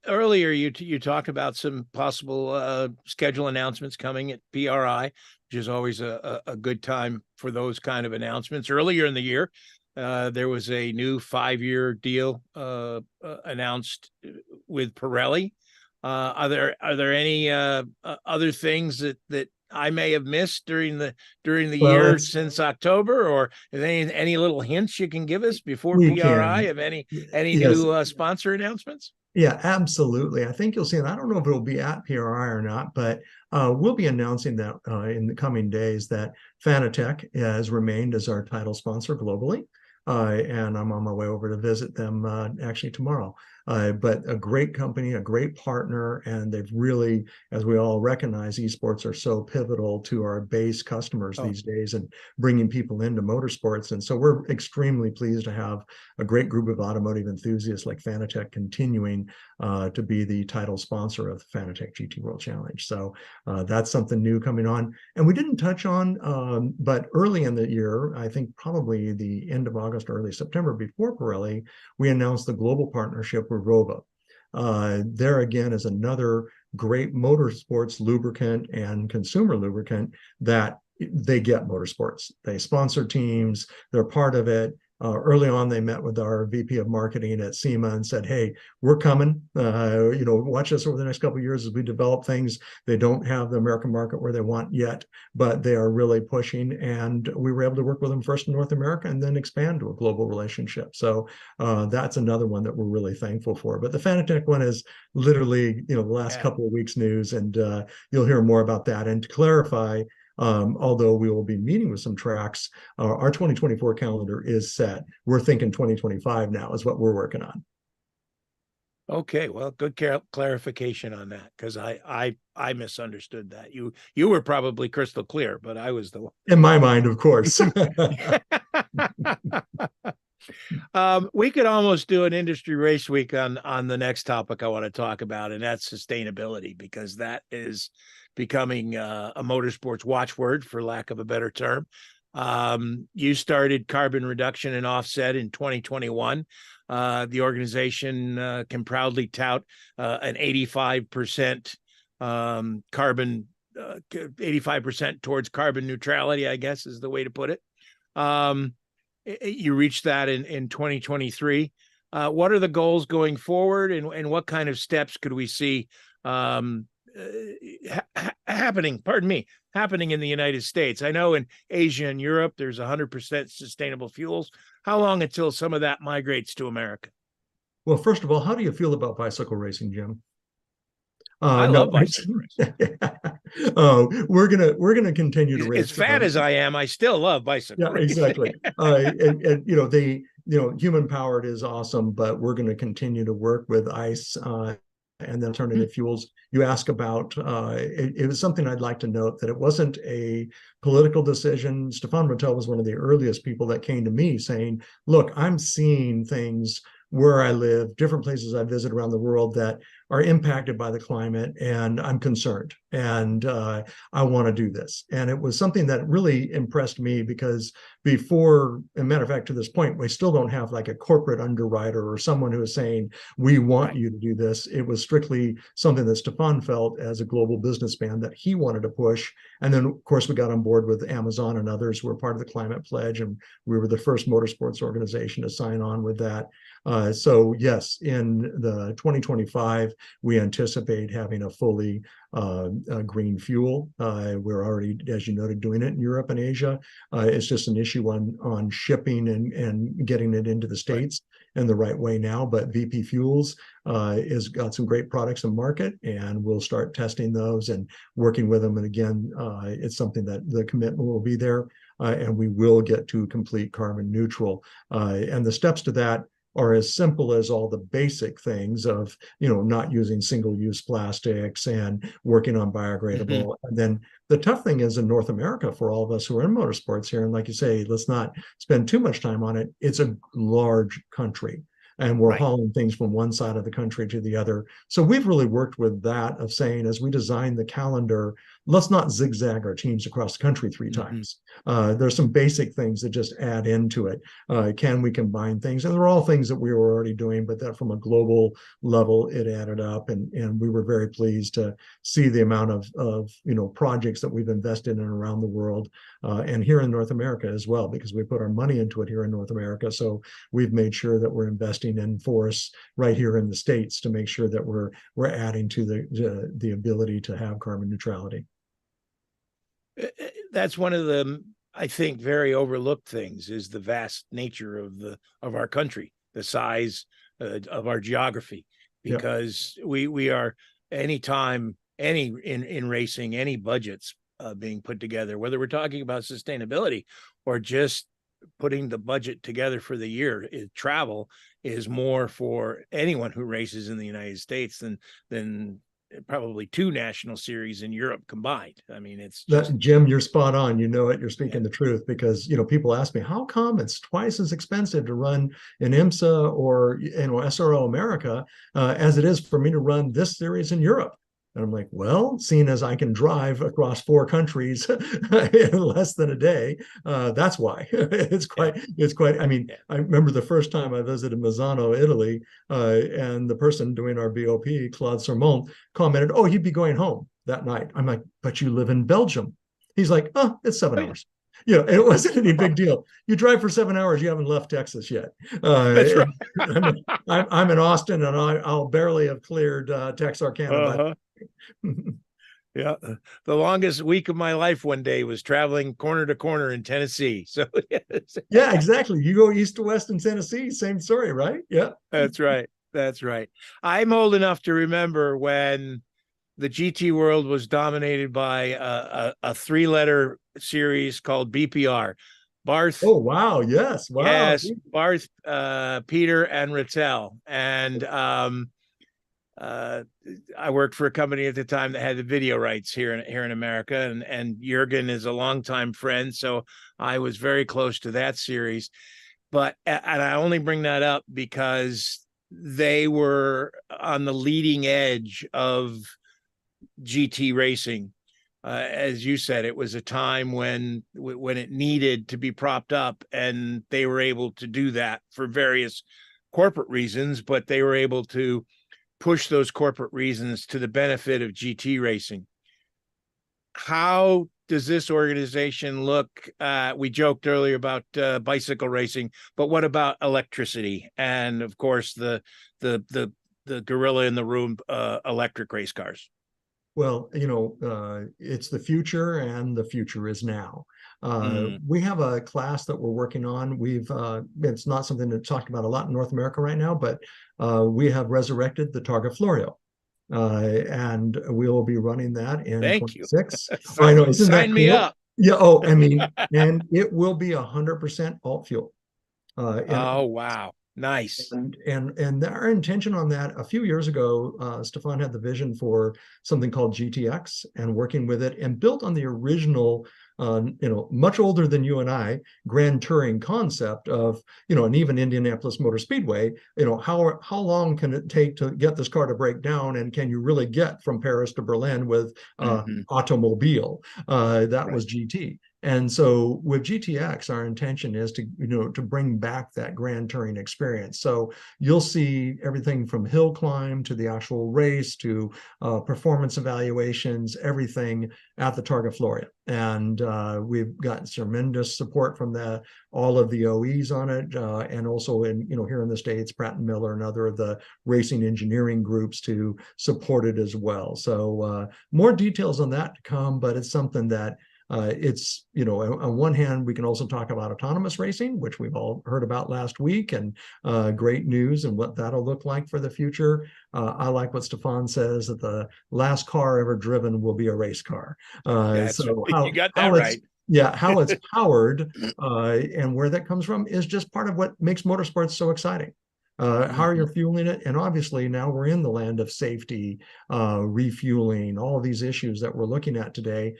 Earlier you talked about some possible schedule announcements coming at PRI, which is always a good time for those kind of announcements. Earlier in the year, there was a new 5-year deal announced with Pirelli. Are there any other things that I may have missed during the year since October, or any little hints you can give us before PRI of any new sponsor announcements? Yeah, absolutely. I think you'll see, and I don't know if it'll be at PRI or not, but we'll be announcing that in the coming days that Fanatec has remained as our title sponsor globally. And I'm on my way over to visit them actually tomorrow. But a great company, a great partner, and they've really, as we all recognize, esports are so pivotal to our base customers these days and bringing people into motorsports. And so we're extremely pleased to have a great group of automotive enthusiasts like Fanatec continuing to be the title sponsor of the Fanatec GT World Challenge. So that's something new coming on. And we didn't touch on, but early in the year, I think probably the end of August, early September, before Pirelli, we announced the global partnership with Rova. There again is another great motorsports lubricant and consumer lubricant that they get motorsports. They sponsor teams, they're part of it. Early on, they met with our VP of marketing at SEMA and said, hey, we're coming. Watch us over the next couple of years as we develop things. They don't have the American market where they want yet, but they are really pushing. And we were able to work with them first in North America and then expand to a global relationship. So that's another one that we're really thankful for. But the Fanatec one is literally, the last couple of weeks news, and you'll hear more about that. And to clarify, although we will be meeting with some tracks, our 2024 calendar is set. We're thinking 2025 now is what we're working on. Okay, well, good clarification on that, because I misunderstood that. You were probably crystal clear, but I was the one. In my mind, of course. We could almost do an industry race week on the next topic I want to talk about, and that's sustainability, because that is becoming a motorsports watchword, for lack of a better term. You started carbon reduction and offset in 2021. The organization can proudly tout an 85% carbon, 85% towards carbon neutrality, I guess is the way to put it. You reached that in 2023. What are the goals going forward, and what kind of steps could we see happening in the United States? I know in Asia and Europe, there's 100% sustainable fuels. How long until some of that migrates to America? Well, first of all, how do you feel about bicycle racing, Jim? I love bicycle racing. We're gonna continue to race. As fat as I am, I still love bicycle racing. Exactly. Human powered is awesome, but we're going to continue to work with ICE and then alternative fuels. You ask about, it was something I'd like to note, that it wasn't a political decision. Stefan Rattel was one of the earliest people that came to me saying, look, I'm seeing things where I live, different places I visit around the world that are impacted by the climate, and I'm concerned, and I want to do this. And it was something that really impressed me, because before, as a matter of fact, to this point, we still don't have like a corporate underwriter or someone who is saying, we want you to do this. It was strictly something that Stefan felt as a global businessman that he wanted to push. And then, of course, we got on board with Amazon and others who were part of the Climate Pledge, and we were the first motorsports organization to sign on with that. So yes, in the 2025, we anticipate having a fully green fuel. We're already, as you noted, doing it in Europe and Asia. It's just an issue on shipping and getting it into the States in the right way now. But VP Fuels has got some great products in market, and we'll start testing those and working with them. And again, it's something that the commitment will be there, and we will get to complete carbon neutral. And the steps to that are as simple as all the basic things of, not using single-use plastics and working on biodegradable. And then the tough thing is in North America, for all of us who are in motorsports here, and like you say, let's not spend too much time on it. It's a large country, and we're hauling things from one side of the country to the other. So we've really worked with that, of saying, as we design the calendar, let's not zigzag our teams across the country 3 times. There's some basic things that just add into it. Can we combine things? And they're all things that we were already doing, but that from a global level, it added up. And we were very pleased to see the amount of projects that we've invested in around the world, and here in North America as well, because we put our money into it here in North America. So we've made sure that we're investing in forests right here in the States to make sure that we're adding to the ability to have carbon neutrality. That's one of the, I think, very overlooked things, is the vast nature of our country, the size of our geography, because we are, anytime in racing, any budgets being put together, whether we're talking about sustainability or just putting the budget together for the year, travel is more for anyone who races in the United States than probably 2 national series in Europe combined. I mean, it's just... Jim, you're spot on. You're speaking the truth, because people ask me, how come it's twice as expensive to run an IMSA or SRO America as it is for me to run this series in Europe? And I'm like, well, seeing as I can drive across 4 countries in less than a day, that's why. It's quite. I mean, I remember the first time I visited Misano, Italy, and the person doing our BOP, Claude Sermon, commented, "Oh, you'd be going home that night." I'm like, "But you live in Belgium." He's like, "Oh, it's 7 hours." it wasn't any big deal. You drive for 7 hours, you haven't left Texas yet. That's right. I'm in Austin, and I'll barely have cleared Texarkana. Yeah, the longest week of my life one day was traveling corner to corner in Tennessee. So yeah, exactly. You go east to west in Tennessee, same story, right? Yeah, that's right. That's right. I'm old enough to remember when the GT world was dominated by a 3-letter series called BPR. Barth. Oh, wow. Yes. Wow. Yes. Barth, Peter, and Rattel. And I worked for a company at the time that had the video rights here in America, and Jürgen is a longtime friend, so I was very close to that series. And I only bring that up because they were on the leading edge of GT racing. As you said, it was a time when it needed to be propped up, and they were able to do that for various corporate reasons, but they were able to push those corporate reasons to the benefit of GT racing. How does this organization look? We joked earlier about bicycle racing, but what about electricity? And of course, the gorilla in the room, electric race cars. Well, it's the future, and the future is now. We have a class that we're working on. It's not something that's talked about a lot in North America right now, but we have resurrected the Targa Florio. And we will be running that in 26. I know, isn't that cool? Sign me up. Yeah. Oh, I mean, and it will be 100% alt fuel. Oh, wow. Nice. And our intention on that, a few years ago, Stefan had the vision for something called GTX, and working with it, and built on the original, much older than you and I, Grand Touring concept of, and even Indianapolis Motor Speedway, how long can it take to get this car to break down, and can you really get from Paris to Berlin with automobile? That was GT. And so with GTX, our intention is to bring back that Grand Touring experience. So you'll see everything from hill climb to the actual race to performance evaluations, everything at the Targa Florio. And we've got tremendous support from all of the OEs on it, and also here in the States, Pratt & Miller and other of the racing engineering groups to support it as well. So more details on that to come, but it's something that it's, on one hand, we can also talk about autonomous racing, which we've all heard about last week, and great news and what that'll look like for the future. I like what Stefan says, that the last car ever driven will be a race car. So you got that right. Yeah, how it's powered and where that comes from is just part of what makes motorsports so exciting. How you're fueling it. And obviously now we're in the land of safety, refueling, all of these issues that we're looking at today.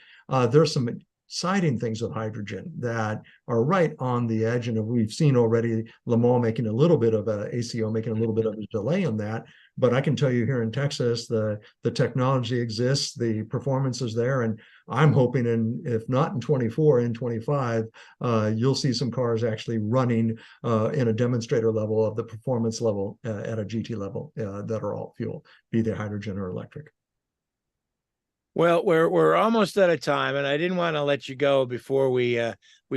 There's some exciting things with hydrogen that are right on the edge. And we've seen already Le Mans making a little bit of ACO making a little bit of a delay on that. But I can tell you here in Texas, the technology exists, the performance is there. And I'm hoping, if not in 24, in 25, you'll see some cars actually running in a demonstrator level of the performance level at a GT level that are alt fuel, be they hydrogen or electric. Well, we're almost out of time, and I didn't want to let you go before we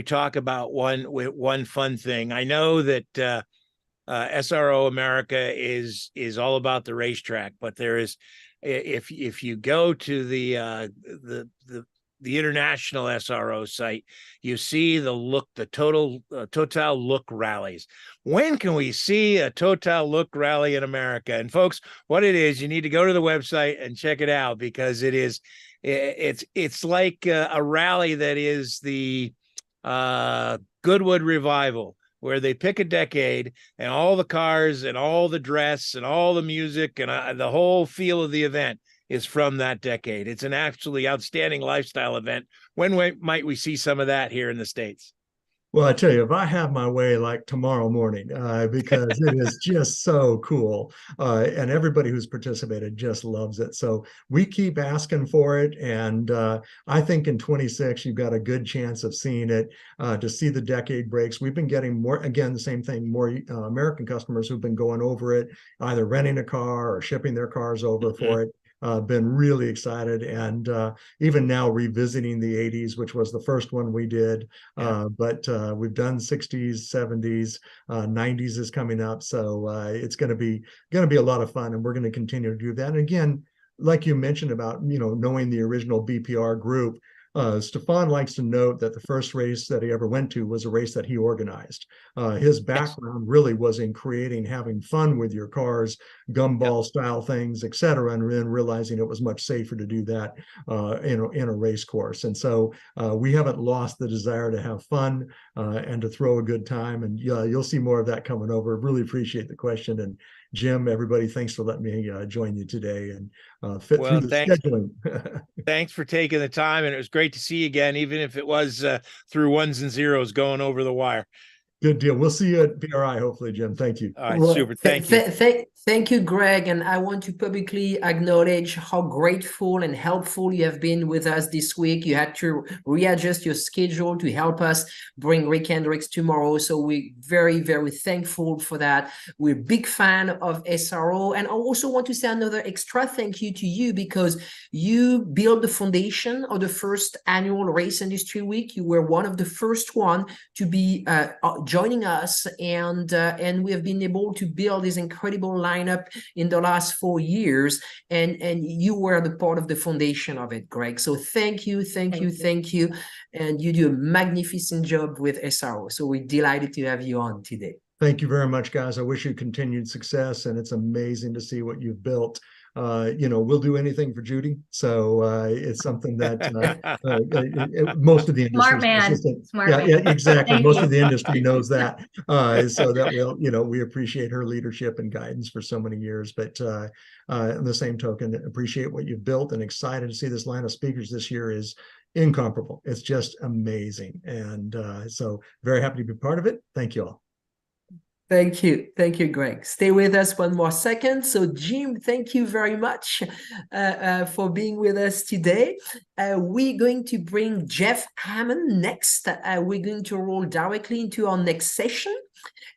talk about one fun thing. I know that SRO America is all about the racetrack, but there is, if you go to the international SRO site, you see the Total Look rallies. When can we see a Total Look rally in America? And folks, what it is, you need to go to the website and check it out, because it's like a rally that is the Goodwood Revival, where they pick a decade and all the cars and all the dress and all the music and the whole feel of the event is from that decade. It's an absolutely outstanding lifestyle event. When might we see some of that here in the States? Well, I tell you, if I have my way, like tomorrow morning, because it is just so cool. And everybody who's participated just loves it. So we keep asking for it. And I think in 26, you've got a good chance of seeing it, to see the decade breaks. We've been getting more, again, the same thing, more American customers who've been going over it, either renting a car or shipping their cars over for it. been really excited, and even now revisiting the 80s, which was the first one we did. But we've done 60s, 70s, 90s is coming up, so it's going to be a lot of fun, and we're going to continue to do that. And again, like you mentioned about knowing the original BPR group. Stefan likes to note that the first race that he ever went to was a race that he organized. His background really was in having fun with your cars, gumball style things, etc., and then realizing it was much safer to do that in a race course. And so we haven't lost the desire to have fun and to throw a good time. And you'll see more of that coming over. Really appreciate the question. And Jim, everybody, thanks for letting me join you today and fit through the scheduling. Thanks for taking the time, and it was great to see you again, even if it was through ones and zeros going over the wire. Good deal. We'll see you at PRI, hopefully, Jim. Thank you. All right, super. Thank you. Thank you, Greg. And I want to publicly acknowledge how grateful and helpful you have been with us this week. You had to readjust your schedule to help us bring Rick Hendricks tomorrow. So we're very, very thankful for that. We're a big fan of SRO. And I also want to say another extra thank you to you, because you built the foundation of the first annual Race Industry Week. You were one of the first one to be joining us, and we have been able to build this incredible lineup in the last 4 years, and you were the part of the foundation of it, Greg. So thank you, and you do a magnificent job with SRO. So we're delighted to have you on today. Thank you very much, guys. I wish you continued success, and it's amazing to see what you've built. We'll do anything for Judy. So it's something that most of the industry, smart man. Yeah, exactly. Most of the industry knows that. So that we appreciate her leadership and guidance for so many years. But on the same token, appreciate what you've built, and excited to see this line of speakers this year is incomparable. It's just amazing. And so very happy to be part of it. Thank you all. Thank you, Greg. Stay with us one more second. So Jim, thank you very much for being with us today. We're going to bring Jeff Hammond next. We're going to roll directly into our next session.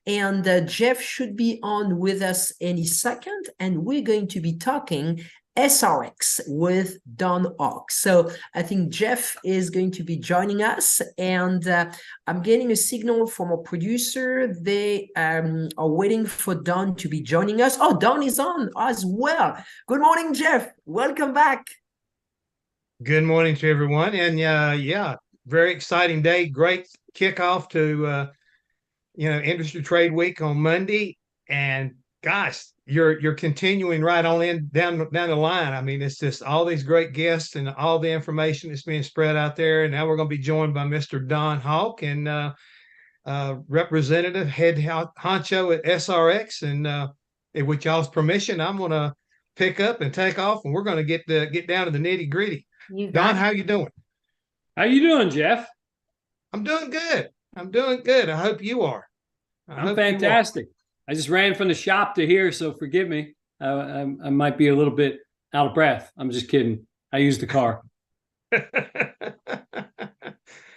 And Jeff should be on with us any second. And we're going to be talking SRX with Don Hawk. So I think Jeff is going to be joining us, and I'm getting a signal from our producer. They are waiting for Don to be joining us. Oh, Don is on as well. Good morning, Jeff. Welcome back. Good morning to everyone. And very exciting day. Great kickoff to Industry Trade Week on Monday. And gosh, you're continuing right on in down the line. I mean, it's just all these great guests and all the information that's being spread out there. And now we're going to be joined by Mr. Don Hawk and representative head honcho at SRX. And with y'all's permission, I'm going to pick up and take off, and we're going to get down to the nitty gritty. Don, how you doing? How you doing, Jeff? I'm doing good. I hope you are. I'm fantastic. I just ran from the shop to here, so forgive me. I might be a little bit out of breath. I'm just kidding. I used the car.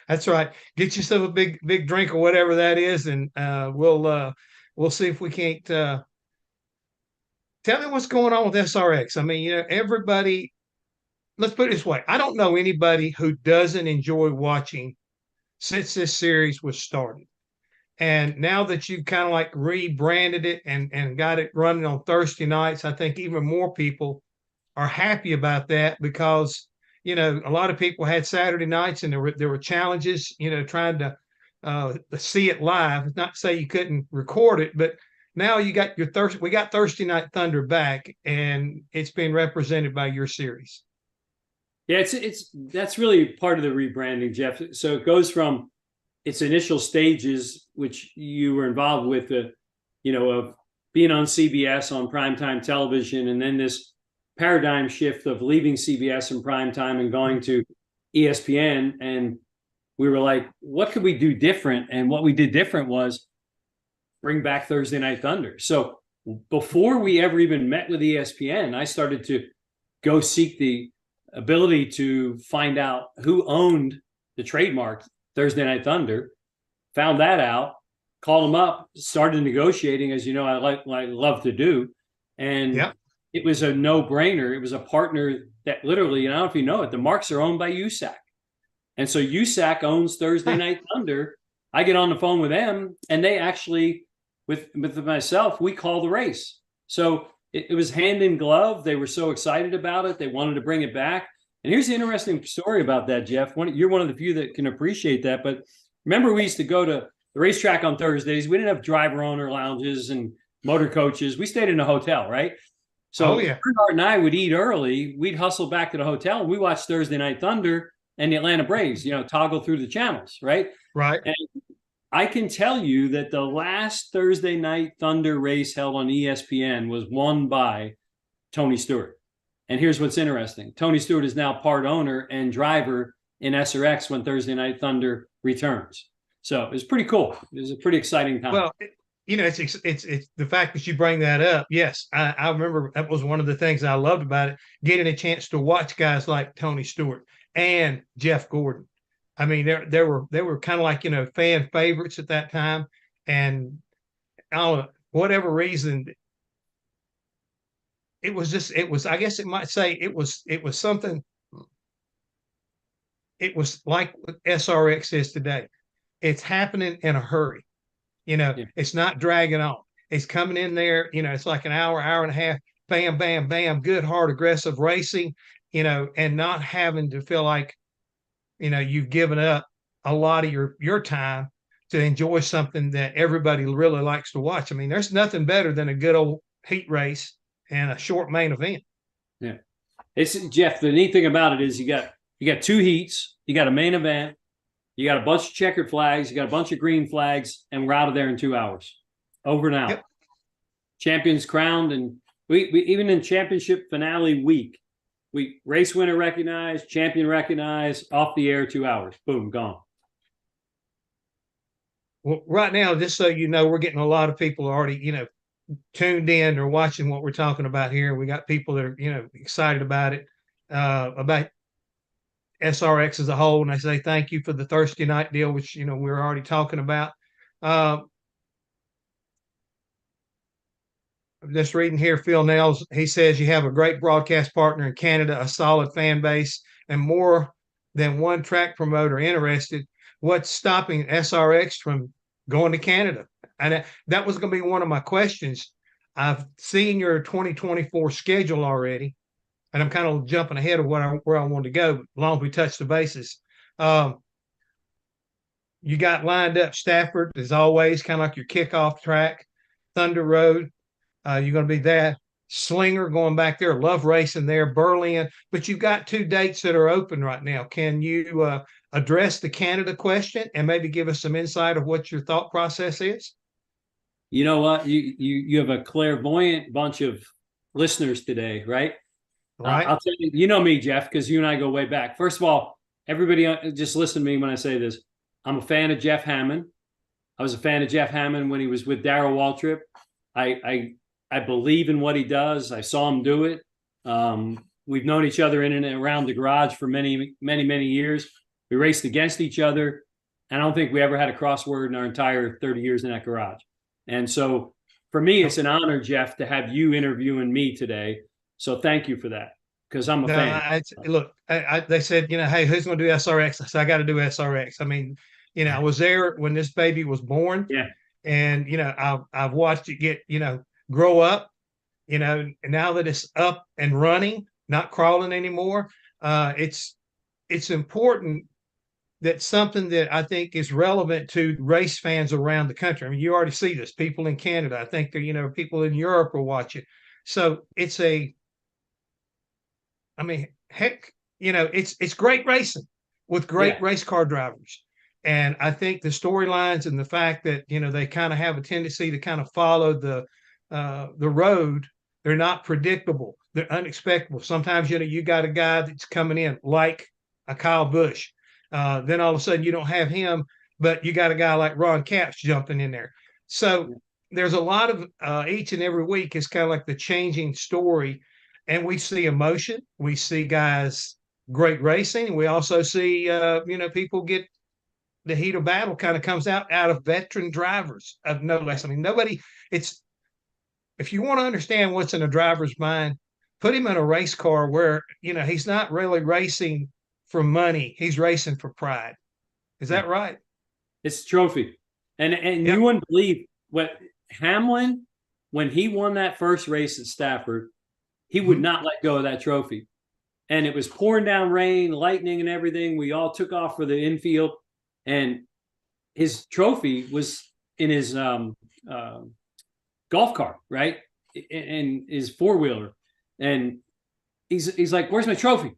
That's right. Get yourself a big drink or whatever that is, and we'll see if we can't. Tell me what's going on with SRX. I mean, everybody. Let's put it this way. I don't know anybody who doesn't enjoy watching since this series was started. And now that you kind of like rebranded it and got it running on Thursday nights, I think even more people are happy about that, because, a lot of people had Saturday nights and there were challenges, trying to see it live. Not to say you couldn't record it, but now you got we got Thursday Night Thunder back, and it's being represented by your series. Yeah, that's really part of the rebranding, Jeff. So it goes from its initial stages, which you were involved with, of being on CBS on primetime television, and then this paradigm shift of leaving CBS in primetime and going to ESPN. And we were like, what could we do different? And what we did different was bring back Thursday Night Thunder. So before we ever even met with ESPN, I started to go seek the ability to find out who owned the trademark Thursday Night Thunder, found that out, called them up, started negotiating, as you know, I love to do. And it was a no-brainer. It was a partner that literally, and I don't know if you know it, the marks are owned by USAC. And so USAC owns Thursday Night Thunder. I get on the phone with them, and they actually, with myself, we call the race. So it was hand in glove. They were so excited about it. They wanted to bring it back. And here's the interesting story about that, Jeff. You're one of the few that can appreciate that. But remember, we used to go to the racetrack on Thursdays. We didn't have driver owner lounges and motor coaches. We stayed in a hotel, right? So Bernard and I would eat early. We'd hustle back to the hotel, and we watched Thursday Night Thunder and the Atlanta Braves, toggle through the channels, right? Right. And I can tell you that the last Thursday Night Thunder race held on ESPN was won by Tony Stewart. And here's what's interesting. Tony Stewart is now part owner and driver in SRX when Thursday Night Thunder returns. So it's pretty cool. It was a pretty exciting time. Well, it's the fact that you bring that up. Yes, I remember that was one of the things I loved about it, getting a chance to watch guys like Tony Stewart and Jeff Gordon. I mean, they were kind of like, fan favorites at that time. And I don't know, whatever reason, it was, I guess it might say it was something. It was like what SRX is today. It's happening in a hurry. It's not dragging on. It's coming in there, it's like an hour and a half, bam, bam, bam, good, hard, aggressive racing, and not having to feel like, you've given up a lot of your time to enjoy something that everybody really likes to watch. I mean, there's nothing better than a good old heat race and a short main event. Yeah. It's Jeff, the neat thing about it is you got two heats, you got a main event, you got a bunch of checkered flags, you got a bunch of green flags, and we're out of there in 2 hours. Over and out. Yep. Champions crowned, and we even in championship finale week, we race winner recognized, champion recognized, off the air 2 hours. Boom, gone. Well, right now, just so you know, we're getting a lot of people already, tuned in or watching what we're talking about here. We got people that are, excited about it, about SRX as a whole, and I say thank you for the Thursday night deal, which we're already talking about. I'm just reading here, Phil Nels. He says you have a great broadcast partner in Canada, a solid fan base, and more than one track promoter interested. What's stopping SRX from going to Canada? And that was going to be one of my questions. I've seen your 2024 schedule already, and I'm kind of jumping ahead of where I want to go, as long as we touch the bases. You got lined up Stafford, as always, kind of like your kickoff track, Thunder Road. You're going to be there. Slinger going back there, love racing there, Berlin. But you've got 2 dates that are open right now. Can you address the Canada question and maybe give us some insight of what your thought process is? You know what? You have a clairvoyant bunch of listeners today, right? Right. I'll tell you, you know me, Jeff, because you and I go way back. First of all, everybody just listen to me when I say this. I'm a fan of Jeff Hammond. I was a fan of Jeff Hammond when he was with Darrell Waltrip. I believe in what he does. I saw him do it. We've known each other in and around the garage for many, many, many years. We raced against each other. And I don't think we ever had a crossword in our entire 30 years in that garage. And so for me, it's an honor, Jeff, to have you interviewing me today. So thank you for that, because I'm a fan. They said, hey, who's going to do SRX? I said, I got to do SRX. I mean, I was there when this baby was born. Yeah. And, I've watched it get, grow up, and now that it's up and running, not crawling anymore. It's important that something that I think is relevant to race fans around the country. I mean, you already see this, people in Canada. I think that, people in Europe will watch it. So it's it's great racing with great race car drivers. And I think the storylines and the fact that, they kind of have a tendency to kind of follow the road, they're not predictable. They're unexpected. Sometimes, you got a guy that's coming in like a Kyle Busch. Then all of a sudden you don't have him, but you got a guy like Ron Capps jumping in there. So there's a lot of each and every week is kind of like the changing story. And we see emotion. We see guys great racing. We also see, people get the heat of battle kind of comes out of veteran drivers of no less. I mean, if you want to understand what's in a driver's mind, put him in a race car where, he's not really racing for money. He's racing for pride. Is that right? It's a trophy. And you wouldn't believe what Hamlin, when he won that first race at Stafford, he would not let go of that trophy. And it was pouring down rain, lightning, and everything. We all took off for the infield, and his trophy was in his golf cart, right? And his four-wheeler. And he's like, "Where's my trophy?"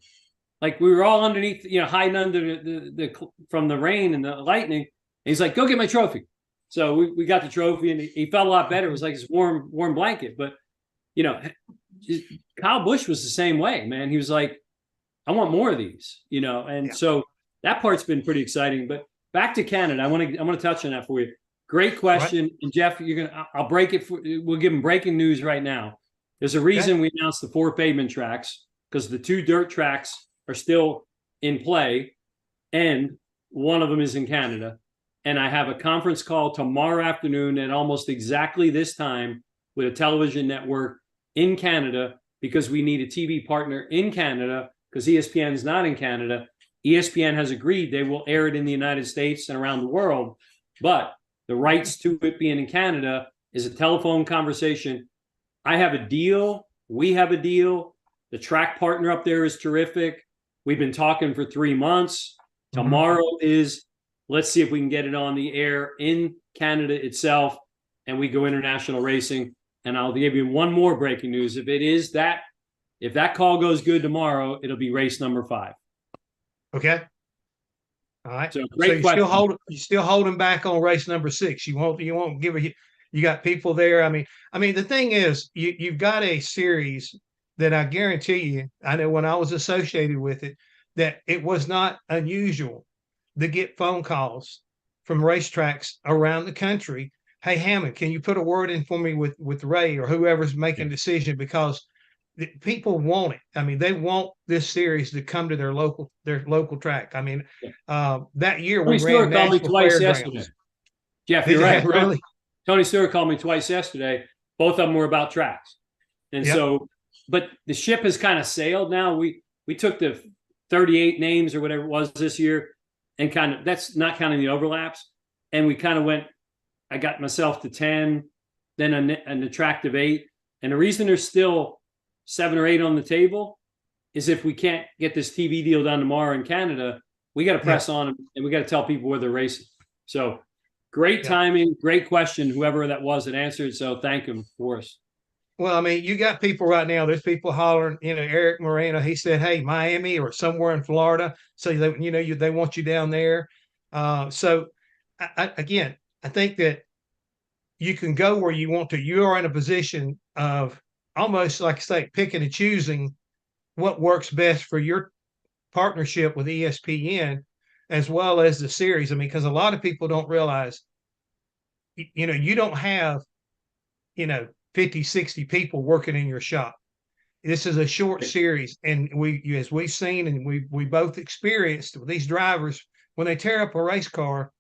Like, we were all underneath, hiding under the from the rain and the lightning. And he's like, "Go get my trophy." So we got the trophy, and he felt a lot better. It was like his warm blanket. But Kyle Busch was the same way, man. He was like, "I want more of these," and so that part's been pretty exciting. But back to Canada, I want to touch on that for you. Great question. Right. And Jeff, I'll break it we'll give them breaking news right now. There's a reason we announced the 4 pavement tracks, because the 2 dirt tracks are still in play, and one of them is in Canada. And I have a conference call tomorrow afternoon at almost exactly this time with a television network in Canada, because we need a TV partner in Canada, because ESPN is not in Canada. ESPN has agreed they will air it in the United States and around the world, but the rights to it being in Canada is a telephone conversation. I have a deal. We have a deal. The track partner up there is terrific. We've been talking for 3 months. Tomorrow is, let's see if we can get it on the air in Canada itself, and we go international racing. And I'll give you one more breaking news. If that call goes good tomorrow, it'll be race number 5. Okay. All right. So great question. You still holding back on race number 6. You won't give you got people there. I mean, the thing is, you've got a series that I guarantee you, I know when I was associated with it, that it was not unusual to get phone calls from racetracks around the country. "Hey, Hammond, can you put a word in for me with Ray or whoever's making a decision?" Because people want it. I mean, they want this series to come to their local track. I mean, that year Tony we Stewart ran called me National twice Fairgrounds. yesterday. Jeff, you're right. Really? Tony Stewart called me twice yesterday. Both of them were about tracks. And so, but the ship has kind of sailed now. We took the 38 names or whatever it was this year, and that's not counting the overlaps. And we kind of went, I got myself to 10, then an attractive 8. And the reason there's still 7 or 8 on the table is if we can't get this TV deal done tomorrow in Canada, we got to press on them, and we got to tell people where they're racing. So great timing, great question, whoever that was that answered. So thank him for us. Well, I mean, you got people right now. There's people hollering. Eric Moreno. He said, "Hey, Miami or somewhere in Florida." So they want you down there. So again, I think that you can go where you want to. You are in a position of almost, like I say, picking and choosing what works best for your partnership with ESPN as well as the series. I mean, because a lot of people don't realize, you don't have, 50, 60 people working in your shop. This is a short series. And as we've seen, and we both experienced with these drivers, when they tear up a race car,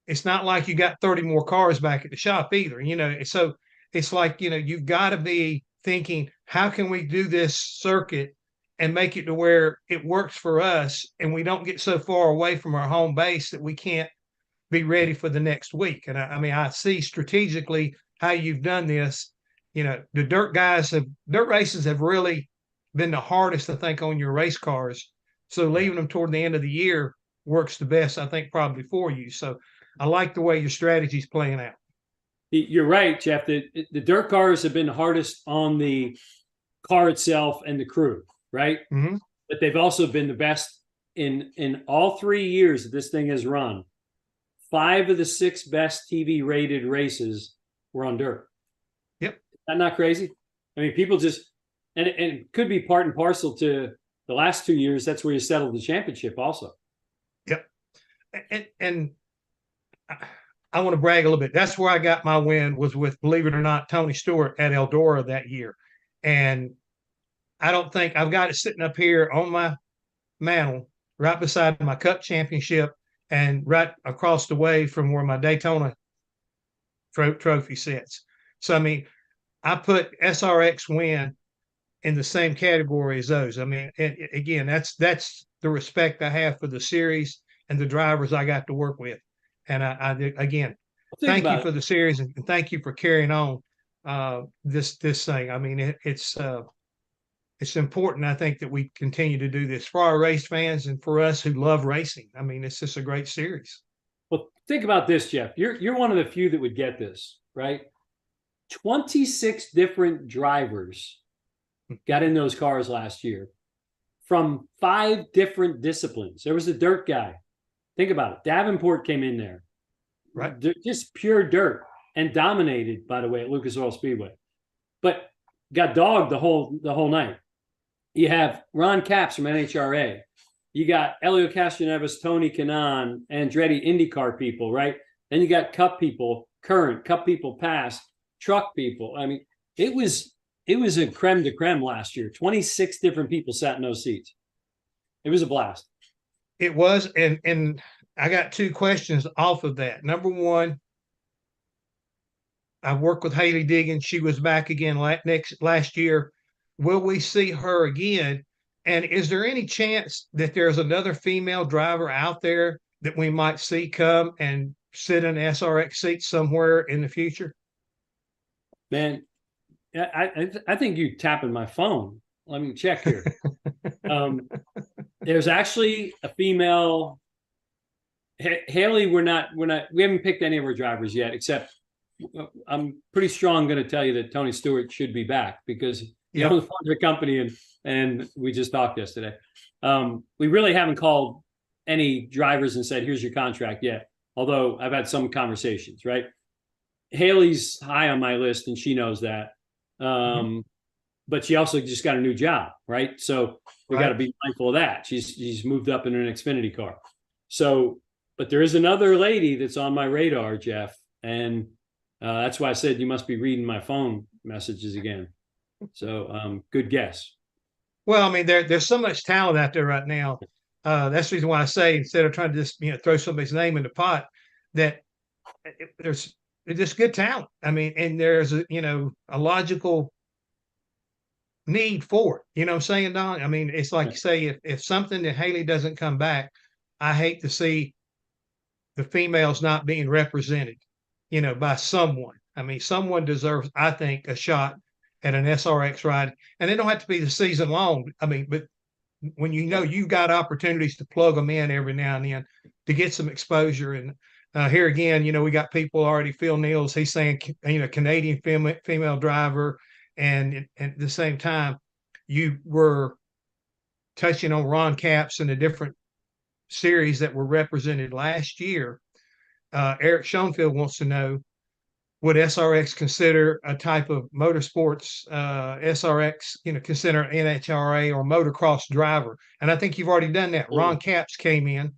it's not like you got 30 more cars back at the shop either, So it's like, you've got to be thinking, how can we do this circuit and make it to where it works for us, and we don't get so far away from our home base that we can't be ready for the next week. And I see strategically how you've done this. The dirt races have really been the hardest, I think, on your race cars. So leaving them toward the end of the year works the best, I think, probably for you. So I like the way your strategy's playing out. You're right, Jeff. The dirt cars have been the hardest on the car itself and the crew, right? Mm-hmm. But they've also been the best in all 3 years that this thing has run. 5 of the 6 best TV rated races were on dirt. Yep. Is that not crazy? I mean, people just, and it could be part and parcel to the last 2 years. That's where you settled the championship also. Yep. And I want to brag a little bit. That's where I got my win, was with, believe it or not, Tony Stewart at Eldora that year. And I don't think I've got it sitting up here on my mantle right beside my Cup championship and right across the way from where my Daytona trophy sits. So, I mean, I put SRX win in the same category as those. I mean, again, that's the respect I have for the series and the drivers I got to work with. And I again, thank you for the series and thank you for carrying on this thing. I mean, it's important, I think, that we continue to do this for our race fans and for us who love racing. I mean, it's just a great series. Well, think about this, Jeff. You're one of the few that would get this, right? 26 different drivers got in those cars last year from 5 different disciplines. There was a dirt guy. Think about it. Davenport came in there. Right. Just pure dirt and dominated, by the way, at Lucas Oil Speedway. But got dogged the whole night. You have Ron Capps from NHRA. You got Elio Castroneves, Tony Kanaan, Andretti IndyCar people, right? Then you got Cup people, current Cup people past, truck people. I mean, it was a creme de creme last year. 26 different people sat in those seats. It was a blast. It was, and I got 2 questions off of that. Number one, I've worked with Haley Diggins. She was back again last year. Will we see her again? And is there any chance that there's another female driver out there that we might see come and sit in an SRX seat somewhere in the future? Man, I think you're tapping my phone. Let me check here. There's actually a female. Haley, we haven't picked any of our drivers yet, except I'm pretty strong going to tell you that Tony Stewart should be back because he owns the company and we just talked yesterday. We really haven't called any drivers and said, here's your contract yet. Although I've had some conversations, right? Haley's high on my list and she knows that. But she also just got a new job, right? So we got to be mindful of that. She's moved up in an Xfinity car. So, but there is another lady that's on my radar, Jeff. And that's why I said you must be reading my phone messages again. So good guess. Well, I mean, there's so much talent out there right now. That's the reason why I say, instead of trying to just throw somebody's name in the pot, that there's just good talent. I mean, and there's a logical need for it. You know what I'm saying, Don? I mean, it's like you say, if something that Haley doesn't come back, I hate to see the females not being represented, by someone. I mean, someone deserves, I think, a shot at an SRX ride. And they don't have to be the season long. I mean, but when you've got opportunities to plug them in every now and then to get some exposure. And here again, we got people already, Phil Neals, he's saying, Canadian female driver. And at the same time, you were touching on Ron Capps and the different series that were represented last year. Eric Schoenfield wants to know, would SRX consider a type of motorsports, SRX, consider NHRA or motocross driver? And I think you've already done that. Ron Capps came in,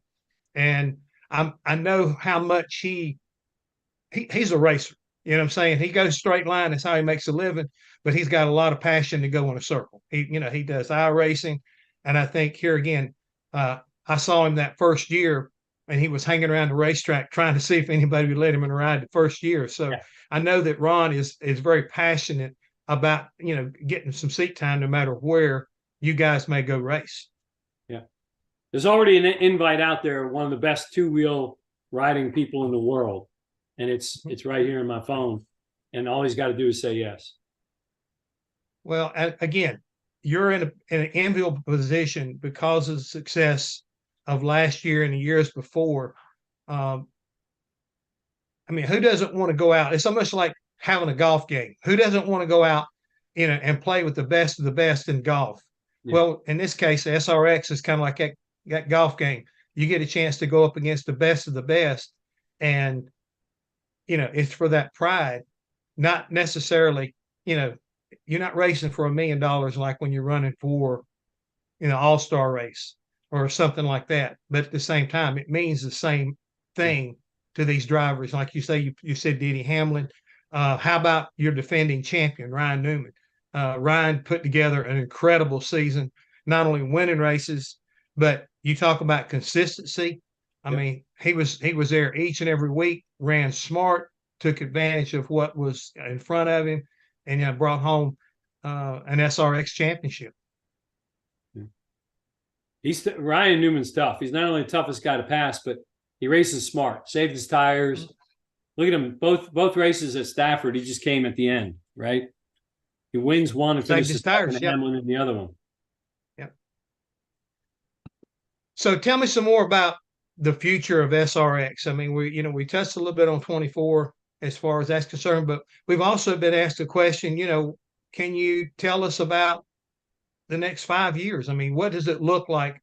and I know how much he's a racer. You know what I'm saying? He goes straight line. That's how he makes a living, but he's got a lot of passion to go in a circle. He does iRacing. And I think here again, I saw him that first year and he was hanging around the racetrack trying to see if anybody would let him in a ride the first year. So I know that Ron is very passionate about, getting some seat time no matter where you guys may go race. Yeah. There's already an invite out there, one of the best 2-wheel riding people in the world. And it's right here in my phone. And all he's got to do is say yes. Well, again, you're in an enviable position because of the success of last year and the years before. I mean, who doesn't want to go out? It's almost like having a golf game. Who doesn't want to go out, and play with the best of the best in golf? Yeah. Well, in this case, SRX is kind of like that golf game. You get a chance to go up against the best of the best, and it's for that pride, not necessarily, you're not racing for $1 million like when you're running for, all-star race or something like that. But at the same time, it means the same thing to these drivers. Like you say, you said Denny Hamlin. How about your defending champion, Ryan Newman? Ryan put together an incredible season, not only winning races, but you talk about consistency. I mean, he was there each and every week, ran smart, took advantage of what was in front of him, and brought home an SRX championship. Ryan Newman's tough. He's not only the toughest guy to pass, but he races smart. Saved his tires. Look at him. Both races at Stafford, he just came at the end, right? He wins one and Saved finishes his tires, second, Hamlin in the other one. Yep. So tell me some more about the future of SRX. I mean, we touched a little bit on 24 as far as that's concerned, but we've also been asked a question, can you tell us about the next 5 years? I mean, what does it look like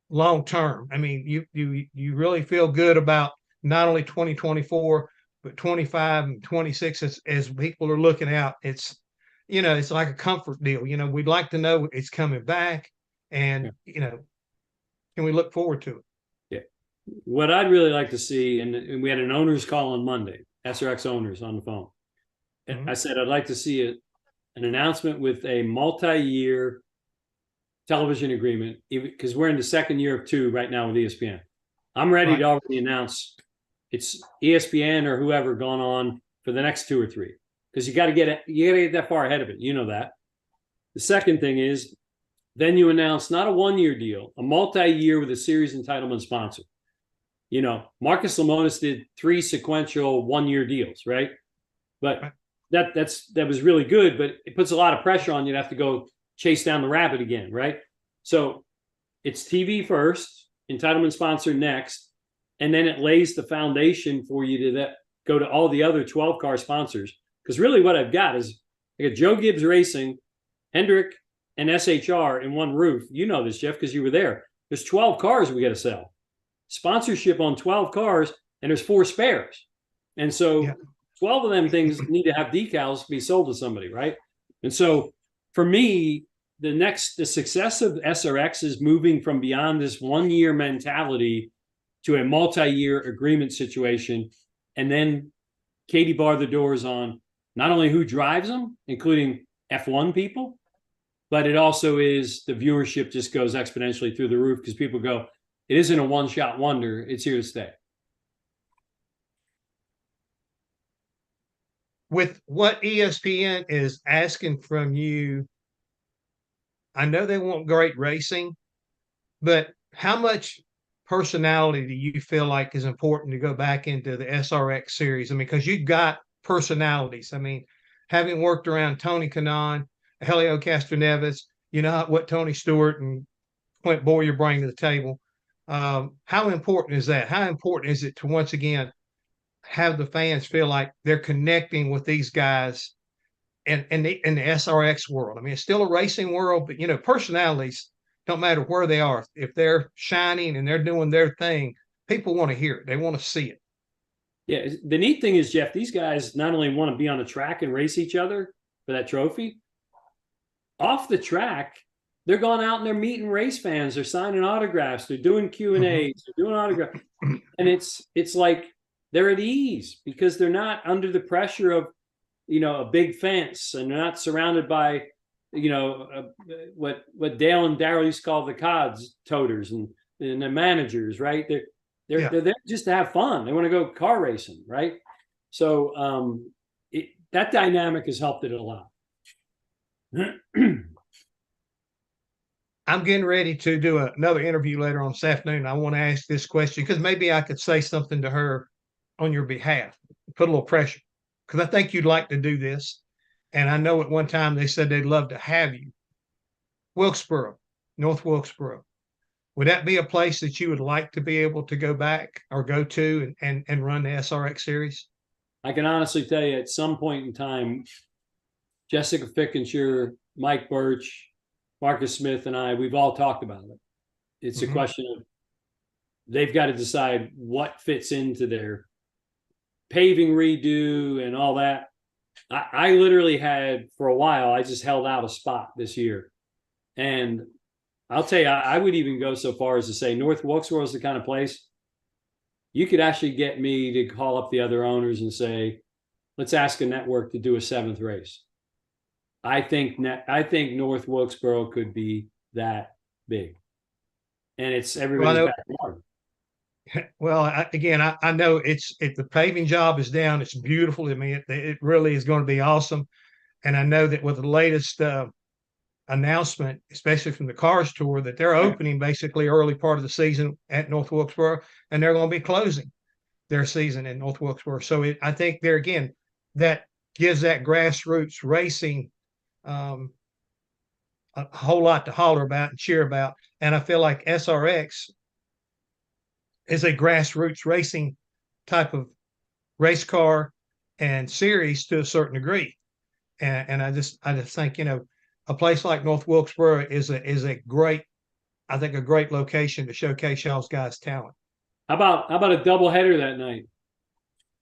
long term? I mean, you really feel good about not only 2024, but 25 and 26 as people are looking out. It's like a comfort deal. We'd like to know it's coming back, and can we look forward to it? Yeah. What I'd really like to see, and we had an owners call on Monday, SRX owners on the phone. And I said, I'd like to see an announcement with a multi-year television agreement, because we're in the second year of 2 right now with ESPN. I'm ready to already announce it's ESPN or whoever going on for the next 2 or 3, because you got to get that far ahead of it. You know that. The second thing is, then you announce not a 1-year deal, a multi-year with a series entitlement sponsor. Marcus Lemonis did 3 sequential 1-year deals, right? But that was really good, but it puts a lot of pressure on you to have to go chase down the rabbit again, right? So it's TV first, entitlement sponsor next, and then it lays the foundation for you to go to all the other 12-car sponsors. Because really what I've got is I got Joe Gibbs Racing, Hendrick, and SHR in one roof. You know this, Jeff, because you were there. There's 12 cars we got to sell. Sponsorship on 12 cars, and there's 4 spares. And so 12 of them things need to have decals to be sold to somebody, right? And so for me, the success of SRX is moving from beyond this 1-year mentality to a multi-year agreement situation. And then Katie barred the doors on not only who drives them, including F1 people, but it also is the viewership just goes exponentially through the roof because people go, it isn't a one-shot wonder. It's here to stay. With what ESPN is asking from you, I know they want great racing, but how much personality do you feel like is important to go back into the SRX series? I mean, because you've got personalities. I mean, having worked around Tony Kanaan, Helio Castroneves, what Tony Stewart and Clint Boyer bring to the table. How important is that? How important is it to, once again, have the fans feel like they're connecting with these guys in the SRX world? I mean, it's still a racing world, but personalities don't matter where they are. If they're shining and they're doing their thing, people want to hear it. They want to see it. Yeah. The neat thing is, Jeff, these guys not only want to be on the track and race each other for that trophy, off the track, they're going out and they're meeting race fans. They're signing autographs. They're doing Q&As. They're doing autographs. And it's like they're at ease because they're not under the pressure of, a big fence, and they're not surrounded by, what Dale and Darryl used to call the CODs toters and the managers, right? They're there just to have fun. They want to go car racing, right? So that dynamic has helped it a lot. I'm getting ready to do another interview later on this afternoon. I want to ask this question because maybe I could say something to her on your behalf, put a little pressure, because I think you'd like to do this. And I know at one time they said they'd love to have you. Wilkesboro, North Wilkesboro. Would that be a place that you would like to be able to go back or go to and run the SRX series? I can honestly tell you at some point in time, Jessica Fickenshire, Mike Birch, Marcus Smith, and we've all talked about it. It's a question of they've got to decide what fits into their paving redo and all that. I literally had, for a while, I just held out a spot this year. And I'll tell you, I would even go so far as to say North Wilkesboro is the kind of place you could actually get me to call up the other owners and say, let's ask a network to do a 7th race. I think North Wilkesboro could be that big. And it's everybody's backyard. Well, I know the paving job is down. It's beautiful. I mean, it really is going to be awesome. And I know that with the latest announcement, especially from the Cars Tour, that they're opening basically early part of the season at North Wilkesboro, and they're going to be closing their season in North Wilkesboro. So I think there again, that gives that grassroots racing a whole lot to holler about and cheer about. And I feel like SRX is a grassroots racing type of race car and series to a certain degree. And I just think, a place like North Wilkesboro is a great location to showcase y'all's guys' talent. How about a double header that night?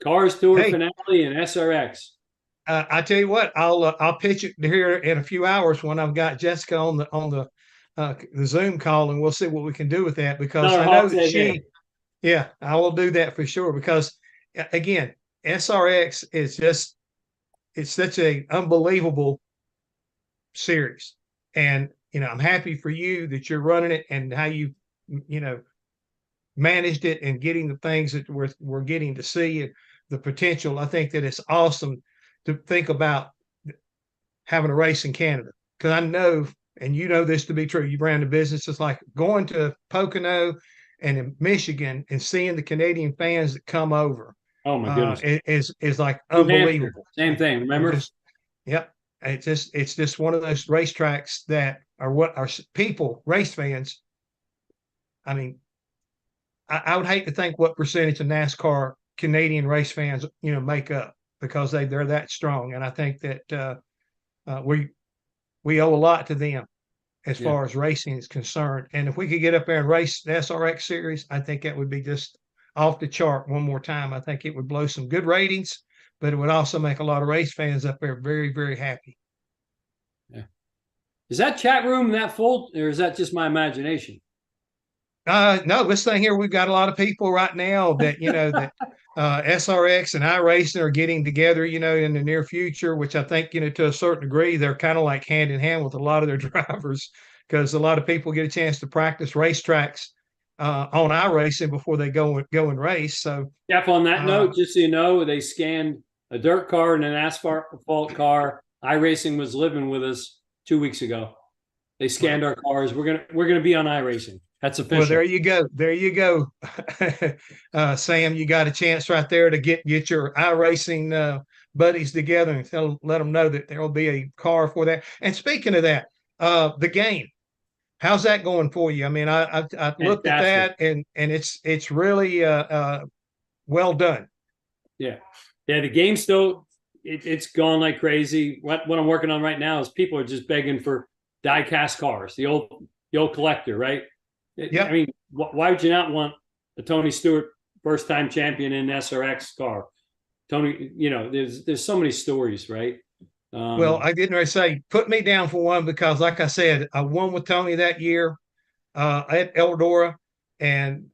Cars Tour finale and SRX. I tell you what, I'll pitch it here in a few hours when I've got Jessica on the Zoom call, and we'll see what we can do with that, because I know that I will do that for sure, because again, SRX is it's such a unbelievable series, and I'm happy for you that you're running it and how you managed it and getting the things that we're getting to see and the potential. I think that it's awesome to think about having a race in Canada, because I know, and this to be true, you ran the business, it's like going to Pocono and in Michigan and seeing the Canadian fans that come over. Oh my goodness, is like unbelievable. Same thing, remember? Yep. It's just one of those racetracks that are what our people, race fans. I mean, I would hate to think what percentage of NASCAR Canadian race fans, make up, because they're that strong. And I think that we owe a lot to them as far as racing is concerned. And if we could get up there and race the SRX series, I think that would be just off the chart one more time. I think it would blow some good ratings, but it would also make a lot of race fans up there very, very happy. Yeah. Is that chat room that full, or is that just my imagination? No, this thing here, we've got a lot of people right now that, that SRX and iRacing are getting together, in the near future, which I think, to a certain degree, they're kind of like hand in hand with a lot of their drivers, because a lot of people get a chance to practice racetracks on iRacing before they go and race. So, Jeff, on that note, just so you know, they scanned a dirt car and an asphalt car. iRacing was living with us 2 weeks ago. They scanned our cars. We're gonna be on iRacing. That's official. Well, there you go. There you go. Sam, you got a chance right there to get your iRacing buddies together and let them know that there will be a car for that. And speaking of that, the game, how's that going for you? I mean, I looked at that, and it's really well done. Yeah. The game still it's gone like crazy. What I'm working on right now is people are just begging for die-cast cars, the old collector, right? Yeah. I mean, why would you not want a Tony Stewart first-time champion in an SRX car? Tony, there's so many stories, right? Well, I didn't say put me down for one, because, like I said, I won with Tony that year at Eldora, and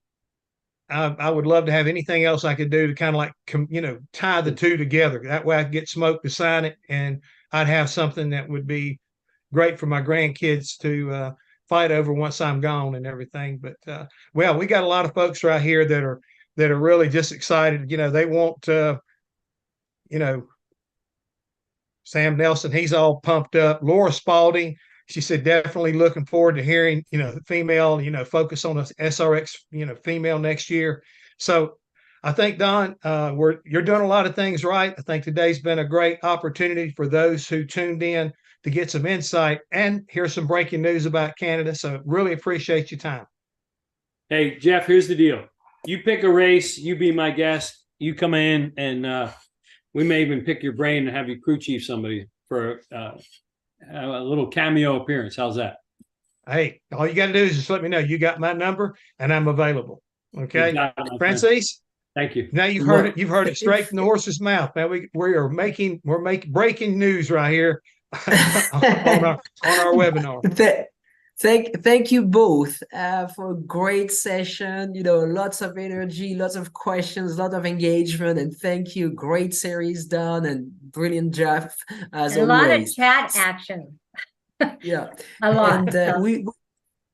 I would love to have anything else I could do to kind of like tie the two together. That way I could get Smoke to sign it, and I'd have something that would be great for my grandkids to fight over once I'm gone and everything. But well, we got a lot of folks right here that are really just excited. They want Sam Nelson, he's all pumped up. Laura Spalding, she said, definitely looking forward to hearing, the female, focus on the SRX, female next year. So I think, Don, you're doing a lot of things right. I think today's been a great opportunity for those who tuned in to get some insight and hear some breaking news about Canada. So really appreciate your time. Hey, Jeff, here's the deal. You pick a race, you be my guest, you come in, and we may even pick your brain and have you crew chief somebody for a little cameo appearance. How's that? Hey, all you got to do is just let me know. You got my number, and I'm available. Okay, Francis. Thank you. Now you've heard it. You've heard it straight from the horse's mouth. Now we're making breaking news right here on our webinar. Thank you both for a great session. Lots of energy, lots of questions, lot of engagement, and thank you. Great series done, and brilliant Jeff as always. A lot of chat action. Yeah, a lot. And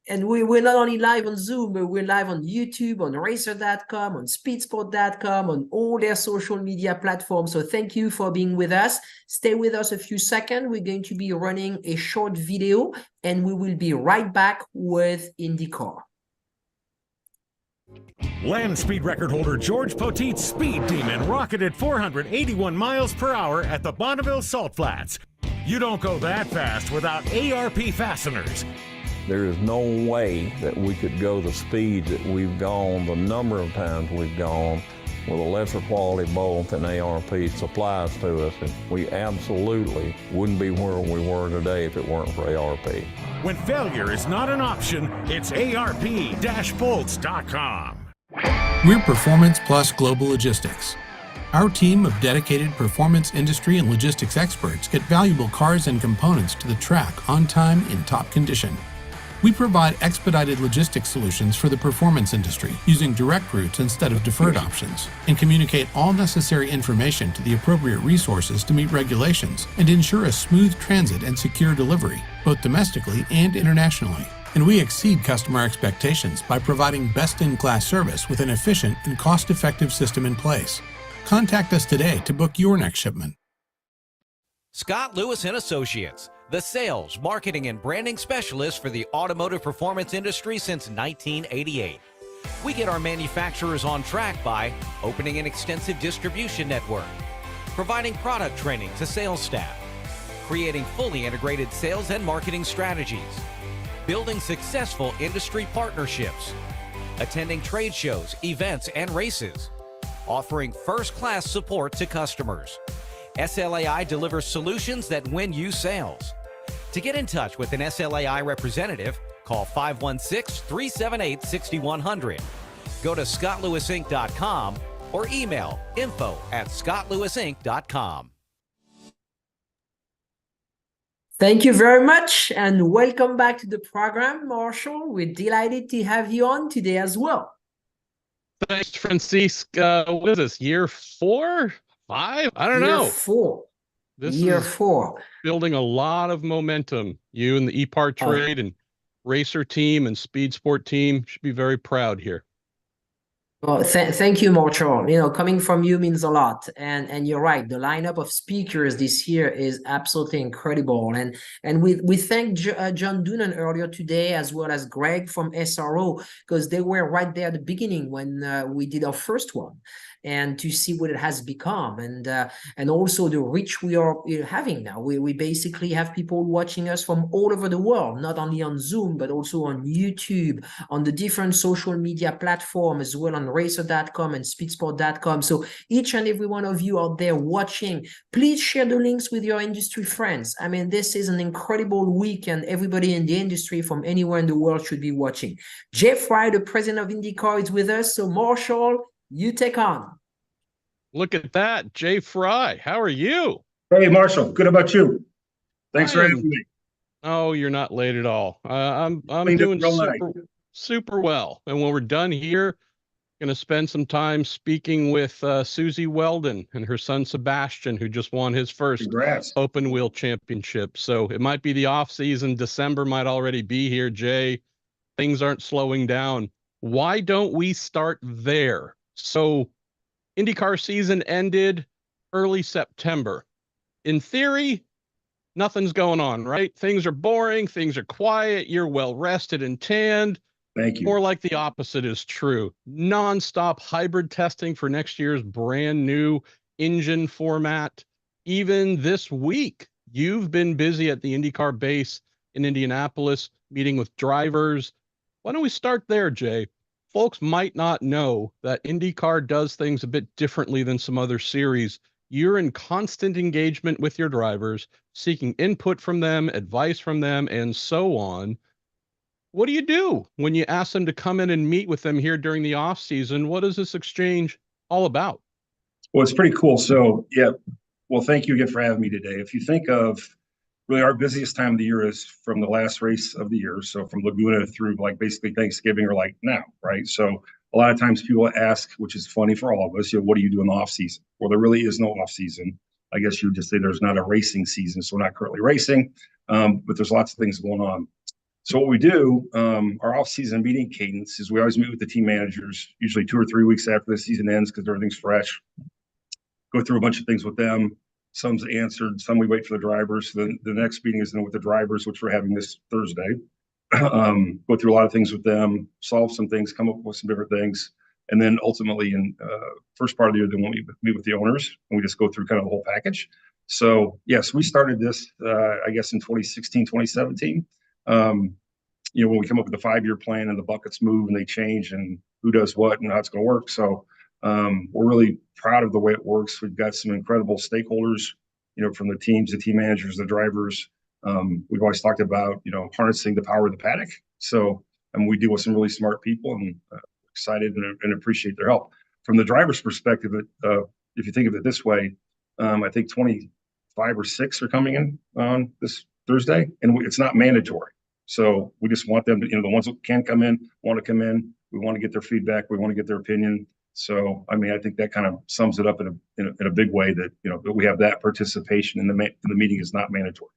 And we're not only live on Zoom, but we're live on YouTube, on racer.com, on speedsport.com, on all their social media platforms. So thank you for being with us. Stay with us a few seconds. We're going to be running a short video, and we will be right back with IndyCar. Land speed record holder George Poteet's Speed Demon rocketed 481 miles per hour at the Bonneville Salt Flats. You don't go that fast without ARP fasteners. There is no way that we could go the speed that we've gone, the number of times we've gone, with a lesser quality bolt than ARP supplies to us. And we absolutely wouldn't be where we were today if it weren't for ARP. When failure is not an option, it's ARP-bolts.com. We're Performance Plus Global Logistics. Our team of dedicated performance industry and logistics experts get valuable cars and components to the track on time in top condition. We provide expedited logistics solutions for the performance industry using direct routes instead of deferred options, and communicate all necessary information to the appropriate resources to meet regulations and ensure a smooth transit and secure delivery, both domestically and internationally. And we exceed customer expectations by providing best-in-class service with an efficient and cost-effective system in place. Contact us today to book your next shipment. Scott Lewis & Associates, the sales, marketing, and branding specialist for the automotive performance industry since 1988. We get our manufacturers on track by opening an extensive distribution network, providing product training to sales staff, creating fully integrated sales and marketing strategies, building successful industry partnerships, attending trade shows, events, and races, offering first-class support to customers. SLAI delivers solutions that win you sales. To get in touch with an SLAI representative, call 516-378-6100. Go to scottlewisinc.com or email info@scottlewisinc.com. Thank you very much, and welcome back to the program, Marshall. We're delighted to have you on today as well. Thanks, Francisque. What is this, year 4? 5? I don't know. Year 4. This year is 4. Building a lot of momentum. You and the EPARTRADE and racer team and speed sport team should be very proud here. Well, thank you, Marshall. You know, coming from you means a lot, and you're right. The lineup of speakers this year is absolutely incredible, and we thanked John Doonan earlier today, as well as Greg from SRO, because they were right there at the beginning when we did our first one, and to see what it has become, and also the reach we are having now. We basically have people watching us from all over the world, not only on Zoom, but also on YouTube, on the different social media platforms, as well on racer.com and speedsport.com. So each and every one of you out there watching, please share the links with your industry friends. I mean, this is an incredible week, and everybody in the industry from anywhere in the world should be watching. Jeff Frye, the president of INDYCAR, is with us. So Marshall, you take on. Look at that, Jay Frye. How are you? Hey, Marshall. Good about you? Thanks for having me. Oh, you're not late at all. I'm doing super well. And when we're done here, going to spend some time speaking with Susie Weldon and her son Sebastian, who just won his first open wheel championship. So it might be the off season. December might already be here, Jay. Things aren't slowing down. Why don't we start there? So IndyCar season ended early September. In theory, nothing's going on, right? Things are boring. Things are quiet. You're well rested and tanned. Thank you. More like the opposite is true. Non-stop hybrid testing for next year's brand new engine format. Even this week, you've been busy at the IndyCar base in Indianapolis, meeting with drivers. Why don't we start there, Jay? Folks might not know that IndyCar does things a bit differently than some other series. You're in constant engagement with your drivers, seeking input from them, advice from them, and so on. What do you do when you ask them to come in and meet with them here during the off season? What is this exchange all about? Well, it's pretty cool. So, yeah, well, thank you again for having me today. If you think of really our busiest time of the year is from the last race of the year. So from Laguna through like basically Thanksgiving or like now, right? So a lot of times people ask, which is funny for all of us, what do you do in the off season? Well, there really is no off season. I guess you would just say there's not a racing season. So we're not currently racing, but there's lots of things going on. So what we do, our off-season meeting cadence is we always meet with the team managers, usually 2 or 3 weeks after the season ends because everything's fresh. Go through a bunch of things with them. Some's answered, some we wait for the drivers. Then the next meeting is then with the drivers, which we're having this Thursday. Go through a lot of things with them, solve some things, come up with some different things. And then ultimately in first part of the year, then we'll meet with the owners and we just go through kind of the whole package. So yes, we started this, I guess in 2016, 2017. When we come up with the 5-year plan and the buckets move and they change and who does what and how it's going to work. So we're really proud of the way it works. We've got some incredible stakeholders, from the teams, the team managers, the drivers. We've always talked about, harnessing the power of the paddock. So, we deal with some really smart people and excited and appreciate their help. From the driver's perspective, if you think of it this way, I think 25 or 6 are coming in on this Thursday, and it's not mandatory. So we just want them to, the ones that can come in, want to come in. We want to get their feedback. We want to get their opinion. So, I think that kind of sums it up in a big way that, that we have that participation in the meeting is not mandatory.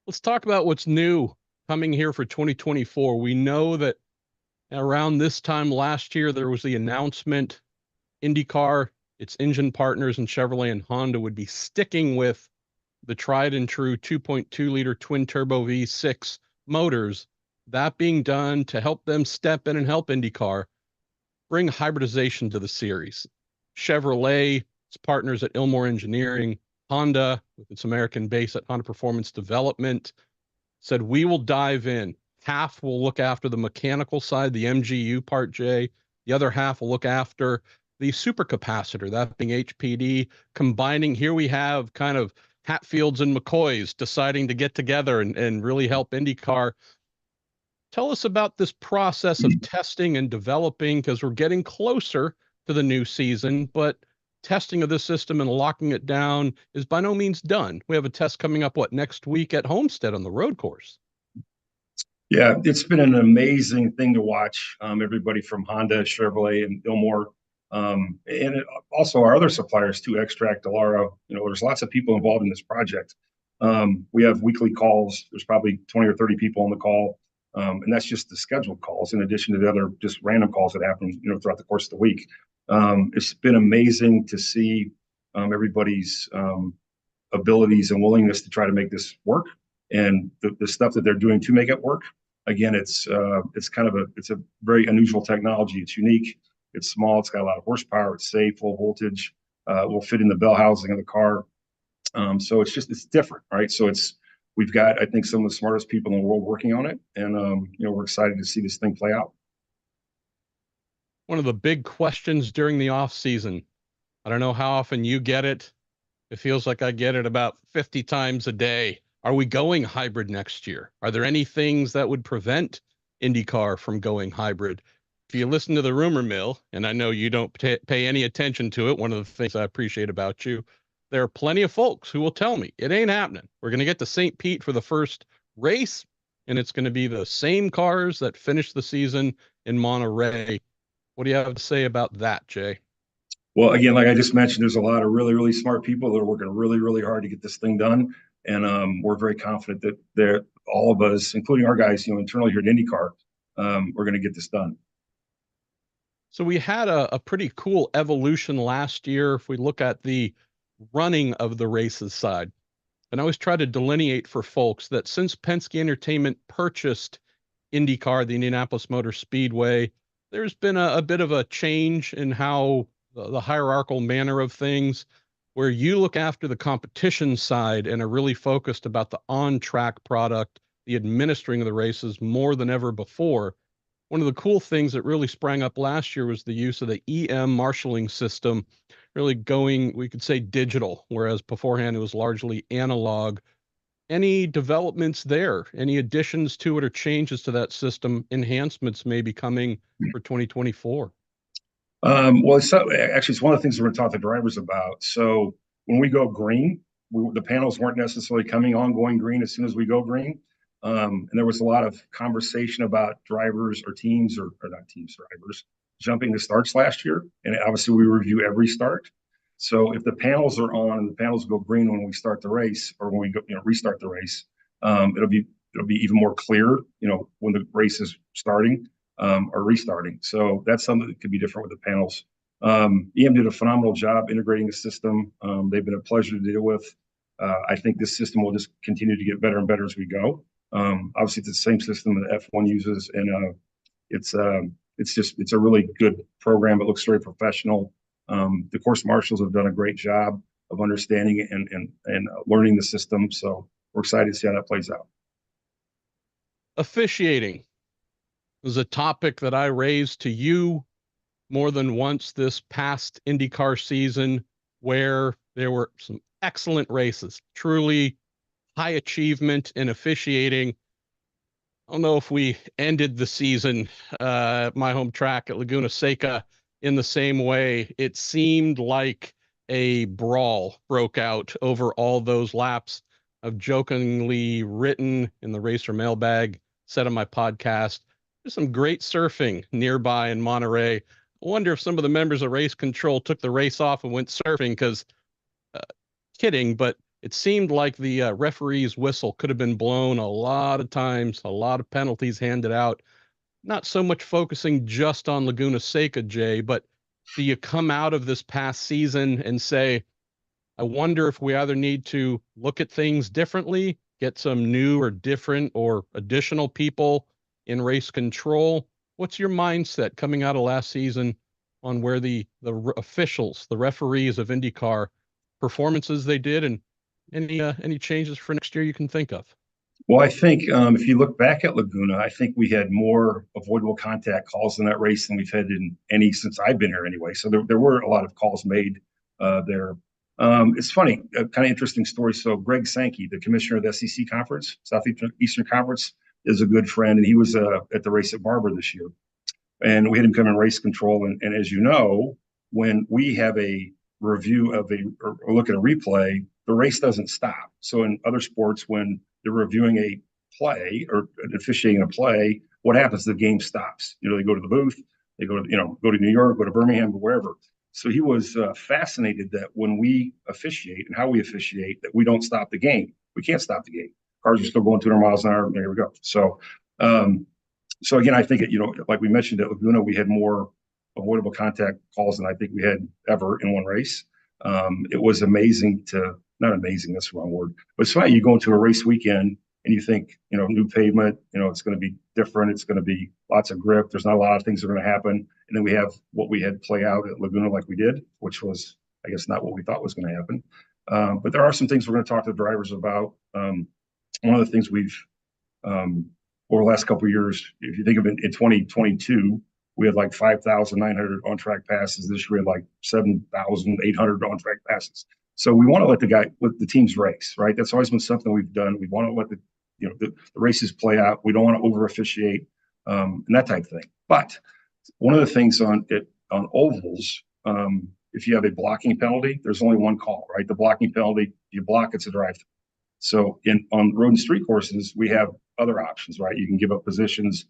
Let's talk about what's new coming here for 2024. We know that around this time last year, there was the announcement INDYCAR, its engine partners, and Chevrolet and Honda would be sticking with the tried and true 2.2 liter twin turbo V6 motors. That being done to help them step in and help INDYCAR bring hybridization to the series. Chevrolet, its partners at Ilmor Engineering, Honda, with its American base at Honda Performance Development, said, we will dive in. Half will look after the mechanical side, the MGU part, Jay. The other half will look after the supercapacitor, that being HPD, combining. Here we have kind of Hatfields and McCoys deciding to get together and really help INDYCAR. Tell us about this process of testing and developing, because we're getting closer to the new season, but testing of this system and locking it down is by no means done. We have a test coming up, next week at Homestead on the road course. Yeah, it's been an amazing thing to watch. Everybody from Honda, Chevrolet, and Ilmor, and also our other suppliers too, Extract, Delara. There's lots of people involved in this project. We have weekly calls. There's probably 20 or 30 people on the call. And that's just the scheduled calls in addition to the other just random calls that happen, throughout the course of the week. It's been amazing to see everybody's abilities and willingness to try to make this work, and the stuff that they're doing to make it work. Again, it's a very unusual technology. It's unique. It's small. It's got a lot of horsepower. It's safe, low voltage. Will fit in the bell housing of the car. So it's different, right? So we've got, I think, some of the smartest people in the world working on it, and we're excited to see this thing play out. One of the big questions during the off season, I don't know how often you get it. It feels like I get it about 50 times a day. Are we going hybrid next year? Are there any things that would prevent INDYCAR from going hybrid? If you listen to the rumor mill, and I know you don't pay any attention to it, one of the things I appreciate about you, there are plenty of folks who will tell me it ain't happening. We're going to get to St. Pete for the first race, and it's going to be the same cars that finish the season in Monterey. What do you have to say about that, Jay? Well, again, like I just mentioned, there's a lot of really, really smart people that are working really, really hard to get this thing done. And we're very confident that all of us, including our guys, internally here at INDYCAR, we're going to get this done. So we had a pretty cool evolution last year. If we look at the running of the races side, and I always try to delineate for folks that since Penske Entertainment purchased INDYCAR, the Indianapolis Motor Speedway, there's been a bit of a change in how the hierarchical manner of things, where you look after the competition side and are really focused about the on-track product, the administering of the races more than ever before. One of the cool things that really sprang up last year was the use of the EM marshaling system, really going, we could say, digital, whereas beforehand it was largely analog. Any developments there? Any additions to it or changes to that system, enhancements maybe coming for 2024? Well, it's one of the things we're going to talk to drivers about. So when we go green, the panels weren't necessarily going green as soon as we go green. And there was a lot of conversation about drivers or teams or not teams, drivers jumping the starts last year. And obviously we review every start. So if the panels are on and the panels go green when we start the race, or when we go, restart the race, it'll be it'll be even more clear, when the race is starting or restarting. So that's something that could be different with the panels. EM did a phenomenal job integrating the system. They've been a pleasure to deal with. I think this system will just continue to get better and better as we go. Obviously, it's the same system that F1 uses, and it's a really good program. It looks very professional. The course marshals have done a great job of understanding it and learning the system. So we're excited to see how that plays out. Officiating was a topic that I raised to you more than once this past IndyCar season, where there were some excellent races, truly high achievement in officiating. I don't know if we ended the season at my home track at Laguna Seca in the same way. It seemed like a brawl broke out over all those laps. I've jokingly written in the Racer Mailbag, said on my podcast, there's some great surfing nearby in Monterey. I wonder if some of the members of race control took the race off and went surfing, because kidding, but it seemed like the referee's whistle could have been blown a lot of times, a lot of penalties handed out. Not so much focusing just on Laguna Seca, Jay, but do you come out of this past season and say, I wonder if we either need to look at things differently, get some new or different or additional people in race control? What's your mindset coming out of last season on where the officials, the referees of IndyCar, performances they did, and any changes for next year you can think of? Well, I think if you look back at Laguna, I think we had more avoidable contact calls in that race than we've had in any since I've been here anyway. So there were a lot of calls made there. It's funny, a kind of interesting story. So Greg Sankey, the commissioner of the SEC Conference, Southeastern Conference, is a good friend, and he was at the race at Barber this year. And we had him come in race control. And as you know, when we have a review of or look at a replay, the race doesn't stop. So in other sports, when they're reviewing a play or officiating a play, what happens? The game stops. They go to the booth, they go to New York, go to Birmingham, or wherever. So he was fascinated that when we officiate and how we officiate, that we don't stop the game. We can't stop the game. Cars are still going 200 miles an hour. And there we go. So, again, I think like we mentioned at Laguna, we had more avoidable contact calls than I think we had ever in one race. It was amazing not amazing, that's the wrong word, but it's funny. You go into a race weekend and you think, new pavement, it's going to be different. It's going to be lots of grip. There's not a lot of things that are going to happen. And then we have what we had play out at Laguna like we did, which was, I guess, not what we thought was going to happen. But there are some things we're going to talk to the drivers about. One of the things we've, over the last couple of years, if you think of it, in 2022, we had like 5,900 on-track passes. This year we had like 7,800 on-track passes. So we want to let the teams race, right? That's always been something we've done. We want to let the races play out. We don't want to over officiate and that type of thing. But one of the things on ovals, if you have a blocking penalty, there's only one call, right? The blocking penalty, you block, it's a drive-through. So on road and street courses, we have other options, right? You can give up positions,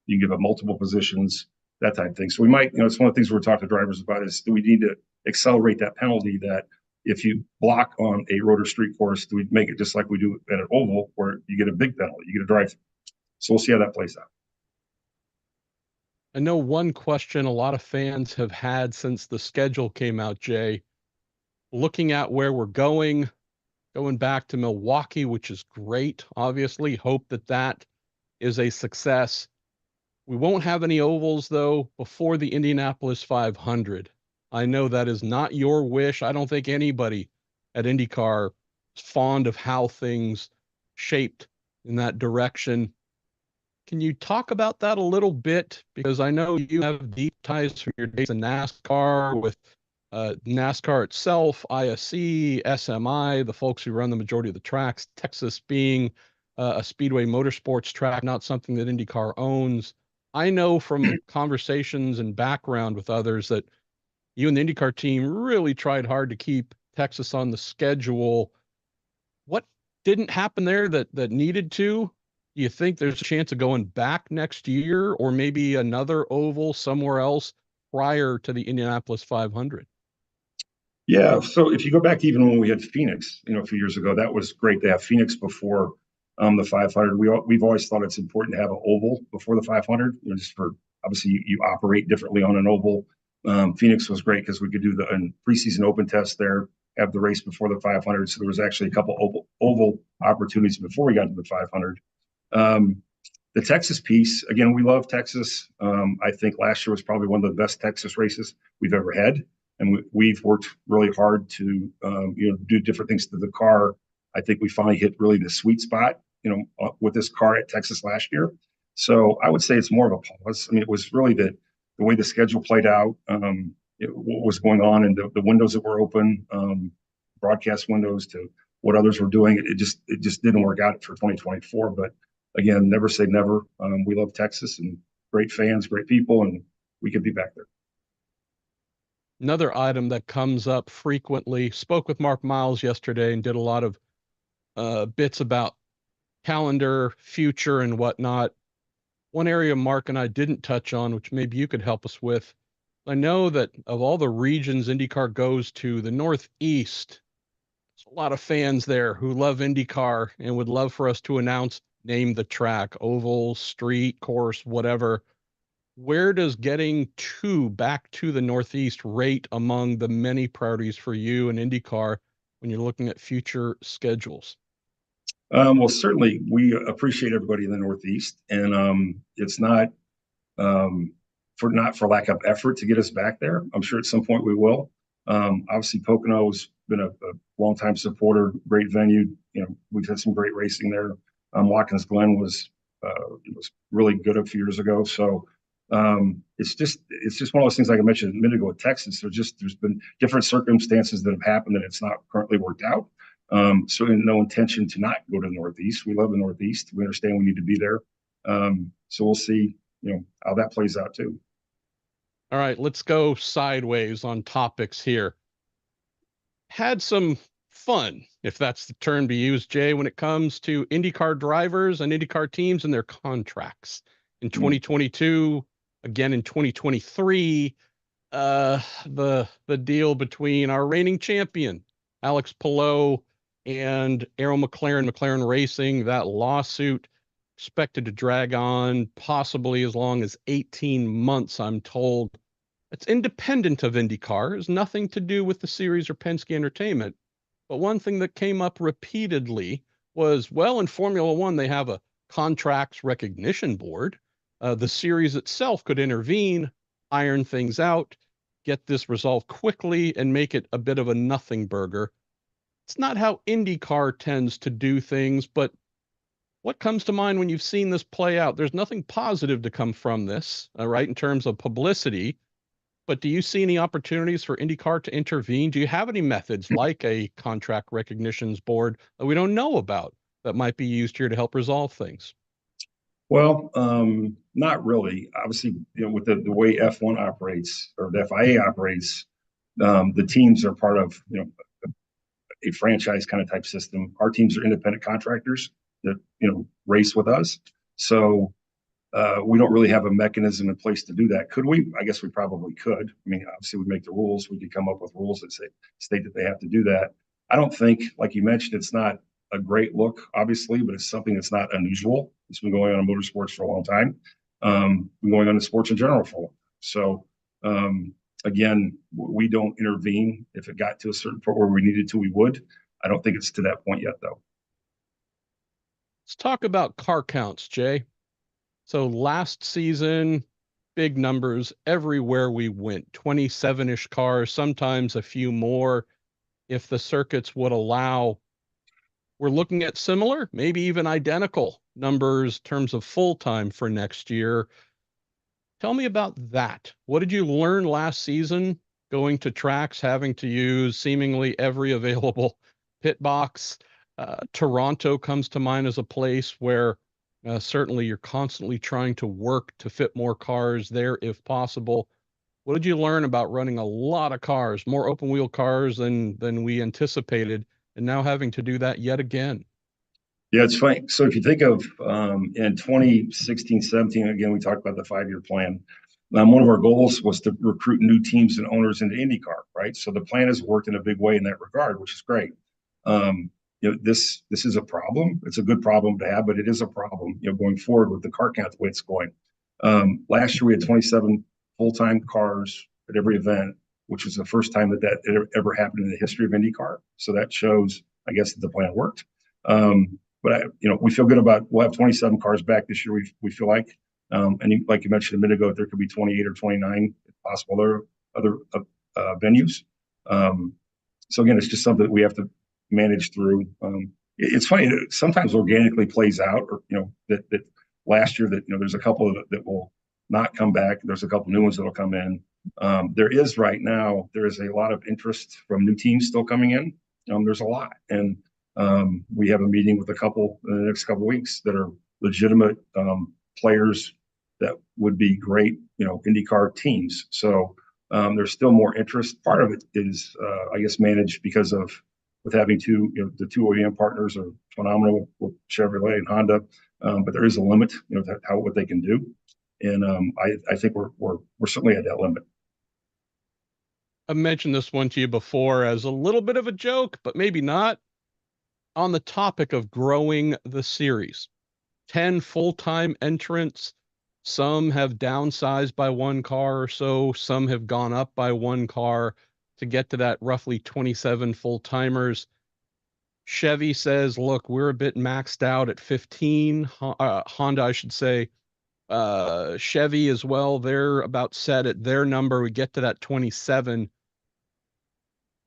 you can give up multiple positions, that type of thing. So we might, it's one of the things we're talking to drivers about is, do we need to accelerate that penalty that if you block on a road or street course, do we make it just like we do at an oval where you get a big penalty, you get a drive-through? So we'll see how that plays out. I know one question a lot of fans have had since the schedule came out, Jay, looking at where we're going back to Milwaukee, which is great. Obviously, hope that is a success. We won't have any ovals, though, before the Indianapolis 500. I know that is not your wish. I don't think anybody at IndyCar is fond of how things shaped in that direction. Can you talk about that a little bit? Because I know you have deep ties from your days in NASCAR with NASCAR itself, ISC, SMI, the folks who run the majority of the tracks, Texas being a Speedway Motorsports track, not something that IndyCar owns. I know from conversations and background with others that you and the IndyCar team really tried hard to keep Texas on the schedule. What didn't happen there that needed to? Do you think there's a chance of going back next year, or maybe another oval somewhere else prior to the Indianapolis 500? Yeah. So if you go back to even when we had Phoenix, a few years ago, that was great to have Phoenix before the 500. We've always thought it's important to have an oval before the 500, just for obviously you operate differently on an oval. Phoenix was great because we could do the preseason open test there, have the race before the 500. So there was actually a couple oval opportunities before we got to the 500. The Texas piece, again, we love Texas. I think last year was probably one of the best Texas races we've ever had. And we've worked really hard to, do different things to the car. I think we finally hit really the sweet spot, with this car at Texas last year. So I would say it's more of a pause. I mean, it was really the way the schedule played out, what was going on, and the windows that were open, broadcast windows to what others were doing. It just didn't work out for 2024. But again, never say never. We love Texas and great fans, great people, and we could be back there. Another item that comes up frequently, spoke with Mark Miles yesterday and did a lot of bits about calendar, future, and whatnot. One area Mark and I didn't touch on, which maybe you could help us with. I know that of all the regions IndyCar goes to, the Northeast, there's a lot of fans there who love IndyCar and would love for us to announce, name the track, oval, street, course, whatever. Where does getting back to the Northeast rate among the many priorities for you and IndyCar when you're looking at future schedules? Well, certainly we appreciate everybody in the Northeast, and it's not for lack of effort to get us back there. I'm sure at some point we will. Obviously, Pocono's been a longtime supporter, great venue. We've had some great racing there. Watkins Glen was really good a few years ago. So it's just one of those things, like I mentioned a minute ago with Texas. There's been different circumstances that have happened that it's not currently worked out. So no intention to not go to the Northeast. We love the Northeast. We understand we need to be there. So we'll see, how that plays out too. All right, let's go sideways on topics here. Had some fun, if that's the term to use, Jay, when it comes to IndyCar drivers and IndyCar teams and their contracts. In 2022, again in 2023, the deal between our reigning champion, Alex Palou, and Arrow McLaren Racing, that lawsuit expected to drag on possibly as long as 18 months, I'm told. It's independent of IndyCar. It has nothing to do with the series or Penske Entertainment. But one thing that came up repeatedly was, well, in Formula One, they have a contracts recognition board. The series itself could intervene, iron things out, get this resolved quickly, and make it a bit of a nothing burger. It's not how IndyCar tends to do things, but what comes to mind when you've seen this play out? There's nothing positive to come from this, right, in terms of publicity. But do you see any opportunities for IndyCar to intervene? Do you have any methods like a contract recognitions board that we don't know about that might be used here to help resolve things? Well, not really. Obviously, with the way F1 operates, or the FIA operates, the teams are part of, a franchise kind of type system. Our teams are independent contractors that, race with us. So we don't really have a mechanism in place to do that. Could we? I guess we probably could. I mean, obviously we make the rules. We could come up with rules that state that they have to do that. I don't think, like you mentioned, it's not a great look, obviously, but it's something that's not unusual. It's been going on in motorsports for a long time. Been going on in sports in general for a long time. So again, we don't intervene. If it got to a certain point where we needed to, we would. I don't think it's to that point yet, though. Let's talk about car counts, Jay. So last season, big numbers everywhere we went, 27-ish cars, sometimes a few more if the circuits would allow. We're looking at similar, maybe even identical numbers in terms of full-time for next year. Tell me about that. What did you learn last season going to tracks, having to use seemingly every available pit box? Toronto comes to mind as a place where certainly you're constantly trying to work to fit more cars there if possible. What did you learn about running a lot of cars, more open wheel cars than we anticipated, and now having to do that yet again? Yeah, it's funny. So if you think of in 2016, 17, again, we talked about the 5-year plan. One of our goals was to recruit new teams and owners into IndyCar, right? So the plan has worked in a big way in that regard, which is great. this is a problem. It's a good problem to have, but it is a problem, going forward with the car count the way it's going. Last year we had 27 full-time cars at every event, which was the first time that ever happened in the history of IndyCar. So that shows, I guess, that the plan worked. But we feel good about, we'll have 27 cars back this year. We feel like, and like you mentioned a minute ago, there could be 28 or 29 if possible. There are other venues. So again, it's just something that we have to manage through. It's funny, it sometimes organically plays out, or that last year that there's a couple that will not come back. There's a couple new ones that'll come in. There is a lot of interest from new teams still coming in. There's a lot, and we have a meeting with a couple in the next couple of weeks that are legitimate players that would be great, IndyCar teams. So there's still more interest. Part of it is, I guess, managed because of with having the two OEM partners are phenomenal with Chevrolet and Honda, but there is a limit, to what they can do, and I think we're certainly at that limit. I mentioned this one to you before as a little bit of a joke, but maybe not. On the topic of growing the series, 10 full-time entrants. Some have downsized by one car or so. Some have gone up by one car to get to that roughly 27 full-timers. Chevy says, look, we're a bit maxed out at 15. Honda, I should say. Chevy as well, they're about set at their number. We get to that 27.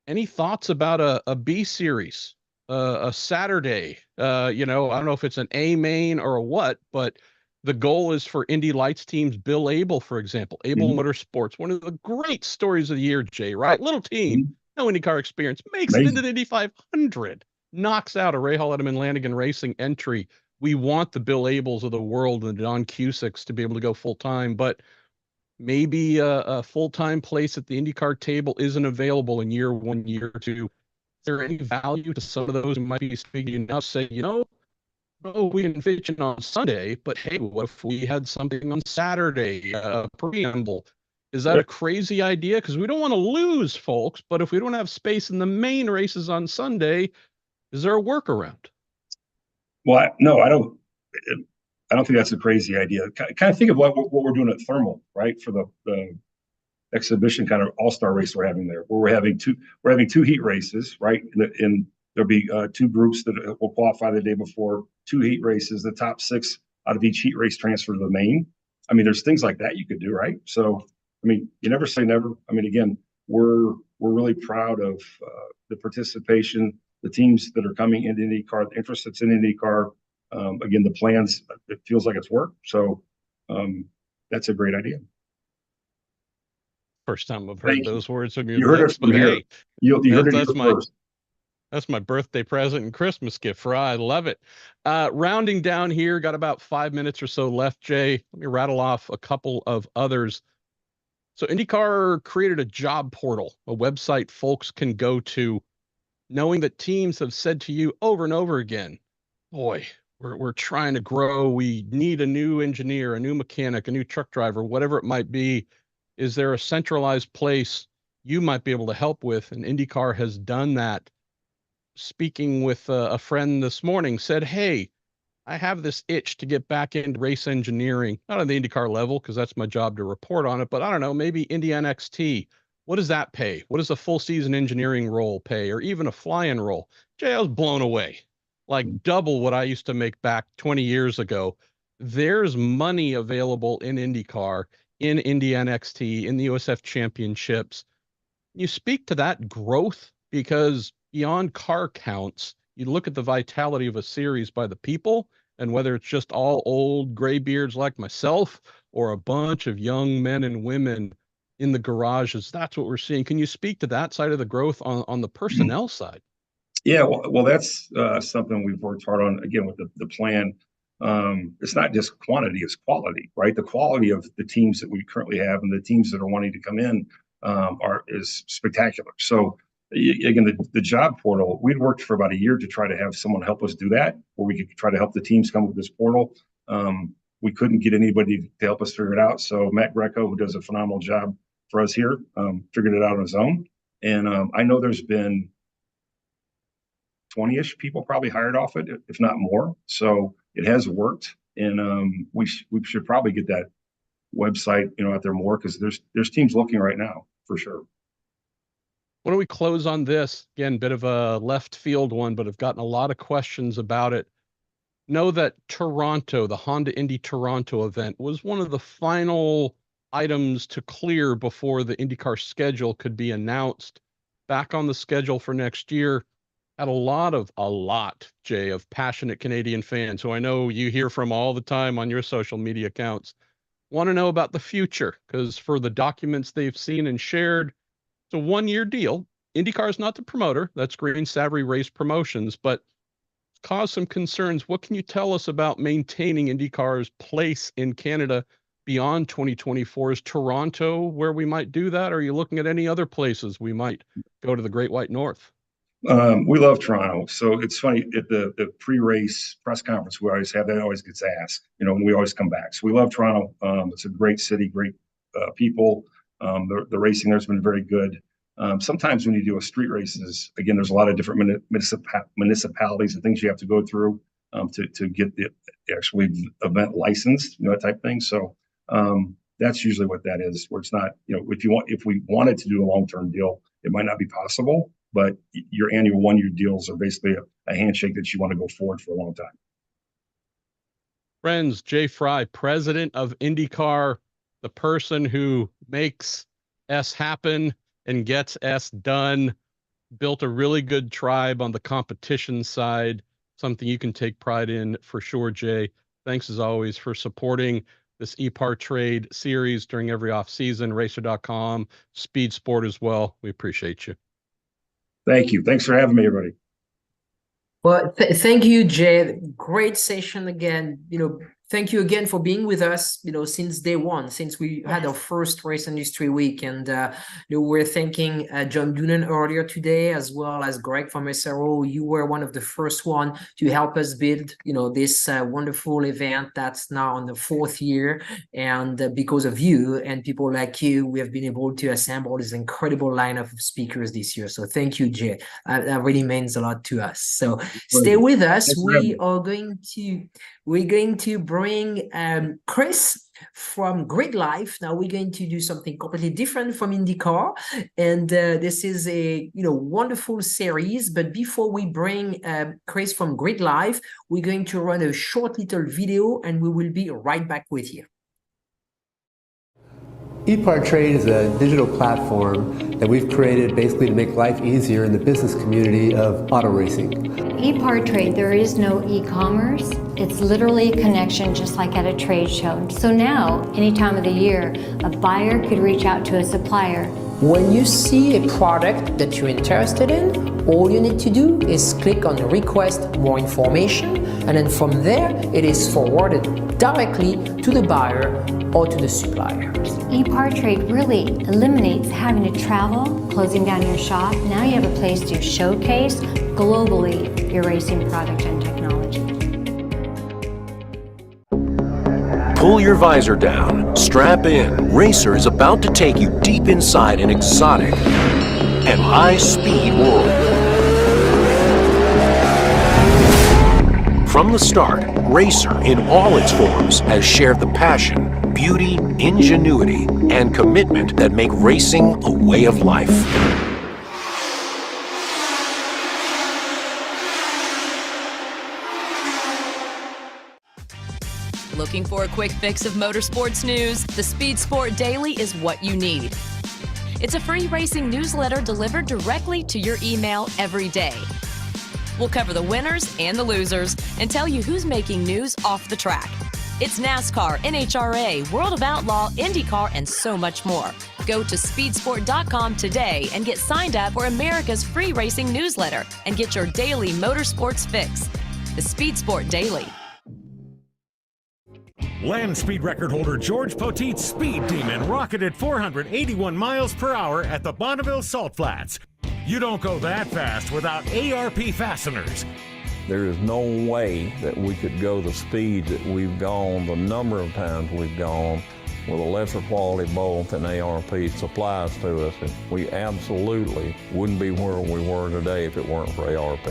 Any thoughts about a B series, a Saturday? I don't know if it's an A main or a what, but the goal is for Indy Lights teams. Bill Abel, for example, Abel Motorsports, one of the great stories of the year, Jay, right? Little team, no IndyCar experience, makes it into the Indy 500, knocks out a Rahal, Letterman, Lanigan Racing entry. We want the Bill Abels of the world and the Don Cusicks to be able to go full-time, but maybe a full-time place at the IndyCar table isn't available in year one, year two. Is there any value to some of those who might be speaking now, say, we can fit in on Sunday, but hey, what if we had something on Saturday, preamble? Is that a crazy idea? Because we don't want to lose folks, but if we don't have space in the main races on Sunday, is there a workaround? Well, no, I don't think that's a crazy idea. Kind of think of what we're doing at Thermal, right? For the exhibition kind of all-star race we're having there, where we're having two heat races, right? And there'll be two groups that will qualify the day before, two heat races. The top 6 out of each heat race transfer to the main. I mean, there's things like that you could do, right? So, I mean, you never say never. I mean, again, we're really proud of the participation, the teams that are coming into IndyCar, the interest that's in IndyCar. Again, the plans, it feels like it's worked. So that's a great idea. First time I've heard those words from you heard it from here. You heard it first. That's my birthday present and Christmas gift, Frye. I love it. Rounding down here, got about 5 minutes or so left, Jay. Let me rattle off a couple of others. So IndyCar created a job portal, a website folks can go to, knowing that teams have said to you over and over again, boy, we're trying to grow. We need a new engineer, a new mechanic, a new truck driver, whatever it might be. Is there a centralized place you might be able to help with? And IndyCar has done that. Speaking with a friend this morning, said, hey, I have this itch to get back into race engineering, not on the IndyCar level, because that's my job to report on it, but I don't know, maybe Indy NXT. What does that pay? What does a full season engineering role pay, or even a fly-in role? Jay, I was blown away. Like double what I used to make back 20 years ago. There's money available in IndyCar, in Indy NXT, in the USF championships. You speak to that growth, because beyond car counts, you look at the vitality of a series by the people, and whether it's just all old graybeards like myself or a bunch of young men and women in the garages, that's what we're seeing. Can you speak to that side of the growth on the personnel side? Yeah, well, that's something we've worked hard on, again, with the plan. It's not just quantity, it's quality, right? The quality of the teams that we currently have and the teams that are wanting to come in is spectacular. So again, the job portal, we'd worked for about a year to try to have someone help us do that, where we could try to help the teams come with this portal. We couldn't get anybody to help us figure it out. So Matt Greco, who does a phenomenal job for us here, figured it out on his own. And I know there's been 20-ish people probably hired off it, if not more. So it has worked, and we should probably get that website, out there more, because there's teams looking right now for sure. Why don't we close on this? Again, bit of a left field one, but I've gotten a lot of questions about it. Know that Toronto, the Honda Indy Toronto event, was one of the final items to clear before the IndyCar schedule could be announced. Back on the schedule for next year. Had a lot, Jay, of passionate Canadian fans who I know you hear from all the time on your social media accounts. Want to know about the future, because for the documents they've seen and shared, it's a one-year deal. IndyCar is not the promoter. That's Green Savary Race Promotions, but it's caused some concerns. What can you tell us about maintaining IndyCar's place in Canada beyond 2024? Is Toronto where we might do that? Or are you looking at any other places we might go to the Great White North? We love Toronto. So it's funny, at the pre-race press conference we always have, that always gets asked, and we always come back. So we love Toronto. It's a great city, great people. The racing there's been very good. Sometimes when you do a street races, again, there's a lot of different municipalities and things you have to go through to get the actually event licensed, that type of thing. So that's usually what that is, where it's not, if we wanted to do a long-term deal, it might not be possible, but your annual one-year deals are basically a handshake that you want to go forward for a long time. Friends, Jay Frye, president of IndyCar, the person who makes S happen and gets S done, built a really good tribe on the competition side, something you can take pride in for sure, Jay. Thanks as always for supporting this EPARTRADE series during every off season, racer.com, Speed Sport as well. We appreciate you. Thank you. Thanks for having me, everybody. Well, thank you, Jay. Great session again. Thank you again for being with us, since day one, since we had our first Race Industry Week. And we're thanking John Doonan earlier today, as well as Greg from SRO. You were one of the first one to help us build, this wonderful event that's now on the 4th year. And because of you and people like you, we have been able to assemble this incredible lineup of speakers this year. So thank you, Jay. That really means a lot to us. So stay with us. We're going to bring Chris from Grid Life. Now we're going to do something completely different from IndyCar, and this is a wonderful series. But before we bring Chris from Grid Life, we're going to run a short little video, and we will be right back with you. EPARTRADE is a digital platform that we've created basically to make life easier in the business community of auto racing. EPARTRADE, there is no e-commerce. It's literally a connection just like at a trade show. So now, any time of the year, a buyer could reach out to a supplier. When you see a product that you're interested in, all you need to do is click on request more information, and then from there, it is forwarded directly to the buyer or to the supplier. EPARTRADE really eliminates having to travel, closing down your shop. Now you have a place to showcase globally your racing product and technology. Pull your visor down, strap in. Racer is about to take you deep inside an exotic and high-speed world. From the start, Racer in all its forms has shared the passion, beauty, ingenuity, and commitment that make racing a way of life. Looking for a quick fix of motorsports news? The Speed Sport Daily is what you need. It's a free racing newsletter delivered directly to your email every day. We'll cover the winners and the losers and tell you who's making news off the track. It's NASCAR, NHRA, World of Outlaw, INDYCAR, and so much more. Go to speedsport.com today and get signed up for America's free racing newsletter and get your daily motorsports fix. The Speed Sport Daily. Land speed record holder George Poteet's Speed Demon rocketed 481 miles per hour at the Bonneville Salt Flats. You don't go that fast without ARP fasteners. There is no way that we could go the speed that we've gone, the number of times we've gone, with a lesser quality bolt than ARP supplies to us, and we absolutely wouldn't be where we were today if it weren't for ARP.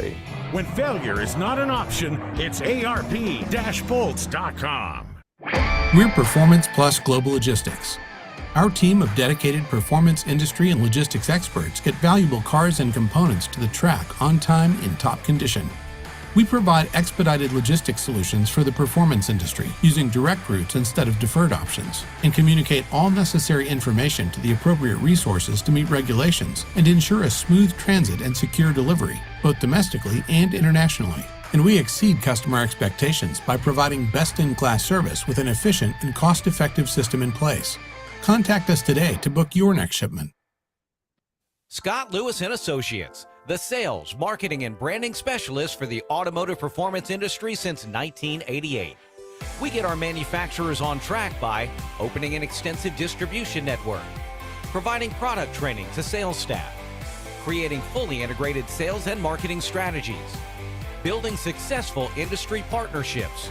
When failure is not an option, it's ARP-bolts.com. We're Performance Plus Global Logistics. Our team of dedicated performance industry and logistics experts get valuable cars and components to the track on time in top condition. We provide expedited logistics solutions for the performance industry using direct routes instead of deferred options, and communicate all necessary information to the appropriate resources to meet regulations and ensure a smooth transit and secure delivery, both domestically and internationally. And we exceed customer expectations by providing best-in-class service with an efficient and cost-effective system in place. Contact us today to book your next shipment. Scott Lewis and Associates, the sales, marketing, and branding specialist for the automotive performance industry since 1988. We get our manufacturers on track by opening an extensive distribution network, providing product training to sales staff, creating fully integrated sales and marketing strategies, building successful industry partnerships,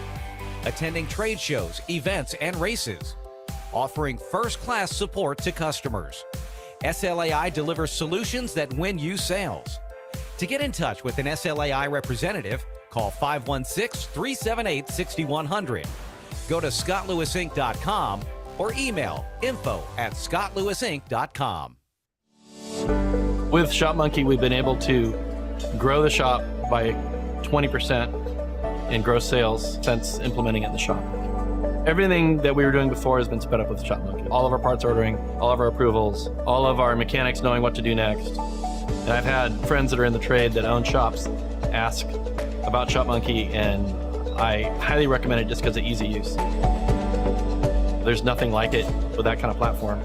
attending trade shows, events, and races, offering first-class support to customers. SLAI delivers solutions that win you sales. To get in touch with an SLAI representative, call 516-378-6100. Go to scottlewisinc.com or email info@scottlewisinc.com. With Shop Monkey, we've been able to grow the shop by 20% in gross sales since implementing it in the shop. Everything that we were doing before has been sped up with Shop Monkey. All of our parts ordering, all of our approvals, all of our mechanics knowing what to do next. And I've had friends that are in the trade that own shops ask about Shop Monkey, and I highly recommend it just because of easy use. There's nothing like it with that kind of platform.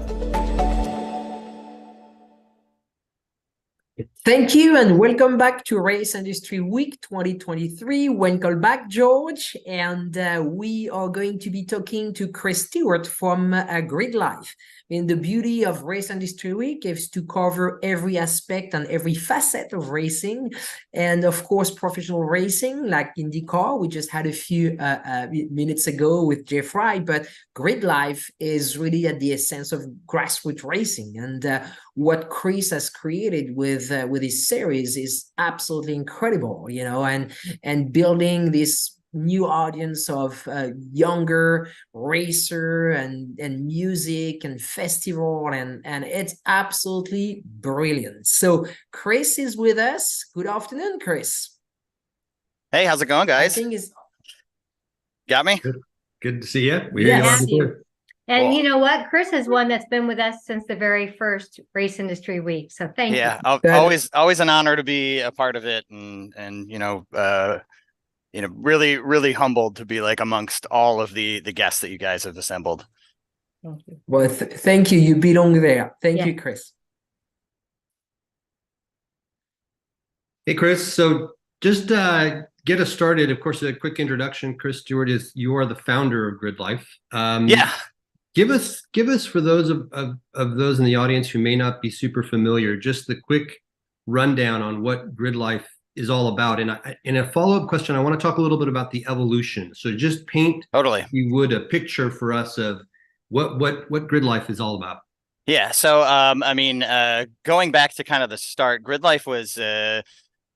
Thank you and welcome back to Race Industry Week 2023. Welcome back, George. And we are going to be talking to Chris Stewart from Grid Life. The beauty of Race Industry Week is to cover every aspect and every facet of racing. And of course, professional racing like INDYCAR, we just had a few minutes ago with Jeff Frye, but Grid Life is really at the essence of grassroots racing. And what Chris has created with his series is absolutely incredible, and building this new audience of younger racer and music and festival, and it's absolutely brilliant. So Chris is with us. Good afternoon, Chris. Hey, how's it going, guys? Got me? Good to see you. Yes. And Cool. you know what? Chris is one that's been with us since the very first Race Industry Week. So thank you. Yeah, always an honor to be a part of it, and really humbled to be like amongst all of the guests that you guys have assembled. Thank you. Well, thank you. You belong there. Thank you, Chris. Hey, Chris. So just get us started. Of course, a quick introduction. Chris Stewart you are the founder of Grid Life. Yeah. Give us for those of those in the audience who may not be super familiar, just the quick rundown on what Grid Life is all about. And in a follow-up question, I want to talk a little bit about the evolution. So just paint, if you would, a picture for us of what Grid Life is all about. Yeah. So, going back to kind of the start, Grid Life was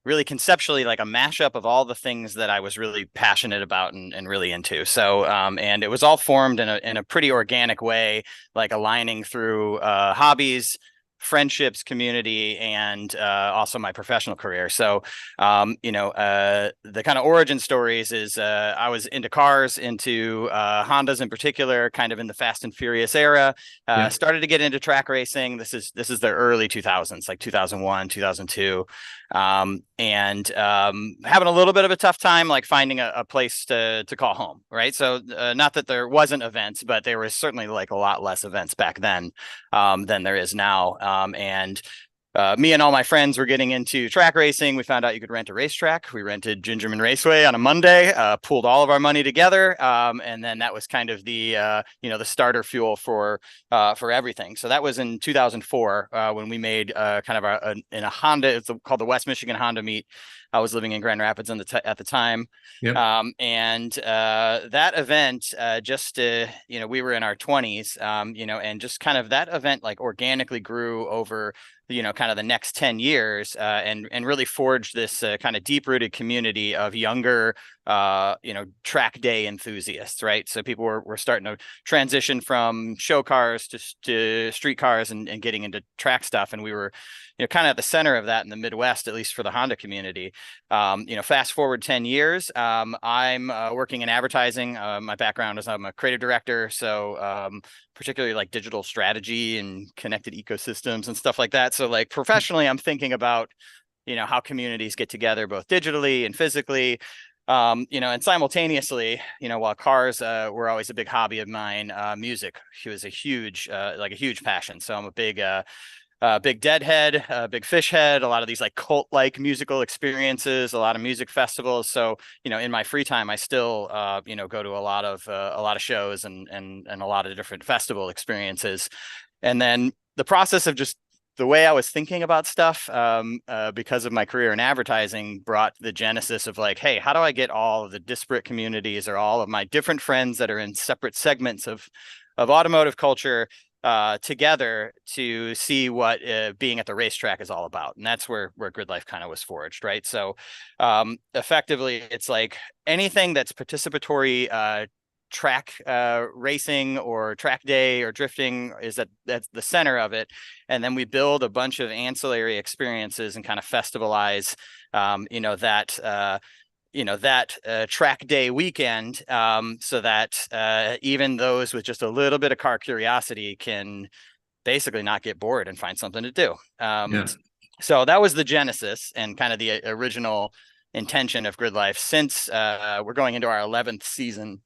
really conceptually like a mashup of all the things that I was really passionate about and really into. So, and it was all formed in a pretty organic way, like aligning through hobbies, friendships, community, and also my professional career. So, the kind of origin stories is I was into cars, into Hondas in particular, kind of in the Fast and Furious era. Started to get into track racing. This is the early 2000s, like 2001, 2002. And having a little bit of a tough time, like finding a place to call home, right? So not that there wasn't events, but there was certainly like a lot less events back then than there is now. Me and all my friends were getting into track racing. We found out you could rent a racetrack. We rented Gingerman Raceway on a Monday, pooled all of our money together. And then that was kind of the starter fuel for everything. So that was in 2004 when we made kind of in a Honda, it's called the West Michigan Honda Meet. I was living in Grand Rapids at the time. Yep. That event, we were in our 20s, and just kind of that event like organically grew over, kind of the next 10 years, and really forged this kind of deep rooted community of younger, track day enthusiasts, right? So people were starting to transition from show cars to street cars and getting into track stuff. And we were, kind of at the center of that in the Midwest, at least for the Honda community. Fast forward 10 years, I'm working in advertising. My background is I'm a creative director. So particularly like digital strategy and connected ecosystems and stuff like that. So like professionally, I'm thinking about, how communities get together both digitally and physically. And simultaneously, while cars were always a big hobby of mine, music was a huge passion. So I'm a big Deadhead, big Fish head, a lot of these like cult-like musical experiences, a lot of music festivals. So, in my free time, I still, go to a lot of shows and a lot of different festival experiences. And then the process of just the way I was thinking about stuff, because of my career in advertising, brought the genesis of like, hey, how do I get all of the disparate communities or all of my different friends that are in separate segments of automotive culture together to see what being at the racetrack is all about. And that's where Grid Life kind of was forged, right? So effectively, it's like anything that's participatory track racing or track day or drifting that's the center of it. And then we build a bunch of ancillary experiences and kind of festivalize, that track day weekend, so that even those with just a little bit of car curiosity can basically not get bored and find something to do. So that was the genesis and kind of the original intention of Grid Life since we're going into our 11th season.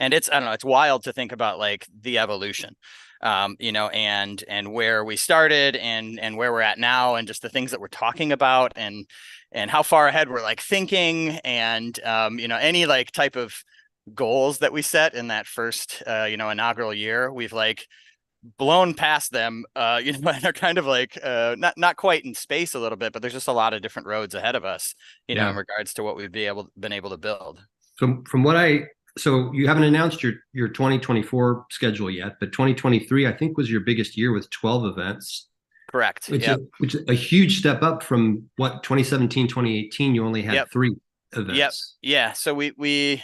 And it's wild to think about like the evolution, and where we started and where we're at now, and just the things that we're talking about and how far ahead we're like thinking, and any like type of goals that we set in that first inaugural year, we've like blown past them, and are kind of like not quite in space a little bit, but there's just a lot of different roads ahead of us, in regards to what we've been able to build. So you haven't announced your 2024 schedule yet, but 2023, I think, was your biggest year with 12 events. Correct. Which is a huge step up from what 2017, 2018, you only had 3 events. Yeah. So I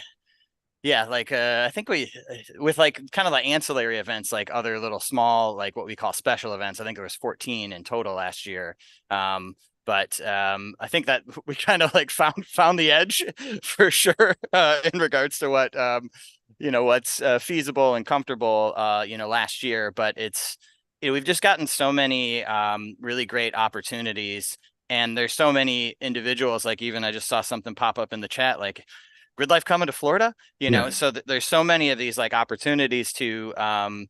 think with like kind of like ancillary events, like other little small, like what we call special events, I think there was 14 in total last year. But I think that we kind of like found the edge for sure, in regards to what, what's feasible and comfortable, last year. But we've just gotten so many really great opportunities, and there's so many individuals, like even I just saw something pop up in the chat, like Grid Life coming to Florida, so there's so many of these like opportunities to, kind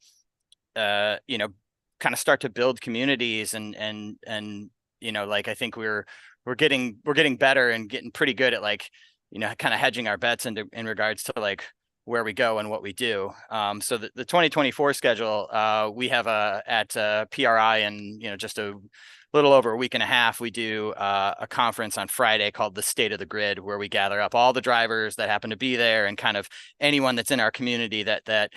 of start to build communities and like I think we're getting better and getting pretty good at like, kind of hedging our bets in regards to like where we go and what we do. So the 2024 schedule, we have at PRI and, just a little over a week and a half, we do a conference on Friday called the State of the Grid, where we gather up all the drivers that happen to be there and kind of anyone that's in our community that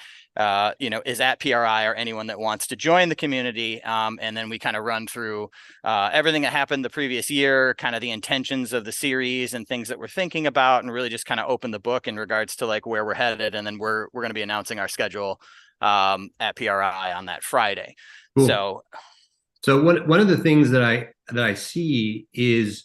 is at PRI or anyone that wants to join the community. And then we kind of run through everything that happened the previous year, kind of the intentions of the series and things that we're thinking about, and really just kind of open the book in regards to like where we're headed. And then we're going to be announcing our schedule at PRI on that Friday. Cool. So one of the things that I see is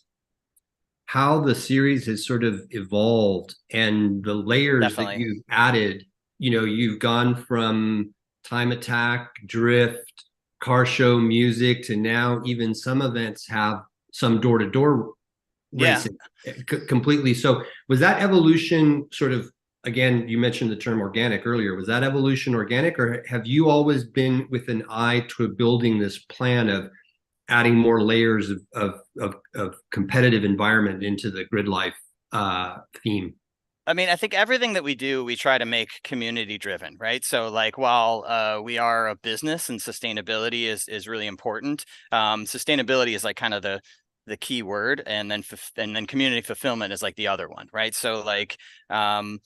how the series has sort of evolved and the layers that you've added. You've gone from time attack, drift, car show music, to now even some events have some door-to-door racing completely. So was that evolution sort of, again, you mentioned the term organic earlier. Was that evolution organic, or have you always been with an eye to building this plan of adding more layers of competitive environment into the Grid Life theme? I mean, I think everything that we do, we try to make community driven, right? So like, while we are a business and sustainability is really important, sustainability is like kind of the key word, and then community fulfillment is like the other one, right? So like, so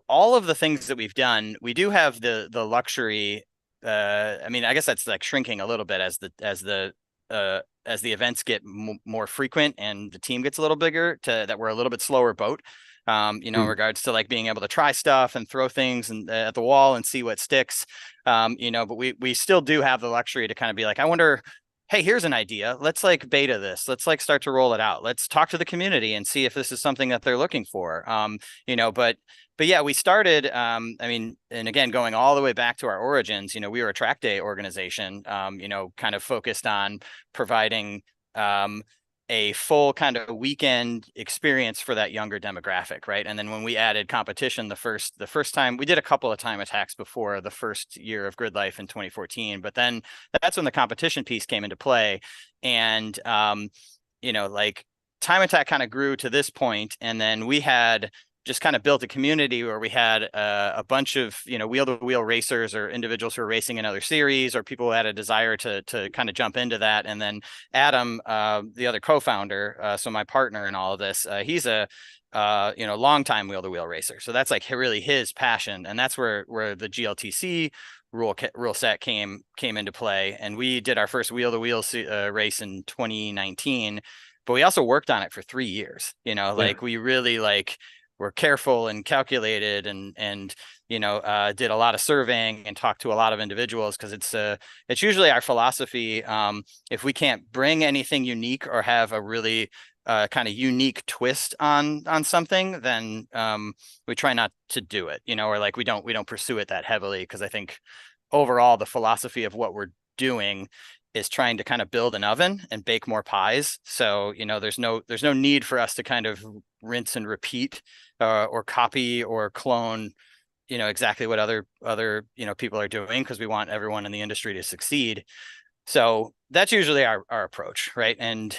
all of the things that we've done, we do have the luxury. I mean, I guess that's like shrinking a little bit as the events get more frequent and the team gets a little bigger, that we're a little bit slower boat, in regards to like being able to try stuff and throw things at the wall and see what sticks, but we still do have the luxury to kind of be like, I wonder, hey, here's an idea. Let's like beta this. Let's like start to roll it out. Let's talk to the community and see if this is something that they're looking for. But yeah, we started, and again, going all the way back to our origins, we were a track day organization, kind of focused on providing a full kind of weekend experience for that younger demographic, right? And then when we added competition, the first time, we did a couple of time attacks before the first year of Grid Life in 2014, but then that's when the competition piece came into play. And, like time attack kind of grew to this point, and then we had just kind of built a community where we had a bunch of, wheel-to-wheel racers or individuals who are racing in other series, or people who had a desire to kind of jump into that. And then Adam, the other co-founder, so my partner in all of this, he's a longtime wheel-to-wheel racer. So that's like really his passion. And that's where the GLTC rule set came into play. And we did our first wheel-to-wheel race in 2019, but we also worked on it for 3 years. We really were careful and calculated and did a lot of surveying and talked to a lot of individuals, because it's usually our philosophy. If we can't bring anything unique or have a really kind of unique twist on something, then we try not to do it, or like we don't pursue it that heavily, because I think overall the philosophy of what we're doing is trying to kind of build an oven and bake more pies. So, there's no need for us to kind of rinse and repeat or copy or clone, exactly what other people are doing, because we want everyone in the industry to succeed. So that's usually our approach, right? And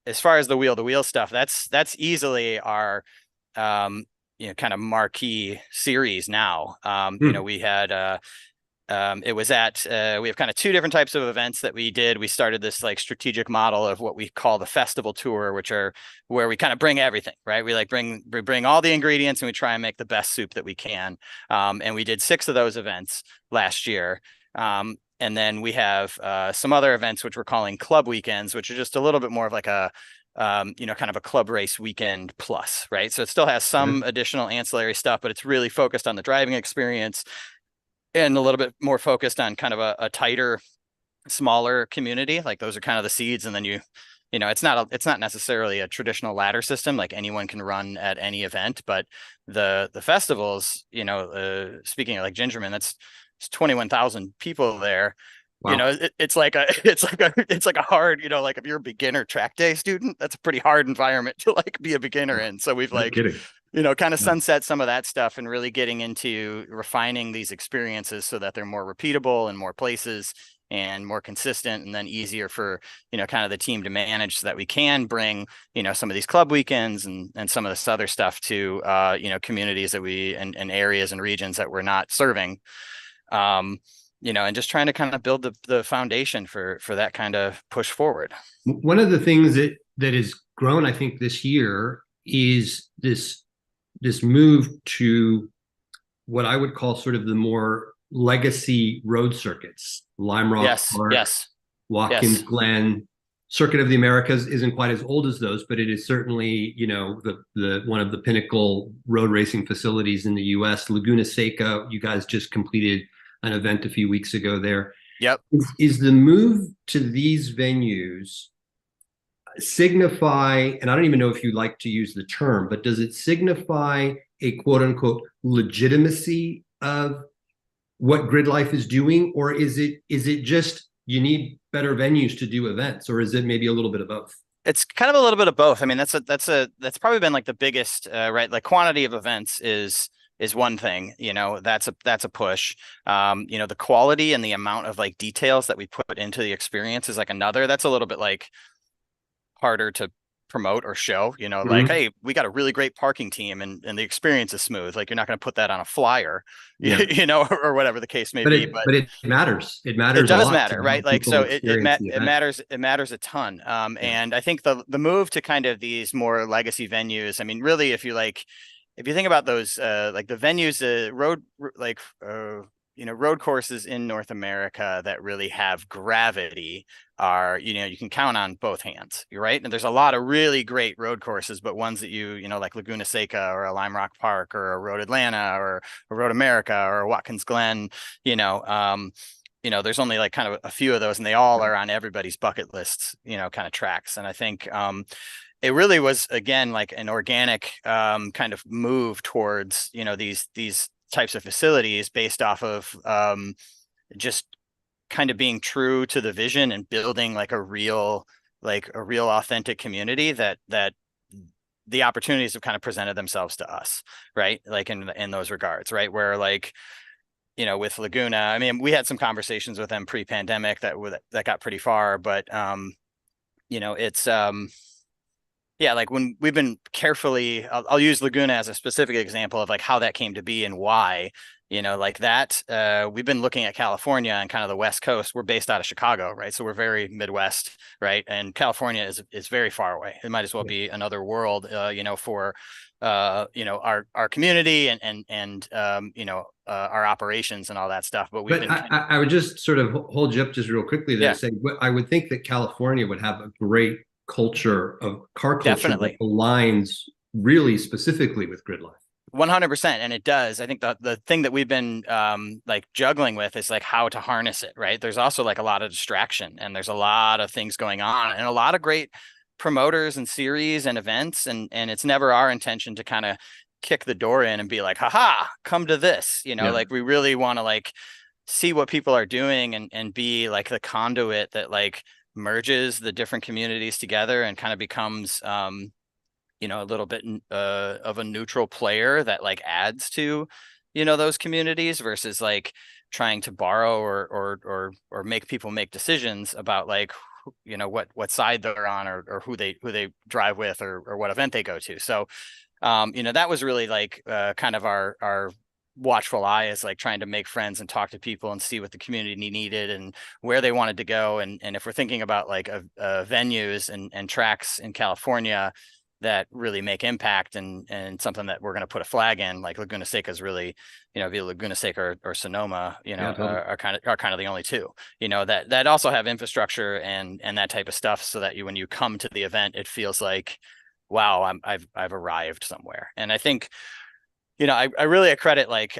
as far as the wheel-to-wheel stuff, that's easily our kind of marquee series now. We had it was we have kind of two different types of events that we did. We started this like strategic model of what we call the festival tour, which are where we kind of bring everything, right? We bring all the ingredients and we try and make the best soup that we can. And we did 6 of those events last year. And then we have some other events, which we're calling club weekends, which are just a little bit more of like a, kind of a club race weekend plus, right? So it still has some additional ancillary stuff, but it's really focused on the driving experience and a little bit more focused on kind of a tighter, smaller community. Like those are kind of the seeds. And then it's not necessarily a traditional ladder system, like anyone can run at any event, but the festivals, speaking of like Gingerman, it's 21,000 people there. Wow. It's like a hard, like if you're a beginner track day student, that's a pretty hard environment to like be a beginner in. So we've kind of sunset some of that stuff and really getting into refining these experiences so that they're more repeatable in more places and more consistent, and then easier for, kind of the team to manage, so that we can bring, some of these club weekends and some of this other stuff to, communities that and areas and regions that we're not serving. And just trying to kind of build the foundation for that kind of push forward. One of the things that has grown, I think, this year is this move to what I would call sort of the more legacy road circuits. Lime Rock Park, Watkins Glen. Circuit of the Americas isn't quite as old as those, but it is certainly, the one of the pinnacle road racing facilities in the U.S. Laguna Seca, you guys just completed an event a few weeks ago there. Yep. Is the move to these venues signify, and I don't even know if you like to use the term, but does it signify a quote unquote legitimacy of what Grid Life is doing? Or is it just you need better venues to do events? Or is it maybe a little bit of both? It's kind of a little bit of both. I mean, that's probably been like the biggest, right? Like quantity of events is one thing, that's a push. The quality and the amount of like details that we put into the experience is like another. That's a little bit like harder to promote or show, Mm-hmm. like, hey, we got a really great parking team and the experience is smooth. Like, you're not going to put that on a flyer, or whatever the case may be. But it matters. It matters. It does a lot matter, right? Like, so it matters. It matters a ton. And I think the move to kind of these more legacy venues, I mean, really, if you think about those, like the venues, road courses in North America that really have gravity are, you can count on both hands. You're right. And there's a lot of really great road courses, but ones that like Laguna Seca or a Lime Rock Park or a Road Atlanta or a Road America or Watkins Glen, there's only like kind of a few of those, and they all are on everybody's bucket lists, kind of tracks. And I think it really was, again, like an organic kind of move towards, these types of facilities based off of just kind of being true to the vision and building like a real authentic community that the opportunities have kind of presented themselves to us, right? Like in those regards, right? Where like, with Laguna, I mean, we had some conversations with them pre-pandemic that got pretty far, but it's like when we've been carefully, I'll use Laguna as a specific example of like how that came to be and why, like that, we've been looking at California and kind of the West Coast. We're based out of Chicago, right? So we're very Midwest, right? And California is very far away. It might as well be another world, for, our community and our operations and all that stuff. But I would just sort of hold you up just real quickly there, say, I would think that California would have a great culture of car culture that aligns really specifically with grid life. 100%. And it does. I think the thing that we've been like juggling with is like how to harness it, right? There's also like a lot of distraction and there's a lot of things going on and a lot of great promoters and series and events. And it's never our intention to kind of kick the door in and be like, haha, come to this, like we really want to like see what people are doing and be like the conduit that like merges the different communities together and kind of becomes a little bit of a neutral player that like adds to those communities versus like trying to borrow or make people make decisions about like what side they're on or who they drive with or what event they go to. So that was really like kind of our watchful eye is like trying to make friends and talk to people and see what the community needed and where they wanted to go. And if we're thinking about like venues and tracks in California that really make impact and something that we're going to put a flag in, like Laguna Seca is really, via Laguna Seca or Sonoma, are kind of the only two, that also have infrastructure and that type of stuff so that when you come to the event, it feels like, wow, I've arrived somewhere. And I think, I really accredit like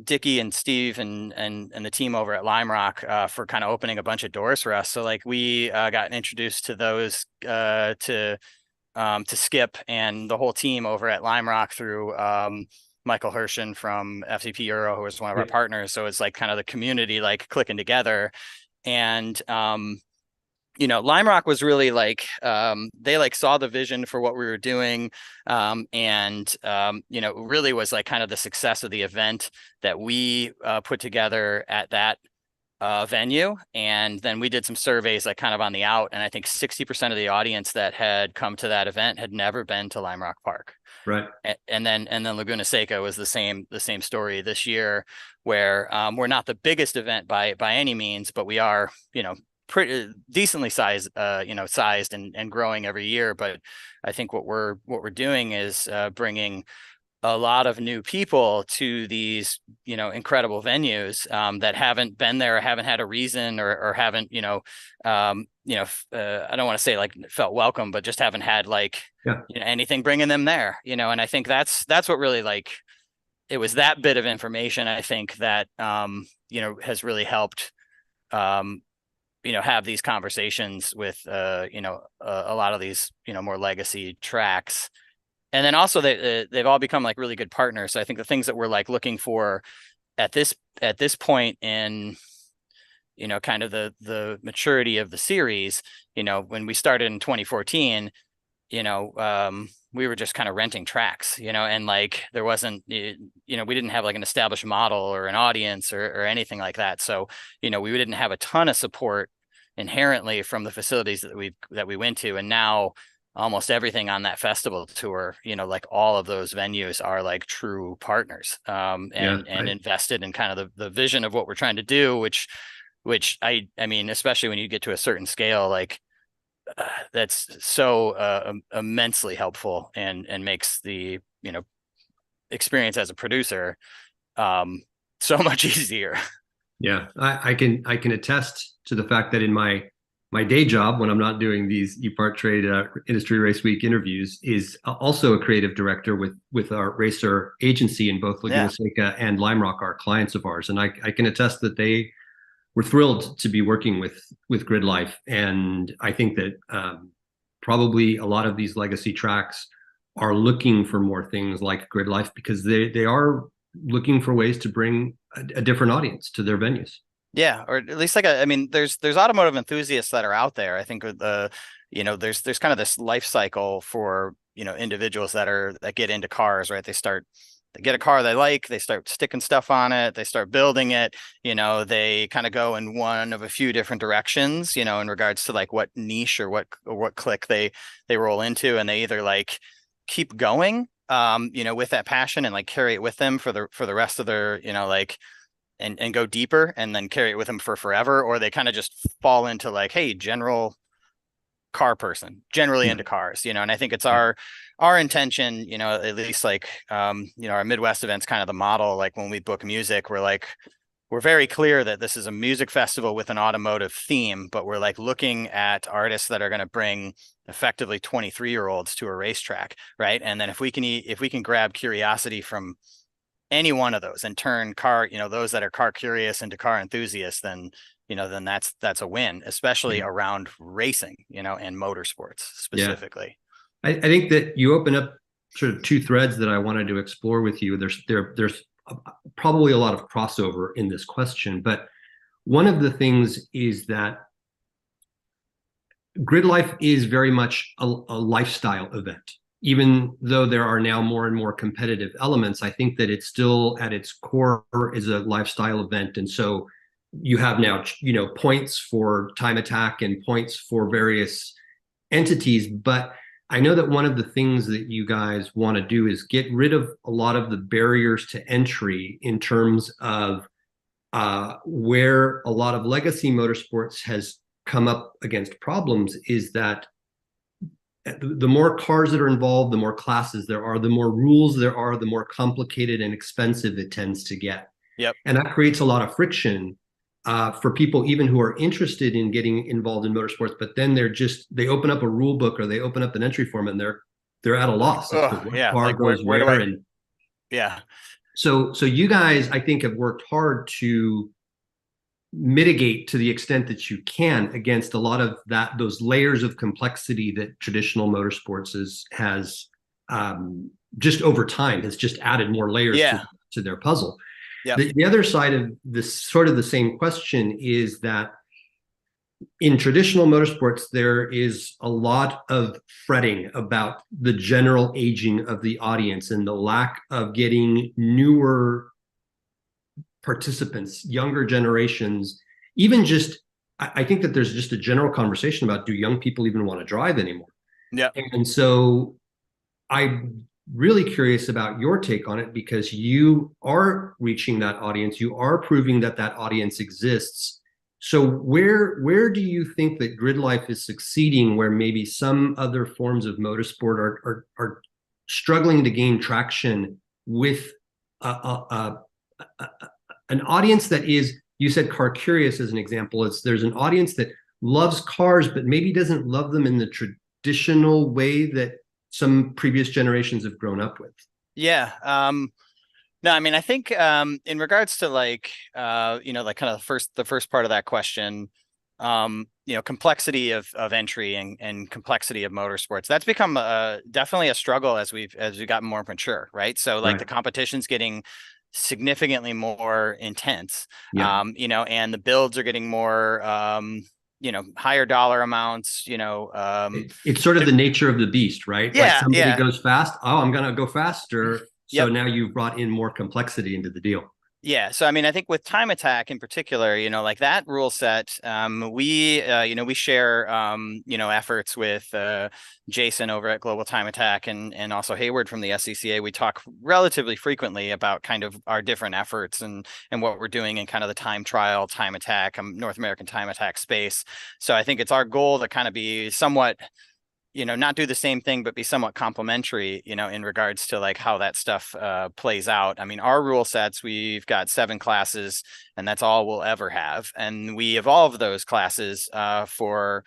Dickie and Steve and the team over at Lime Rock for kind of opening a bunch of doors for us. So like we got introduced to those to Skip and the whole team over at Lime Rock through Michael Hershen from FCP Euro, who was one of our partners. So it's like kind of the community like clicking together. And Lime Rock was really like they like saw the vision for what we were doing and really was like kind of the success of the event that we put together at that venue. And then we did some surveys like kind of on the out, and I think 60% of the audience that had come to that event had never been to Lime Rock Park. Right. And then Laguna Seca was the same story this year, where we're not the biggest event by any means, but we are pretty decently sized and growing every year. But I think what we're doing is bringing a lot of new people to these incredible venues that haven't been there or haven't had a reason or haven't I don't want to say like felt welcome, but just haven't had like anything bringing them there, and I think that's what really like it was that bit of information I think that has really helped have these conversations with a lot of these more legacy tracks. And then also they've all become like really good partners. So I think the things that we're like looking for at this point in kind of the maturity of the series, when we started in 2014, we were just kind of renting tracks, and like there wasn't, we didn't have like an established model or an audience or anything like that. So, we didn't have a ton of support inherently from the facilities that we went to. And now, almost everything on that festival tour, like all of those venues are like true partners, and invested in kind of the vision of what we're trying to do, which I mean, especially when you get to a certain scale, like that's so immensely helpful and makes the, experience as a producer so much easier. Yeah, I can attest to the fact that in my day job, when I'm not doing these EPARTRADE Industry Race Week interviews, is also a creative director with our racer agency in both Laguna Seca and Lime Rock, are clients of ours, and I can attest that they were thrilled to be working with Grid Life, and I think that probably a lot of these legacy tracks are looking for more things like Grid Life, because they are looking for ways to bring a different audience to their venues. Yeah, or at least like there's automotive enthusiasts that are out there. I think there's kind of this life cycle for individuals that get into cars, right? They get a car they like, they start sticking stuff on it, they start building it, they kind of go in one of a few different directions, in regards to like what niche or what clique they roll into, and they either like keep going with that passion and like carry it with them for the rest of their and go deeper and then carry it with them for forever, or they kind of just fall into like, hey, general car person, generally into cars, and I think it's our intention, at least like our Midwest events, kind of the model, like when we book music, we're very clear that this is a music festival with an automotive theme, but we're like looking at artists that are going to bring effectively 23-year-olds to a racetrack, right? And then if we can grab curiosity from any one of those and turn those that are car curious into car enthusiasts, then that's a win, especially around racing, and motorsports specifically. I think that you open up sort of two threads that I wanted to explore with you. There's probably a lot of crossover in this question, but one of the things is that Grid Life is very much a lifestyle event. Even though there are now more and more competitive elements, I think that it's still at its core is a lifestyle event. And so you have now, points for time attack and points for various entities. But I know that one of the things that you guys want to do is get rid of a lot of the barriers to entry in terms of where a lot of legacy motorsports has come up against problems, is that the more cars that are involved, the more classes there are, the more rules there are, the more complicated and expensive it tends to get. Yep. And that creates a lot of friction for people even who are interested in getting involved in motorsports, but then they open up a rule book or they open up an entry form and they're at a loss. Car goes where and yeah. So you guys, I think, have worked hard to mitigate to the extent that you can against a lot of those layers of complexity that traditional motorsports has just over time has just added more layers to their puzzle. Yep. The other side of this, sort of the same question, is that in traditional motorsports, there is a lot of fretting about the general aging of the audience and the lack of getting newer participants, younger generations. Even just, I think that there's just a general conversation about, do young people even want to drive anymore? Yeah. And so I'm really curious about your take on it, because you are reaching that audience, you are proving that audience exists. So where do you think that Grid Life is succeeding, where maybe some other forms of motorsport are struggling to gain traction with an audience that is, you said car curious as an example, there's an audience that loves cars, but maybe doesn't love them in the traditional way that some previous generations have grown up with? Yeah. No, I mean, I think in regards to like kind of the first part of that question, complexity of entry and complexity of motorsports, that's become definitely a struggle as we've gotten more mature, right? So like the competition's getting significantly more intense, and the builds are getting more higher dollar amounts, it's sort of the nature of the beast, right? Yeah. Like somebody goes fast. Oh, I'm going to go faster. So now you've brought in more complexity into the deal. Yeah. So, I mean, I think with time attack in particular, like that rule set, we share, efforts with Jason over at Global Time Attack and also Hayward from the SCCA. We talk relatively frequently about kind of our different efforts and what we're doing in kind of the time trial, time attack, North American time attack space. So I think it's our goal to kind of be somewhat, not do the same thing, but be somewhat complementary, in regards to like how that stuff plays out. I mean, our rule sets, we've got 7 classes and that's all we'll ever have. And we evolve those classes for,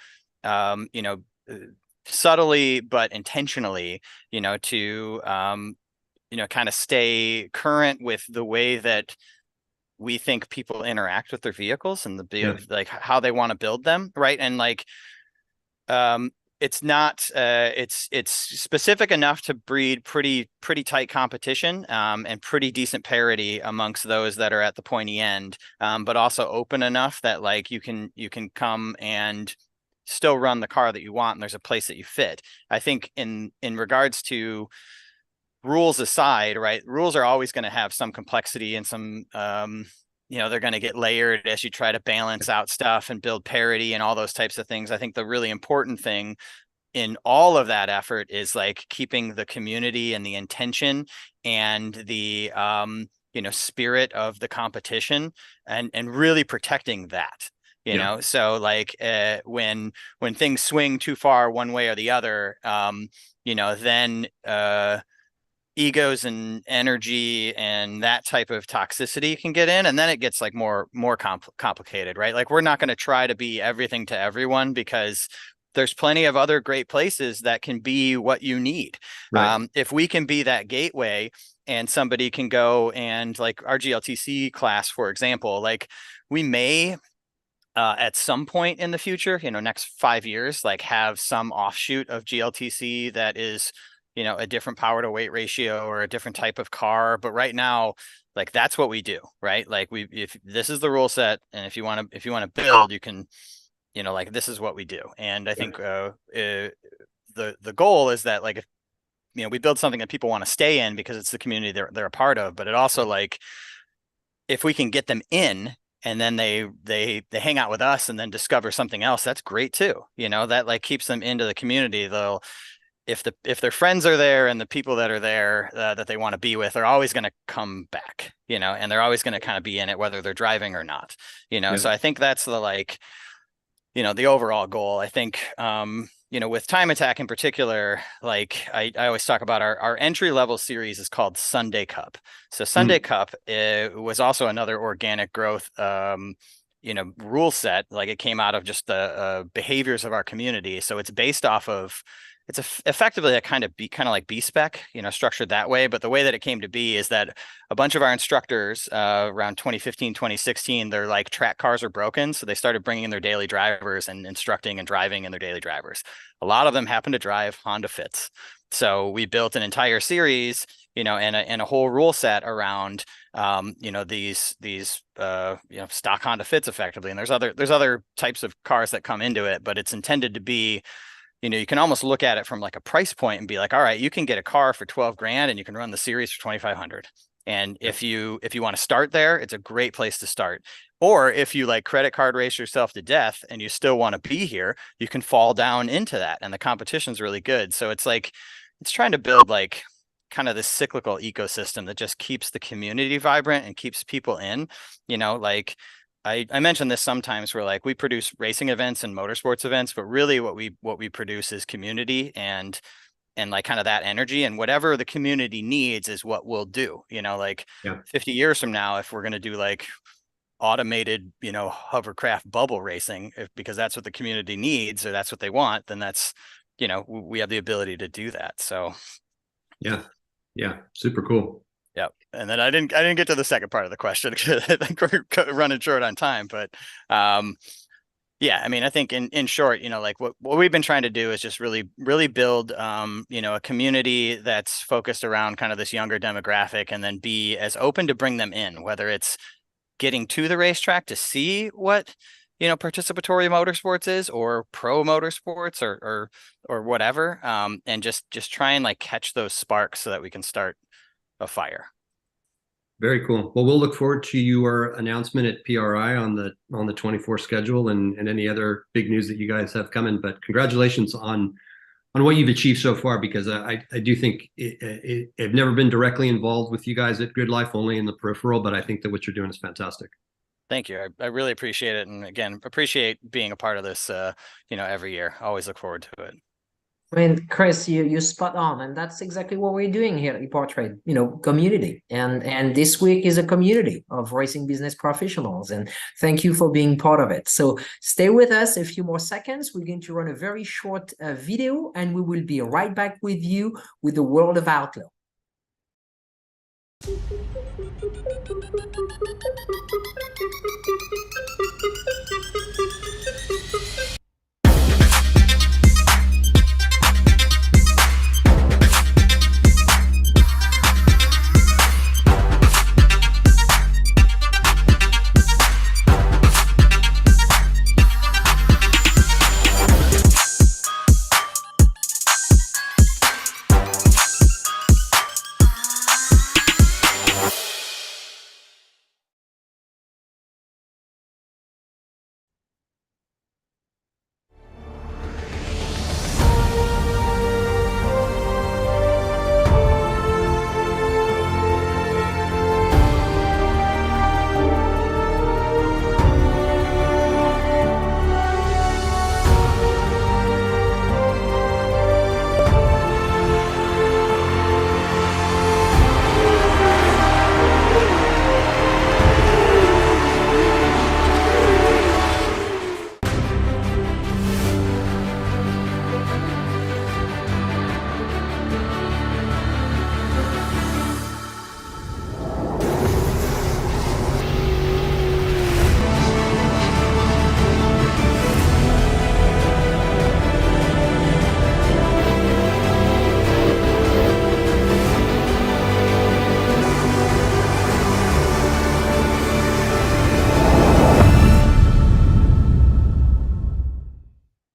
subtly, but intentionally, to, kind of stay current with the way that we think people interact with their vehicles and like how they want to build them. Right. And like, it's not it's specific enough to breed pretty tight competition and pretty decent parity amongst those that are at the pointy end, but also open enough that like you can come and still run the car that you want and there's a place that you fit. I think in regards to rules aside, right, rules are always going to have some complexity and some they're going to get layered as you try to balance out stuff and build parity and all those types of things. I think the really important thing in all of that effort is like keeping the community and the intention and the, spirit of the competition and really protecting that, so like when things swing too far one way or the other, then egos and energy and that type of toxicity can get in, and then it gets like more complicated, right? Like we're not going to try to be everything to everyone because there's plenty of other great places that can be what you need. Right. If we can be that gateway and somebody can go and like our GLTC class, for example, like we may at some point in the future, next 5 years, like have some offshoot of GLTC that is a different power to weight ratio or a different type of car. But right now, like that's what we do, right? Like if this is the rule set, and if you want to build, you can, like this is what we do. And I think the goal is that like, if, we build something that people want to stay in because it's the community they're a part of, but it also like, if we can get them in and then they hang out with us and then discover something else, that's great too. That like keeps them into the community. They'll, if their friends are there and the people that are there that they want to be with are always going to come back, and they're always going to kind of be in it, whether they're driving or not, So I think that's the like, the overall goal. I think, with time attack in particular, like I always talk about our entry level series is called Sunday Cup. So Sunday Cup was also another organic growth, rule set. Like it came out of just the behaviors of our community. So it's based off of, it's effectively a kind of like B-spec, structured that way. But the way that it came to be is that a bunch of our instructors around 2015, 2016, their like track cars are broken. So they started bringing in their daily drivers and instructing and driving in their daily drivers. A lot of them happen to drive Honda Fits. So we built an entire series, and a whole rule set around, these stock Honda Fits effectively. And there's other types of cars that come into it, but it's intended to be, you can almost look at it from like a price point and be like, all right, you can get a car for 12 grand and you can run the series for 2,500. And if you want to start there, it's a great place to start. Or if you like credit card race yourself to death and you still want to be here, you can fall down into that. And the competition's really good. So it's like, it's trying to build like kind of this cyclical ecosystem that just keeps the community vibrant and keeps people in, like I mentioned this sometimes where like we produce racing events and motorsports events, but really what we produce is community and like kind of that energy, and whatever the community needs is what we'll do, 50 years from now, if we're going to do like automated, hovercraft bubble racing, because that's what the community needs or that's what they want, then that's, we have the ability to do that. So. Yeah. Super cool. Yep. And then I didn't get to the second part of the question because I think we're running short on time, but yeah, I mean, I think in short, like what we've been trying to do is just really build, a community that's focused around kind of this younger demographic, and then be as open to bring them in, whether it's getting to the racetrack to see what, participatory motorsports is, or pro motorsports or whatever. And just try and like catch those sparks so that we can start a fire. Very cool. Well, we'll look forward to your announcement at PRI on the 24 schedule and any other big news that you guys have coming. But congratulations on what you've achieved so far, because I do think I've never been directly involved with you guys at Grid Life, only in the peripheral, but I think that what you're doing is fantastic. Thank you. I really appreciate it. And again, appreciate being a part of this, every year. Always look forward to it. I mean, Chris, you're spot on, and that's exactly what we're doing here at EPARTRADE, community. And this week is a community of racing business professionals, and thank you for being part of it. So stay with us a few more seconds. We're going to run a very short video, and we will be right back with you with the world of Outlaw.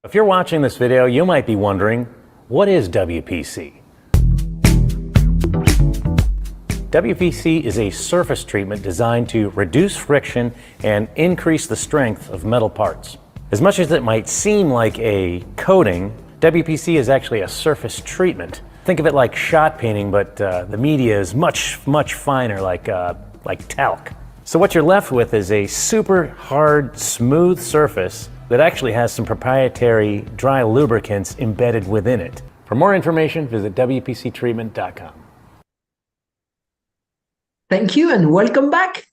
If you're watching this video, you might be wondering, what is WPC? WPC is a surface treatment designed to reduce friction and increase the strength of metal parts. As much as it might seem like a coating, WPC is actually a surface treatment. Think of it like shot painting, but the media is much, much finer, like talc. So what you're left with is a super hard, smooth surface that actually has some proprietary dry lubricants embedded within it. For more information, visit WPCtreatment.com. Thank you and welcome back.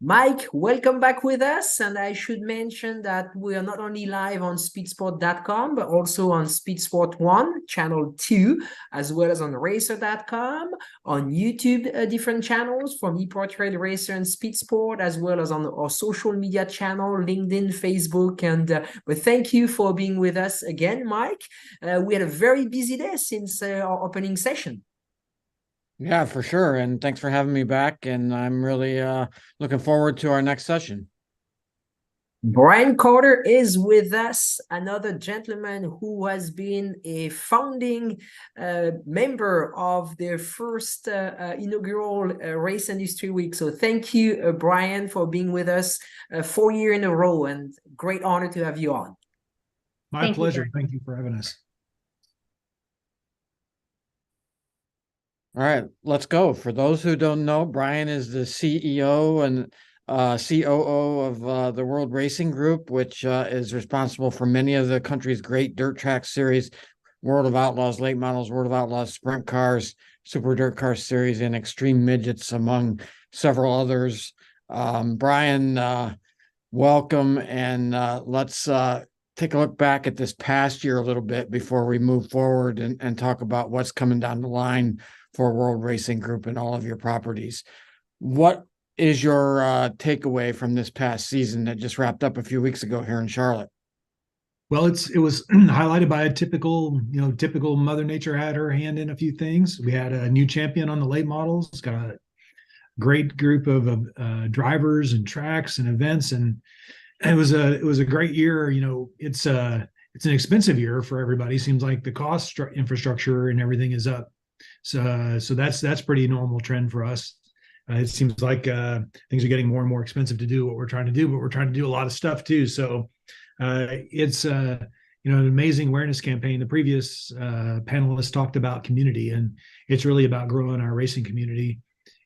Mike, welcome back with us. And I should mention that we are not only live on speedsport.com, but also on Speedsport 1, channel 2, as well as on racer.com, on YouTube, different channels from EPARTRADE Racer and Speedsport, as well as on our social media channel, LinkedIn, Facebook. And but thank you for being with us again, Mike. We had a very busy day since our opening session. Yeah, for sure. And thanks for having me back. And I'm really looking forward to our next session. Brian Carter is with us, another gentleman who has been a founding member of their first inaugural Race Industry Week. So thank you, Brian, for being with us 4 years in a row, and great honor to have you on. My pleasure. Thank you for having us. All right, let's go. For those who don't know, Brian is the CEO and COO of the World Racing Group, which is responsible for many of the country's great dirt track series, World of Outlaws, Late Models, World of Outlaws, Sprint Cars, Super Dirt Car Series, and Extreme Midgets, among several others. Brian, welcome, and let's take a look back at this past year a little bit before we move forward and talk about what's coming down the line for World Racing Group and all of your properties. What is your takeaway from this past season that just wrapped up a few weeks ago here in Charlotte? Well, it was highlighted by a typical Mother Nature had her hand in a few things. We had a new champion on the late models. It's got a great group of drivers and tracks and events, and it was a great year. It's an expensive year for everybody. Seems like the cost infrastructure and everything is up. So that's pretty normal trend for us. It seems like things are getting more and more expensive to do what we're trying to do, but we're trying to do a lot of stuff too. So it's an amazing awareness campaign. The previous panelists talked about community, and it's really about growing our racing community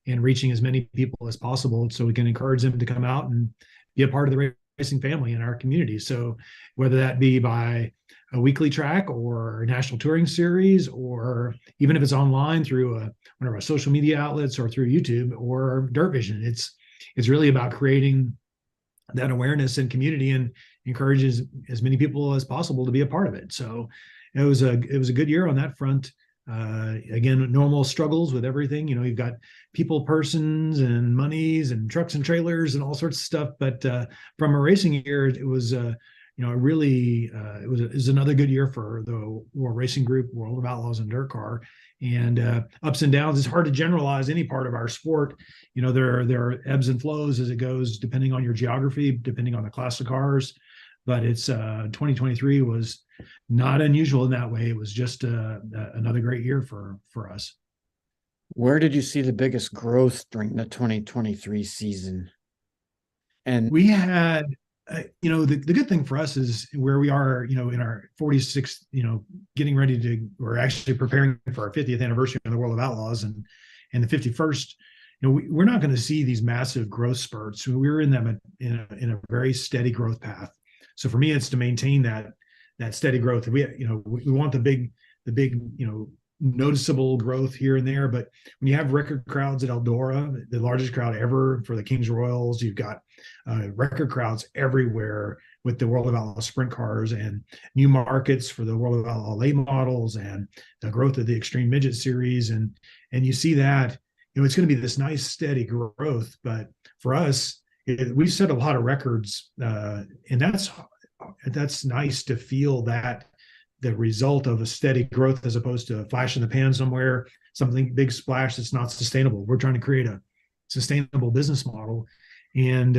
and reaching as many people as possible so we can encourage them to come out and be a part of the racing family in our community. So whether that be by a weekly track or a national touring series, or even if it's online through one of our social media outlets or through YouTube or Dirt Vision, it's really about creating that awareness and community and encourages as many people as possible to be a part of it. So it was a good year on that front. Again, normal struggles with everything. You've got people, persons, and monies, and trucks and trailers, and all sorts of stuff. But from a racing year, it was really it was another good year for the World Racing Group, World of Outlaws, and Dirt Car. And ups and downs. It's hard to generalize any part of our sport. There are ebbs and flows as it goes, depending on your geography, depending on the class of cars. But it's 2023 was not unusual in that way. It was just another great year for us. Where did you see the biggest growth during the 2023 season? And we had, the good thing for us is where we are, in our 46th, getting ready to, we're actually preparing for our 50th anniversary of the World of Outlaws, and the 51st. We're not going to see these massive growth spurts. We're in them in a very steady growth path. So for me, it's to maintain that steady growth. We want the big, noticeable growth here and there. But when you have record crowds at Eldora, the largest crowd ever for the Kings Royals, you've got record crowds everywhere with the World of Outlaw sprint cars, and new markets for the World of Outlaw late models, and the growth of the Extreme Midget Series. And you see that, it's going to be this nice steady growth. But for us, we've set a lot of records, and that's nice to feel that the result of a steady growth as opposed to a flash in the pan somewhere, something big splash that's not sustainable. We're trying to create a sustainable business model, and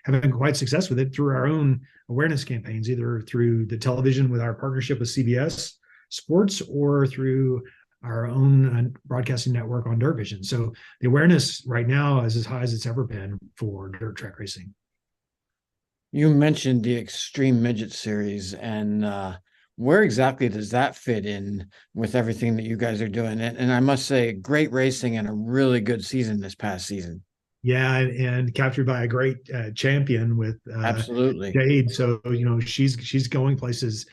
having quite success with it through our own awareness campaigns, either through the television with our partnership with CBS Sports or through our own broadcasting network on Dirt Vision. So the awareness right now is as high as it's ever been for dirt track racing. You mentioned the Extreme Midget Series, and where exactly does that fit in with everything that you guys are doing? And I must say, great racing and a really good season this past season. Yeah, and captured by a great champion with absolutely Jade. So she's going places.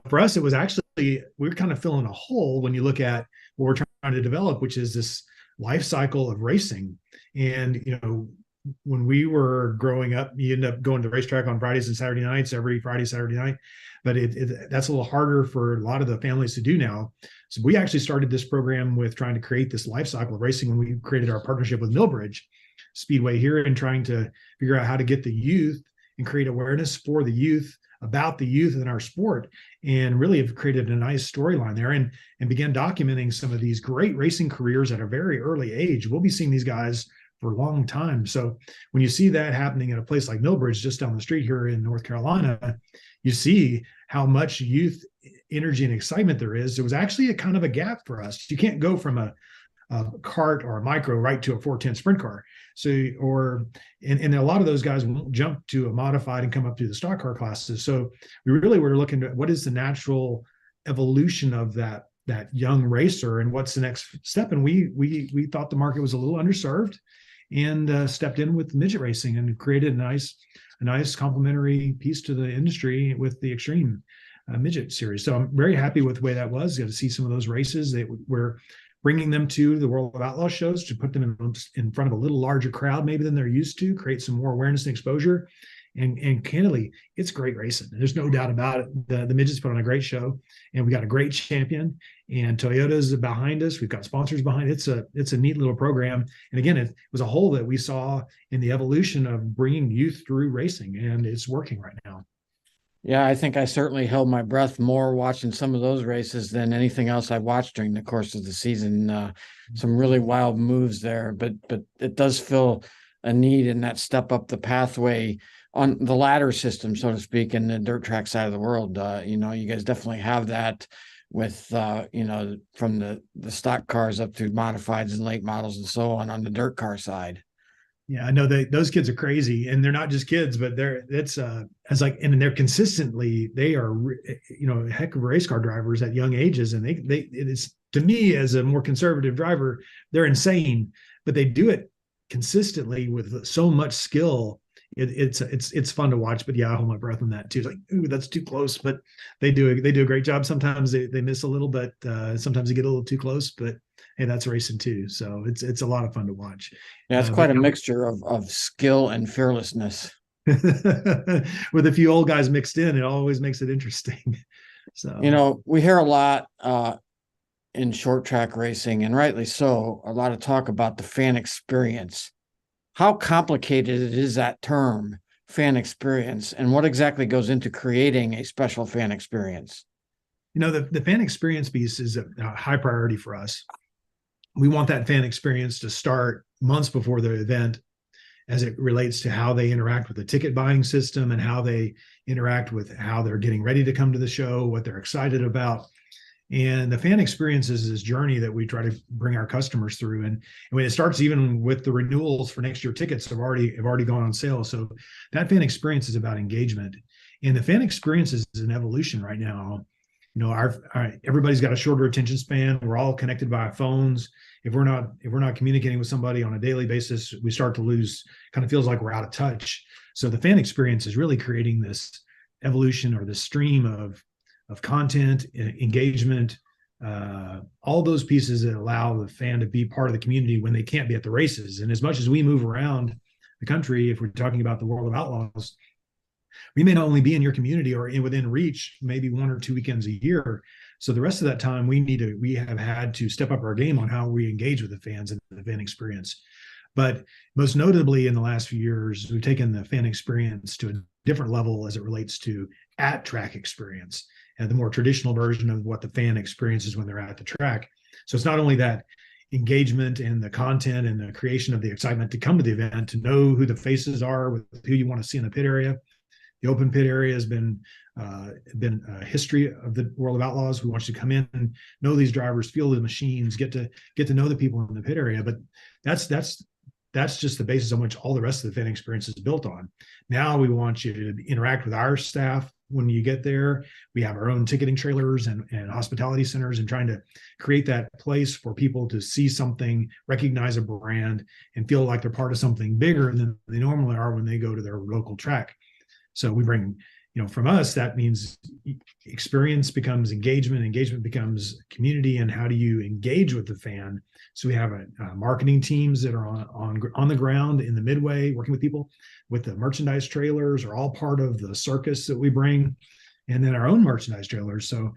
For us, it was actually, we're kind of filling a hole when you look at what we're trying to develop, which is this life cycle of racing. And when we were growing up, you end up going to the racetrack on Fridays and Saturday nights, every Friday, Saturday night. But that's a little harder for a lot of the families to do now. So we actually started this program with trying to create this life cycle of racing when we created our partnership with Millbridge Speedway here, and trying to figure out how to get the youth and create awareness for the youth about the youth in our sport, and really have created a nice storyline there, and began documenting some of these great racing careers at a very early age. We'll be seeing these guys for a long time. So when you see that happening at a place like Millbridge, just down the street here in North Carolina, you see how much youth energy and excitement there is. It was actually a kind of a gap for us. You can't go from a kart or a micro right to a 410 sprint car. So, and a lot of those guys won't jump to a modified and come up through the stock car classes. So we really were looking at what is the natural evolution of that young racer, and what's the next step. And we thought the market was a little underserved, and stepped in with midget racing and created a nice complementary piece to the industry with the Extreme Midget Series. So I'm very happy with the way that was. Got to see some of those races. We're bringing them to the World of Outlaw shows to put them in front of a little larger crowd maybe than they're used to, create some more awareness and exposure. And candidly, it's great racing. There's no doubt about it. The midgets put on a great show, and we got a great champion, and Toyota's behind us. We've got sponsors behind it. It's a neat little program. And again, it was a hole that we saw in the evolution of bringing youth through racing, and it's working right now. Yeah, I think I certainly held my breath more watching some of those races than anything else I watched during the course of the season. Some really wild moves there, but it does fill a need in that step up the pathway on the ladder system, so to speak, in the dirt track side of the world. You guys definitely have that with from the stock cars up to modifieds and late models and so on the dirt car side. Yeah, I know those kids are crazy, and they're not just kids, but they're consistently, they are, a heck of race car drivers at young ages. And it is, to me, as a more conservative driver, they're insane, but they do it consistently with so much skill. It's fun to watch, but yeah, I hold my breath on that too. It's like, ooh, that's too close, but they do a great job. Sometimes they miss a little, but sometimes they get a little too close, but hey, that's racing too. So it's a lot of fun to watch. Yeah, it's quite a mixture of skill and fearlessness. With a few old guys mixed in, it always makes it interesting. So, we hear a lot in short track racing, and rightly so, a lot of talk about the fan experience. How complicated is that term, fan experience, and what exactly goes into creating a special fan experience? The fan experience piece is a high priority for us. We want that fan experience to start months before the event, as it relates to how they interact with the ticket buying system and how they interact with how they're getting ready to come to the show, what they're excited about. And the fan experience is this journey that we try to bring our customers through. And when it starts, even with the renewals for next year, tickets have already gone on sale. So that fan experience is about engagement. And the fan experience is an evolution right now. Everybody's got a shorter attention span. We're all connected by our phones. If we're not communicating with somebody on a daily basis, we start to lose, kind of feels like we're out of touch. So the fan experience is really creating this evolution, or this stream of content, engagement, all those pieces that allow the fan to be part of the community when they can't be at the races. And as much as we move around the country, if we're talking about the World of Outlaws, we may not only be in your community or within reach, maybe 1 or 2 weekends a year. So the rest of that time, we have had to step up our game on how we engage with the fans and the fan experience. But most notably in the last few years, we've taken the fan experience to a different level as it relates to at-track experience, and the more traditional version of what the fan experiences when they're at the track. So it's not only that engagement and the content and the creation of the excitement to come to the event, to know who the faces are, with who you want to see in the pit area. The open pit area has been a history of the World of Outlaws. We want you to come in and know these drivers, feel the machines, get to know the people in the pit area. But that's just the basis on which all the rest of the fan experience is built on. Now we want you to interact with our staff when you get there. We have our own ticketing trailers and hospitality centers, and trying to create that place for people to see something, recognize a brand, and feel like they're part of something bigger than they normally are when they go to their local track. So we bring, from us, that means experience becomes engagement becomes community, and how do you engage with the fan? So we have marketing teams that are on the ground in the midway, working with people, with the merchandise trailers are all part of the circus that we bring, and then our own merchandise trailers. So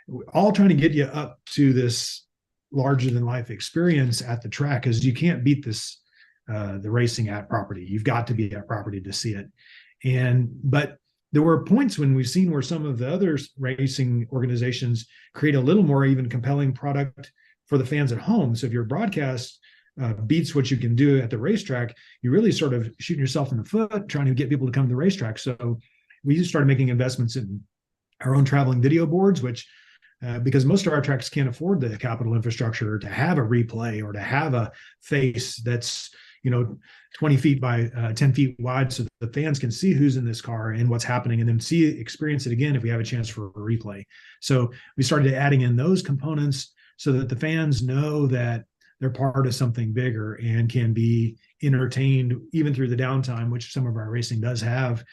we're all trying to get you up to this larger than life experience at the track, because you can't beat this, the racing at property. You've got to be at property to see it. But there were points when we've seen where some of the other racing organizations create a little more even compelling product for the fans at home. So if your broadcast beats what you can do at the racetrack, you're really sort of shooting yourself in the foot trying to get people to come to the racetrack. So we just started making investments in our own traveling video boards, which because most of our tracks can't afford the capital infrastructure to have a replay or to have a face that's 20 feet by 10 feet wide, so the fans can see who's in this car and what's happening, and then experience it again if we have a chance for a replay. So we started adding in those components so that the fans know that they're part of something bigger and can be entertained even through the downtime, which some of our racing does have.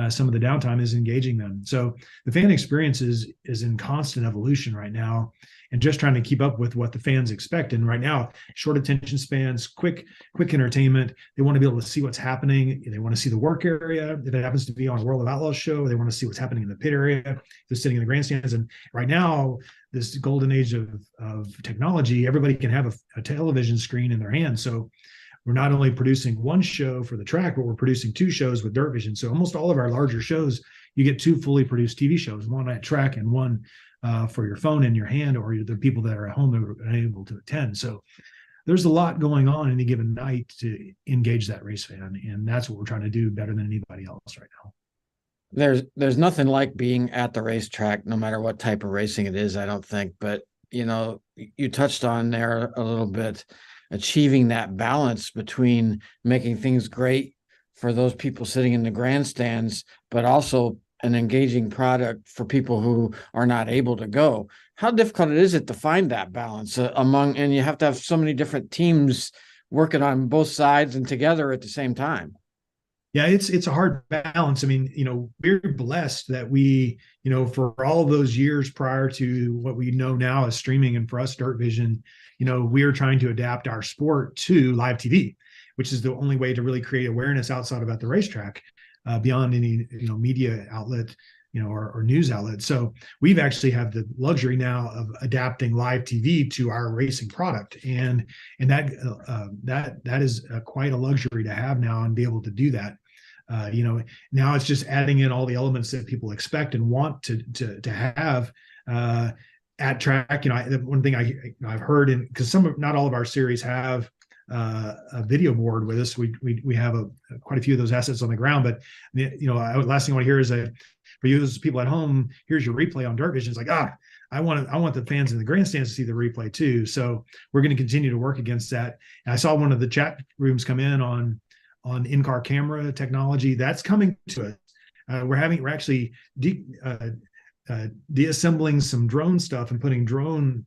Some of the downtime is engaging them. So the fan experience is in constant evolution right now, and just trying to keep up with what the fans expect. And right now, short attention spans, quick entertainment. They want to be able to see what's happening. They want to see the work area. If it happens to be on a World of Outlaws show, they want to see what's happening in the pit area. They're sitting in the grandstands. And right now, this golden age of technology, everybody can have a television screen in their hand. So we're not only producing one show for the track, but we're producing 2 shows with Dirt Vision. So almost all of our larger shows, you get 2 fully produced TV shows, one at track and one for your phone in your hand, or the people that are at home that are unable to attend. So there's a lot going on any given night to engage that race fan. And that's what we're trying to do better than anybody else right now. There's nothing like being at the racetrack, no matter what type of racing it is, I don't think. But, you touched on there a little bit, achieving that balance between making things great for those people sitting in the grandstands, but also an engaging product for people who are not able to go. How difficult is it to find that balance and you have to have so many different teams working on both sides and together at the same time? Yeah, it's a hard balance. I mean, we're blessed that we, for all those years prior to what we know now as streaming, and for us, Dirt Vision, we are trying to adapt our sport to live TV, which is the only way to really create awareness outside about the racetrack, beyond any, media outlet, or news outlet. So we've actually have the luxury now of adapting live TV to our racing product, and that is quite a luxury to have now and be able to do that. Now it's just adding in all the elements that people expect and want to have at track. One thing I've heard, because not all of our series have a video board with us. We have quite a few of those assets on the ground, but last thing I want to hear is for you, those people at home, here's your replay on Dirt Vision. It's like, I want the fans in the grandstands to see the replay too. So we're going to continue to work against that. And I saw one of the chat rooms come in on in-car camera technology that's coming to us. We're actually deassembling some drone stuff and putting drone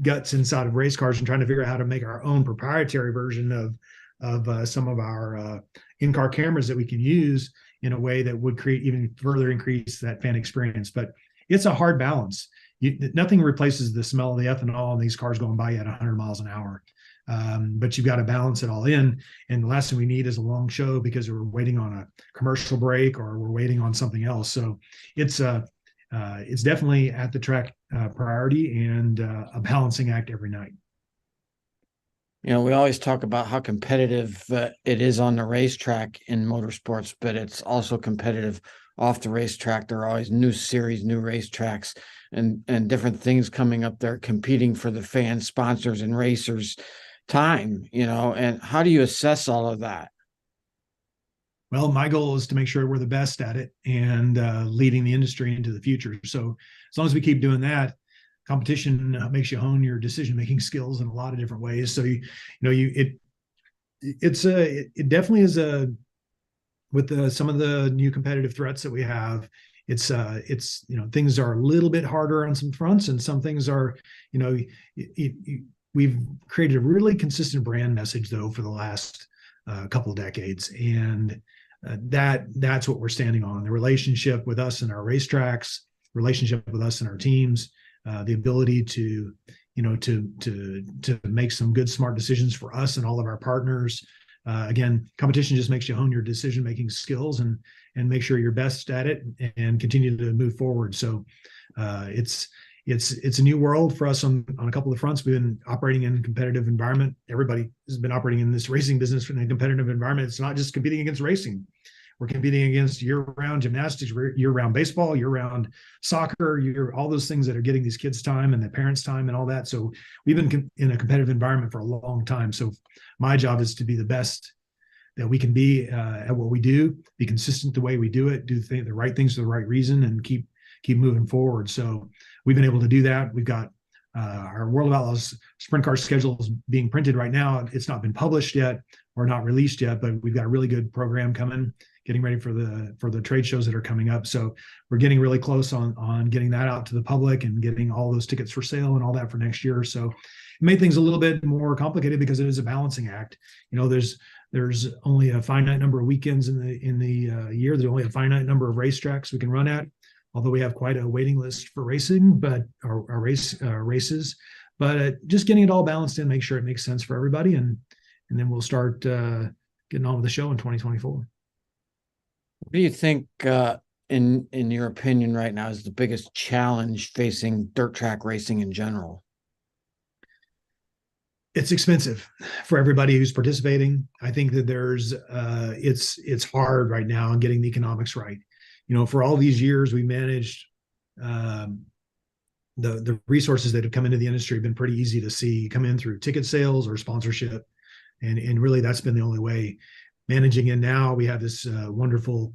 guts inside of race cars and trying to figure out how to make our own proprietary version of some of our in-car cameras that we can use in a way that would even further increase that fan experience. But it's a hard balance. Nothing replaces the smell of the ethanol in these cars going by you at 100 miles an hour. But you've got to balance it all in. And the last thing we need is a long show because we're waiting on a commercial break or we're waiting on something else. So it's definitely at the track priority and a balancing act every night. We always talk about how competitive it is on the racetrack in motorsports, but it's also competitive off the racetrack. There are always new series, new racetracks, and different things coming up there competing for the fans, sponsors, and racers' time, and how do you assess all of that? Well, my goal is to make sure we're the best at it and leading the industry into the future. So as long as we keep doing that, competition makes you hone your decision-making skills in a lot of different ways. So it definitely is with some of the new competitive threats that we have. It's things are a little bit harder on some fronts, and some things are, we've created a really consistent brand message though for the last couple of decades, and that's what we're standing on: the relationship with us and our racetracks, relationship with us and our teams, the ability to make some good, smart decisions for us and all of our partners. Again, competition just makes you hone your decision-making skills and make sure you're best at it and continue to move forward. So it's a new world for us on a couple of fronts. We've been operating in a competitive environment. Everybody has been operating in this racing business in a competitive environment. It's not just competing against racing. We're competing against year-round gymnastics, year-round baseball, year-round soccer, all those things that are getting these kids time and the parents time and all that. So we've been in a competitive environment for a long time. So my job is to be the best that we can be at what we do, be consistent the way we do it, do the right things for the right reason, and keep moving forward. So we've been able to do that. We've got our World of Outlaws sprint car schedule is being printed right now. It's not been published yet or not released yet, but we've got a really good program coming, getting ready for the trade shows that are coming up. So we're getting really close on getting that out to the public and getting all those tickets for sale and all that for next year. So it made things a little bit more complicated because it is a balancing act. There's only a finite number of weekends in the year. There's only a finite number of racetracks we can run at, although we have quite a waiting list for racing, but our races. But just getting it all balanced in, make sure it makes sense for everybody, and then we'll start getting on with the show in 2024. What do you think, in your opinion, right now is the biggest challenge facing dirt track racing in general? It's expensive for everybody who's participating. I think that it's hard right now in getting the economics right. For all these years, we managed the resources that have come into the industry have been pretty easy to see come in through ticket sales or sponsorship. And really that's been the only way. Managing it now, we have this wonderful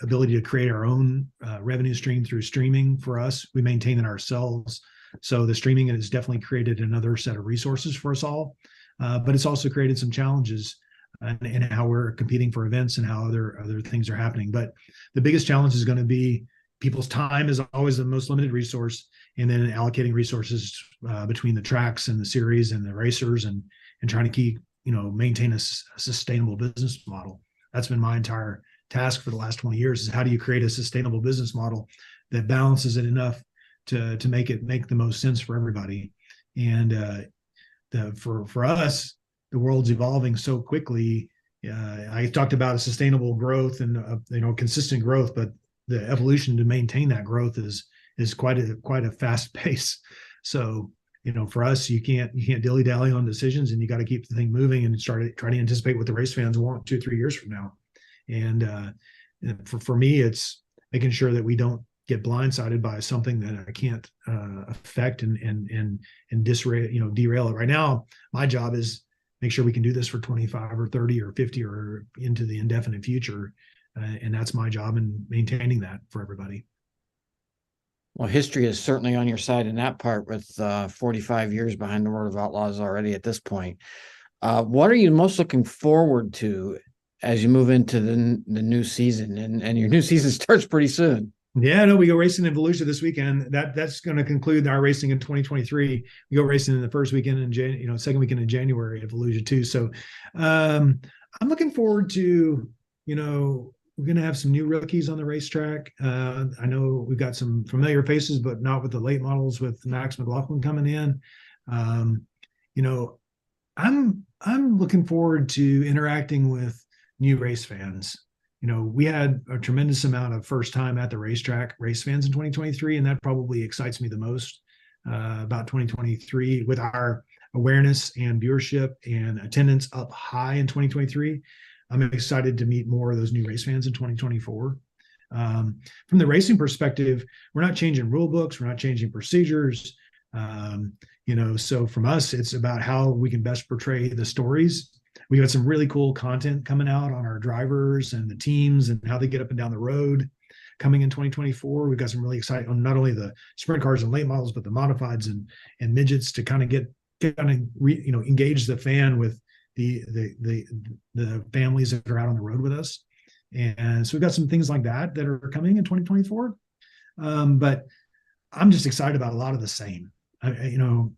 ability to create our own revenue stream through streaming for us. We maintain it ourselves. So the streaming has definitely created another set of resources for us all, but it's also created some challenges in how we're competing for events and how other things are happening. But the biggest challenge is going to be people's time is always the most limited resource, and then allocating resources between the tracks and the series and the racers, and trying to keep, maintain a sustainable business model. That's been my entire task for the last 20 years, is how do you create a sustainable business model that balances it enough to make the most sense for everybody. And for us, the world's evolving so quickly. I talked about a sustainable growth and consistent growth, but the evolution to maintain that growth is quite a fast pace. So for us, you can't dilly dally on decisions, and you got to keep the thing moving and try to anticipate what the race fans want 2-3 years from now. And for me, it's making sure that we don't get blindsided by something that I can't affect and derail it. Right now, my job is make sure we can do this for 25 or 30 or 50 or into the indefinite future. And that's my job in maintaining that for everybody. Well, history is certainly on your side in that part, with 45 years behind the World of Outlaws already at this point. What are you most looking forward to as you move into the new season? And your new season starts pretty soon. Yeah, no, we go racing in Volusia this weekend. That's going to conclude our racing in 2023. We go racing in the first weekend in second weekend in January at Volusia too. So I'm looking forward to, we're going to have some new rookies on the racetrack. I know we've got some familiar faces, but not with the late models, with Max McLaughlin coming in. I'm looking forward to interacting with new race fans. We had a tremendous amount of first time at the racetrack race fans in 2023, and that probably excites me the most about 2023, with our awareness and viewership and attendance up high in 2023. I'm excited to meet more of those new race fans in 2024. From the racing perspective, we're not changing rule books. We're not changing procedures. So from us, it's about how we can best portray the stories. We got some really cool content coming out on our drivers and the teams and how they get up and down the road coming in 2024. We've got some really exciting on not only the sprint cars and late models, but the modifieds and midgets to kind of engage the fan with the families that are out on the road with us. And so we've got some things like that are coming in 2024. But I'm just excited about a lot of the same.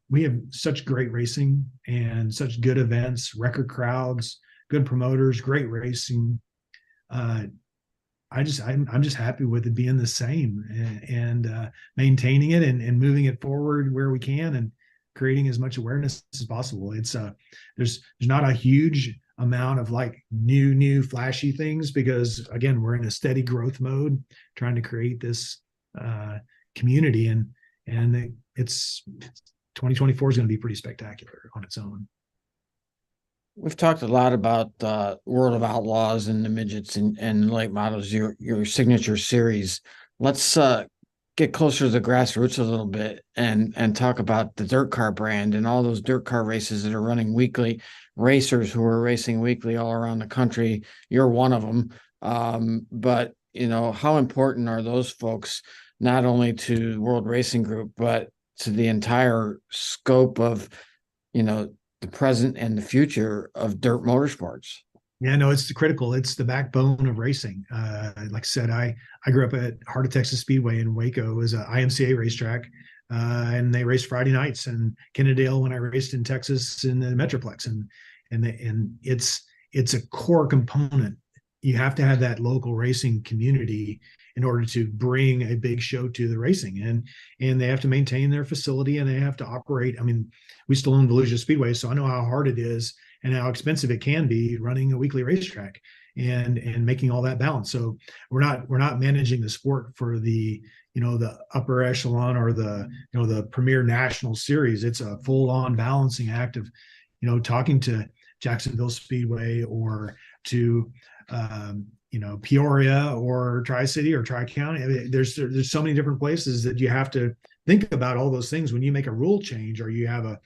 We have such great racing and such good events, record crowds, good promoters, great racing. I'm just happy with it being the same and maintaining it and moving it forward where we can and creating as much awareness as possible. It's there's not a huge amount of like new flashy things, because again, we're in a steady growth mode trying to create this community, and it's 2024 is going to be pretty spectacular on its own. We've talked a lot about World of Outlaws and the midgets and late models, your signature series. Let's get closer to the grassroots a little bit and talk about the dirt car brand and all those dirt car races that are running weekly, racers who are racing weekly all around the country. You're one of them. But how important are those folks, not only to World Racing Group, but to the entire scope of, the present and the future of dirt motorsports? Yeah, no, it's critical. It's the backbone of racing. Like I said, I grew up at Heart of Texas Speedway in Waco as an IMCA racetrack, and they raced Friday nights, and Kennedale when I raced in Texas in the Metroplex, and it's a core component. You have to have that local racing community in order to bring a big show to the racing, and they have to maintain their facility, and they have to operate. I mean, we still own Volusia Speedway, so I know how hard it is and how expensive it can be running a weekly racetrack and making all that balance. So we're not managing the sport for the upper echelon or the premier national series. It's a full-on balancing act of talking to Jacksonville Speedway or to Peoria or Tri-City or Tri-County. I mean, there's so many different places that you have to think about all those things when you make a rule change, or you have a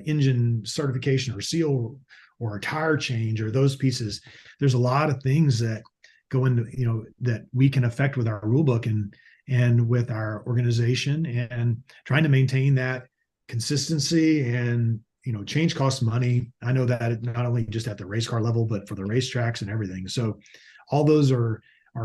engine certification or seal or a tire change or those pieces. There's a lot of things that go into, that we can affect with our rule book and with our organization, and trying to maintain that consistency. And change costs money. I know that not only just at the race car level, but for the racetracks and everything. So all those are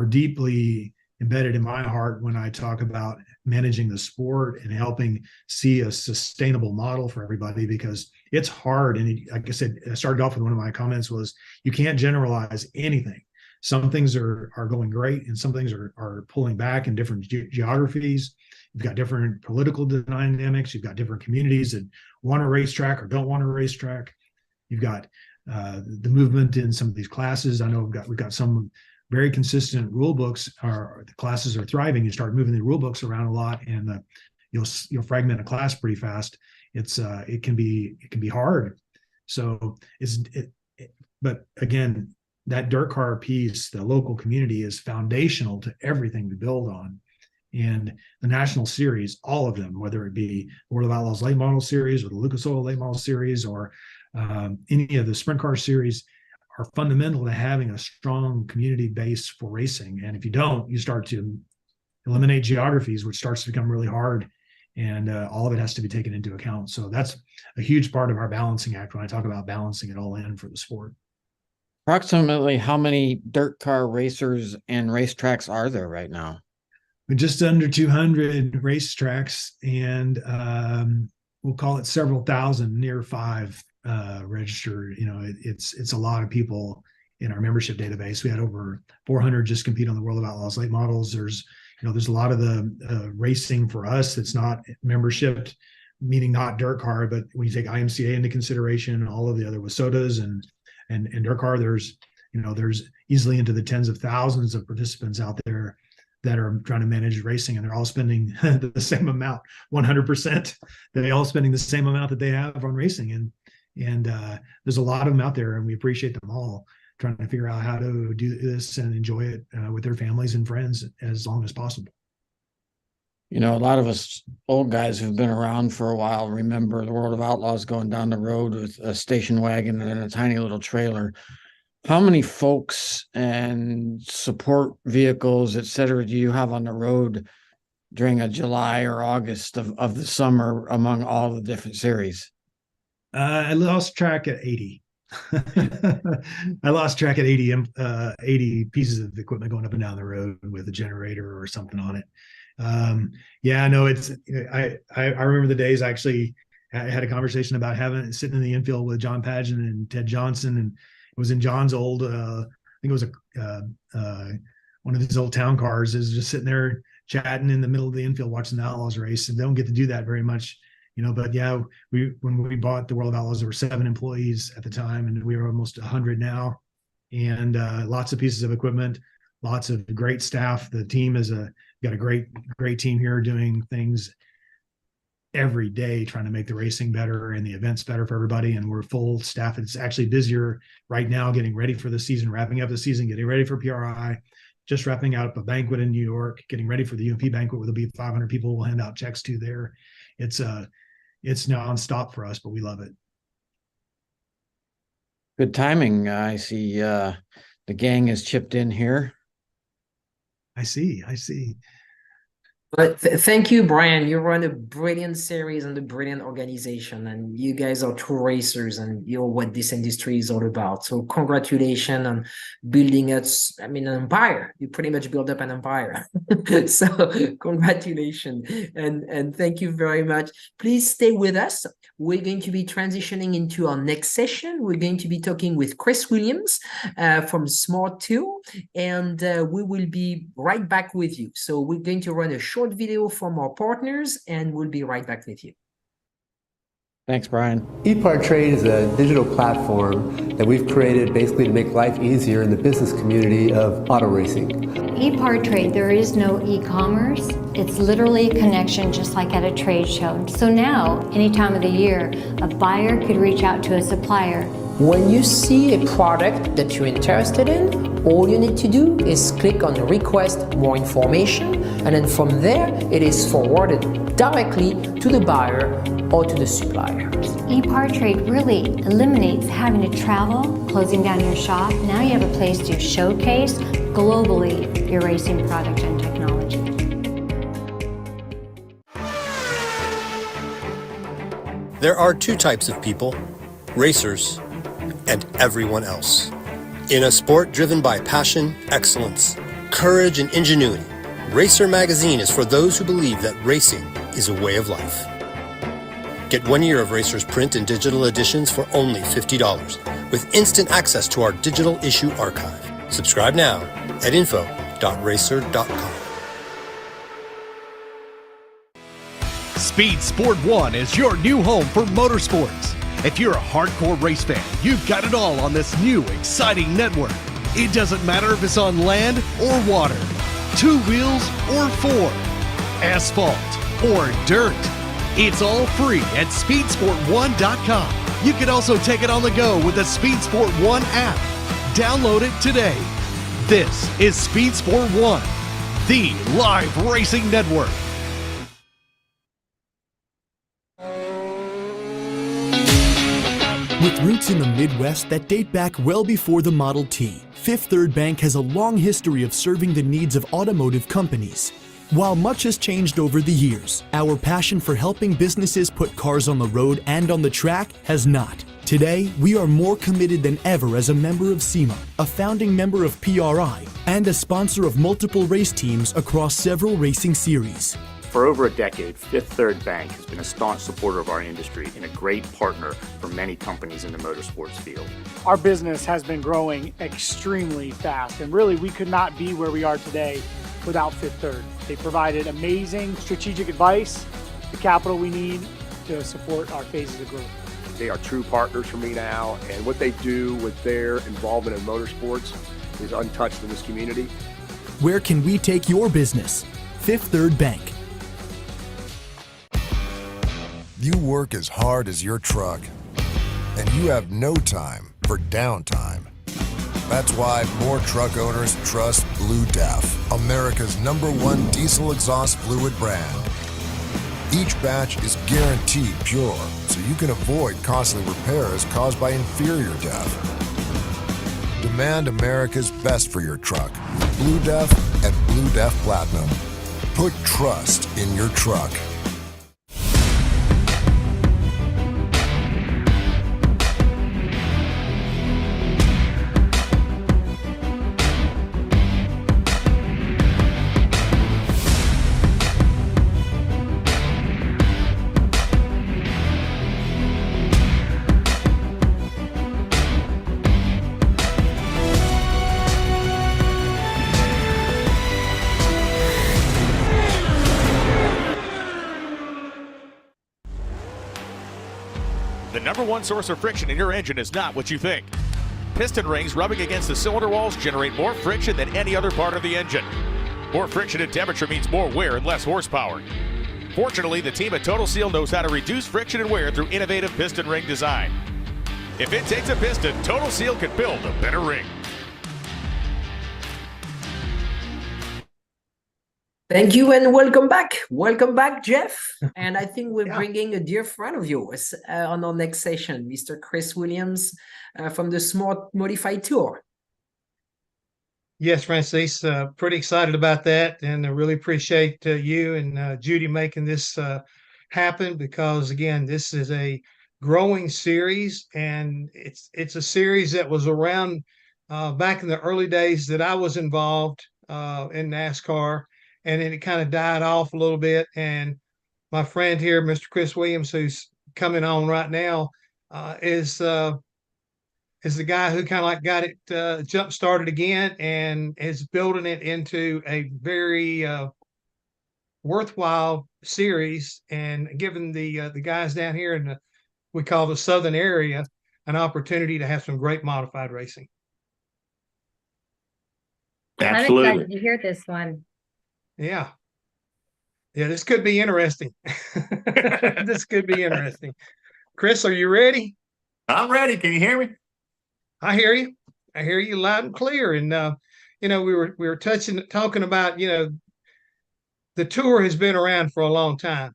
deeply embedded in my heart when I talk about managing the sport and helping see a sustainable model for everybody, because it's hard. And like I said, I started off with one of my comments was, you can't generalize anything. Some things are going great, and some things are pulling back in different geographies. You've got different political dynamics. You've got different communities that want a racetrack or don't want a racetrack. You've got the movement in some of these classes. I know we've got some very consistent rule books. The classes are thriving. You start moving the rule books around a lot, and you'll fragment a class pretty fast. It can be hard. So but again, that dirt car piece, the local community, is foundational to everything we build on. And the national series, all of them, whether it be World of Outlaws late model series or the Lucas Oil late model series or any of the sprint car series, are fundamental to having a strong community base for racing. And if you don't, you start to eliminate geographies, which starts to become really hard. And all of it has to be taken into account. So that's a huge part of our balancing act when I talk about balancing it all in for the sport. Approximately how many dirt car racers and racetracks are there right now? Just under 200 racetracks, and we'll call it several thousand, near 5 registered. It's a lot of people in our membership database. We had over 400 just compete on the World of Outlaws late models. There's a lot of the racing for us that's not membership, meaning not dirt car, but when you take IMCA into consideration, all of the other WSOTAs and dirt car, there's easily into the tens of thousands of participants out there that are trying to manage racing, and they're all spending the same amount, 100%. They're all spending the same amount that they have on racing. And there's a lot of them out there, and we appreciate them all trying to figure out how to do this and enjoy it with their families and friends as long as possible. A lot of us old guys who've been around for a while remember the World of Outlaws going down the road with a station wagon and a tiny little trailer. How many folks and support vehicles, et cetera, do you have on the road during a July or August of the summer among all the different series? I lost track at 80. I lost track at 80 pieces of equipment going up and down the road with a generator or something on it. I know I remember the days. I had a conversation about sitting in the infield with John Pageant and Ted Johnson, and it was in John's old, I think it was one of his old town cars, is just sitting there chatting in the middle of the infield watching the Outlaws race. And they don't get to do that very much, but yeah, when we bought the World of Outlaws, there were 7 employees at the time, and we are almost 100 now, and lots of pieces of equipment, lots of great staff. The team got a great team here doing things every day, trying to make the racing better and the events better for everybody. And we're full staff. It's actually busier right now, getting ready for the season, wrapping up the season, getting ready for PRI, just wrapping up a banquet in New York, getting ready for the UMP banquet where there'll be 500 people we'll hand out checks to there. It's nonstop for us, but we love it. Good timing. I see the gang has chipped in here. I see. But thank you, Brian. You run a brilliant series and a brilliant organization, and you guys are true racers, and you're what this industry is all about. So congratulations on building an empire. You pretty much built up an empire. So congratulations, and thank you very much. Please stay with us. We're going to be transitioning into our next session. We're going to be talking with Chris Williams from Smart 2, and we will be right back with you. So we're going to run a short video from our partners, and we'll be right back with you. Thanks, Brian. EPARTRADE is a digital platform that we've created basically to make life easier in the business community of auto racing. EPARTRADE, there is no e-commerce. It's literally a connection just like at a trade show. So now, any time of the year, a buyer could reach out to a supplier. When you see a product that you're interested in, all you need to do is click on request more information, and then from there it is forwarded directly to the buyer or to the supplier. EPARTRADE really eliminates having to travel, closing down your shop. Now you have a place to showcase, globally your racing product and technology. There are two types of people, racers and everyone else. In a sport driven by passion, excellence, courage, and ingenuity, Racer Magazine is for those who believe that racing is a way of life. Get 1 year of Racer's print and digital editions for only $50, with instant access to our digital issue archive. Subscribe now at info.racer.com. Speed Sport 1 is your new home for motorsports. If you're a hardcore race fan, you've got it all on this new, exciting network. It doesn't matter if it's on land or water, 2 wheels or 4, asphalt or dirt. It's all free at speedsport1.com. You can also take it on the go with the Speed Sport 1 app. Download it today. This is Speed Sport 1, the live racing network. With roots in the Midwest that date back well before the Model T, Fifth Third Bank has a long history of serving the needs of automotive companies. While much has changed over the years, our passion for helping businesses put cars on the road and on the track has not. Today, we are more committed than ever as a member of SEMA, a founding member of PRI, and a sponsor of multiple race teams across several racing series. For over a decade, Fifth Third Bank has been a staunch supporter of our industry and a great partner for many companies in the motorsports field. Our business has been growing extremely fast, and really we could not be where we are today without Fifth Third. They provided amazing strategic advice, the capital we need to support our phases of growth. They are true partners for me now, and what they do with their involvement in motorsports is untouched in this community. Where can we take your business? Fifth Third Bank. You work as hard as your truck, and you have no time for downtime. That's why more truck owners trust Blue Def, America's #1 diesel exhaust fluid brand. Each batch is guaranteed pure, so you can avoid costly repairs caused by inferior DEF. Demand America's best for your truck. Blue Def and Blue Def Platinum. Put trust in your truck. The #1 source of friction in your engine is not what you think. Piston rings rubbing against the cylinder walls generate more friction than any other part of the engine. More friction and temperature means more wear and less horsepower. Fortunately, the team at Total Seal knows how to reduce friction and wear through innovative piston ring design. If it takes a piston, Total Seal can build a better ring. Thank you and welcome back. Welcome back, Jeff. And I think we're bringing a dear friend of yours on our next session, Mr. Chris Williams from the Smart Modified Tour. Yes, Francis, pretty excited about that. And I really appreciate you and Judy making this happen because, again, this is a growing series. And it's a series that was around back in the early days that I was involved in NASCAR. And then it kind of died off a little bit. And my friend here, Mr. Chris Williams, who's coming on right now, is the guy who kind of like got it jump started again and is building it into a very worthwhile series and giving the guys down here in we call the Southern area an opportunity to have some great modified racing. Absolutely. I'm excited to hear this one. Yeah, this could be interesting. This could be interesting. Chris, are you ready? I'm ready. Can you hear me? I hear you. I hear you loud and clear. And we were talking about the tour has been around for a long time,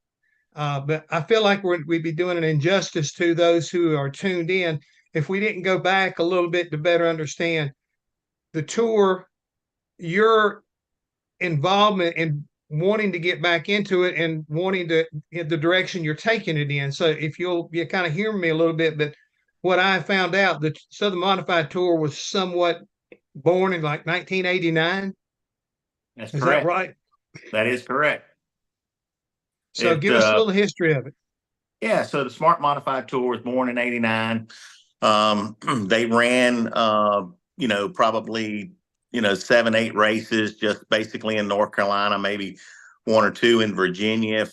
but I feel like we'd be doing an injustice to those who are tuned in if we didn't go back a little bit to better understand the tour your involvement in wanting to get back into it and wanting to in the direction you're taking it in. So if you kind of hear me a little bit, but what I found out, the Southern Modified Tour was somewhat born in like 1989. That's Is correct. that right? That is correct. So give us a little history of it. Yeah, so the Smart Modified Tour was born in '89. They ran, probably, 7, 8 races, just basically in North Carolina, maybe 1 or 2 in Virginia,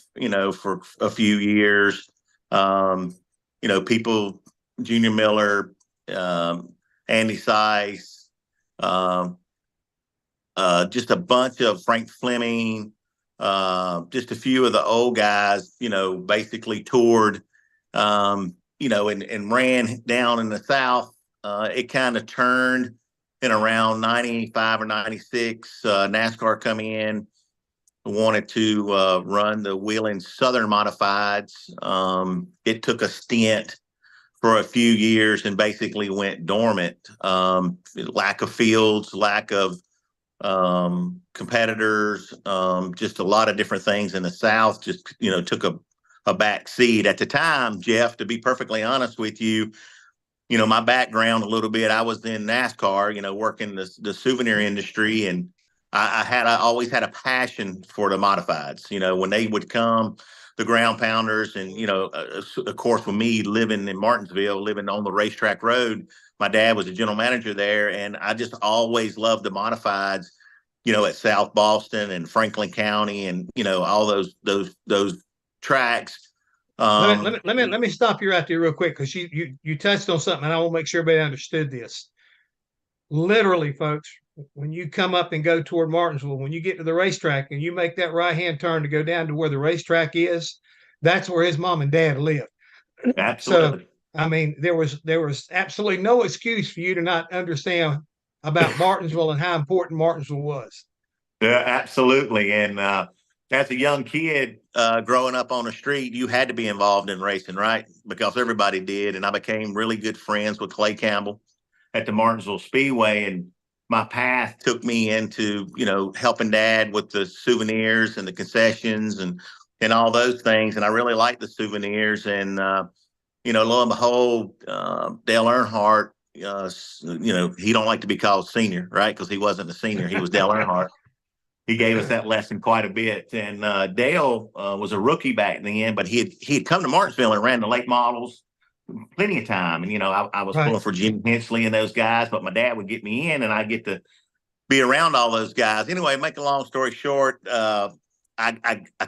for a few years. People, Junior Miller, Andy Seiss, just a bunch of Frank Fleming, just a few of the old guys, basically toured, and ran down in the South. It kind of turned in around 95 or 96. NASCAR coming in, wanted to run the Wheeling Southern Modifieds. It took a stint for a few years and basically went dormant. Lack of fields, lack of competitors, just a lot of different things in the South just, took a back seat at the time. Jeff, to be perfectly honest with you, my background a little bit, I was in NASCAR, working the souvenir industry, and I always had a passion for the modifieds. When they would come, the ground pounders, and of course, with me living in Martinsville, living on the racetrack road, my dad was a general manager there, and I just always loved the modifieds. At South Boston and Franklin County, and all those tracks. Let me stop you right there real quick, because you touched on something, and I want to make sure everybody understood this. Literally, folks, when you come up and go toward Martinsville, when you get to the racetrack and you make that right-hand turn to go down to where the racetrack is, that's where his mom and dad lived. Absolutely. So, I mean, there was absolutely no excuse for you to not understand about Martinsville and how important Martinsville was. Yeah, absolutely. And as a young kid growing up on the street, you had to be involved in racing, right? Because everybody did. And I became really good friends with Clay Campbell at the Martinsville Speedway. And my path took me into, helping Dad with the souvenirs and the concessions and all those things. And I really liked the souvenirs. And, lo and behold, Dale Earnhardt, he don't like to be called senior, right? Because he wasn't a senior. He was Dale Earnhardt. He gave us that lesson quite a bit. And Dale was a rookie back then, but he had come to Martinsville and ran the late models plenty of time. And, I was pulling for Jimmy Hensley and those guys, but my dad would get me in and I get to be around all those guys. Anyway, make a long story short, I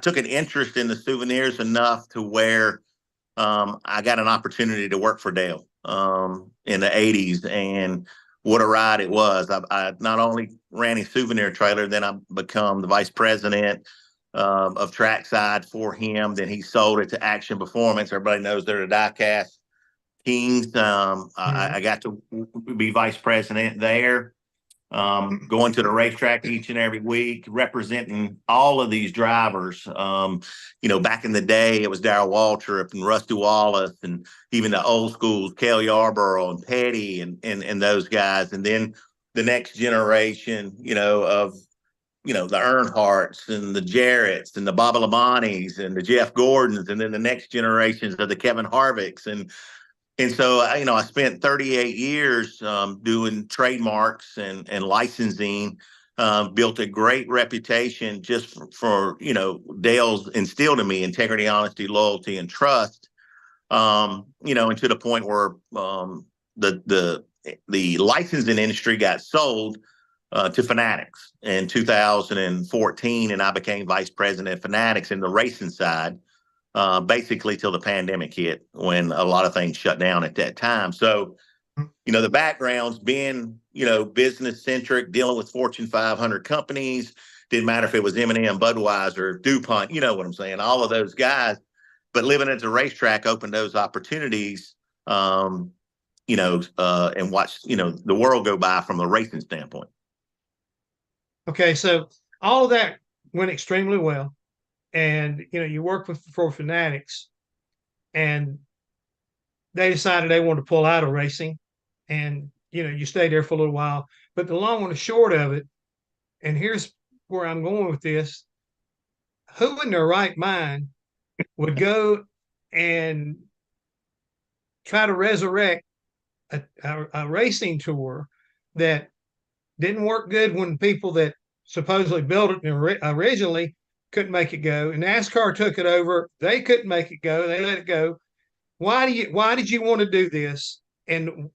took an interest in the souvenirs enough to where I got an opportunity to work for Dale in the 80s, and what a ride it was. I not only ran a souvenir trailer, then I become the vice president of trackside for him. Then he sold it to Action Performance. Everybody knows they're the diecast kings. I got to be vice president there. Going to the racetrack each and every week, representing all of these drivers. Back in the day, it was Darrell Waltrip and Rusty Wallace, and even the old schools, Cale Yarborough and Petty and those guys. And then the next generation, of, the Earnhardts and the Jarretts and the Bobby Lamontis and the Jeff Gordons, and then the next generations of the Kevin Harvicks. And so, I spent 38 years doing trademarks and licensing, built a great reputation just for Dale's instilled in me integrity, honesty, loyalty, and trust, and to the point where the licensing industry got sold to Fanatics in 2014, and I became vice president of Fanatics in the racing side. Basically till the pandemic hit, when a lot of things shut down at that time. So, the background's been, business centric, dealing with Fortune 500 companies. Didn't matter if it was M&M, Budweiser, DuPont, you know what I'm saying, all of those guys. But living at the racetrack opened those opportunities, and watch, the world go by from a racing standpoint. Okay, so all of that went extremely well. And, you work for Fanatics, and they decided they wanted to pull out of racing, and, you stayed there for a little while. But the long and the short of it, and here's where I'm going with this. Who in their right mind would go and try to resurrect a racing tour that didn't work good when people that supposedly built it originally couldn't make it go, and NASCAR took it over. They couldn't make it go. They let it go. Why did you want to do this? And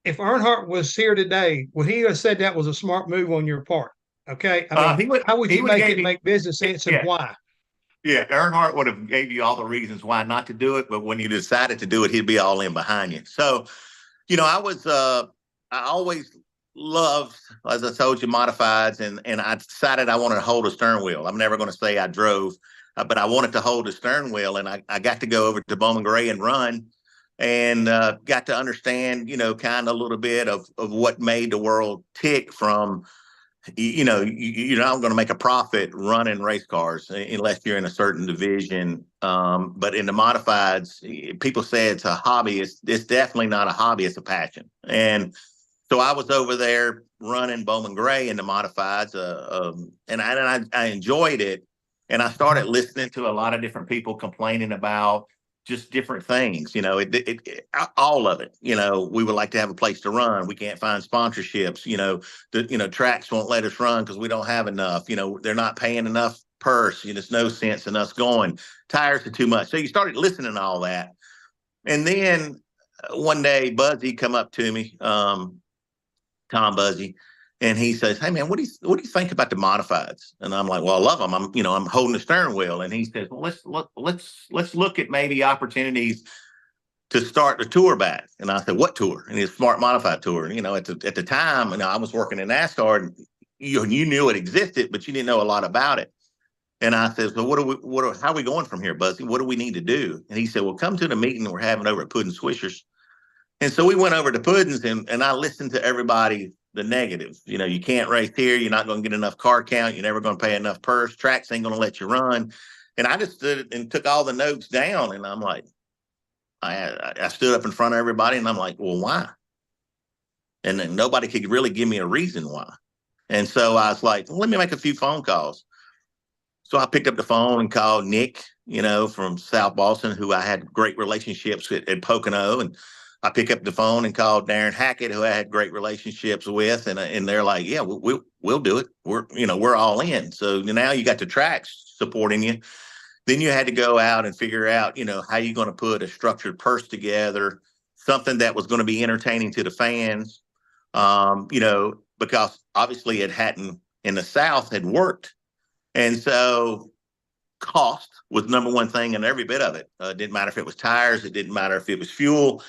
if Earnhardt was here today, would he have said that was a smart move on your part? Okay. How would you make business sense and why? Yeah, Earnhardt would have gave you all the reasons why not to do it, but when you decided to do it, he'd be all in behind you. So, I always loved, as I told you, modifieds, and I decided I wanted to hold a steering wheel. I'm never going to say I drove, but I wanted to hold a steering wheel, and I got to go over to Bowman Gray and run, and got to understand, kind of a little bit of what made the world tick from, you're not going to make a profit running race cars unless you're in a certain division. But in the modifieds, people say it's a hobby. It's definitely not a hobby. It's a passion. And so I was over there running Bowman Gray in the modifieds, and I enjoyed it. And I started listening to a lot of different people complaining about just different things, all of it. We would like to have a place to run. We can't find sponsorships. Tracks won't let us run because we don't have enough. They're not paying enough purse. There's no sense in us going. Tires are too much. So you started listening to all that, and then one day Buzzy come up to me, Tom Buzzy, and he says, "Hey man, what do you think about the modifieds?" And I'm like, "Well, I love them. I'm holding the steering wheel." And he says, "Well, let's look at maybe opportunities to start the tour back." And I said, "What tour?" And it's Smart Modified Tour. And, at the time, and I was working in NASCAR, and you knew it existed, but you didn't know a lot about it. And I said, "So how are we going from here, Buzzy? What do we need to do?" And he said, "Well, come to the meeting we're having over at Puddin' Swishers." And so we went over to Puddin's, and I listened to everybody. The negatives, you can't race here. You're not going to get enough car count. You're never going to pay enough purse. Tracks ain't going to let you run. And I just stood and took all the notes down. And I'm like, I stood up in front of everybody, and I'm like, well, why? And then nobody could really give me a reason why. And so I was like, well, let me make a few phone calls. So I picked up the phone and called Nick, from South Boston, who I had great relationships at Pocono. And I pick up the phone and called Darren Hackett, who I had great relationships with, and they're like, "Yeah, we'll do it. We're all in." So now you got the tracks supporting you. Then you had to go out and figure out, how you're going to put a structured purse together, something that was going to be entertaining to the fans, because obviously it hadn't in the South had worked, and so cost was number one thing in every bit of it. It didn't matter if it was tires, it didn't matter if it was fuel.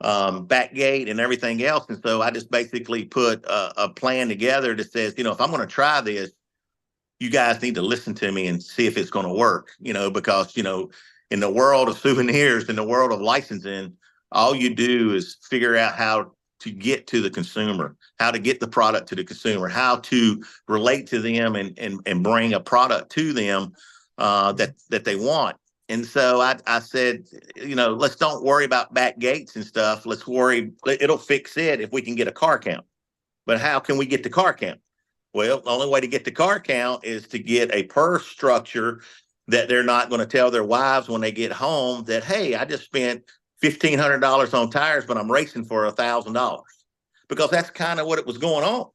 Backgate and everything else. And so I just basically put a plan together that says, if I'm going to try this, you guys need to listen to me and see if it's going to work, because, in the world of souvenirs, in the world of licensing, all you do is figure out how to get to the consumer, how to get the product to the consumer, how to relate to them and bring a product to them that they want. And so I said, let's don't worry about back gates and stuff. It'll fix it if we can get a car count. But how can we get the car count? Well, the only way to get the car count is to get a purse structure that they're not going to tell their wives when they get home that, hey, I just spent $1,500 on tires, but I'm racing for $1,000, because that's kind of what it was going on.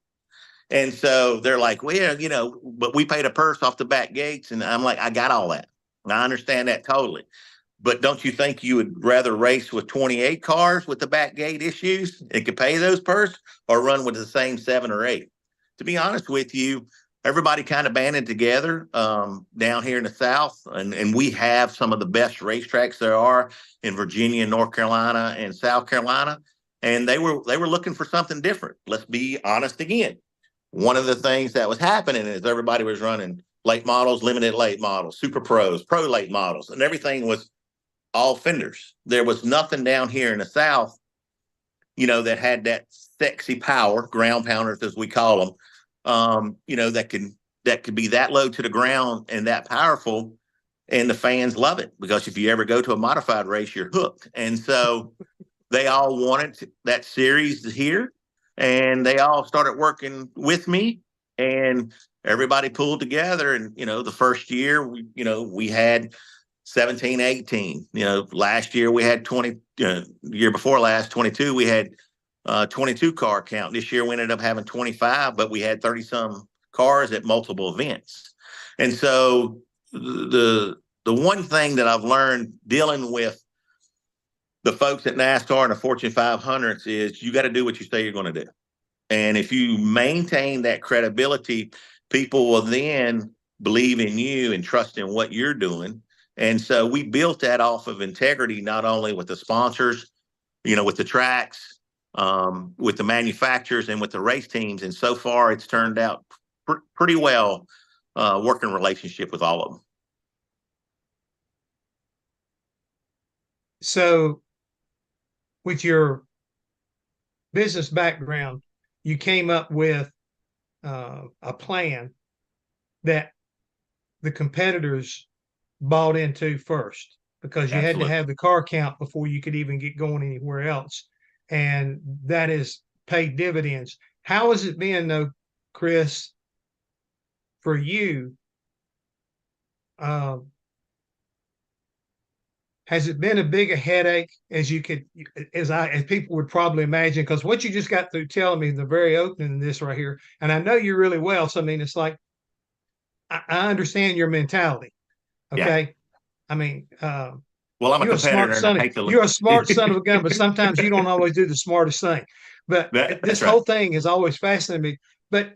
And so they're like, well, but we paid a purse off the back gates. And I'm like, I got all that. I understand that totally. But don't you think you would rather race with 28 cars with the back gate issues and could pay those purse, or run with the same 7 or 8? To be honest with you, everybody kind of banded together down here in the South. And we have some of the best racetracks there are in Virginia, North Carolina, and South Carolina. And they were looking for something different. Let's be honest again. One of the things that was happening is everybody was running late models, limited late models, super pros, pro late models, and everything was all fenders. There was nothing down here in the South, that had that sexy power, ground pounders as we call them, that could be that low to the ground and that powerful, and the fans love it, because if you ever go to a modified race, you're hooked. And so they all wanted that series here, and they all started working with me. And everybody pulled together. And, the first year, we had 17, 18. Last year we had 20, year before last, 22, we had 22 car count. This year we ended up having 25, but we had 30 some cars at multiple events. And so the one thing that I've learned dealing with the folks at NASCAR and the Fortune 500s is you got to do what you say you're going to do. And if you maintain that credibility, people will then believe in you and trust in what you're doing. And so we built that off of integrity, not only with the sponsors, with the tracks, with the manufacturers and with the race teams. And so far it's turned out pretty well, working relationship with all of them. So with your business background, you came up with a plan that the competitors bought into first, because you Absolutely. had to have the car count before you could even get going anywhere else. And that has paid dividends. How has it been, though, Chris, for you? Has it been a big a headache as people would probably imagine? Because what you just got through telling me in the very opening of this right here, and I know you really well. So I mean, it's like I understand your mentality. Okay, yeah. I mean, well, I'm a competitor. You're a smart son of a gun, but sometimes you don't always do the smartest thing. But this whole thing has always fascinated me. But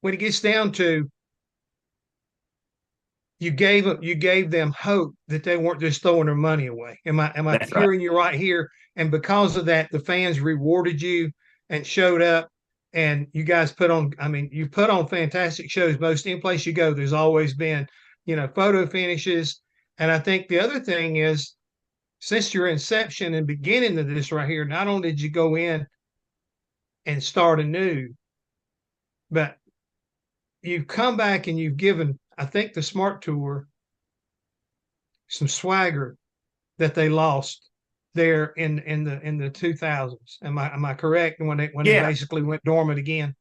when it gets down to, you gave them hope that they weren't just throwing their money away. Am I hearing you right here? And because of that, the fans rewarded you and showed up, and you guys you put on fantastic shows. Most any place you go, there's always been, photo finishes. And I think the other thing is, since your inception and beginning of this right here, not only did you go in and start anew, but you've come back and you've given, I think, the Smart Tour some swagger that they lost there in the 2000s. Am I correct? When they basically went dormant again.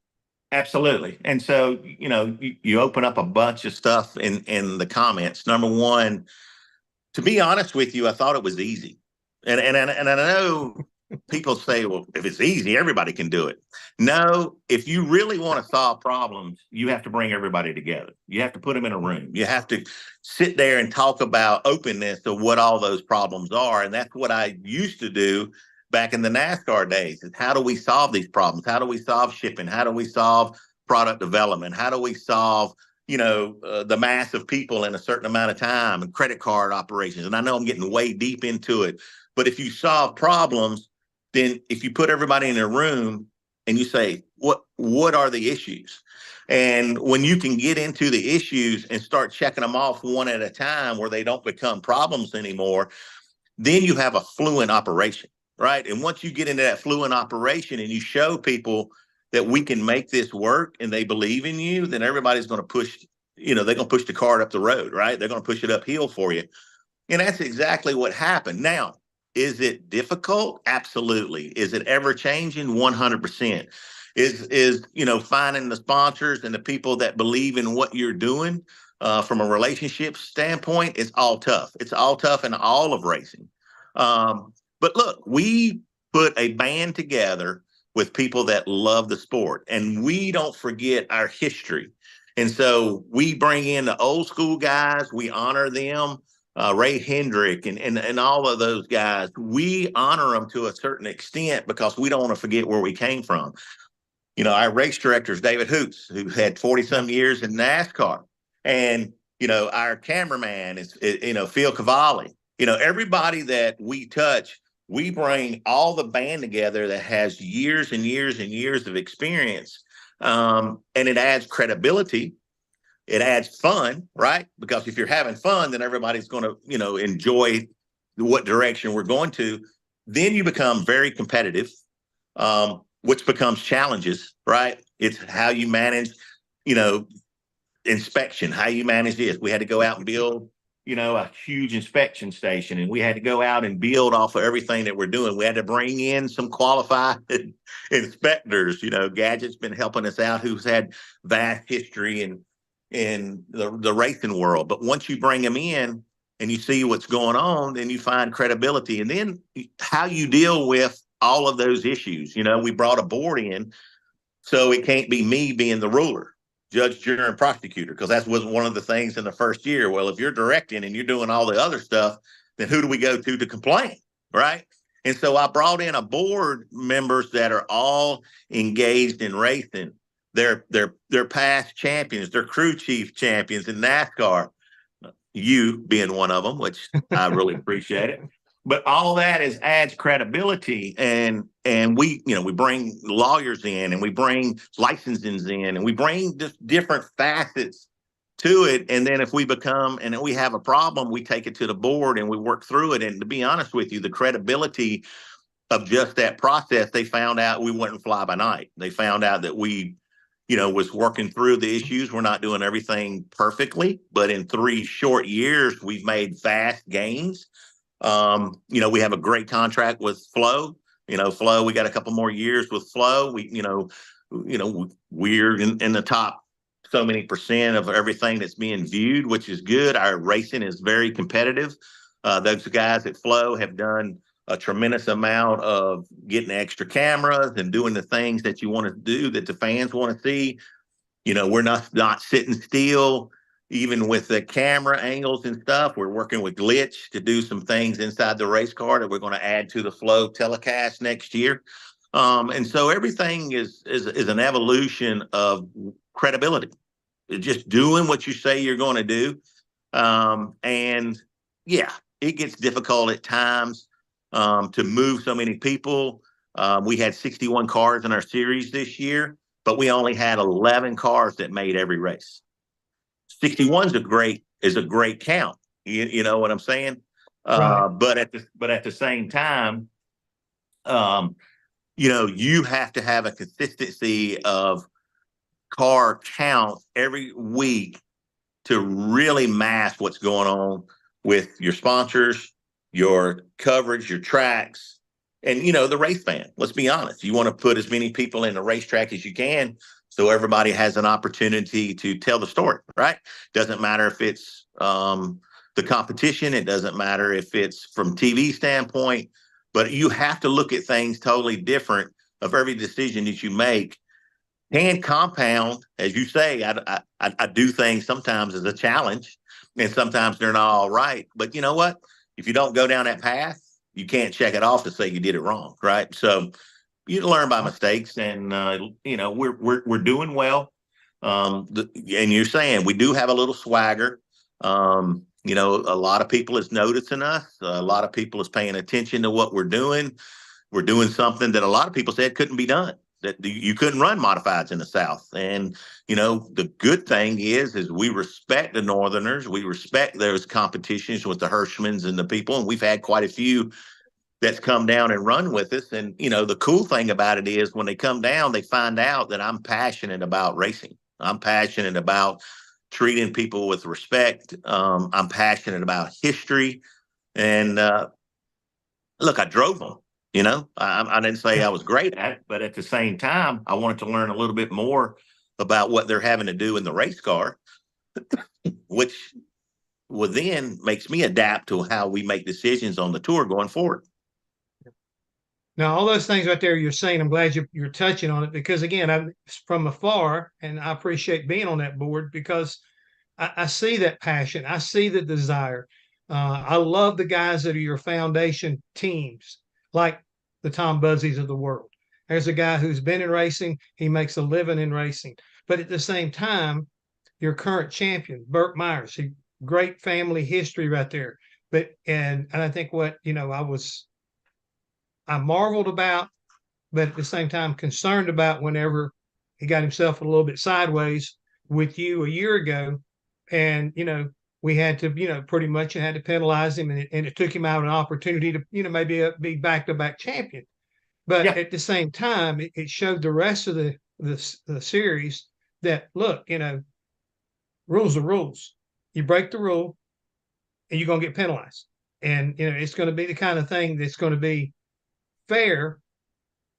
Absolutely. And so, you open up a bunch of stuff in the comments. Number one, to be honest with you, I thought it was easy. And I know people say, well, if it's easy, everybody can do it. No, if you really want to solve problems, you have to bring everybody together. You have to put them in a room. You have to sit there and talk about openness of what all those problems are. And that's what I used to do back in the NASCAR days, is how do we solve these problems? How do we solve shipping? How do we solve product development? How do we solve, the mass of people in a certain amount of time, and credit card operations? And I know I'm getting way deep into it, but if you solve problems, then if you put everybody in a room and you say, what are the issues? And when you can get into the issues and start checking them off one at a time where they don't become problems anymore, then you have a fluent operation, right? And once you get into that fluent operation and you show people that we can make this work and they believe in you, then everybody's going to push, they're going to push the cart up the road, right? They're going to push it uphill for you. And that's exactly what happened. Now, is it difficult? Absolutely. Is it ever changing? 100%. Is finding the sponsors and the people that believe in what you're doing from a relationship standpoint, it's all tough. It's all tough in all of racing. But look, we put a band together with people that love the sport, and we don't forget our history. And so we bring in the old school guys. We honor them. Ray Hendrick and all of those guys, we honor them to a certain extent because we don't want to forget where we came from. Our race director is David Hoots, who had 40 some years in NASCAR. And, our cameraman is Phil Cavalli. Everybody that we touch, we bring all the band together that has years and years and years of experience. And it adds credibility. It adds fun, right? Because if you're having fun, then everybody's going to, enjoy what direction we're going to. Then you become very competitive, which becomes challenges, right? It's how you manage, inspection, how you manage this. We had to go out and build, a huge inspection station, and we had to go out and build off of everything that we're doing. We had to bring in some qualified inspectors. Gadget's been helping us out, who's had vast history in the racing world. But once you bring them in and you see what's going on, then you find credibility. And then how you deal with all of those issues. We brought a board in, so it can't be me being the ruler, judge, jury, and prosecutor, because that was one of the things in the first year. Well, if you're directing and you're doing all the other stuff, then who do we go to complain, right? And so I brought in a board members that are all engaged in racing. They're past champions. They're crew chief champions in NASCAR. You being one of them, which I really appreciate it. But all that adds credibility, and we bring lawyers in, and we bring licensings in, and we bring just different facets to it. And then if we we have a problem, we take it to the board and we work through it. And to be honest with you, the credibility of just that process, they found out we wouldn't fly by night. They found out that we was working through the issues. We're not doing everything perfectly, but in 3 short years, we've made vast gains. We have a great contract with Flow. Flow, we got a couple more years with Flow. We're in the top so many % of everything that's being viewed, which is good. Our racing is very competitive. Those guys at Flow have done a tremendous amount of getting extra cameras and doing the things that you want to do, that the fans want to see. We're not sitting still, even with the camera angles and stuff. We're working with Glitch to do some things inside the race car that we're going to add to the Flow telecast next year. And so everything is an evolution of credibility. It's just doing what you say you're going to do. And yeah, it gets difficult at times to move so many people. We had 61 cars in our series this year, but we only had 11 cars that made every race. 61 is a great count. You know what I'm saying? Right. But at the same time, you have to have a consistency of car count every week to really mask what's going on with your sponsors, your coverage, your tracks, and the race fan. Let's be honest. You want to put as many people in the racetrack as you can, so everybody has an opportunity to tell the story, right? Doesn't matter if it's the competition. It doesn't matter if it's from TV standpoint, but you have to look at things totally different of every decision that you make. And compound, as you say, I do things sometimes as a challenge, and sometimes they're not all right. But you know what? If you don't go down that path, you can't check it off to say you did it wrong, right? So you learn by mistakes, and we're doing well. And you're saying we do have a little swagger. A lot of people is noticing us. A lot of people is paying attention to what we're doing. We're doing something that a lot of people said couldn't be done, that you couldn't run modifieds in the South. And, the good thing is we respect the Northerners. We respect those competitions with the Hirschmans and the people. And we've had quite a few that's come down and run with us. And, the cool thing about it is when they come down, they find out that I'm passionate about racing. I'm passionate about treating people with respect. I'm passionate about history. And look, I drove them. I didn't say I was great at it, but at the same time, I wanted to learn a little bit more about what they're having to do in the race car, which then makes me adapt to how we make decisions on the tour going forward. Now, all those things right there you're saying, I'm glad you're touching on it, because again, I'm from afar, and I appreciate being on that board because I see that passion. I see the desire. I love the guys that are your foundation teams, like the Tom Buzzies of the world. There's a guy who's been in racing. He makes a living in racing. But at the same time, your current champion, Burt Myers, great family history right there. But and I think what, I marveled about, but at the same time concerned about whenever he got himself a little bit sideways with you a year ago. And, we had to, pretty much had to penalize him, and it took him out an opportunity to, maybe be back-to-back champion. But at the same time, it showed the rest of the series that, look, rules are rules. You break the rule, and you're going to get penalized. And, it's going to be the kind of thing that's going to be fair.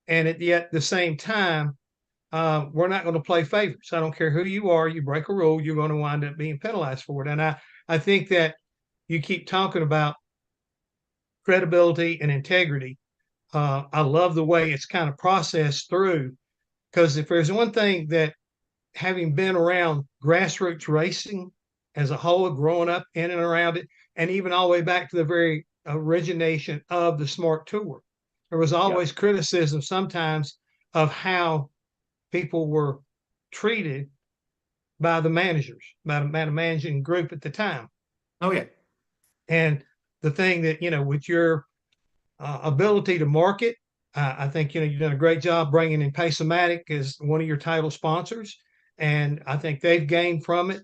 And yet at the same time, we're not going to play favorites. I don't care who you are. You break a rule, you're going to wind up being penalized for it. And I think that you keep talking about credibility and integrity. I love the way it's kind of processed through, because if there's one thing that, having been around grassroots racing as a whole, growing up in and around it, and even all the way back to the very origination of the Smart Tour, there was always criticism sometimes of how people were treated by the managers, by the managing group at the time. Oh, yeah. And the thing that, with your ability to market, I think, you've done a great job bringing in Pace-O-Matic as one of your title sponsors. And I think they've gained from it.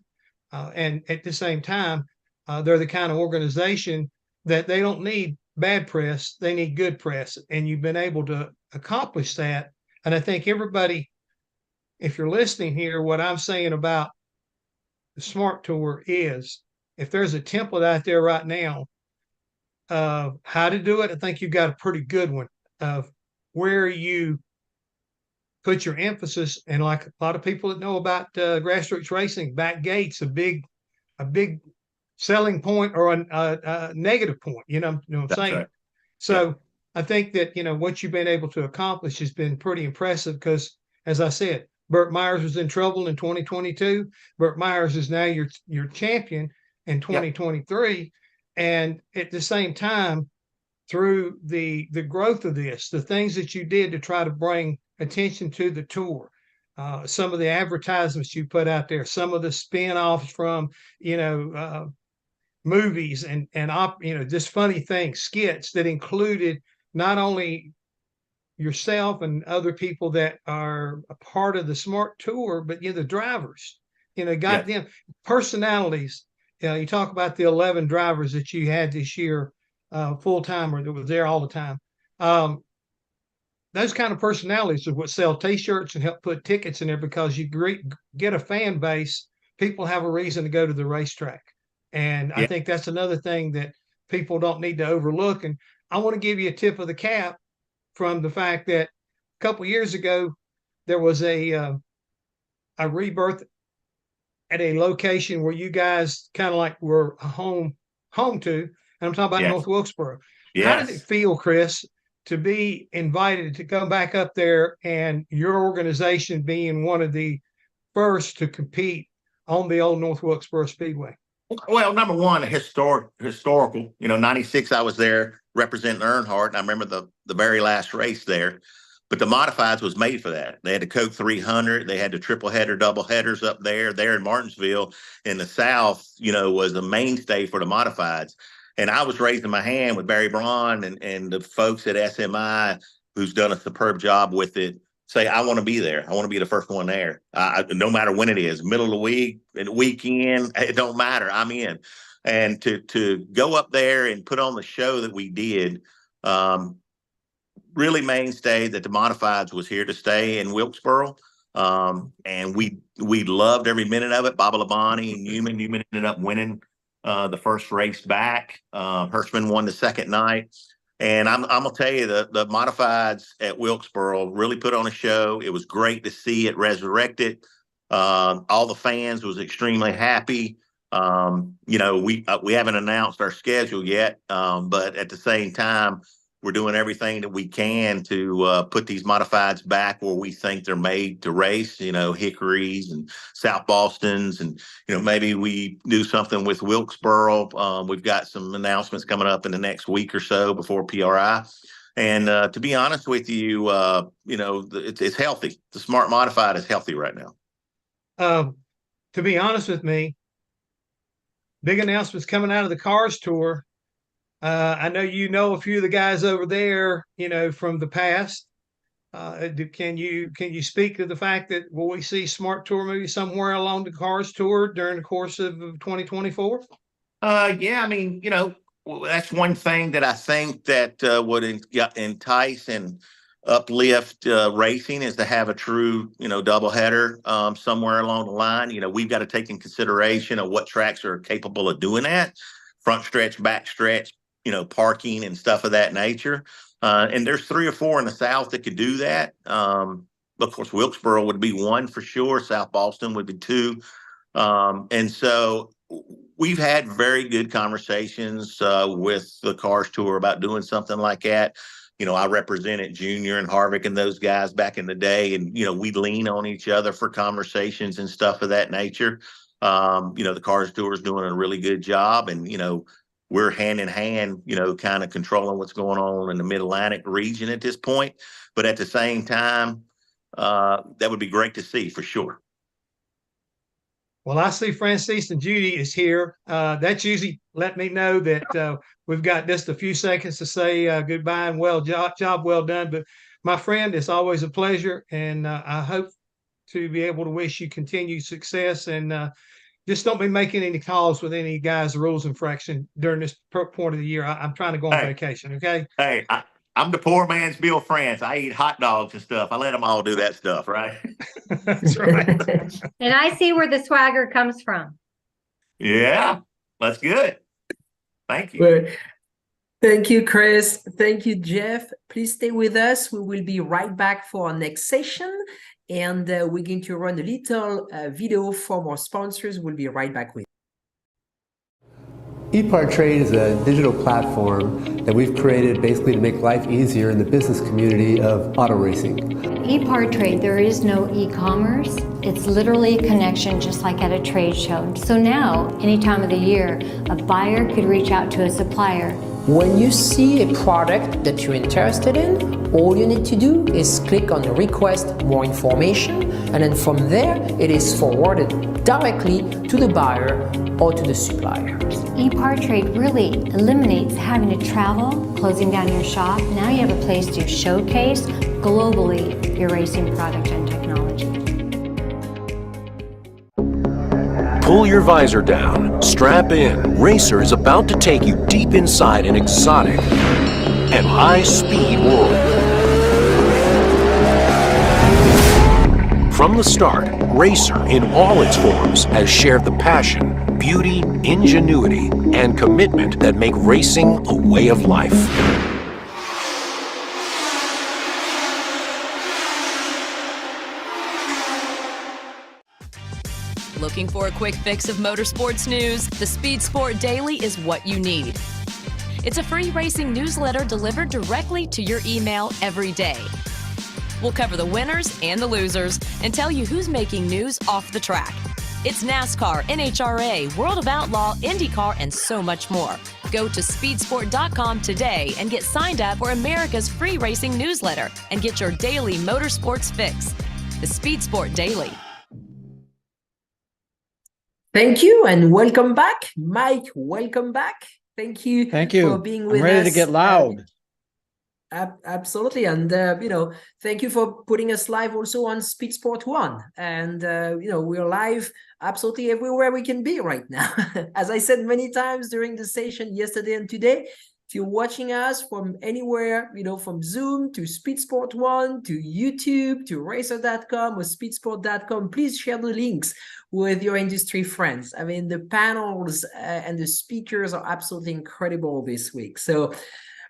And at the same time, they're the kind of organization that they don't need bad press. They need good press. And you've been able to accomplish that. And I think everybody, if you're listening here, what I'm saying about the Smart Tour is, if there's a template out there right now of how to do it, I think you've got a pretty good one of where you put your emphasis. And like a lot of people that know about grassroots racing, back gates, a big selling point or a negative point. You know what I'm saying? Right. So I think that, what you've been able to accomplish has been pretty impressive, because, as I said, Burt Myers was in trouble in 2022. Burt Myers is now your champion in 2023. And at the same time, through the growth of this, the things that you did to try to bring attention to the tour, some of the advertisements you put out there, some of the spin-offs from, movies and just funny things, skits that included not only yourself and other people that are a part of the Smart Tour, but the drivers, got them personalities. You talk about the 11 drivers that you had this year, full-time, or that was there all the time. Those kind of personalities are what sell T-shirts and help put tickets in there, because you get a fan base. People have a reason to go to the racetrack. And I think that's another thing that people don't need to overlook. And I want to give you a tip of the cap from the fact that a couple of years ago, there was a rebirth at a location where you guys kind of like were home to, and I'm talking about North Wilkesboro. How did it feel, Chris, to be invited to go back up there, and your organization being one of the first to compete on the old North Wilkesboro Speedway? Well, number one, historical. 96, I was there representing Earnhardt, and I remember the very last race there. But the modifieds was made for that. They had the Coke 300. They had the triple header, double headers up there in Martinsville in the South, was a mainstay for the modifieds. And I was raising my hand with Barry Braun and the folks at SMI, who's done a superb job with it, say, I want to be there. I want to be the first one there. No matter when it is, middle of the week, weekend, it don't matter. I'm in. And to go up there and put on the show that we did, really mainstay that the modifieds was here to stay in Wilkesboro. And we loved every minute of it. Baba Labonte and Newman ended up winning the first race back. Hirschman won the second night. And I'm gonna tell you, the modifieds at Wilkesboro really put on a show. It was great to see it resurrected. All the fans was extremely happy. We haven't announced our schedule yet, but at the same time, we're doing everything that we can to put these modifieds back where we think they're made to race, Hickories and South Bostons. And, maybe we do something with Wilkesboro. We've got some announcements coming up in the next week or so before PRI. And to be honest with you, it's healthy. The Smart Modified is healthy right now. To be honest with me, big announcements coming out of the Cars Tour. I know a few of the guys over there, from the past. Can you speak to the fact that will we see Smart Tour maybe somewhere along the Cars Tour during the course of 2024? That's one thing that I think that would entice and uplift racing is to have a true, doubleheader somewhere along the line. We've got to take in consideration of what tracks are capable of doing that. front stretch, back stretch, parking and stuff of that nature. And there's 3 or 4 in the South that could do that. Of course, Wilkesboro would be one for sure. South Boston would be 2. And so we've had very good conversations with the Cars Tour about doing something like that. I represented Junior and Harvick and those guys back in the day, and we lean on each other for conversations and stuff of that nature. The Cars Tour is doing a really good job, and we're hand in hand, kind of controlling what's going on in the Mid-Atlantic region at this point. But at the same time, that would be great to see for sure. Well, I see Francis and Judy is here. That's usually let me know that we've got just a few seconds to say goodbye and job well done. But my friend, it's always a pleasure, and I hope to be able to wish you continued success. And just don't be making any calls with any guys' rules infraction during this point of the year. I'm trying to go on vacation. Okay. Hey, I'm the poor man's Bill France. I eat hot dogs and stuff. I let them all do that stuff, right? That's right. And I see where the swagger comes from. Yeah, that's good. Thank you. Well, thank you, Chris. Thank you, Jeff. Please stay with us. We will be right back for our next session. And we're going to run a little video from our sponsors. We'll be right back with you. EPARTRADE is a digital platform that we've created basically to make life easier in the business community of auto racing. EPARTRADE, there is no e-commerce. It's literally a connection just like at a trade show. So now, any time of the year, a buyer could reach out to a supplier. When you see a product that you're interested in, all you need to do is click on request more information, and then from there, it is forwarded directly to the buyer or to the supplier. EPARTRADE really eliminates having to travel, closing down your shop. Now you have a place to showcase globally your racing product and technology. Pull your visor down, strap in. Racer is about to take you deep inside an exotic and high-speed world. From the start, Racer in all its forms has shared the passion, beauty, ingenuity, and commitment that make racing a way of life. Looking for a quick fix of motorsports news? The Speed Sport Daily is what you need. It's a free racing newsletter delivered directly to your email every day. We'll cover the winners and the losers and tell you who's making news off the track. It's NASCAR, NHRA, World of Outlaw, INDYCAR, and so much more. Go to speedsport.com today and get signed up for America's free racing newsletter and get your daily motorsports fix. The Speed Sport Daily. Thank you and welcome back. Mike, welcome back. Thank you. Thank you for being with us. I'm ready to get loud. Absolutely. And, thank you for putting us live also on Speed Sport 1. And, we're live absolutely everywhere we can be right now. As I said many times during the session yesterday and today, if you're watching us from anywhere, from Zoom to Speed Sport 1 to YouTube to racer.com or speedsport.com, please share the links with your industry friends. I mean, the panels and the speakers are absolutely incredible this week. So,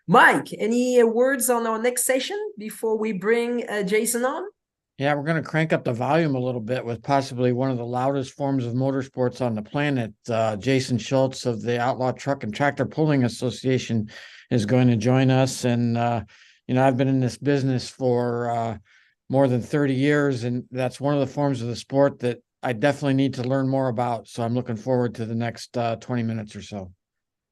Mike, any words on our next session before we bring Jason on? Yeah, we're going to crank up the volume a little bit with possibly one of the loudest forms of motorsports on the planet. Jason Schultz of the Outlaw Truck and Tractor Pulling Association is going to join us. And, I've been in this business for more than 30 years, and that's one of the forms of the sport that I definitely need to learn more about. So I'm looking forward to the next 20 minutes or so.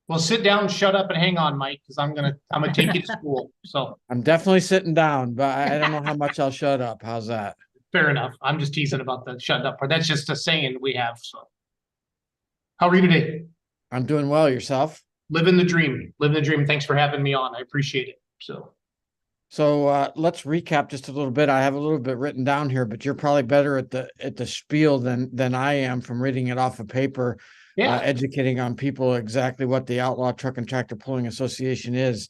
Well, sit down, shut up, and hang on, Mike, because I'm gonna take you to school. So I'm definitely sitting down, but I don't know how much I'll shut up. How's that? fair enough. I'm just teasing about the shutting up part. That's just a saying we have. So, how are you today? I'm doing well. Yourself? Living the dream. Living the dream. Thanks for having me on. I appreciate it. So let's recap just a little bit. I have a little bit written down here, but you're probably better at the spiel than I am from reading it off of paper. Yeah. Educating on people exactly what the Outlaw Truck and Tractor Pulling Association is.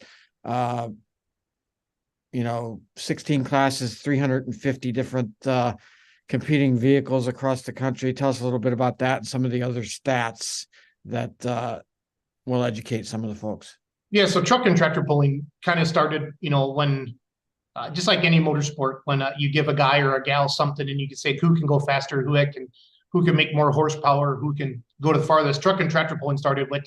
16 classes, 350 different competing vehicles across the country. Tell us a little bit about that and some of the other stats that We'll educate some of the folks. Yeah, so truck and tractor pulling kind of started, when just like any motorsport, when you give a guy or a gal something and you can say who can go faster, who can make more horsepower, who can go to the farthest. Truck and tractor pulling started with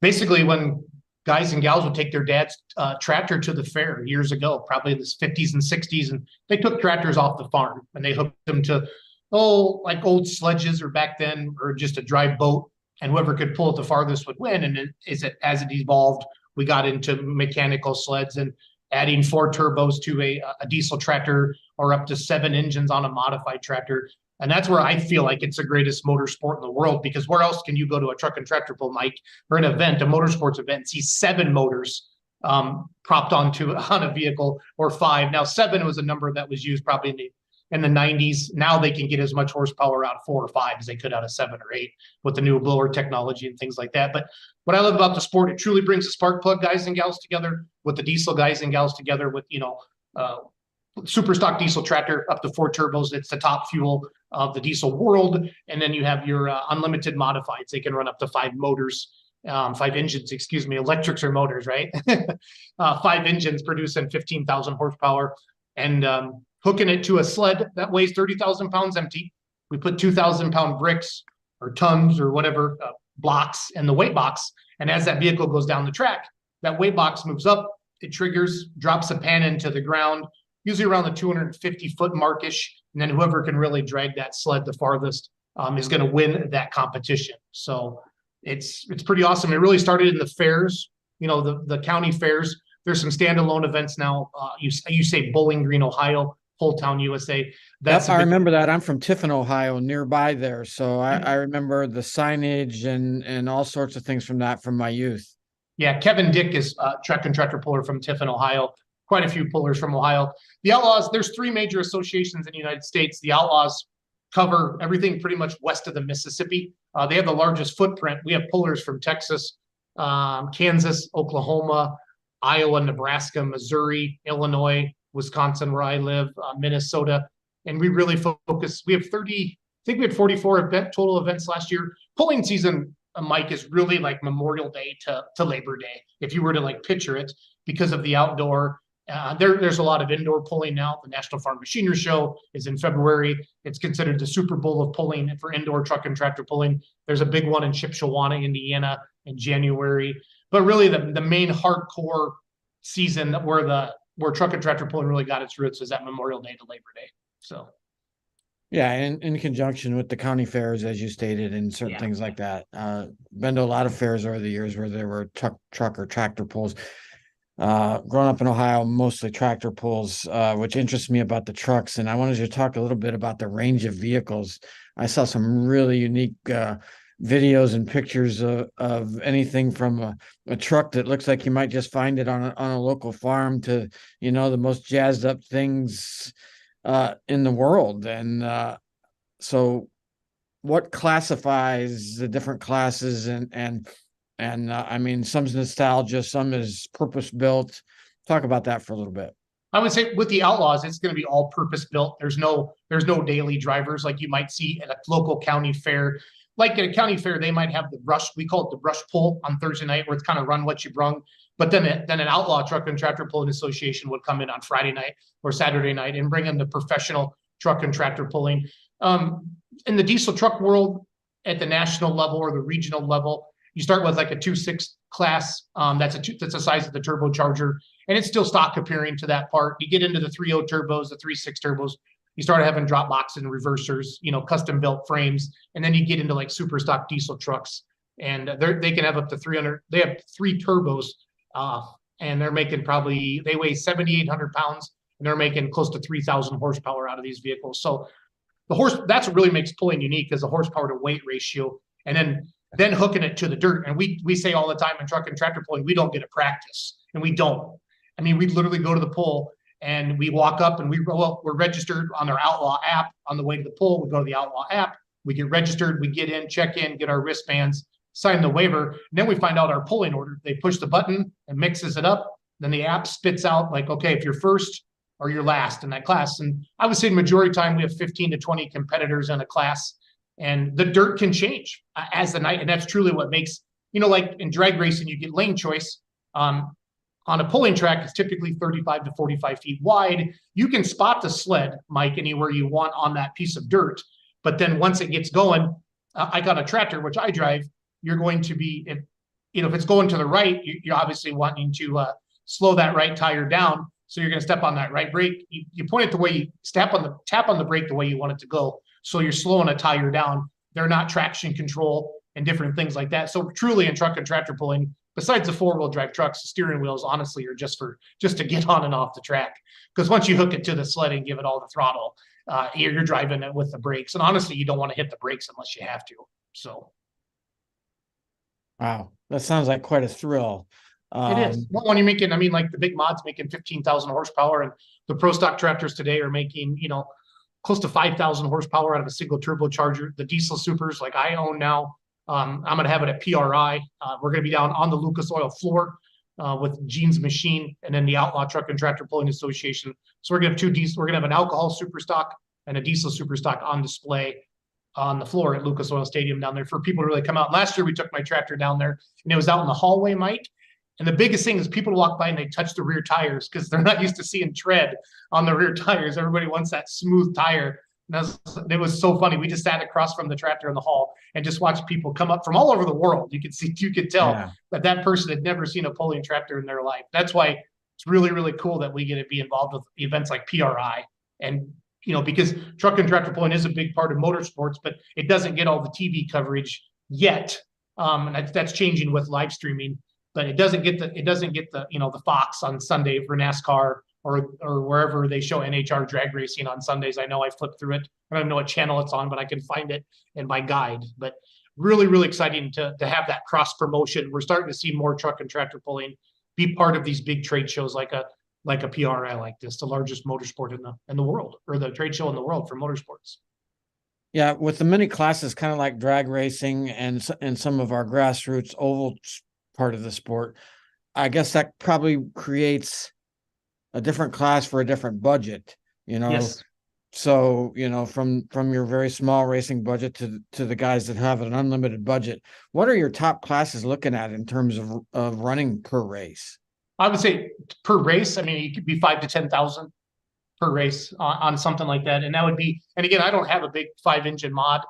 basically when guys and gals would take their dad's tractor to the fair years ago, probably in the 50s and 60s, and they took tractors off the farm and they hooked them to like old sledges or back then, or just a dry boat, and whoever could pull it the farthest would win. And as it evolved, we got into mechanical sleds and adding 4 turbos to a diesel tractor, or up to 7 engines on a modified tractor. And that's where I feel like it's the greatest motorsport in the world, because where else can you go to a truck and tractor pull, Mike, or an event, a motorsports event, and see 7 motors propped on a vehicle, or 5. Now, 7 was a number that was used probably in the 90s. Now they can get as much horsepower out of 4 or 5 as they could out of 7 or 8 with the new blower technology and things like that. But what I love about the sport, it truly brings the spark plug guys and gals together with the diesel guys and gals together with, super stock diesel tractor up to 4 turbos. It's the top fuel of the diesel world. And then you have your unlimited modifieds. They can run up to 5 motors, 5 engines, electrics or motors, right? 5 engines producing 15,000 horsepower, and hooking it to a sled that weighs 30,000 pounds empty. We put 2,000-pound bricks or tons or whatever blocks in the weight box. And as that vehicle goes down the track, that weight box moves up, it triggers, drops a pan into the ground, usually around the 250-foot markish. And then whoever can really drag that sled the farthest is going to win that competition. So it's pretty awesome. It really started in the fairs, the county fairs. There's some standalone events now. You say Bowling Green, Ohio, Whole Town, USA. I remember that. I'm from Tiffin, Ohio, nearby there. So I remember the signage and all sorts of things from my youth. Yeah, Kevin Dick is a truck and tractor puller from Tiffin, Ohio. Quite a few pullers from Ohio. The Outlaws, there's 3 major associations in the United States. The Outlaws cover everything pretty much west of the Mississippi. They have the largest footprint. We have pullers from Texas, Kansas, Oklahoma, Iowa, Nebraska, Missouri, Illinois, Wisconsin, where I live, Minnesota. And we really focus. We have 30, I think we had 44 total events last year. Pulling season, Mike, is really like Memorial Day to Labor Day, if you were to like picture it, because of the outdoor. There's a lot of indoor pulling now. The National Farm Machinery Show is in February. It's considered the Super Bowl of pulling for indoor truck and tractor pulling. There's a big one in Shipshewana, Indiana in January. But really the main hardcore season where truck and tractor pulling really got its roots is at Memorial Day to Labor Day. So yeah, and in conjunction with the county fairs, as you stated, and certain things like that. Been to a lot of fairs over the years where there were truck or tractor pulls. Growing up in Ohio, mostly tractor pulls, which interests me about the trucks. And I wanted you to talk a little bit about the range of vehicles. I saw some really unique videos and pictures of anything from a truck that looks like you might just find it on a local farm to, the most jazzed up things in the world. And so what classifies the different classes and I mean, some's nostalgia, some is purpose built. Talk about that for a little bit. I would say with the Outlaws, it's going to be all purpose built. There's no daily drivers like you might see at a local county fair. Like at a county fair, they might have the brush. We call it the brush pull on Thursday night, where it's kind of run what you brung. But then an Outlaw Truck and Tractor Pulling Association would come in on Friday night or Saturday night and bring in the professional truck and tractor pulling. In the diesel truck world, at the national level or the regional level, you start with like a 2.6 class. That's the size of the turbocharger, and it's still stock appearing to that part. You get into the 3.0 turbos, the 3.6 turbos. You start having drop boxes and reversers, custom built frames, and then you get into like super stock diesel trucks, and they can have up to 300. They have 3 turbos, and they're making they weigh 7,800 pounds, and they're making close to 3,000 horsepower out of these vehicles. So that's what really makes pulling unique, is the horsepower to weight ratio, and then hooking it to the dirt. And we say all the time in truck and tractor pulling, we don't get a practice, and we don't. I mean, we literally go to the pull and we walk up and we're registered on their Outlaw app on the way to the pull. We go to the Outlaw app, we get registered, we get in, check in, get our wristbands, sign the waiver. And then we find out our pulling order. They push the button and mixes it up. Then the app spits out like, okay, if you're first or you're last in that class. And I would say majority of the time we have 15 to 20 competitors in a class. And the dirt can change as the night. And that's truly what makes like in drag racing, you get lane choice. On a pulling track, it's typically 35 to 45 feet wide. You can spot the sled, Mike, anywhere you want on that piece of dirt. But then once it gets going, I got a tractor, which I drive, you're going to be, if it's going to the right, you're obviously wanting to slow that right tire down. So you're going to step on that right brake. You point it the way you tap on the brake the way you want it to go. So you're slowing a tire down. They're not traction control and different things like that. So truly in truck and tractor pulling, besides the 4-wheel drive trucks, the steering wheels honestly are just to get on and off the track. Because once you hook it to the sled and give it all the throttle, you're driving it with the brakes. And honestly, you don't want to hit the brakes unless you have to. So. Wow, that sounds like quite a thrill. It is. Well, when you're making, like the big mods making 15,000 horsepower, and the pro stock tractors today are making, close to 5,000 horsepower out of a single turbocharger. The diesel supers like I own now, I'm going to have it at PRI. We're going to be down on the Lucas Oil floor with Gene's Machine and then the Outlaw Truck and Tractor Pulling Association. So we're going to have two diesel. We're going to have an alcohol super stock and a diesel super stock on display on the floor at Lucas Oil Stadium down there for people to really come out. Last year we took my tractor down there and it was out in the hallway, Mike. And the biggest thing is people walk by and they touch the rear tires because they're not used to seeing tread on the rear tires. Everybody wants that smooth tire. And it was so funny. We just sat across from the tractor in the hall and just watched people come up from all over the world. You could tell that person had never seen a pulling tractor in their life. That's why it's really, really cool that we get to be involved with events like PRI. And, because truck and tractor pulling is a big part of motorsports, but it doesn't get all the TV coverage yet. And that's changing with live streaming. But it doesn't get the Fox on Sunday for NASCAR or wherever they show NHRA drag racing on Sundays. I know I flipped through it. I don't know what channel it's on, but I can find it in my guide. But really, really exciting to have that cross promotion. We're starting to see more truck and tractor pulling be part of these big trade shows like a PRI like this, the largest motorsport in the world, or the trade show in the world for motorsports. Yeah, with the many classes, kind of like drag racing and some of our grassroots oval part of the sport, I guess that probably creates a different class for a different budget, Yes. So, from your very small racing budget to the guys that have an unlimited budget, what are your top classes looking at in terms of running per race? I would say per race, it could be 5,000 to 10,000 per race on something like that. And that would be, and again, I don't have a big 5-engine mod.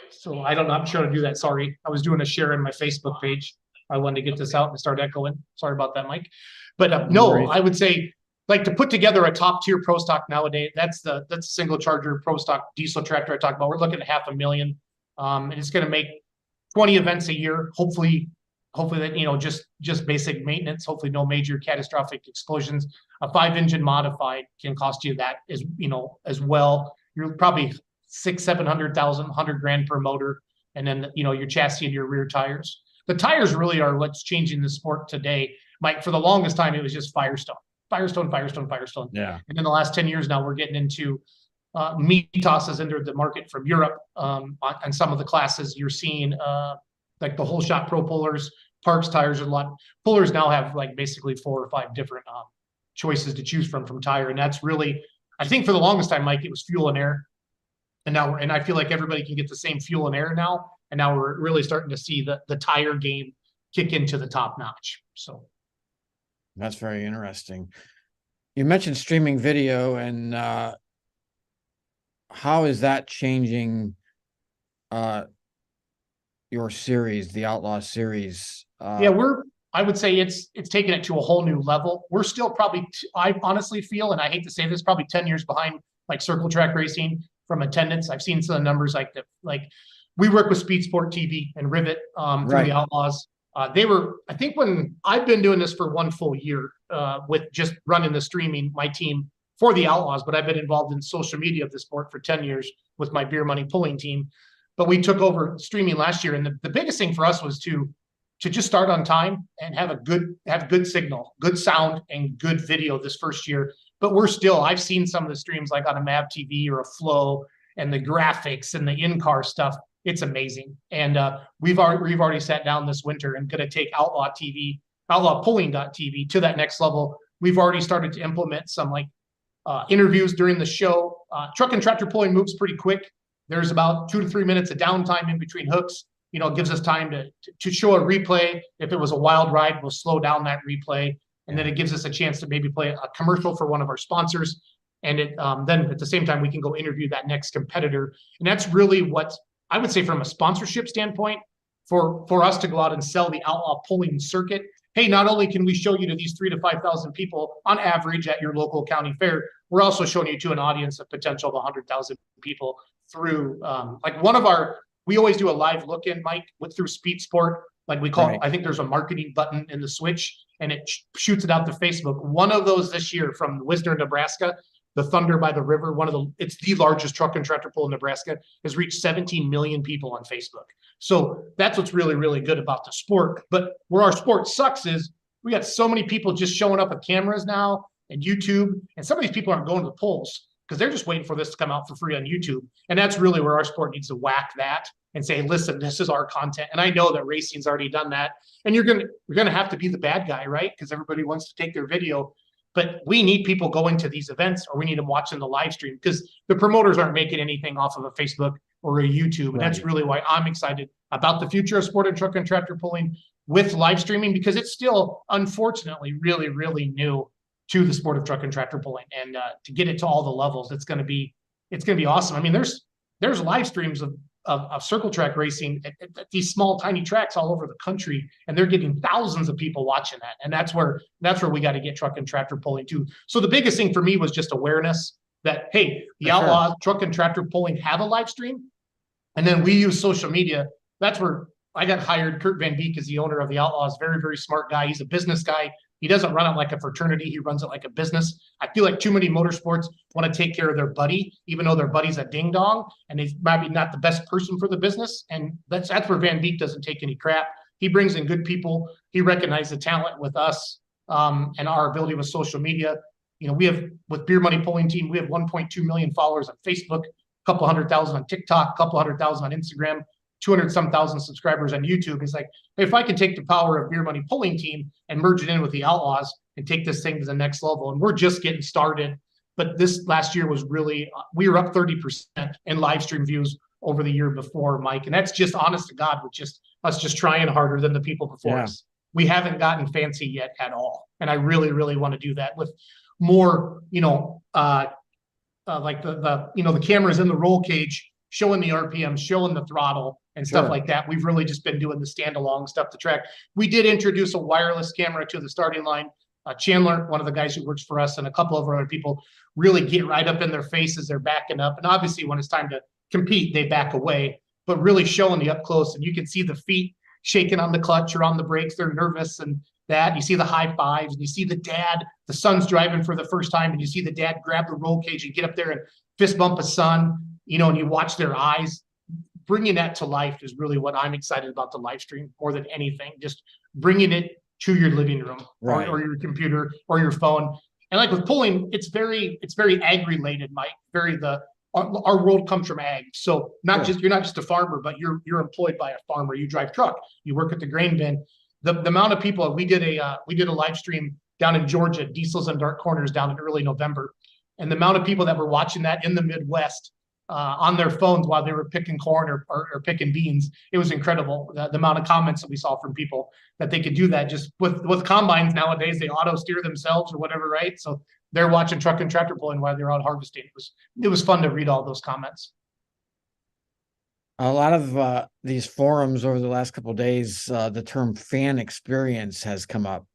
So I'm not sure to do that. Sorry. I was doing a share in my Facebook page. I wanted to get this out and start echoing. Sorry about that, Mike. But no, I would say like to put together a top tier pro stock nowadays, that's a single charger pro stock diesel tractor I talked about. We're looking at $500,000. And it's going to make 20 events a year. Hopefully that, just basic maintenance, hopefully no major catastrophic explosions. A 5-engine modified can cost you that as well. You're probably $600,000, $700,000, $100,000 per motor. And then, your chassis and your rear tires. The tires really are what's changing the sport today. Mike, for the longest time, it was just Firestone. Yeah. And in the last 10 years now, we're getting into Mitas has entered the market from Europe. And some of the classes you're seeing, like the whole shot pro pullers, Parks tires, a lot. Pullers now have like basically 4 or 5 different choices to choose from tire. And that's really, I think for the longest time, Mike, it was fuel and air. And now I feel like everybody can get the same fuel and air now. And now we're really starting to see the tire game kick into the top notch. So that's very interesting. You mentioned streaming video, and how is that changing your series, the Outlaw series? I would say it's taken it to a whole new level. We're still probably, I honestly feel, and I hate to say this, probably 10 years behind like circle track racing from attendance. I've seen some of the numbers like we work with Speed Sport TV and Rivet through the Outlaws. They were, I think when I've been doing this for 1 full year with just running the streaming, my team for the Outlaws, but I've been involved in social media of the sport for 10 years with my beer money pulling team. But we took over streaming last year. And the biggest thing for us was to just start on time and have good signal, good sound, and good video this first year. But I've seen some of the streams like on a Mav TV or a Flow, and the graphics and the in-car stuff. It's amazing. And we've already sat down this winter and going to take Outlaw Pulling.tv to that next level. We've already started to implement some interviews during the show. Truck and tractor pulling moves pretty quick. There's about 2 to 3 minutes of downtime in between hooks. it gives us time to show a replay. If it was a wild ride, we'll slow down that replay. And then it gives us a chance to maybe play a commercial for one of our sponsors. And then at the same time, we can go interview that next competitor. And that's really what I would say from a sponsorship standpoint for us to go out and sell the outlaw pulling circuit. Hey, not only can we show you to these 3,000 to 5,000 people on average at your local county fair, we're also showing you to an audience of potential of 100,000 people through we always do a live look-in, Mike, through Speed Sport. Like we call it, I think there's a marketing button in the switch and it shoots it out to Facebook. One of those this year from Wisner, Nebraska, the Thunder by the River, it's the largest truck and tractor pull in Nebraska, has reached 17 million people on Facebook. So that's what's really, really good about the sport. But where our sport sucks is we got so many people just showing up with cameras now and YouTube, and some of these people aren't going to the polls because they're just waiting for this to come out for free on YouTube. And that's really where our sport needs to whack that and say, listen, this is our content. And I know that racing's already done that. And you're gonna have to be the bad guy, right? Because everybody wants to take their video. But we need people going to these events, or we need them watching the live stream, because the promoters aren't making anything off of a Facebook or a YouTube. And that's really why I'm excited about the future of sport and truck and tractor pulling with live streaming, because it's still, unfortunately, really, really new to the sport of truck and tractor pulling. And to get it to all the levels, it's gonna be awesome. I mean, there's live streams of circle track racing at these small, tiny tracks all over the country, and they're getting thousands of people watching that. And that's where we got to get truck and tractor pulling too. So the biggest thing for me was just awareness that, hey, the outlaw truck and tractor pulling have a live stream. And then we use social media. That's where I got hired. Kurt Van Beek is the owner of the Outlaws. Very, very smart guy. He's a business guy. He doesn't run it like a fraternity. He runs it like a business. I feel like too many motorsports want to take care of their buddy, even though their buddy's a ding dong and he's maybe not the best person for the business. And that's where Van Beek doesn't take any crap. He brings in good people. He recognizes the talent with us and our ability with social media. We have, with Beer Money Pulling Team, we have 1.2 million followers on Facebook, a couple 100,000 on TikTok, a couple 100,000 on Instagram, 200-some thousand subscribers on YouTube. It's like, if I can take the power of Beer Money Pulling Team and merge it in with the Outlaws and take this thing to the next level, and we're just getting started. But this last year was really, we were up 30% in live stream views over the year before, Mike. And that's just, honest to God, with just us just trying harder than the people before us. We haven't gotten fancy yet at all. And I really, really want to do that with more, like the cameras in the roll cage, showing the RPM, showing the throttle and stuff like that. We've really just been doing the stand-along stuff to track. We did introduce a wireless camera to the starting line. Chandler, one of the guys who works for us, and a couple of our other people really get right up in their faces. They're backing up. And obviously when it's time to compete, they back away, but really showing the up close. And you can see the feet shaking on the clutch or on the brakes. They're nervous, and that you see the high fives, and you see the son's driving for the first time, and you see the dad grab the roll cage and get up there and fist bump his son, and you watch their eyes. Bringing that to life is really what I'm excited about the live stream more than anything. Just bringing it to your living room or your computer or your phone. And like with pulling, it's very ag related, Mike. Our world comes from ag. So you're not just a farmer, but you're employed by a farmer. You drive truck, you work at the grain bin. The amount of people, we did a live stream down in Georgia, Diesels and Dark Corners, down in early November. And the amount of people that were watching that in the Midwest on their phones while they were picking corn or picking beans, it was incredible. The amount of comments that we saw from people that they could do that just with combines nowadays. They auto steer themselves or whatever, right? So they're watching truck and tractor pulling while they're out harvesting. It was fun to read all those comments. A lot of these forums over the last couple of days, the term fan experience has come up.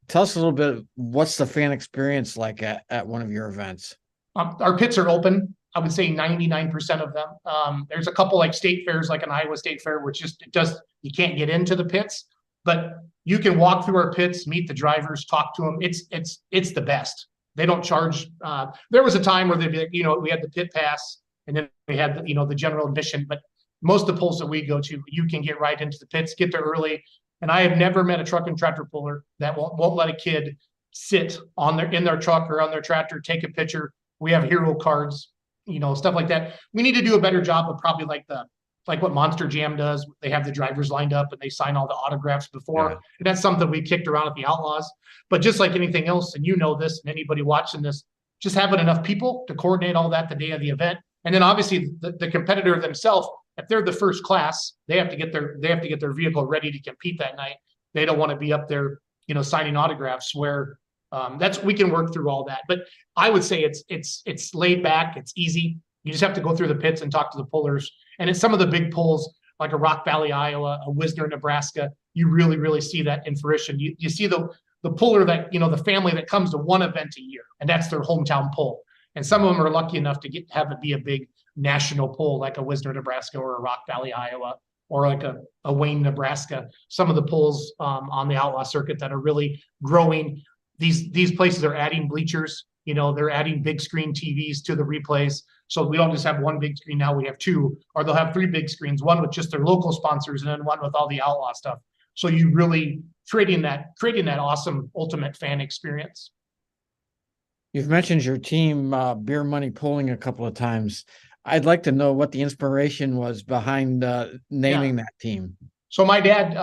Tell us a little bit, what's the fan experience like at one of your events? Our pits are open. I would say 99% of them. There's a couple like state fairs, like an Iowa State Fair, which you can't get into the pits, but you can walk through our pits, meet the drivers, talk to them. It's the best. They don't charge. There was a time where they'd be like, we had the pit pass, and then we had the general admission, but most of the pulls that we go to, you can get right into the pits, get there early. And I have never met a truck and tractor puller that won't let a kid sit in their truck or on their tractor, take a picture. We have hero cards, stuff like that. We need to do a better job of probably like what Monster Jam does. They have the drivers lined up and they sign all the autographs before. Yeah. And that's something we kicked around at the Outlaws. But just like anything else, and this, and anybody watching this, just having enough people to coordinate all that the day of the event. And then obviously the competitor themselves if they're the first class, they have to get their vehicle ready to compete that night. They don't want to be up there, signing autographs where we can work through all that. But I would say it's laid back, it's easy. You just have to go through the pits and talk to the pullers. And it's some of the big pulls like a Rock Valley, Iowa, a Wisner, Nebraska, you really, really see that in fruition. You see the puller that, the family that comes to one event a year, and that's their hometown pull. And some of them are lucky enough to have it be a big national pull, like a Wisner, Nebraska, or a Rock Valley, Iowa, or like a Wayne, Nebraska. Some of the pulls on the outlaw circuit that are really growing. These places are adding bleachers. They're adding big screen TVs to the replays. So we don't just have one big screen now, we have two, or they'll have three big screens, one with just their local sponsors and then one with all the outlaw stuff. So you really creating that awesome ultimate fan experience. You've mentioned your team, Beer Money Pulling, a couple of times. I'd like to know what the inspiration was behind naming that team. So my dad,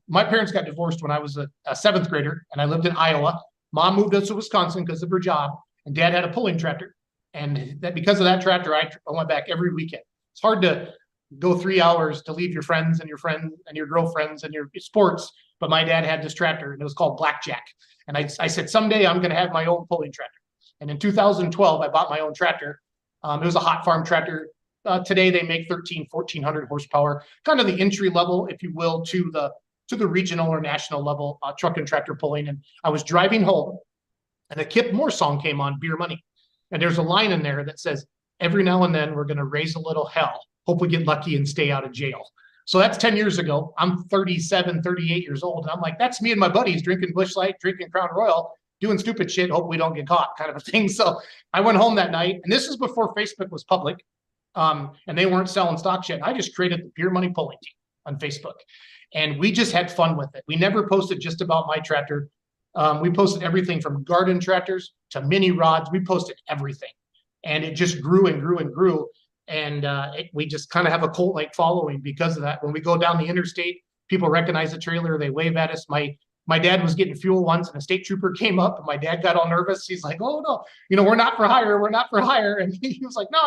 my parents got divorced when I was a seventh grader, and I lived in Iowa. Mom moved us to Wisconsin because of her job, and Dad had a pulling tractor. And that because of that tractor, I went back every weekend. It's hard to go 3 hours to leave your friends and your girlfriends and your sports. But my dad had this tractor, and it was called Blackjack. And I said, someday I'm going to have my own pulling tractor. And in 2012, I bought my own tractor. It was a hot farm tractor. Today they make 1,400 horsepower, kind of the entry level, if you will, to the regional or national level truck and tractor pulling. And I was driving home, and a Kip Moore song came on, Beer Money. And there's a line in there that says, every now and then we're going to raise a little hell. Hope we get lucky and stay out of jail. So that's 10 years ago. I'm 37, 38 years old. And I'm like, that's me and my buddies drinking Busch Light, drinking Crown Royal, doing stupid shit. Hope we don't get caught, kind of a thing. So I went home that night, and this is before Facebook was public. And they weren't selling stock shit. I just created the Beer Money Pulling team on Facebook. And we just had fun with it. We never posted just about my tractor. We posted everything from garden tractors to mini rods. We posted everything. And it just grew and grew and grew. And we just kind of have a cult-like following because of that. When we go down the interstate, people recognize the trailer. They wave at us. My dad was getting fuel once, and a state trooper came up, and my dad got all nervous. He's like, oh, no, we're not for hire. We're not for hire. And he was like, no,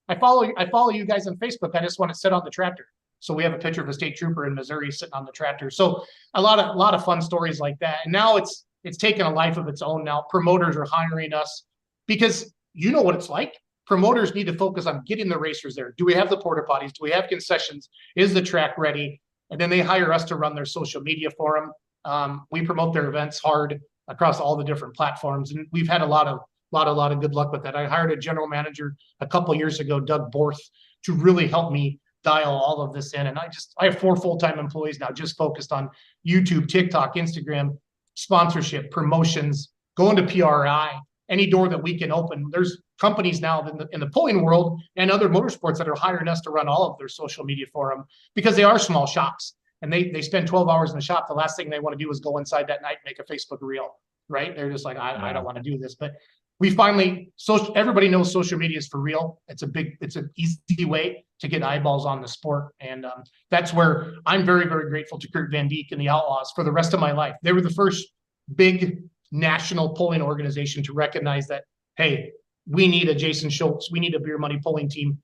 I follow you guys on Facebook. I just want to sit on the tractor. So we have a picture of a state trooper in Missouri sitting on the tractor. So a lot of fun stories like that. And now it's taken a life of its own. Now promoters are hiring us because you know what it's like. Promoters need to focus on getting the racers there. Do we have the porta potties? Do we have concessions? Is the track ready? And then they hire us to run their social media for them. We promote their events hard across all the different platforms, and we've had a lot of good luck with that. I hired a general manager a couple years ago, Doug Borth, to really help me dial all of this in. And I have 4 full-time employees now just focused on YouTube, TikTok, Instagram, sponsorship, promotions, going to PRI, any door that we can open. There's companies now in the pulling world and other motorsports that are hiring us to run all of their social media for them because they are small shops and they spend 12 hours in the shop. The last thing they want to do is go inside that night and make a Facebook reel, right? They're just like, I don't want to do this. But we finally, everybody knows social media is for real. It's an easy way to get eyeballs on the sport. And that's where I'm very, very grateful to Kurt Van Dijk and the Outlaws for the rest of my life. They were the first big national pulling organization to recognize that, hey, we need a Jason Schultz. We need a Beer Money Pulling team.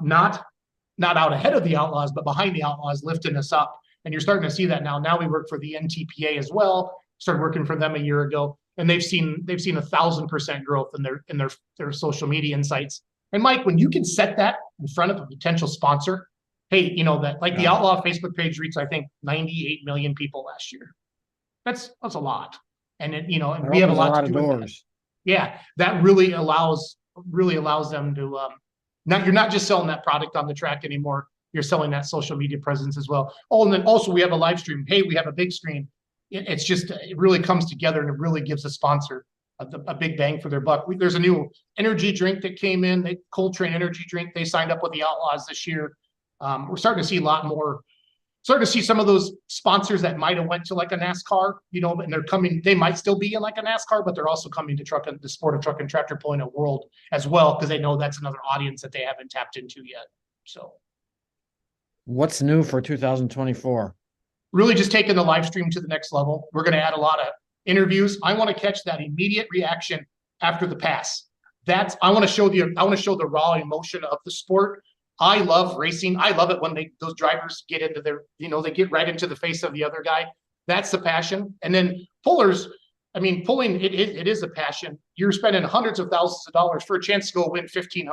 Not out ahead of the Outlaws, but behind the Outlaws, lifting us up. And you're starting to see that now. Now we work for the NTPA as well. Started working for them a year ago. And they've seen 1,000% growth in their social media insights. And Mike, when you can set that in front of a potential sponsor, hey, the Outlaw Facebook page reached, I think, 98 million people last year. That's a lot. And and we have a lot to do with that. Yeah, that really allows them to you're not just selling that product on the track anymore. You're selling that social media presence as well. Oh, and then also we have a live stream. Hey, we have a big screen. It really comes together and it really gives a sponsor a big bang for their buck. There's a new energy drink that came in, Coltrane energy drink. They signed up with the Outlaws this year. We're starting to see a lot more, starting to see some of those sponsors that might have went to like a NASCAR, and they're coming, they might still be in like a NASCAR, but they're also coming to the sport of truck and tractor pulling a world as well, because they know that's another audience that they haven't tapped into yet. So what's new for 2024? Really just taking the live stream to the next level. We're going to add a lot of interviews. I want to catch that immediate reaction after the pass. I want to show the raw emotion of the sport. I love racing. I love it when those drivers get into their, they get right into the face of the other guy. That's the passion. And then pullers, I mean, pulling, it is a passion. You're spending hundreds of thousands of dollars for a chance to go win $1,500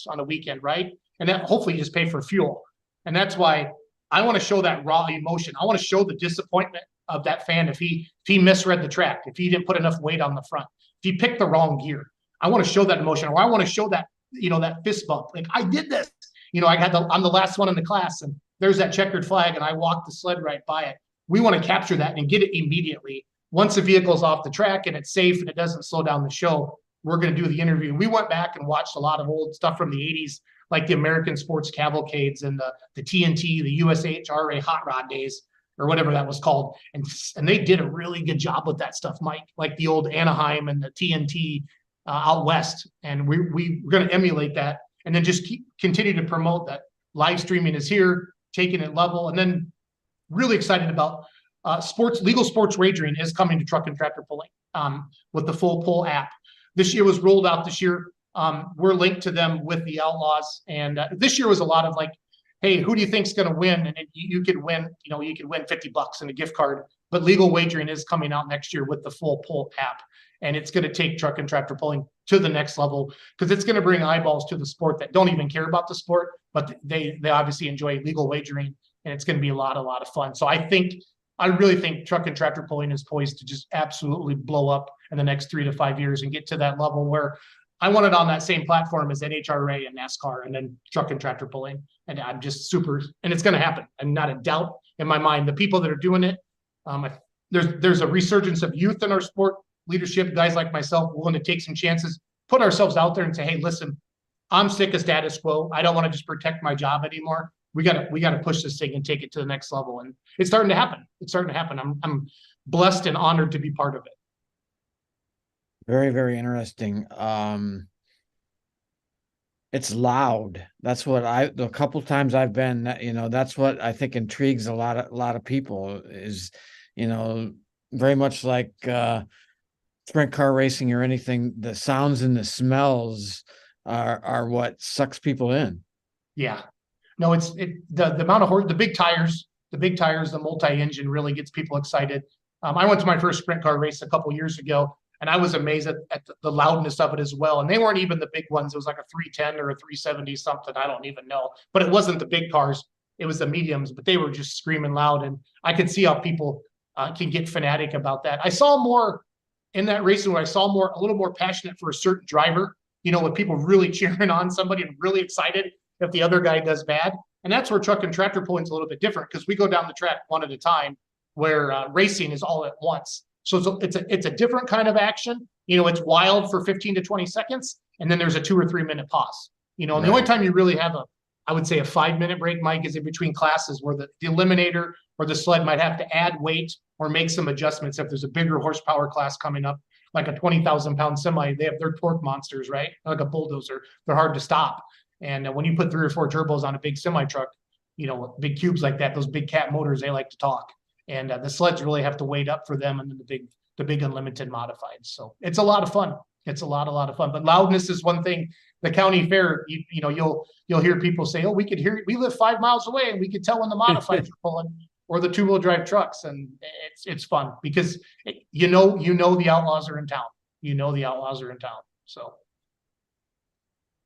on a weekend, right? And that hopefully you just pay for fuel. And that's why I want to show that raw emotion. I want to show the disappointment of that fan if he misread the track, if he didn't put enough weight on the front, if he picked the wrong gear. I want to show that emotion, or I want to show that, that fist bump. Like, I did this. I'm the last one in the class, and there's that checkered flag, and I walked the sled right by it. We want to capture that and get it immediately. Once the vehicle's off the track and it's safe and it doesn't slow down the show, we're going to do the interview. We went back and watched a lot of old stuff from the 80s, like the American Sports Cavalcades and the TNT, the NHRA Hot Rod days, or whatever that was called. And they did a really good job with that stuff, Mike, like the old Anaheim and the TNT out west. And we're going to emulate that, and then just continue to promote that live streaming is here, taking it level. And then really excited about legal sports wagering is coming to truck and tractor pulling with the full pull app. This year was rolled out this year. We're linked to them with the Outlaws. And this year was a lot of like, hey, who do you think's going to win? And you could win, you could win $50 in a gift card. But legal wagering is coming out next year with the full pull app. And it's going to take truck and tractor pulling to the next level, because it's going to bring eyeballs to the sport that don't even care about the sport, but they obviously enjoy legal wagering, and it's going to be a lot of fun. So I really think truck and tractor pulling is poised to just absolutely blow up in the next 3 to 5 years and get to that level where I want it on that same platform as NHRA and NASCAR, and then truck and tractor pulling. And I'm just and it's going to happen. I'm not a doubt in my mind. The people that are doing it, there's a resurgence of youth in our sport. Leadership, guys like myself, willing to take some chances, put ourselves out there and say, hey, listen, I'm sick of status quo. I don't want to just protect my job anymore. We got to push this thing and take it to the next level. And it's starting to happen. I'm blessed and honored to be part of it. Very, very interesting. It's loud. That's what the couple times I've been, that's what I think intrigues a lot of people is, very much like, sprint car racing or anything, the sounds and the smells are what sucks people in. Yeah, no, the amount of the big tires, the multi-engine really gets people excited. I went to my first sprint car race a couple years ago, and I was amazed at the loudness of it as well. And they weren't even the big ones. It was like a 310 or a 370 something. I don't even know, but it wasn't the big cars. It was the mediums, but they were just screaming loud. And I could see how people can get fanatic about that. I saw more in that racing where I saw a little more passionate for a certain driver, with people really cheering on somebody and really excited if the other guy does bad. And that's where truck and tractor pulling is a little bit different, because we go down the track one at a time, where racing is all at once. So it's a different kind of action. It's wild for 15 to 20 seconds, and then there's a 2 or 3 minute pause. And the only time you really have I would say a 5-minute break, Mike, is in between classes where the eliminator or the sled might have to add weight or make some adjustments. If there's a bigger horsepower class coming up, like a 20,000 pound semi, they have their torque monsters, right? Like a bulldozer. They're hard to stop. And when you put 3 or 4 turbos on a big semi truck, big cubes like that, those big cat motors, they like to talk. And the sleds really have to wait up for them, and then the big unlimited modifieds. So it's a lot of fun. It's a lot of fun. But loudness is one thing. The county fair, you'll hear people say, "Oh, we live 5 miles away, and we could tell when the modifieds are pulling, or the 2-wheel drive trucks." And it's fun because the Outlaws are in town. The Outlaws are in town. So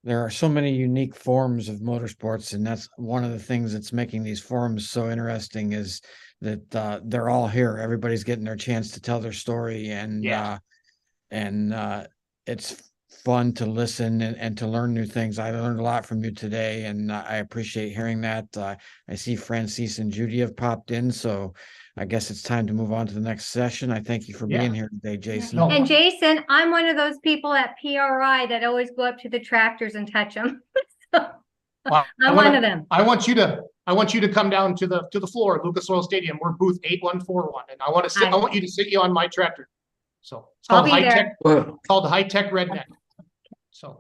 there are so many unique forms of motorsports, and that's one of the things that's making these forums so interesting is that they're all here. Everybody's getting their chance to tell their story, and it's fun to listen and to learn new things. I learned a lot from you today, and I appreciate hearing that. I see Francis and Judy have popped in, so I guess it's time to move on to the next session. I thank you for being here today, Jason. And Jason, I'm one of those people at PRI that always go up to the tractors and touch them. Well, I'm one of them. I want you to come down to the floor at Lucas Oil Stadium. We're booth 8141, and I want you to sit you on my tractor. So it's called High Tech. Called the High Tech Redneck. So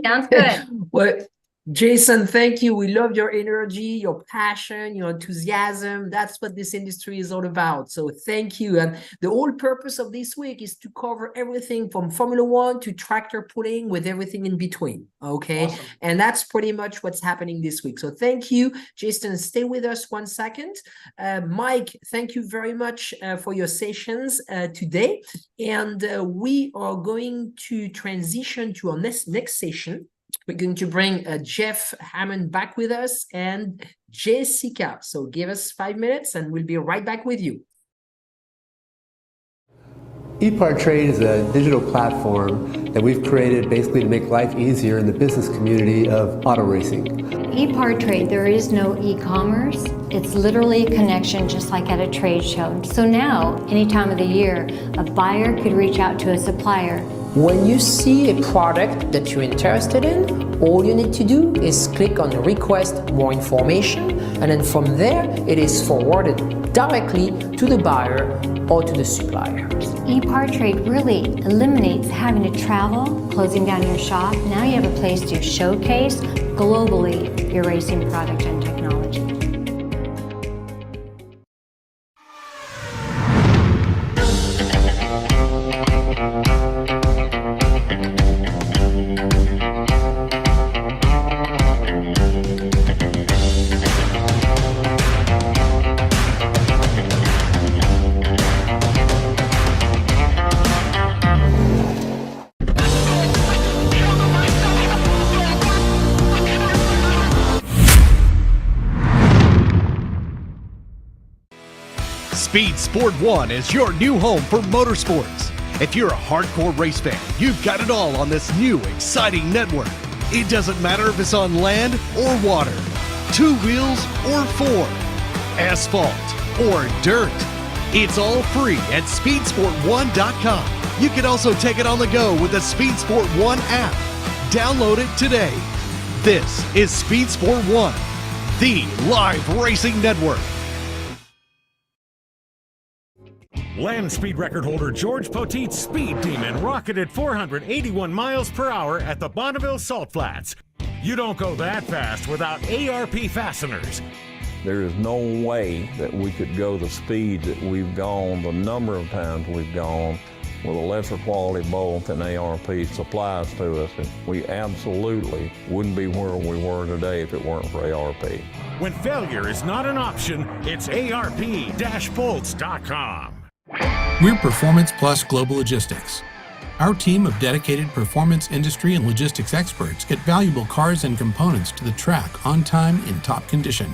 sounds good. Jason, thank you. We love your energy, your passion, your enthusiasm. That's what this industry is all about. So thank you. And the whole purpose of this week is to cover everything from Formula One to tractor pulling with everything in between. Okay. Awesome. And that's pretty much what's happening this week. So thank you, Jason. Stay with us 1 second. Mike, thank you very much for your sessions today. And we are going to transition to our next session. We're going to bring Jeff Hammond back with us and Jessica. So give us 5 minutes and we'll be right back with you. EPARTRADE is a digital platform that we've created basically to make life easier in the business community of auto racing. EPARTRADE, there is no e-commerce. It's literally a connection just like at a trade show. So now, any time of the year, a buyer could reach out to a supplier. When you see a product that you're interested in, all you need to do is click on request more information, and then from there it is forwarded directly to the buyer or to the supplier. EPARTRADE really eliminates having to travel, closing down your shop. Now you have a place to showcase globally your racing product and technology. Speed Sport 1 is your new home for motorsports. If you're a hardcore race fan, you've got it all on this new, exciting network. It doesn't matter if it's on land or water, 2 wheels or 4, asphalt or dirt. It's all free at speedsport1.com. You can also take it on the go with the Speed Sport 1 app. Download it today. This is Speed Sport 1, the live racing network. Land speed record holder George Poteet's Speed Demon rocketed 481 miles per hour at the Bonneville Salt Flats. You don't go that fast without ARP fasteners. There is no way that we could go the speed that we've gone, the number of times we've gone, with a lesser quality bolt than ARP supplies to us. And we absolutely wouldn't be where we were today if it weren't for ARP. When failure is not an option, it's ARP-bolts.com. We're Performance Plus Global Logistics. Our team of dedicated performance industry and logistics experts get valuable cars and components to the track on time in top condition.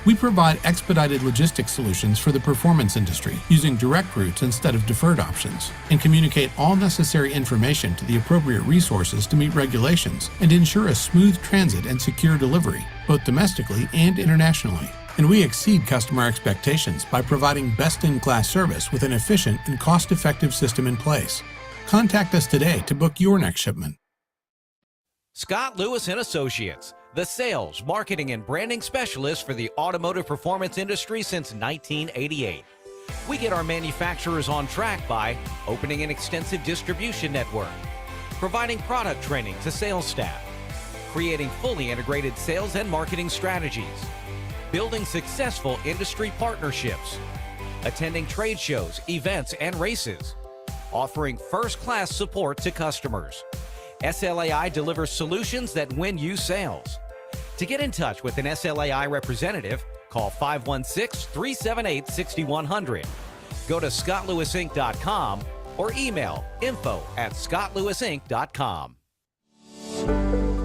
We provide expedited logistics solutions for the performance industry using direct routes instead of deferred options, and communicate all necessary information to the appropriate resources to meet regulations and ensure a smooth transit and secure delivery, both domestically and internationally. And we exceed customer expectations by providing best-in-class service with an efficient and cost-effective system in place. Contact us today to book your next shipment. Scott Lewis & Associates, the sales, marketing, and branding specialist for the automotive performance industry since 1988. We get our manufacturers on track by opening an extensive distribution network, providing product training to sales staff, creating fully integrated sales and marketing strategies, building successful industry partnerships, attending trade shows, events, and races, offering first-class support to customers. SLAI delivers solutions that win you sales. To get in touch with an SLAI representative, call 516-378-6100. Go to scottlewisinc.com or email info@scottlewisinc.com.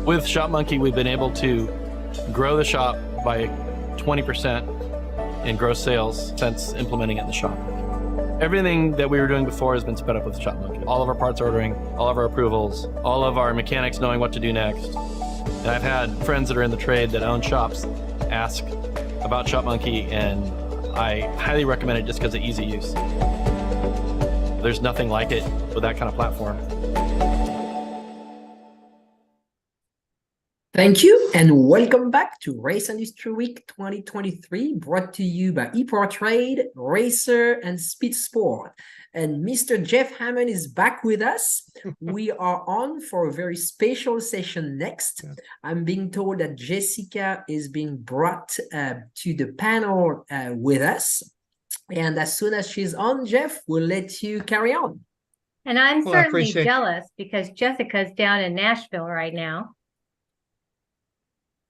With Shop Monkey, we've been able to grow the shop by 20% in gross sales since implementing it in the shop. Everything that we were doing before has been sped up with Shop Monkey. All of our parts ordering, all of our approvals, all of our mechanics knowing what to do next. And I've had friends that are in the trade that own shops ask about Shop Monkey, and I highly recommend it just because of easy use. There's nothing like it with that kind of platform. Thank you and welcome back to Race Industry Week 2023, brought to you by EPARTRADE, Racer and Speed Sport. And Mr. Jeff Hammond is back with us. We are on for a very special session next. I'm being told that Jessica is being brought to the panel with us. And as soon as she's on, Jeff, we'll let you carry on. And I'm certainly jealous because Jessica's down in Nashville right now.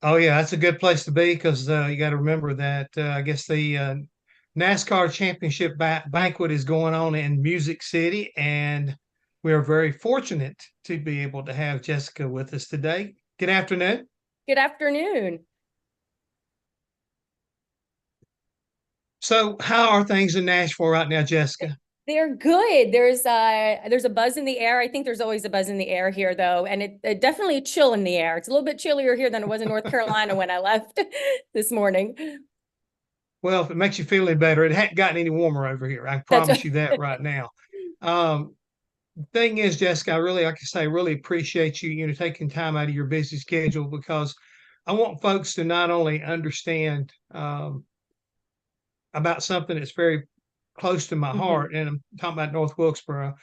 Oh yeah, that's a good place to be because you got to remember that I guess the NASCAR Championship banquet is going on in Music City, and we are very fortunate to be able to have Jessica with us today. Good afternoon. Good afternoon. So, how are things in Nashville right now, Jessica? They're good. There's a buzz in the air. I think there's always a buzz in the air here, though, and it definitely a chill in the air. It's a little bit chillier here than it was in North Carolina when I left this morning. Well, if it makes you feel any better, it hadn't gotten any warmer over here. I promise you that right now. Thing is, Jessica, I really, like I say, really appreciate you, taking time out of your busy schedule, because I want folks to not only understand about something that's very close to my heart, and I'm talking about North Wilkesboro,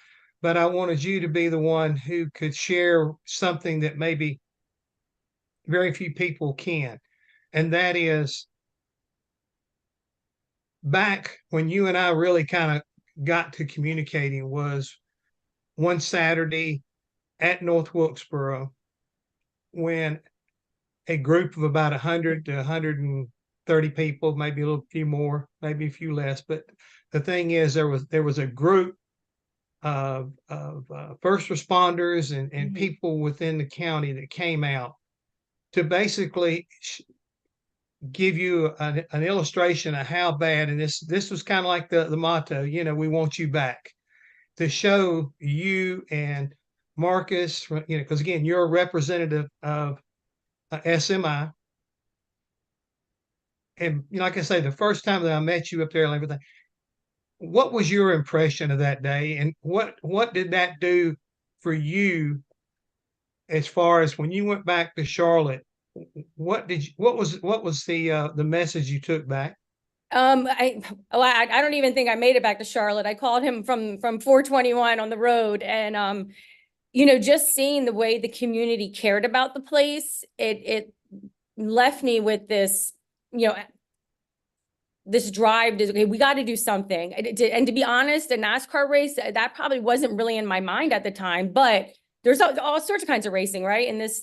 but I wanted you to be the one who could share something that maybe very few people can. And that is, back when you and I really kind of got to communicating was one Saturday at North Wilkesboro, when a group of about 100 to 130 people, maybe a little few more, maybe a few less, but the thing is, there was a group of first responders and people within the county that came out to basically give you an illustration of how bad, and this was kind of like the motto, we want you back, to show you and Marcus, because again, you're a representative of SMI. And like I say, the first time that I met you up there and everything, what was your impression of that day, and what did that do for you as far as when you went back to Charlotte? What was the message you took back? I don't even think I made it back to Charlotte. I called him from 421 on the road, and just seeing the way the community cared about the place, it left me with this, this drive to, okay, we got to do something. And to be honest, a NASCAR race, that probably wasn't really in my mind at the time, but there's all sorts of kinds of racing, right? And this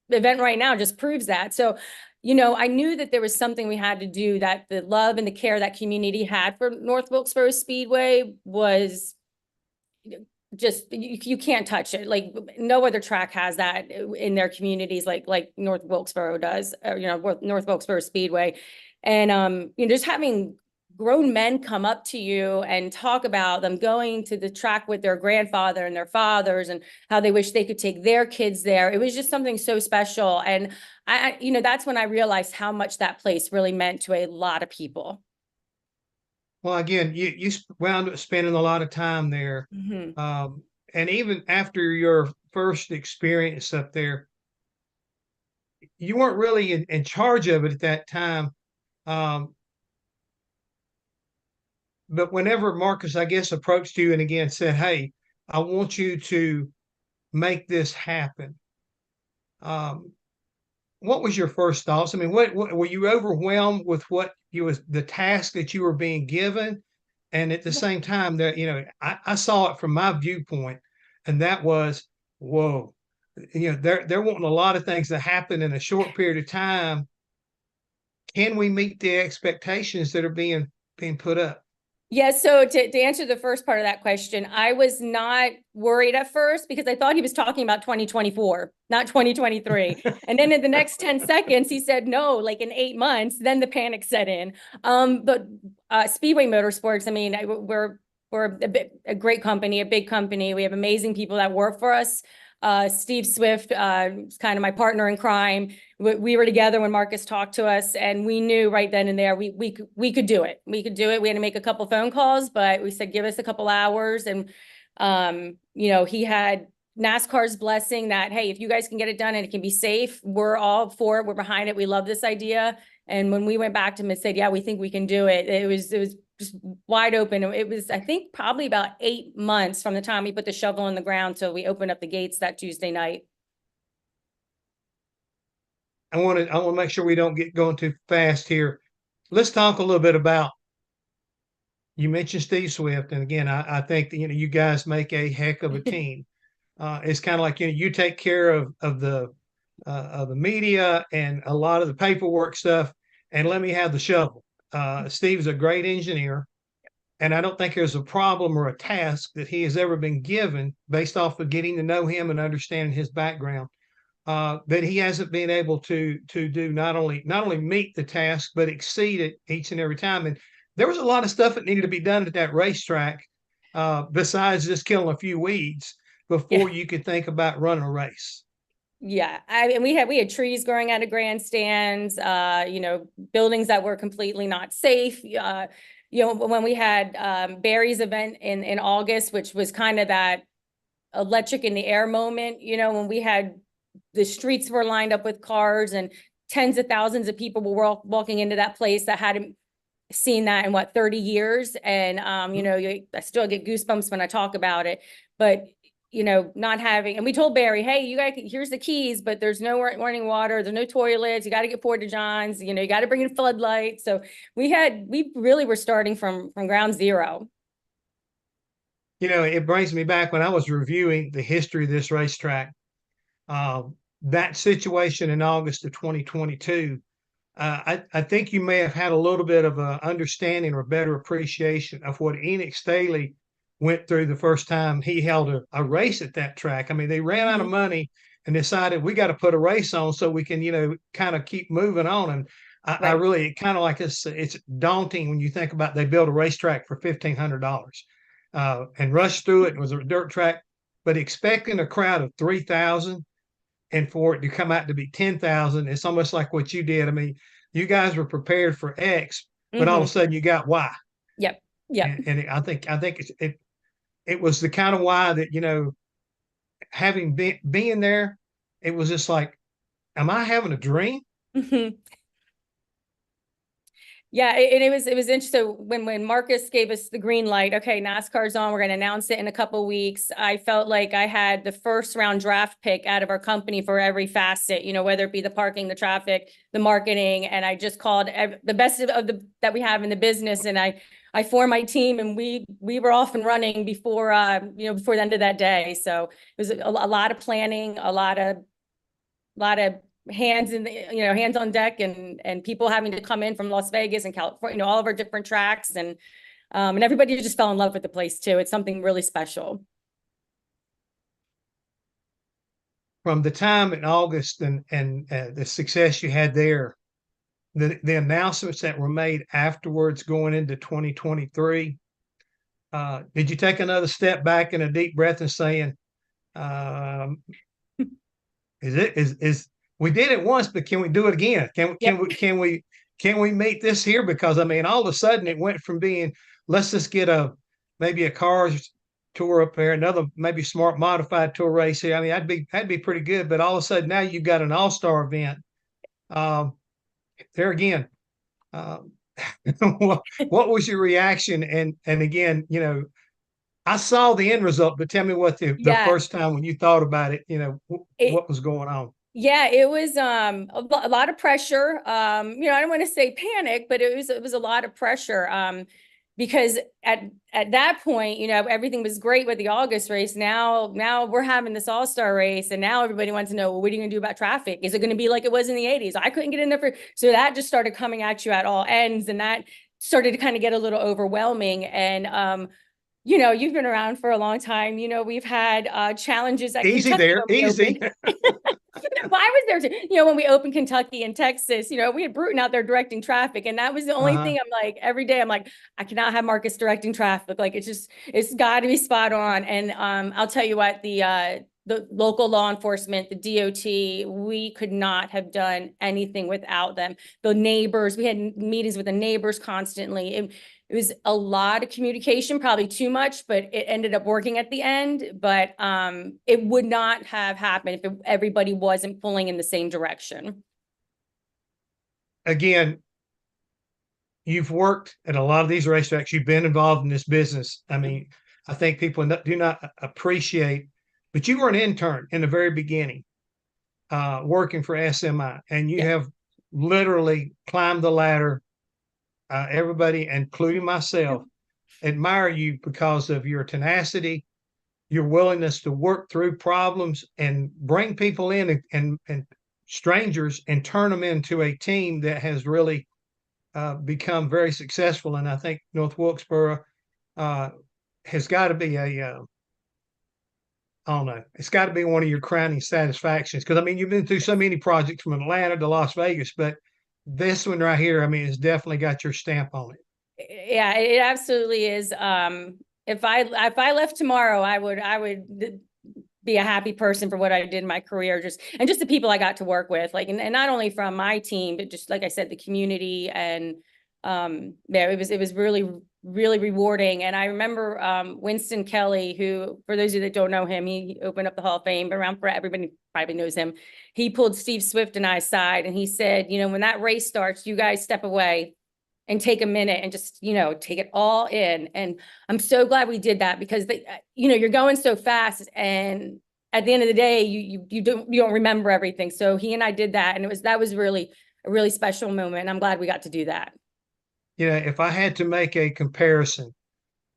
event right now just proves that. So, I knew that there was something we had to do, that the love and the care that community had for North Wilkesboro Speedway was just, you can't touch it. Like no other track has that in their communities like North Wilkesboro does, or, North Wilkesboro Speedway. And, just having grown men come up to you and talk about them going to the track with their grandfather and their fathers and how they wish they could take their kids there. It was just something so special. And I that's when I realized how much that place really meant to a lot of people. Well, again, you wound up spending a lot of time there. And even after your first experience up there, you weren't really in charge of it at that time. But whenever Marcus, I guess, approached you and again said, hey, I want you to make this happen. What was your first thoughts? I mean, what were you overwhelmed with the task that you were being given? And at the same time that, I saw it from my viewpoint, and that was, whoa, they're wanting a lot of things to happen in a short period of time. Can we meet the expectations that are being put up? Yeah, so to answer the first part of that question, I was not worried at first because I thought he was talking about 2024, not 2023. And then in the next 10 seconds, he said, no, like in 8 months, then the panic set in. But Speedway Motorsports, I mean, we're a great company, a big company. We have amazing people that work for us. Steve Swift is kind of my partner in crime. We were together when Marcus talked to us, and we knew right then and there we could do it. We could do it. We had to make a couple phone calls, but we said, give us a couple hours. And, he had NASCAR's blessing that, hey, if you guys can get it done and it can be safe, we're all for it. We're behind it. We love this idea. And when we went back to him and said, yeah, we think we can do it, it was just wide open. It was, I think, probably about 8 months from the time we put the shovel in the ground till we opened up the gates that Tuesday night. I want to make sure we don't get going too fast here. Let's talk a little bit about, you mentioned Steve Swift. And again, I think that, you guys make a heck of a team. It's kind of like, you take care of the media and a lot of the paperwork stuff, and let me have the shovel. Steve's a great engineer, and I don't think there's a problem or a task that he has ever been given based off of getting to know him and understanding his background, that he hasn't been able to do not only meet the task, but exceed it each and every time. And there was a lot of stuff that needed to be done at that racetrack, besides just killing a few weeds before you could think about running a race. Yeah, and we had trees growing out of grandstands, buildings that were completely not safe. When we had Barry's event in August, which was kind of that electric in the air moment, when we had the streets were lined up with cars and tens of thousands of people were walking into that place that hadn't seen that in 30 years. And, I still get goosebumps when I talk about it, but not having, and we told Barry, hey, you guys, here's the keys, but there's no running water, there's no toilets, you got to get Porta Johns, you got to bring in floodlights. So we really were starting from ground zero. It brings me back when I was reviewing the history of this racetrack, that situation in August of 2022, I think you may have had a little bit of a understanding or better appreciation of what Enoch Staley went through the first time he held a race at that track. I mean, they ran out of money and decided we got to put a race on so we can, kind of keep moving on. And I really kind of like it's daunting when you think about they built a racetrack for $1,500 and rushed through it. It was a dirt track, but expecting a crowd of 3,000 and for it to come out to be 10,000, it's almost like what you did. I mean, you guys were prepared for X, but all of a sudden you got Y. Yep. Yeah. And I think it was the kind of why that, having being there, it was just like, am I having a dream? Yeah, and it was interesting. So when Marcus gave us the green light, okay, NASCAR's on, we're going to announce it in a couple of weeks. I felt like I had the first round draft pick out of our company for every facet, whether it be the parking, the traffic, the marketing, and I just called the best of that we have in the business, and I formed my team, and we were off and running before before the end of that day. So it was a lot of planning, a lot of hands in the, hands on deck, and people having to come in from Las Vegas and California, all of our different tracks, and everybody just fell in love with the place too. It's something really special. From the time in August and the success you had there, the announcements that were made afterwards going into 2023, did you take another step back and a deep breath and saying, we did it once, but can we do it again? Can we meet this here? Because I mean, all of a sudden it went from being, let's just get maybe a cars tour up there, another maybe smart modified tour race here. I mean, that'd be pretty good. But all of a sudden now you've got an all-star event. There again, what was your reaction? And again, I saw the end result, but tell me what the first time when you thought about it, what was going on? Yeah, it was a lot of pressure. I don't want to say panic, but it was a lot of pressure. Because at that point, everything was great with the August race. Now we're having this all-star race, and now everybody wants to know, well, what are you gonna do about traffic? Is it gonna be like it was in the 80s? I couldn't get in there so that just started coming at you at all ends, and that started to kind of get a little overwhelming. And you've been around for a long time. We've had challenges at easy there, easy. Well, I was there too. When we opened Kentucky and Texas, we had Bruton out there directing traffic, and that was the only thing. I'm like, every day I'm like, I cannot have Marcus directing traffic. Like, it's got to be spot on. And I'll tell you what, the the local law enforcement, the DOT, we could not have done anything without them. The neighbors, we had meetings with the neighbors constantly. It was a lot of communication, probably too much, but it ended up working at the end. But it would not have happened if everybody wasn't pulling in the same direction. Again, you've worked at a lot of these racetracks. You've been involved in this business. I mean, I think people do not appreciate, but you were an intern in the very beginning, working for SMI, and you have literally climbed the ladder. Everybody, including myself, admire you because of your tenacity, your willingness to work through problems and bring people in and strangers and turn them into a team that has really become very successful. And I think North Wilkesboro has got to be I don't know, it's got to be one of your crowning satisfactions. Because, I mean, you've been through so many projects from Atlanta to Las Vegas, but this one right here, I mean, it's definitely got your stamp on it. Yeah, it absolutely is. If I left tomorrow, I would be a happy person for what I did in my career, just the people I got to work with, like, and not only from my team, but just like I said, the community. And yeah, it was really, really rewarding. And I remember Winston Kelly, who, for those of you that don't know him, he opened up the Hall of Fame, but around for everybody probably knows him. He pulled Steve Swift and I aside, and he said, you know, when that race starts, you guys step away and take a minute and just, you know, take it all in. And I'm so glad we did that, because you know, you're going so fast, and at the end of the day, you don't remember everything. So he and I did that, and that was really a really special moment. And I'm glad we got to do that. You know, if I had to make a comparison,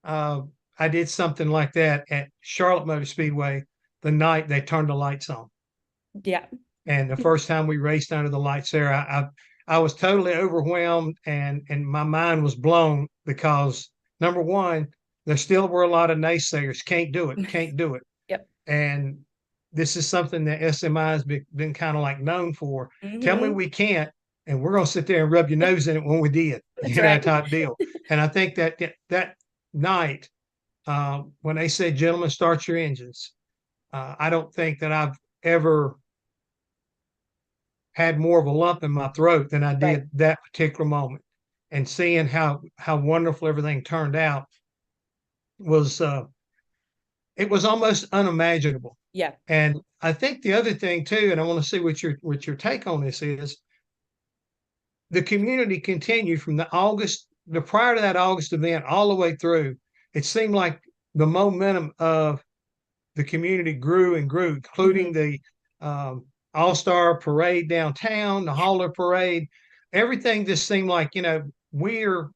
I did something like that at Charlotte Motor Speedway the night they turned the lights on. Yeah. And the first time we raced under the lights there, I was totally overwhelmed, and my mind was blown, because number one, there still were a lot of naysayers. Can't do it. Yep. And this is something that SMI has been kind of like known for. Tell me we can't, and we're going to sit there and rub your nose in it when we did. That's you know, right. type deal. And I think that night, when they said, "Gentlemen, start your engines," I don't think that I've ever had more of a lump in my throat than I did that particular moment. And seeing how wonderful everything turned out was it was almost unimaginable. Yeah. And I think the other thing too, and I want to see what your take on this is, the community continued from the prior to that August event all the way through. It seemed like the momentum of the community grew and grew, including the All-Star Parade downtown, the Hauler Parade. Everything just seemed like, you know, we're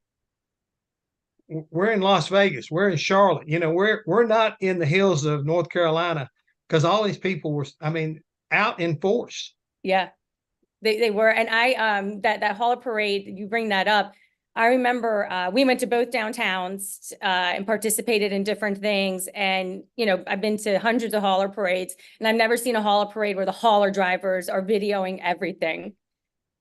in Las Vegas, we're in Charlotte, you know, we're not in the hills of North Carolina, because all these people were, I mean, out in force. Yeah, they were. And I that Hauler Parade, you bring that up, I remember we went to both downtowns and participated in different things. And, you know, I've been to hundreds of hauler parades, and I've never seen a hauler parade where the hauler drivers are videoing everything.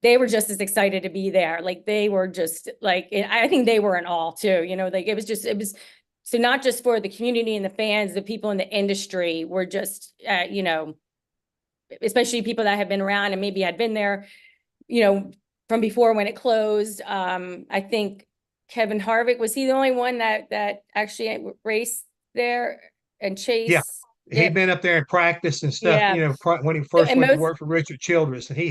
They were just as excited to be there. Like, they were just like, I think they were in awe too, you know, like it was so not just for the community and the fans, the people in the industry were just, you know, especially people that have been around and maybe had been there, you know, from before when it closed. I think Kevin Harvick, was he the only one that actually raced there and chased? Yeah. He'd been up there in practice and stuff, Yeah. you know, when he first went to work for Richard Childress, and he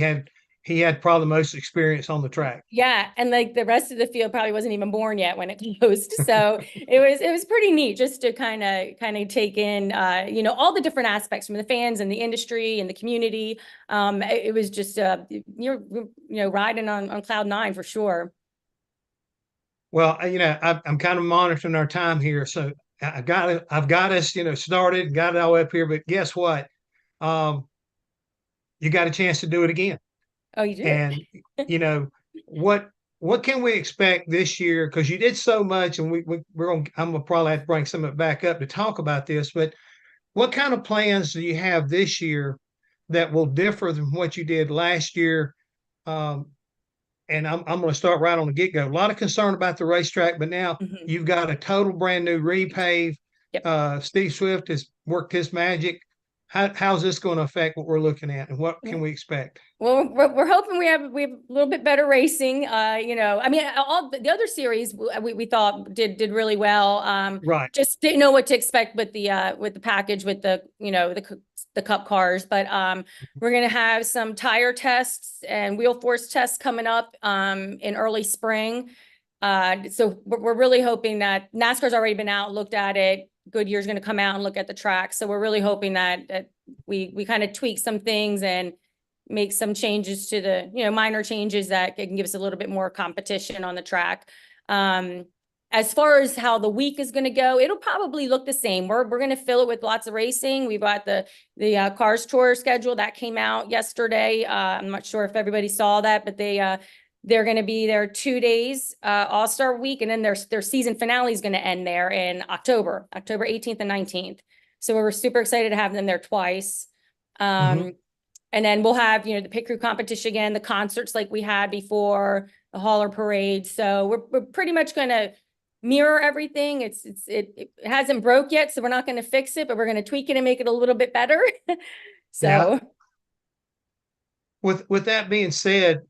had probably the most experience on the track. Yeah. And like the rest of the field probably wasn't even born yet when it closed. So it was pretty neat just to kind of take in, you know, all the different aspects from the fans and the industry and the community. It was just, you're, you know, riding on cloud nine for sure. Well, you know, I'm kind of monitoring our time here. So I've got us, you know, started, got it all up here, but guess what? You got a chance to do it again. Oh, you did. And you know, what can we expect this year? Because you did so much, and I'm gonna probably have to bring some of it back up to talk about this. But what kind of plans do you have this year that will differ from what you did last year? And I'm going to start right on the get-go. A lot of concern about the racetrack, but now you've got a total brand new repave. Yep. Steve Swift has worked his magic. how's this going to affect what we're looking at, and what can we expect? Well, we're hoping we have a little bit better racing. I mean, all the other series we thought did really well. Right. Just didn't know what to expect with the package with the the Cup cars. But we're gonna have some tire tests and wheel force tests coming up in early spring. So we're really hoping that NASCAR's already been out, looked at it. Goodyear's going to come out and look at the track. So we're really hoping that we kind of tweak some things and make some changes to the, minor changes that can give us a little bit more competition on the track. As far as how the week is going to go, it'll probably look the same. We're going to fill it with lots of racing. We've got the Cars Tour schedule that came out yesterday. I'm not sure if everybody saw that, but they're going to be there 2 days, All-Star Week, and then their season finale is going to end there in October 18th and 19th. So we're super excited to have them there twice. And then we'll have, the pit crew competition again, the concerts like we had before, the hauler parade. So we're pretty much going to mirror everything. It hasn't broke yet, so we're not going to fix it, but we're going to tweak it and make it a little bit better. So yeah. With that being said,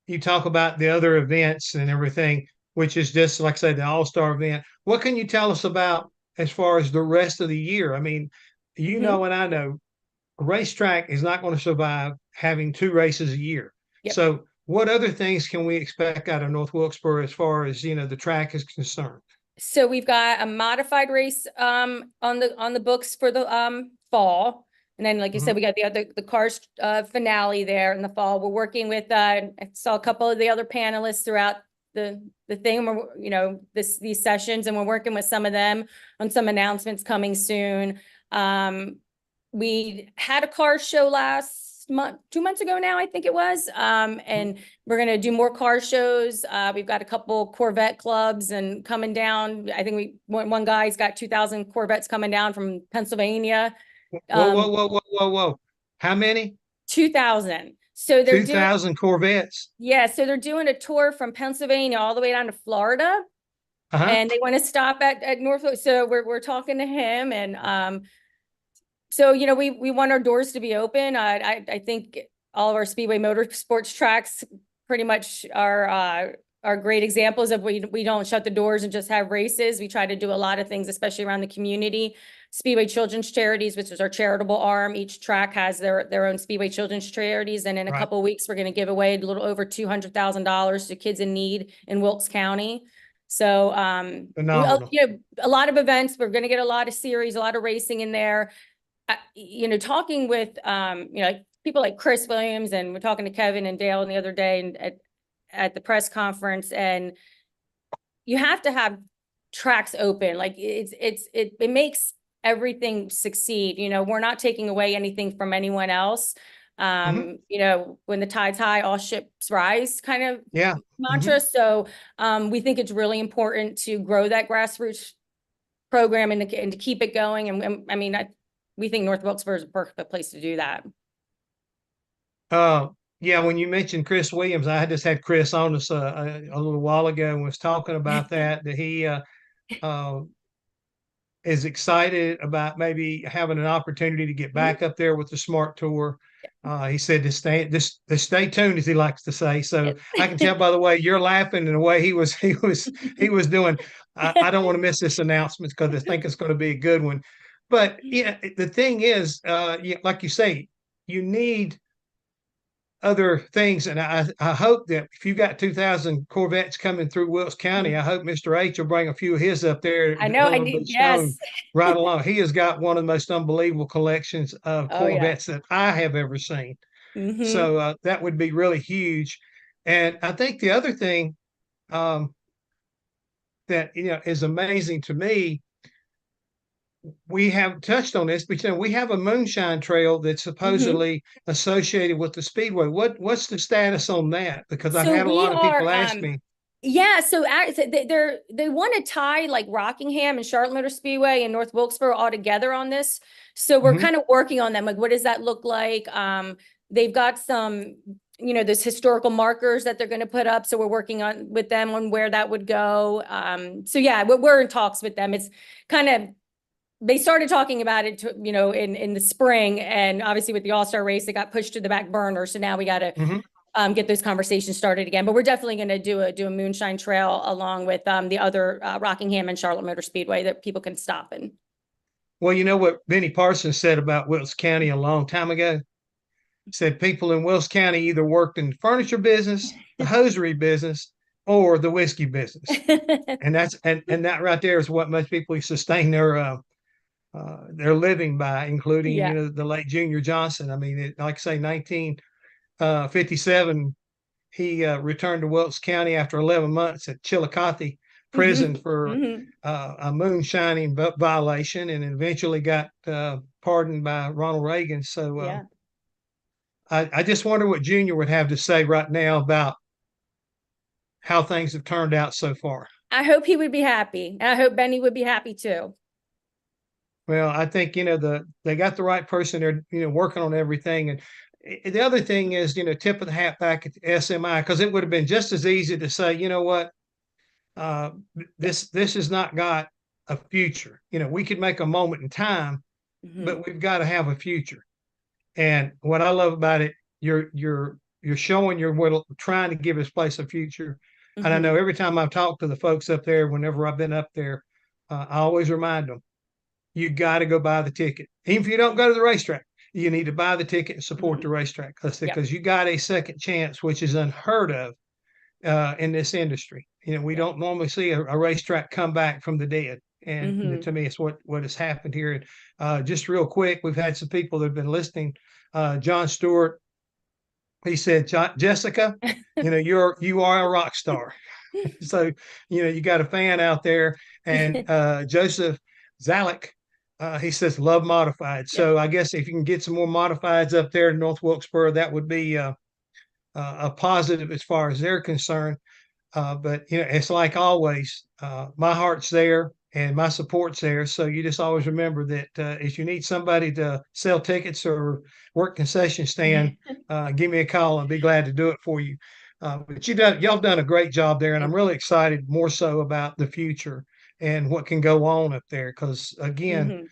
you talk about the other events and everything, which is just, like I said, the All-Star event. What can you tell us about as far as the rest of the year? I mean, know, and I know, a racetrack is not going to survive having 2 races a year. Yep. So what other things can we expect out of North Wilkesboro as far as, the track is concerned? So we've got a modified race on the books for the fall. And then, like you said, we got the Cars finale there in the fall. We're working with, I saw a couple of the other panelists throughout the thing, these sessions, and we're working with some of them on some announcements coming soon. We had a car show last month, 2 months ago now, I think it was. And we're going to do more car shows. We've got a couple Corvette clubs and coming down. I think one guy's got 2,000 Corvettes coming down from Pennsylvania. Whoa. How many? 2,000. So they're 2,000 Corvettes. Yeah. So they're doing a tour from Pennsylvania all the way down to Florida. And they want to stop at Norfolk. So we're talking to him. And so, we want our doors to be open. I think all of our Speedway Motorsports tracks pretty much are great examples of we don't shut the doors and just have races. We try to do a lot of things, especially around the community. Speedway Children's Charities, which is our charitable arm. Each track has their own Speedway Children's Charities. And in a couple of weeks, we're going to give away a little over $200,000 to kids in need in Wilkes County. So, a lot of events. We're going to get a lot of series, a lot of racing in there. Talking with, people like Chris Williams, and we're talking to Kevin and Dale the other day at the press conference, and you have to have tracks open. Like it makes everything succeed. We're not taking away anything from anyone else. When the tide's high, all ships rise kind of mantra. So we think it's really important to grow that grassroots program and to keep it going. And we think North Wilkesboro is a perfect place to do that. Yeah, when you mentioned Chris Williams, I just had Chris on us a little while ago and was talking about that he is excited about maybe having an opportunity to get back up there with the Smart Tour. He said to stay tuned, as he likes to say. So I can tell by the way you're laughing and the way he was doing. I don't want to miss this announcement because I think it's going to be a good one. But the thing is, like you say, you need other things, and I hope that if you got 2,000 Corvettes coming through Wilkes County, I hope Mr. H will bring a few of his up there. I know, yes, right along. He has got one of the most unbelievable collections of Corvettes that I have ever seen. So that would be really huge. And I think the other thing that is amazing to me, we have touched on this, but we have a moonshine trail that's supposedly associated with the Speedway. What's the status on that? Because I've had a lot of people ask me. Yeah, so they want to tie like Rockingham and Charlotte Motor Speedway and North Wilkesboro all together on this. So we're kind of working on them. Like, what does that look like? They've got some, those historical markers that they're going to put up. So we're working with them on where that would go. So yeah, we're in talks with them. It's kind of they started talking about it, in the spring, and obviously with the All-Star race, it got pushed to the back burner. So now we got to get those conversations started again. But we're definitely going to do a moonshine trail along with the other Rockingham and Charlotte Motor Speedway that people can stop and. Well, you know what Benny Parsons said about Wilkes County a long time ago? He said people in Wilkes County either worked in the furniture business, the hosiery business, or the whiskey business. and that right there is what most people sustain their living by, including the late Junior Johnson. I mean, like I say, 1957, he returned to Wilkes County after 11 months at Chillicothe prison for a moonshining violation, and eventually got pardoned by Ronald Reagan. So I just wonder what Junior would have to say right now about how things have turned out so far. I hope he would be happy. And I hope Benny would be happy too. Well, I think, they got the right person there, working on everything. And the other thing is, tip of the hat back at the SMI, because it would have been just as easy to say, you know what, this has not got a future. We could make a moment in time, but we've got to have a future. And what I love about it, you're showing you're trying to give this place a future. And I know every time I've talked to the folks up there, whenever I've been up there, I always remind them, you got to go buy the ticket. Even if you don't go to the racetrack, you need to buy the ticket and support the racetrack, because you got a second chance, which is unheard of in this industry. We don't normally see a racetrack come back from the dead. And to me, it's what has happened here. Just real quick, we've had some people that have been listening. John Stewart, he said, Jessica, you are a rock star. So, you got a fan out there. And Joseph Zalek, he says, love modified. So I guess if you can get some more modifieds up there in North Wilkesboro, that would be a positive as far as they're concerned. But, it's like always, my heart's there and my support's there. So you just always remember that if you need somebody to sell tickets or work concession stand, give me a call. I'll be glad to do it for you. But y'all done a great job there. And I'm really excited more so about the future and what can go on up there. Because, again,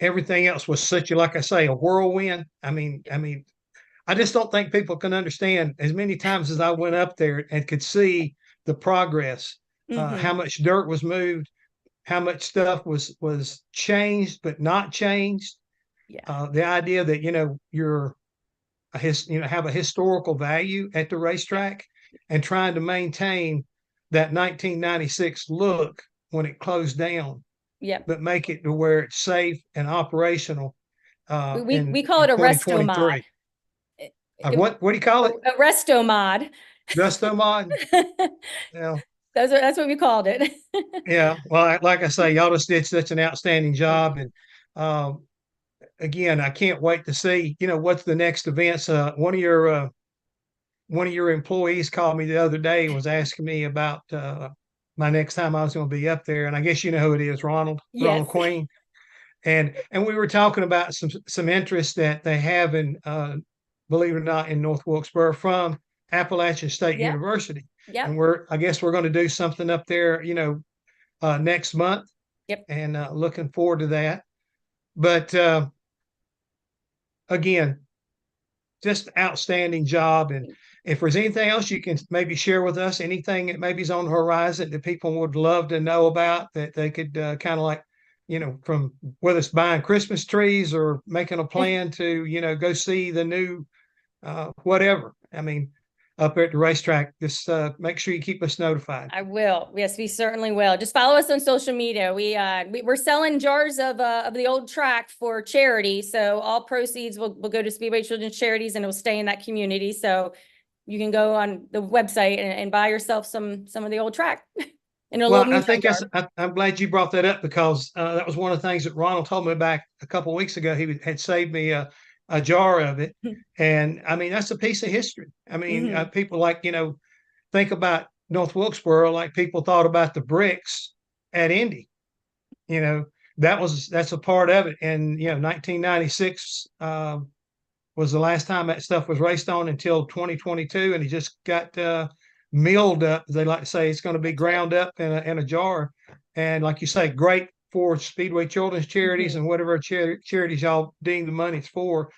everything else was such like I say, a whirlwind. I mean, I just don't think people can understand, as many times as I went up there and could see the progress, how much dirt was moved, how much stuff was changed but not changed. The idea that you're have a historical value at the racetrack, and trying to maintain that 1996 look when it closed down, but make it to where it's safe and operational. We call it a resto mod. What do you call it? A resto mod. Resto mod. Yeah. That's what we called it. Yeah. Well, like I say, y'all just did such an outstanding job. And again, I can't wait to see, what's the next events. One of your employees called me the other day and was asking me about my next time I was going to be up there. And I guess you know who it is, Ronald Queen. And we were talking about some interest that they have in, believe it or not, in North Wilkesboro from Appalachian State University. And I guess we're going to do something up there, next month. And looking forward to that. But again, just outstanding job. And if there's anything else you can maybe share with us, anything that maybe is on the horizon that people would love to know about, that they could kind of like, from whether it's buying Christmas trees or making a plan to, go see the new whatever. I mean, up at the racetrack, just make sure you keep us notified. I will. Yes, we certainly will. Just follow us on social media. We're selling jars of the old track for charity. So all proceeds will go to Speedway Children's Charities, and it will stay in that community. So you can go on the website and buy yourself some of the old track. I think I'm glad you brought that up, because that was one of the things that Ronald told me back a couple of weeks ago. He had saved me a jar of it. And I mean, that's a piece of history. I mean, people think about North Wilkesboro like people thought about the bricks at Indy. That's a part of it. And 1996 was the last time that stuff was raced on until 2022, and he just got milled up. They like to say it's going to be ground up in a jar. And like you say, great for Speedway Children's Charities and whatever charities y'all deem the money's for.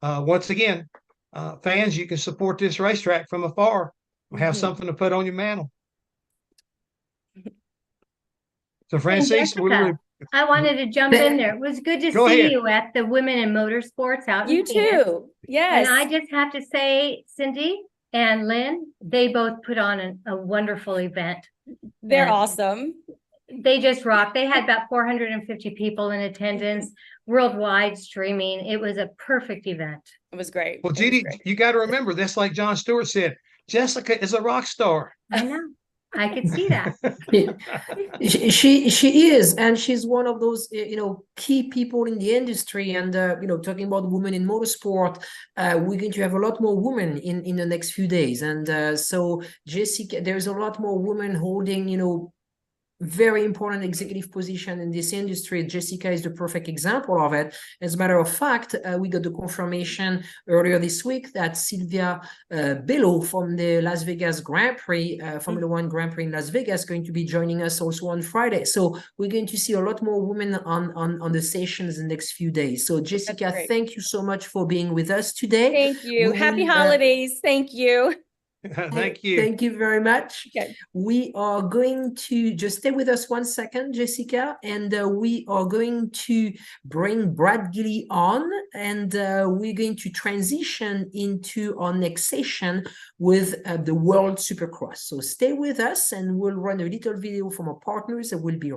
Once again, fans, you can support this racetrack from afar. Have something to put on your mantle. So, Francis, I wanted to jump in there. It was good to see you at the Women in Motorsports out in You Phoenix. too. Yes. And I just have to say, Cindy and Lynn, they both put on a wonderful event. They're And awesome. They just rocked. They had about 450 people in attendance, worldwide streaming. It was a perfect event. It was great. Well, Judy, you got to remember, that's like John Stewart said, Jessica is a rock star. I know. I could see that. she is, and she's one of those key people in the industry. And talking about women in motorsport, we're going to have a lot more women in the next few days. And so Jessica, there's a lot more women holding very important executive position in this industry. Jessica is the perfect example of it. As a matter of fact, we got the confirmation earlier this week that Sylvia Bello from the Las Vegas Grand Prix, Formula One Grand Prix in Las Vegas, is going to be joining us also on Friday. So we're going to see a lot more women on the stations in the next few days. So Jessica, thank you so much for being with us today. Thank you. Happy holidays. Thank you. Thank you. Thank you very much. Okay. We are going to just stay with us 1 second, Jessica, and we are going to bring Brad Gilly on, and we're going to transition into our next session with the World Supercross. So stay with us, and we'll run a little video from our partners that will be.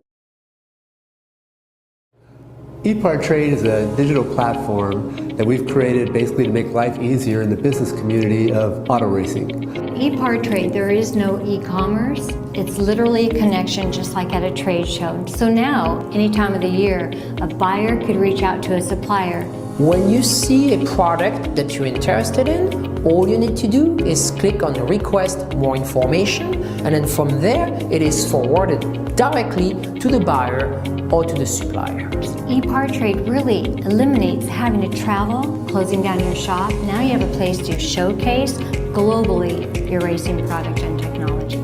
EPARTRADE is a digital platform that we've created basically to make life easier in the business community of auto racing. EPARTRADE, there is no e-commerce. It's literally a connection just like at a trade show. So now, any time of the year, a buyer could reach out to a supplier. When you see a product that you're interested in, all you need to do is click on request more information, and then from there it is forwarded directly to the buyer or to the supplier. EPARTRADE really eliminates having to travel, closing down your shop. Now you have a place to showcase globally your racing product and technology.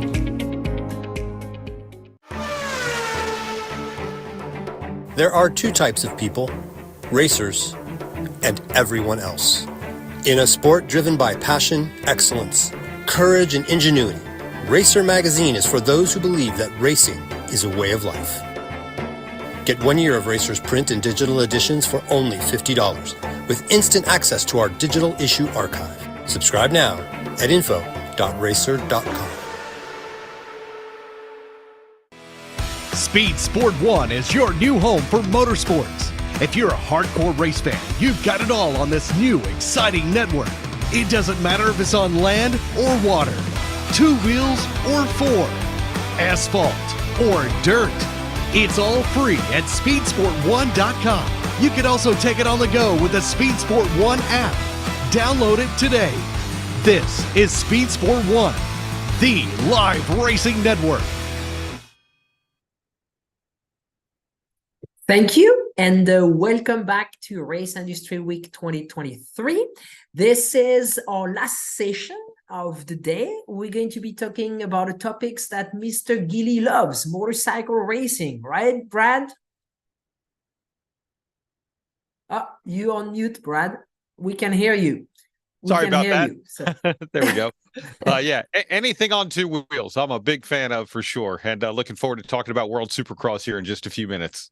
There are two types of people, racers and everyone else. In a sport driven by passion, excellence, courage, and ingenuity, Racer Magazine is for those who believe that racing is a way of life. Get 1 year of Racer's print and digital editions for only $50, with instant access to our digital issue archive. Subscribe now at info.racer.com. Speed Sport 1 is your new home for motorsports. If you're a hardcore race fan, you've got it all on this new, exciting network. It doesn't matter if it's on land or water, 2 wheels or 4, asphalt or dirt. It's all free at speedsport1.com. You can also take it on the go with the Speed Sport 1 app. Download it today. This is Speed Sport 1, the live racing network. Thank you, and welcome back to Race Industry Week 2023. This is our last session of the day. We're going to be talking about the topics that Mr. Gilly loves, motorcycle racing, right, Brad? You on mute, Brad. We can hear you. Sorry about that. There we go. Yeah, anything on 2 wheels, I'm a big fan of for sure, and looking forward to talking about World Supercross here in just a few minutes.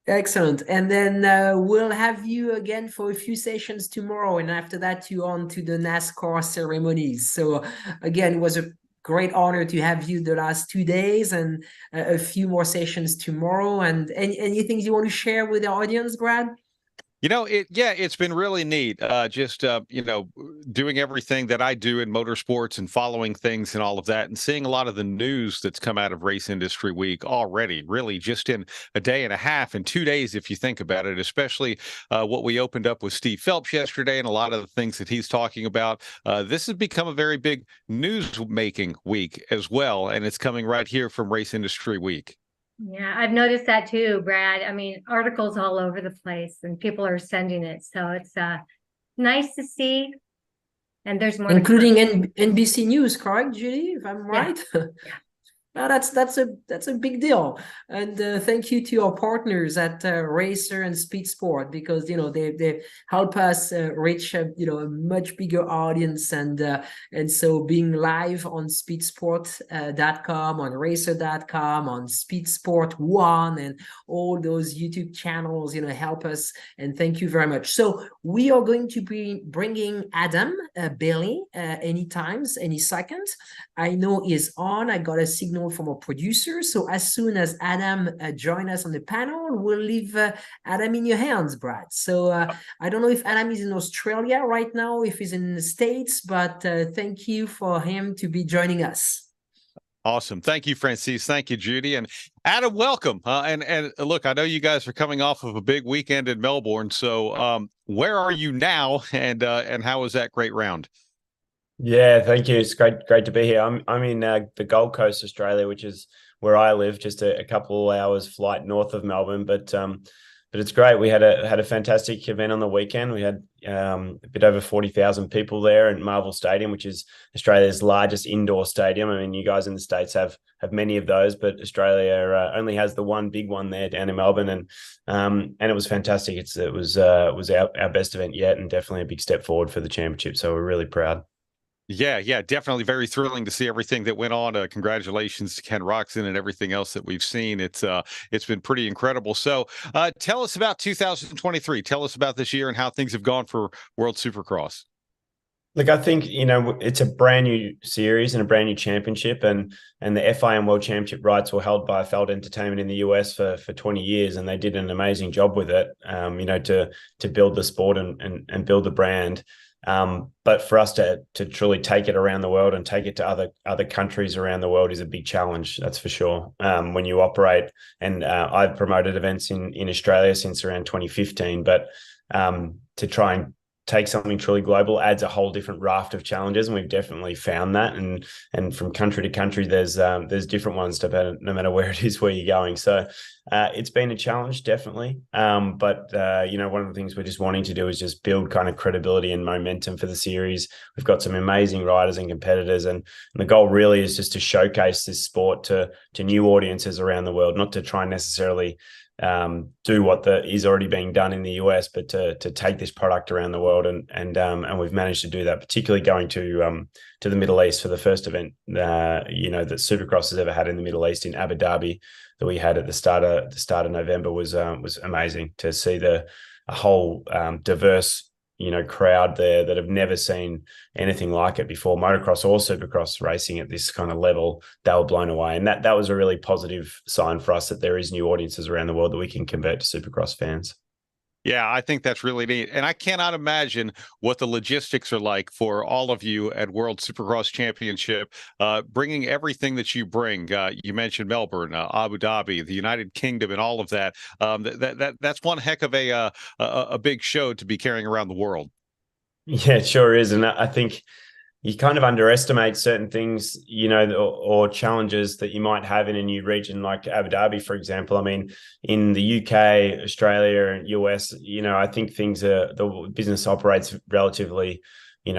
Excellent. And then we'll have you again for a few sessions tomorrow. And after that, you on to the NASCAR ceremonies. So again, it was a great honor to have you the last 2 days and a few more sessions tomorrow. And any things you want to share with the audience, Brad? You know, it's been really neat. Just doing everything that I do in motorsports and following things and all of that, and seeing a lot of the news that's come out of Race Industry Week already, really just in a day and a half and 2 days, if you think about it, especially what we opened up with Steve Phelps yesterday and a lot of the things that he's talking about. This has become a very big news-making week as well, and it's coming right here from Race Industry Week. Yeah, I've noticed that too, Brad. I mean, articles all over the place and people are sending it. So it's nice to see. And there's more. Including NBC News, correct, Judy, if I'm right? Yeah. Now that's a big deal, and thank you to our partners at Racer and Speed Sport, because they help us reach a much bigger audience, and so being live on speedsport.com, on racer.com, on Speed Sport 1, and all those YouTube channels help us, and thank you very much. So we are going to be bringing Adam Bailey any second. I know he's on. I got a signal from a producer. So as soon as Adam join us on the panel, we'll leave Adam in your hands, Brad. So I don't know if Adam is in Australia right now, if he's in the States, but thank you for him to be joining us. Awesome. Thank you, Francis. Thank you, Judy. And Adam, welcome. And look, I know you guys are coming off of a big weekend in Melbourne. So where are you now, and how was that great round? Yeah, thank you. It's great to be here. I'm in the Gold Coast, Australia, which is where I live, just a couple of hours flight north of Melbourne. But it's great. We had a fantastic event on the weekend. We had a bit over 40,000 people there in Marvel Stadium, which is Australia's largest indoor stadium. I mean, you guys in the States have many of those, but Australia only has the one big one there down in Melbourne, and it was fantastic. It was our best event yet, and definitely a big step forward for the championship. So we're really proud. Yeah, definitely very thrilling to see everything that went on. Congratulations to Ken Roczen and everything else that we've seen. It's been pretty incredible. So tell us about 2023. Tell us about this year and how things have gone for World Supercross. Look, I think, it's a brand new series and a brand new championship, and the FIM World Championship rights were held by Feld Entertainment in the US for 20 years, and they did an amazing job with it, to build the sport and build the brand. But for us to truly take it around the world and take it to other countries around the world is a big challenge, that's for sure. When you operate, and I've promoted events in Australia since around 2015, but to try and take something truly global adds a whole different raft of challenges, and we've definitely found that. And from country to country, there's different ones no matter where it is where you're going. So it's been a challenge, definitely. But one of the things we're just wanting to do is just build kind of credibility and momentum for the series. We've got some amazing riders and competitors, and the goal really is just to showcase this sport to new audiences around the world, not to try and necessarily do what is already being done in the US, but to take this product around the world, and we've managed to do that, particularly going to the Middle East for the first event that Supercross has ever had in the Middle East, in Abu Dhabi, that we had at the start of November was amazing to see a whole diverse crowd there that have never seen anything like it before, motocross or Supercross racing at this kind of level. They were blown away, and that was a really positive sign for us, that there is new audiences around the world that we can convert to Supercross fans. Yeah, I think that's really neat. And I cannot imagine what the logistics are like for all of you at World Supercross Championship, bringing everything that you bring. You mentioned Melbourne, Abu Dhabi, the United Kingdom, and all of that. That's one heck of a big show to be carrying around the world. Yeah, it sure is. And I think you kind of underestimate certain things, or challenges that you might have in a new region like Abu Dhabi, for example. I mean, in the UK, Australia, and US, I think the business operates relatively,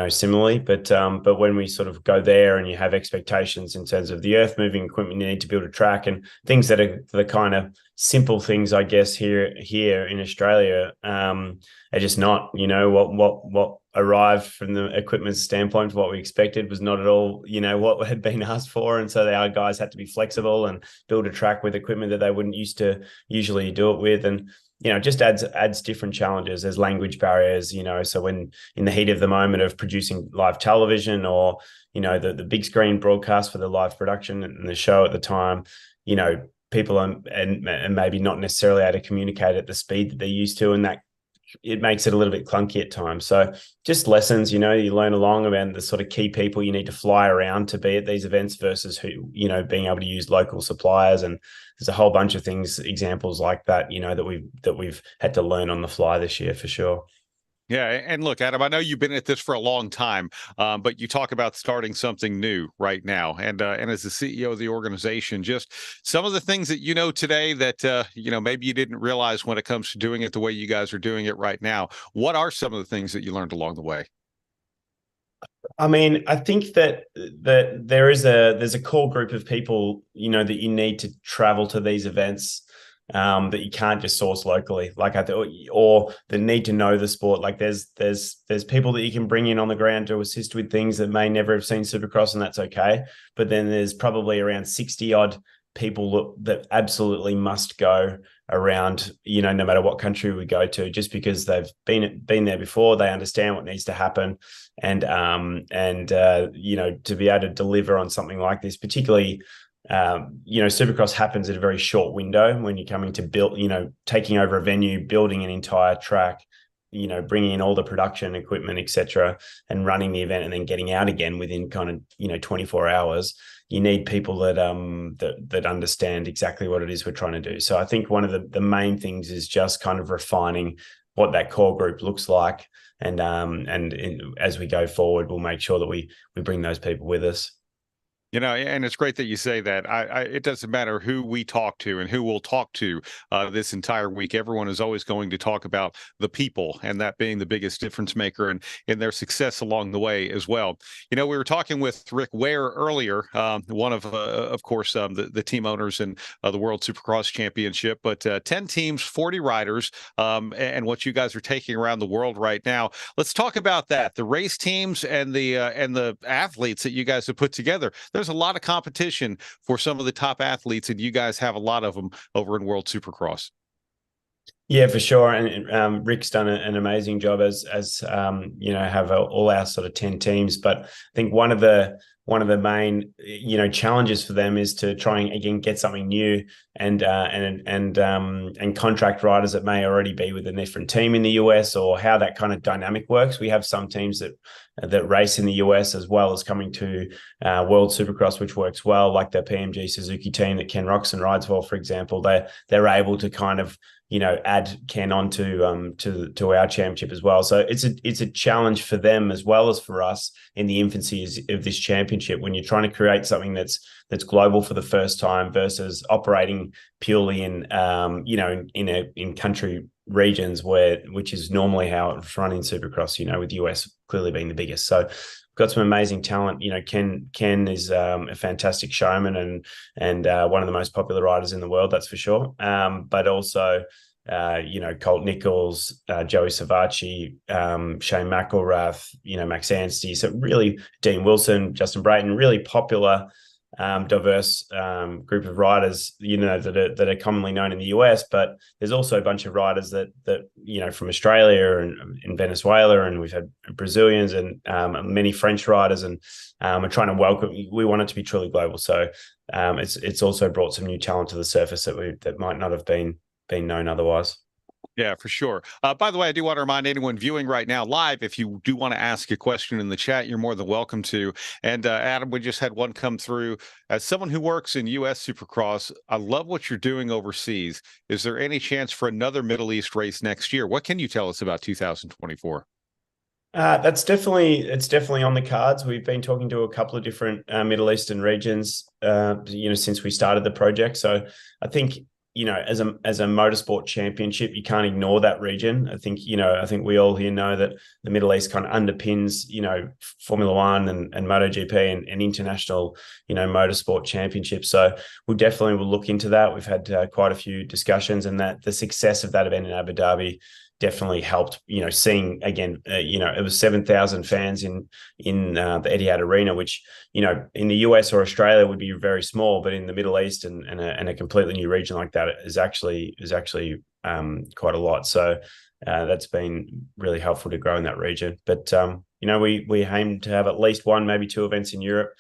similarly. But when we sort of go there, and you have expectations in terms of the earth moving equipment you need to build a track, and things that are the kind of simple things, I guess, here in Australia, are just not, what arrived from the equipment standpoint, what we expected was not at all, what had been asked for. And so our guys had to be flexible and build a track with equipment that they wouldn't usually do it with. And, just adds different challenges. There's language barriers, so when in the heat of the moment of producing live television, or, the big screen broadcast for the live production and the show at the time, people are and maybe not necessarily able to communicate at the speed that they're used to, and that it makes it a little bit clunky at times. So just lessons, you learn along about the sort of key people you need to fly around to be at these events versus who, being able to use local suppliers. And there's a whole bunch of things, examples like that, that we've had to learn on the fly this year for sure. Yeah, and look, Adam, I know you've been at this for a long time, but you talk about starting something new right now, and as the CEO of the organization, just some of the things that today that maybe you didn't realize when it comes to doing it the way you guys are doing it right now. What are some of the things that you learned along the way? I mean, I think that there's a core group of people, that you need to travel to these events, that you can't just source locally, like or the need to know the sport. Like there's people that you can bring in on the ground to assist with things that may never have seen Supercross, and that's okay. But then there's probably around 60 odd people that absolutely must go around, no matter what country we go to, just because they've been there before, they understand what needs to happen, and to be able to deliver on something like this, particularly, Supercross happens at a very short window when you're coming to build, taking over a venue, building an entire track, bringing in all the production equipment, etc., and running the event and then getting out again within kind of, 24 hours. You need people that understand exactly what it is we're trying to do. So I think one of the main things is just kind of refining what that core group looks like. And as we go forward, we'll make sure that we bring those people with us. And it's great that you say that. It doesn't matter who we talk to and who we'll talk to this entire week. Everyone is always going to talk about the people, and that being the biggest difference maker and in their success along the way as well. We were talking with Rick Ware earlier, one of course, the team owners in the World Supercross Championship, but 10 teams, 40 riders, and what you guys are taking around the world right now. Let's talk about that. The race teams and the athletes that you guys have put together. There's a lot of competition for some of the top athletes, and you guys have a lot of them over in World Supercross. Yeah, for sure. And Rick's done an amazing job as have all our sort of 10 teams. But I think one of the main challenges for them is to try and again get something new and contract riders that may already be with a different team in the US, or how that kind of dynamic works. We have some teams that race in the US as well as coming to World Supercross, which works well, like the PMG Suzuki team that Ken Roxon rides for example. They're able to kind of add Ken onto to our championship as well. So it's a challenge for them as well as for us in the infancy of this championship, when you're trying to create something that's global for the first time versus operating purely in in country regions which is normally how it's run in Supercross, with the US clearly being the biggest. So we've got some amazing talent. Ken is a fantastic showman and one of the most popular riders in the world, that's for sure. But also Colt Nichols, Joey Savacci, Shane McElrath, Max Anstey. So really, Dean Wilson, Justin Brayton, really popular, diverse group of riders, that are commonly known in the US. But there's also a bunch of riders that from Australia and Venezuela, and we've had Brazilians and many French riders, and we're trying to welcome. We want it to be truly global. So it's also brought some new talent to the surface that might not have been known otherwise. Yeah, for sure. By the way, I do want to remind anyone viewing right now live, if you do want to ask a question in the chat, you're more than welcome to. And Adam, we just had one come through. As someone who works in U.S. Supercross, I love what you're doing overseas. Is there any chance for another Middle East race next year? What can you tell us about 2024? It's definitely on the cards. We've been talking to a couple of different Middle Eastern regions, since we started the project. So I think, as a motorsport championship, you can't ignore that region. I think we all here know that the Middle East kind of underpins, Formula One and MotoGP and international, motorsport championships. So we definitely will look into that. We've had quite a few discussions, and that the success of that event in Abu Dhabi definitely helped, seeing again, it was 7,000 fans in the Etihad Arena, which, in the US or Australia would be very small, but in the Middle East and a completely new region like that is actually quite a lot. So that's been really helpful to grow in that region. But, we aim to have at least one, maybe two events in Europe.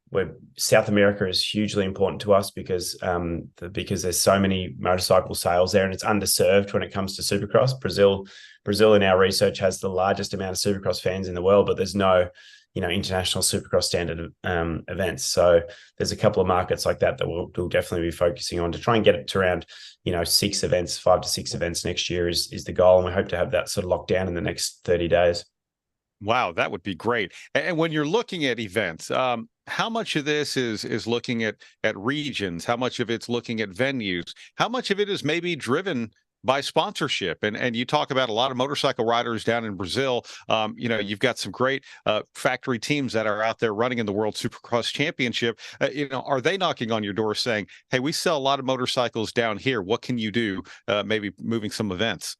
Where South America is hugely important to us because there's so many motorcycle sales there, and it's underserved when it comes to Supercross. Brazil in our research has the largest amount of Supercross fans in the world, but there's no international Supercross standard events. So there's a couple of markets like that we'll definitely be focusing on to try and get it to around 6 events, 5 to 6 events next year is the goal, and we hope to have that sort of locked down in the next 30 days. Wow, that would be great. And when you're looking at events, how much of this is looking at regions? How much of it's looking at venues? How much of it is maybe driven by sponsorship. And you talk about a lot of motorcycle riders down in Brazil. You've got some great factory teams that are out there running in the World Supercross Championship. Are they knocking on your door saying, hey, we sell a lot of motorcycles down here. What can you do? Maybe moving some events.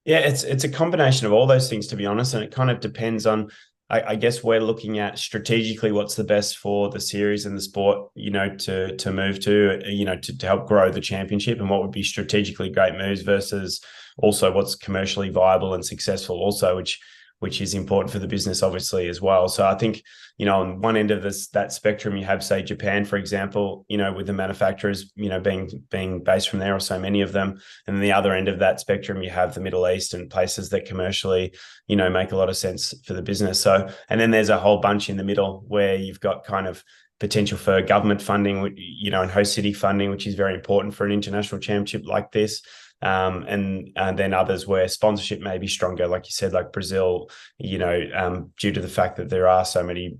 Yeah, it's a combination of all those things, to be honest. And it kind of depends on, I guess we're looking at strategically what's the best for the series and the sport, to move to help grow the championship, and what would be strategically great moves versus also what's commercially viable and successful also, which is important for the business, obviously, as well. So I think, on one end of that spectrum, you have, say, Japan, for example, with the manufacturers, being based from there, or so many of them. And then the other end of that spectrum, you have the Middle East and places that commercially, make a lot of sense for the business. So, and then there's a whole bunch in the middle where you've got kind of potential for government funding, and host city funding, which is very important for an international championship like this. And then others where sponsorship may be stronger, like you said, like Brazil, due to the fact that there are so many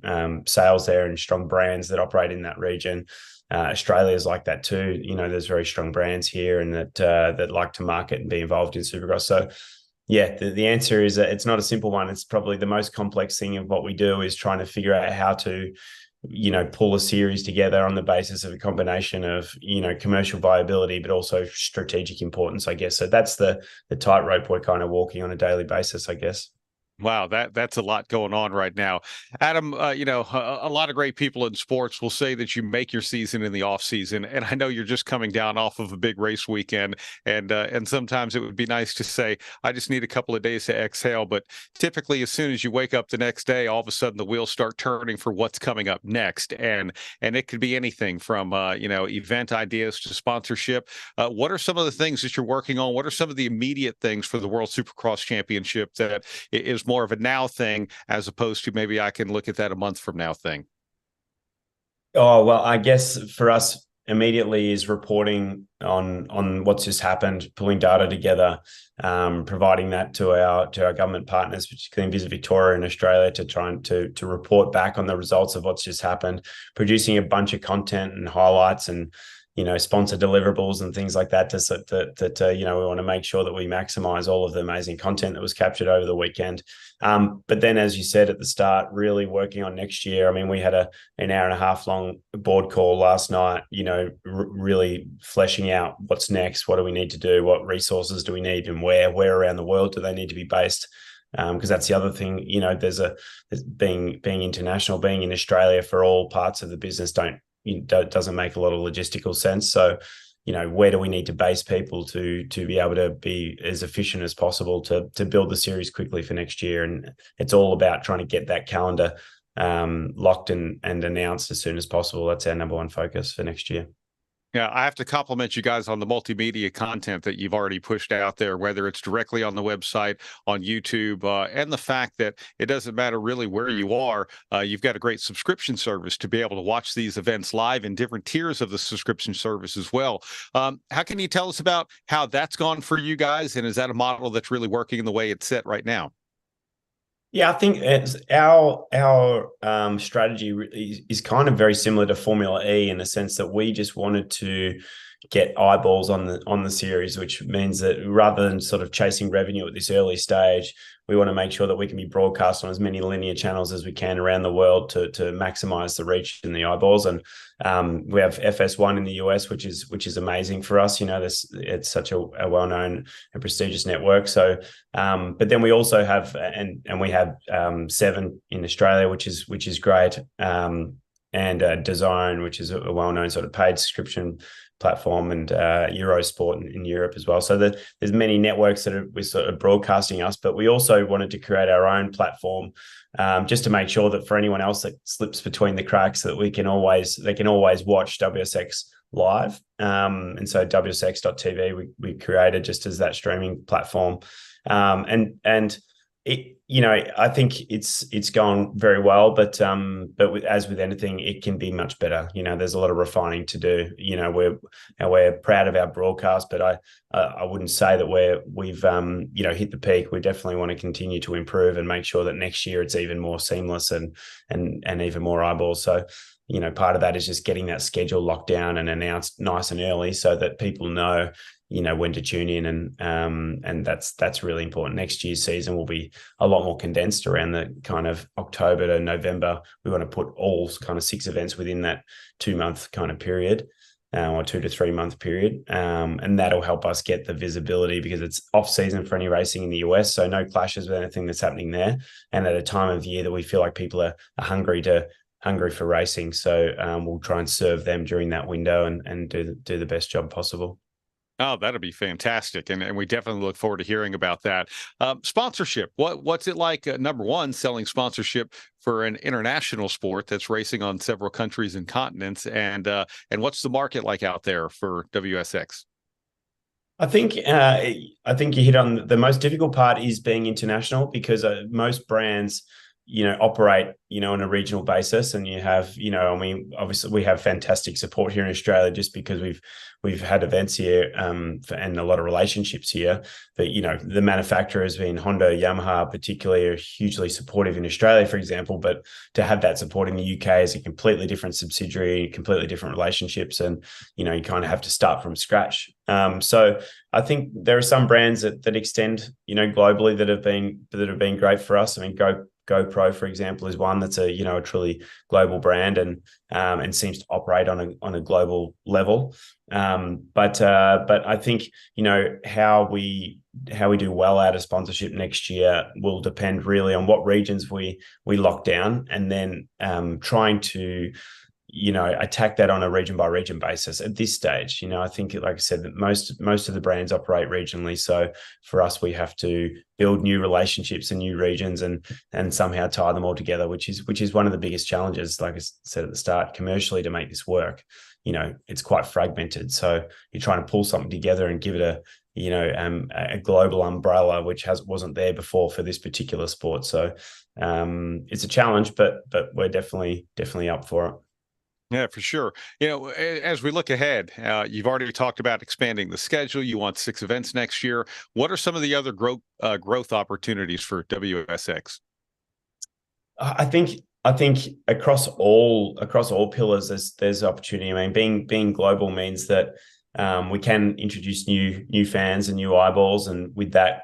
sales there and strong brands that operate in that region. Australia is like that too. There's very strong brands here and that like to market and be involved in Supercross. So yeah, the answer is that it's not a simple one. It's probably the most complex thing of what we do is trying to figure out how to pull a series together on the basis of a combination of, commercial viability, but also strategic importance, I guess. So that's the tightrope we're kind of walking on a daily basis, I guess. Wow, that's a lot going on right now. Adam, a lot of great people in sports will say that you make your season in the off season. And I know you're just coming down off of a big race weekend. And sometimes it would be nice to say, I just need a couple of days to exhale. But typically, as soon as you wake up the next day, all of a sudden the wheels start turning for what's coming up next. And it could be anything from, event ideas to sponsorship. What are some of the things that you're working on? What are some of the immediate things for the World Supercross Championship that is more of a now thing, as opposed to maybe I can look at that a month from now thing? Oh, well, I guess for us immediately is reporting on what's just happened, pulling data together, providing that to our government partners, particularly in Visit Victoria and Australia, to try and to report back on the results of what's just happened, producing a bunch of content and highlights and sponsor deliverables and things like that, we want to make sure that we maximize all of the amazing content that was captured over the weekend. But then, as you said at the start, really working on next year. I mean, we had an hour and a half long board call last night, really fleshing out what's next. What do we need to do? What resources do we need, and where around the world do they need to be based? Because that's the other thing, there's being international, being in Australia for all parts of the business doesn't make a lot of logistical sense. So, where do we need to base people to be able to be as efficient as possible to build the series quickly for next year? And it's all about trying to get that calendar locked and announced as soon as possible. That's our number one focus for next year. Yeah, I have to compliment you guys on the multimedia content that you've already pushed out there, whether it's directly on the website, on YouTube, and the fact that it doesn't matter really where you are. You've got a great subscription service to be able to watch these events live in different tiers of the subscription service as well. How can you tell us about how that's gone for you guys? And is that a model that's really working in the way it's set right now? Yeah, I think it's our strategy is kind of very similar to Formula E in the sense that we just wanted to get eyeballs on the series, which means that rather than sort of chasing revenue at this early stage, we want to make sure that we can be broadcast on as many linear channels as we can around the world to maximize the reach and the eyeballs. And we have FS1 in the US, which is amazing for us. It's such a well-known and prestigious network. So, but then we also have and we have 7 in Australia, which is great, and DAZN, which is a well-known sort of paid subscription platform, and Eurosport in Europe as well. So there's many networks that we're sort of broadcasting us, but we also wanted to create our own platform just to make sure that for anyone else that slips between the cracks, that they can always watch WSX live. And so WSX.tv we created just as that streaming platform, and it, I think it's gone very well, but as with anything, it can be much better. There's a lot of refining to do. We're proud of our broadcast, but I wouldn't say that we've hit the peak. We definitely want to continue to improve and make sure that next year it's even more seamless and even more eyeballs. So, part of that is just getting that schedule locked down and announced nice and early so that people know, when to tune in, and that's really important. Next year's season will be a lot more condensed around the kind of October to November. We want to put all kind of 6 events within that 2-month kind of period, or 2 to 3 month period, and that'll help us get the visibility because it's off season for any racing in the US, so no clashes with anything that's happening there, and at a time of year that we feel like people are hungry for racing. So we'll try and serve them during that window and do the best job possible. Oh, that'll be fantastic. And we definitely look forward to hearing about that. Sponsorship. What's it like, number one, selling sponsorship for an international sport that's racing on several countries and continents? And what's the market like out there for WSX? I think you hit on the most difficult part is being international, because most brands operate, on a regional basis, and you have, obviously we have fantastic support here in Australia just because we've had events here, and a lot of relationships here. But, the manufacturers, being Honda, Yamaha particularly, are hugely supportive in Australia, for example, but to have that support in the UK is a completely different subsidiary, completely different relationships. And, you kind of have to start from scratch. So I think there are some brands that extend, globally that have been great for us. I mean, GoPro, for example, is one that's a truly global brand and seems to operate on a global level. But I think how we do well out of sponsorship next year will depend really on what regions we lock down, and then trying to attack that on a region by region basis at this stage. I think, like I said, that most of the brands operate regionally. So for us, we have to build new relationships in new regions and somehow tie them all together, which is one of the biggest challenges, like I said at the start, commercially, to make this work. It's quite fragmented. So you're trying to pull something together and give it a global umbrella, which wasn't there before for this particular sport. So it's a challenge, but we're definitely up for it. Yeah, for sure. As we look ahead, you've already talked about expanding the schedule. You want 6 events next year. What are some of the other growth opportunities for WSX? I think across all pillars, there's opportunity. I mean, being global means that we can introduce new fans and new eyeballs, and with that,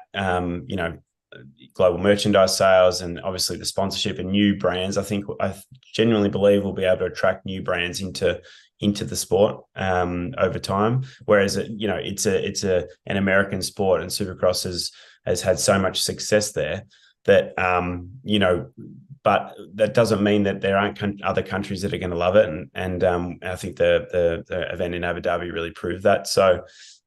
global merchandise sales and obviously the sponsorship and new brands. I genuinely believe we'll be able to attract new brands into the sport over time. Whereas it's an American sport, and Supercross has had so much success there that but that doesn't mean that there aren't other countries that are going to love it. And I think the event in Abu Dhabi really proved that. So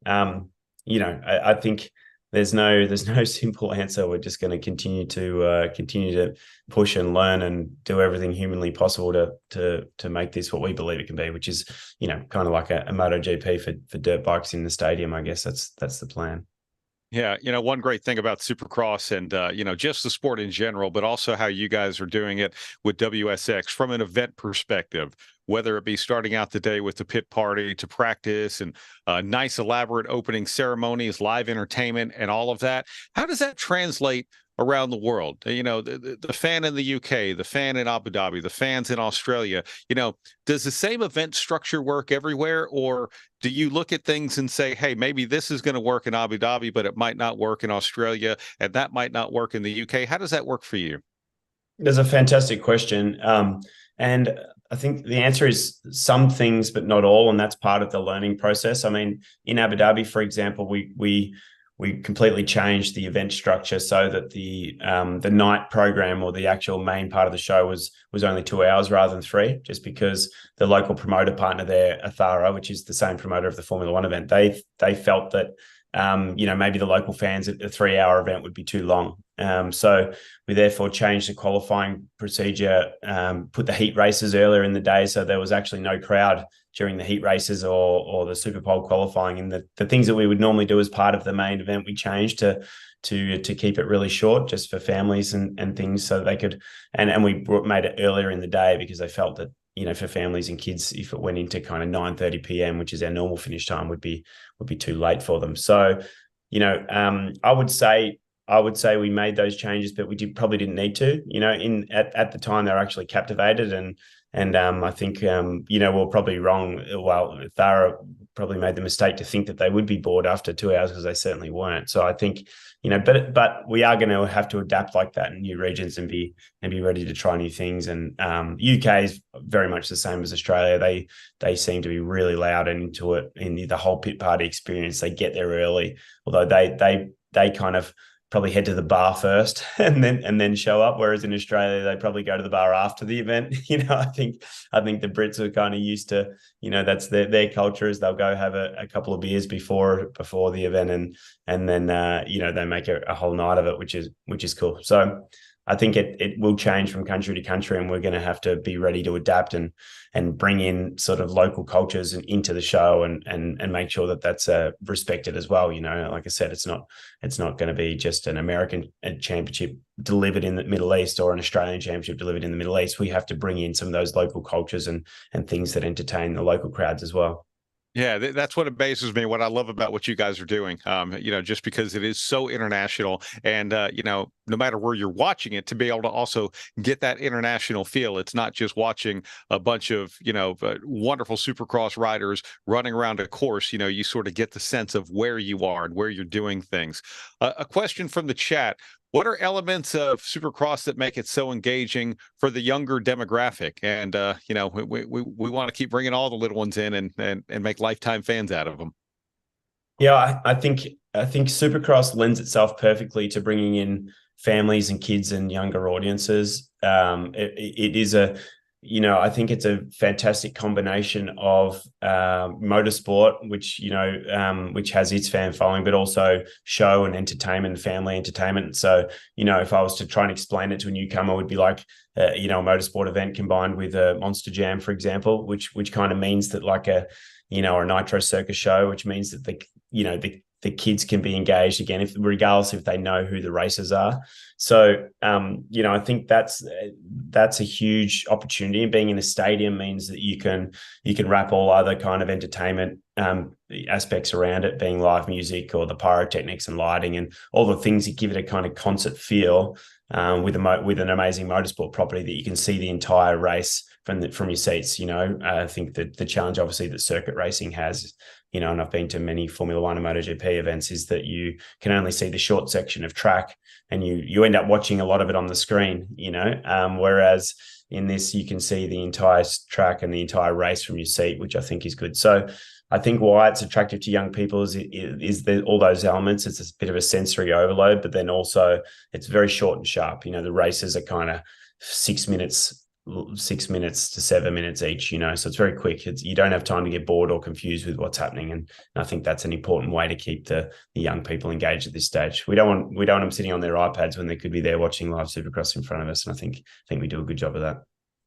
I think there's no simple answer. We're just going to continue to push and learn and do everything humanly possible to make this what we believe it can be, which is kind of like a MotoGP for dirt bikes in the stadium. I guess that's the plan. Yeah, one great thing about Supercross and, just the sport in general, but also how you guys are doing it with WSX from an event perspective, whether it be starting out the day with the pit party to practice and nice elaborate opening ceremonies, live entertainment and all of that. How does that translate around the world? The fan in the UK, the fan in Abu Dhabi, the fans in Australia, does the same event structure work everywhere? Or do you look at things and say, hey, maybe this is going to work in Abu Dhabi, but it might not work in Australia, and that might not work in the UK? How does that work for you? That's a fantastic question. And I think the answer is some things, but not all. And that's part of the learning process. I mean, in Abu Dhabi, for example, we completely changed the event structure so that the night program, or the actual main part of the show, was only 2 hours rather than 3, just because the local promoter partner there, Athara, which is the same promoter of the Formula One event, they felt that maybe the local fans at a 3-hour event would be too long. So we therefore changed the qualifying procedure, put the heat races earlier in the day, so there was actually no crowd during the heat races or the Super Pole qualifying. And the things that we would normally do as part of the main event, we changed to keep it really short, just for families and things, so they could, and we made it earlier in the day because they felt that, for families and kids, if it went into kind of 9:30 p.m., which is our normal finish time, would be too late for them. So, I would say we made those changes, but we probably didn't need to. At the time, they were actually captivated, and I think we're probably wrong. Well, Thara probably made the mistake to think that they would be bored after 2 hours, because they certainly weren't. So I think, but we are going to have to adapt like that in new regions and be ready to try new things. And UK is very much the same as Australia. They seem to be really loud and into it in the whole pit party experience. They get there early, although they kind of probably head to the bar first and then show up. Whereas in Australia, they probably go to the bar after the event. I think the Brits are kind of used to, that's their culture, is they'll go have a couple of beers before the event, and then they make a whole night of it, which is cool. So I think it will change from country to country, and we're going to have to be ready to adapt and bring in sort of local cultures into the show and make sure that that's respected as well. Like I said, it's not going to be just an American championship delivered in the Middle East or an Australian championship delivered in the Middle East. We have to bring in some of those local cultures and things that entertain the local crowds as well. Yeah, that's what amazes me. What I love about what you guys are doing, just because it is so international, and no matter where you're watching it, to be able to also get that international feel. It's not just watching a bunch of wonderful Supercross riders running around a course. You sort of get the sense of where you are and where you're doing things. A question from the chat: what are elements of Supercross that make it so engaging for the younger demographic? And, we want to keep bringing all the little ones in and make lifetime fans out of them. Yeah, I think Supercross lends itself perfectly to bringing in families and kids and younger audiences. It is I think it's a fantastic combination of motorsport, which has its fan following, but also show and entertainment, family entertainment. So, if I was to try and explain it to a newcomer, it would be like, a motorsport event combined with a Monster Jam, for example, which kind of means that like a Nitro Circus show, which means that the kids can be engaged again, regardless if they know who the racers are. So, I think that's a huge opportunity. And being in a stadium means that you can wrap all other kind of entertainment aspects around it, being live music or the pyrotechnics and lighting and all the things that give it a kind of concert feel, with an amazing motorsport property that you can see the entire race from your seats. I think that the challenge, obviously, that circuit racing has, and I've been to many Formula One and MotoGP events, is that you can only see the short section of track, and you end up watching a lot of it on the screen, whereas in this, you can see the entire track and the entire race from your seat, which I think is good. So I think why it's attractive to young people is all those elements. It's a bit of a sensory overload, but then also it's very short and sharp. The races are kind of 6 minutes to 7 minutes each, so it's very quick. You don't have time to get bored or confused with what's happening. And I think that's an important way to keep the young people engaged at this stage. We don't want them sitting on their iPads when they could be there watching live Supercross in front of us. And I think we do a good job of that.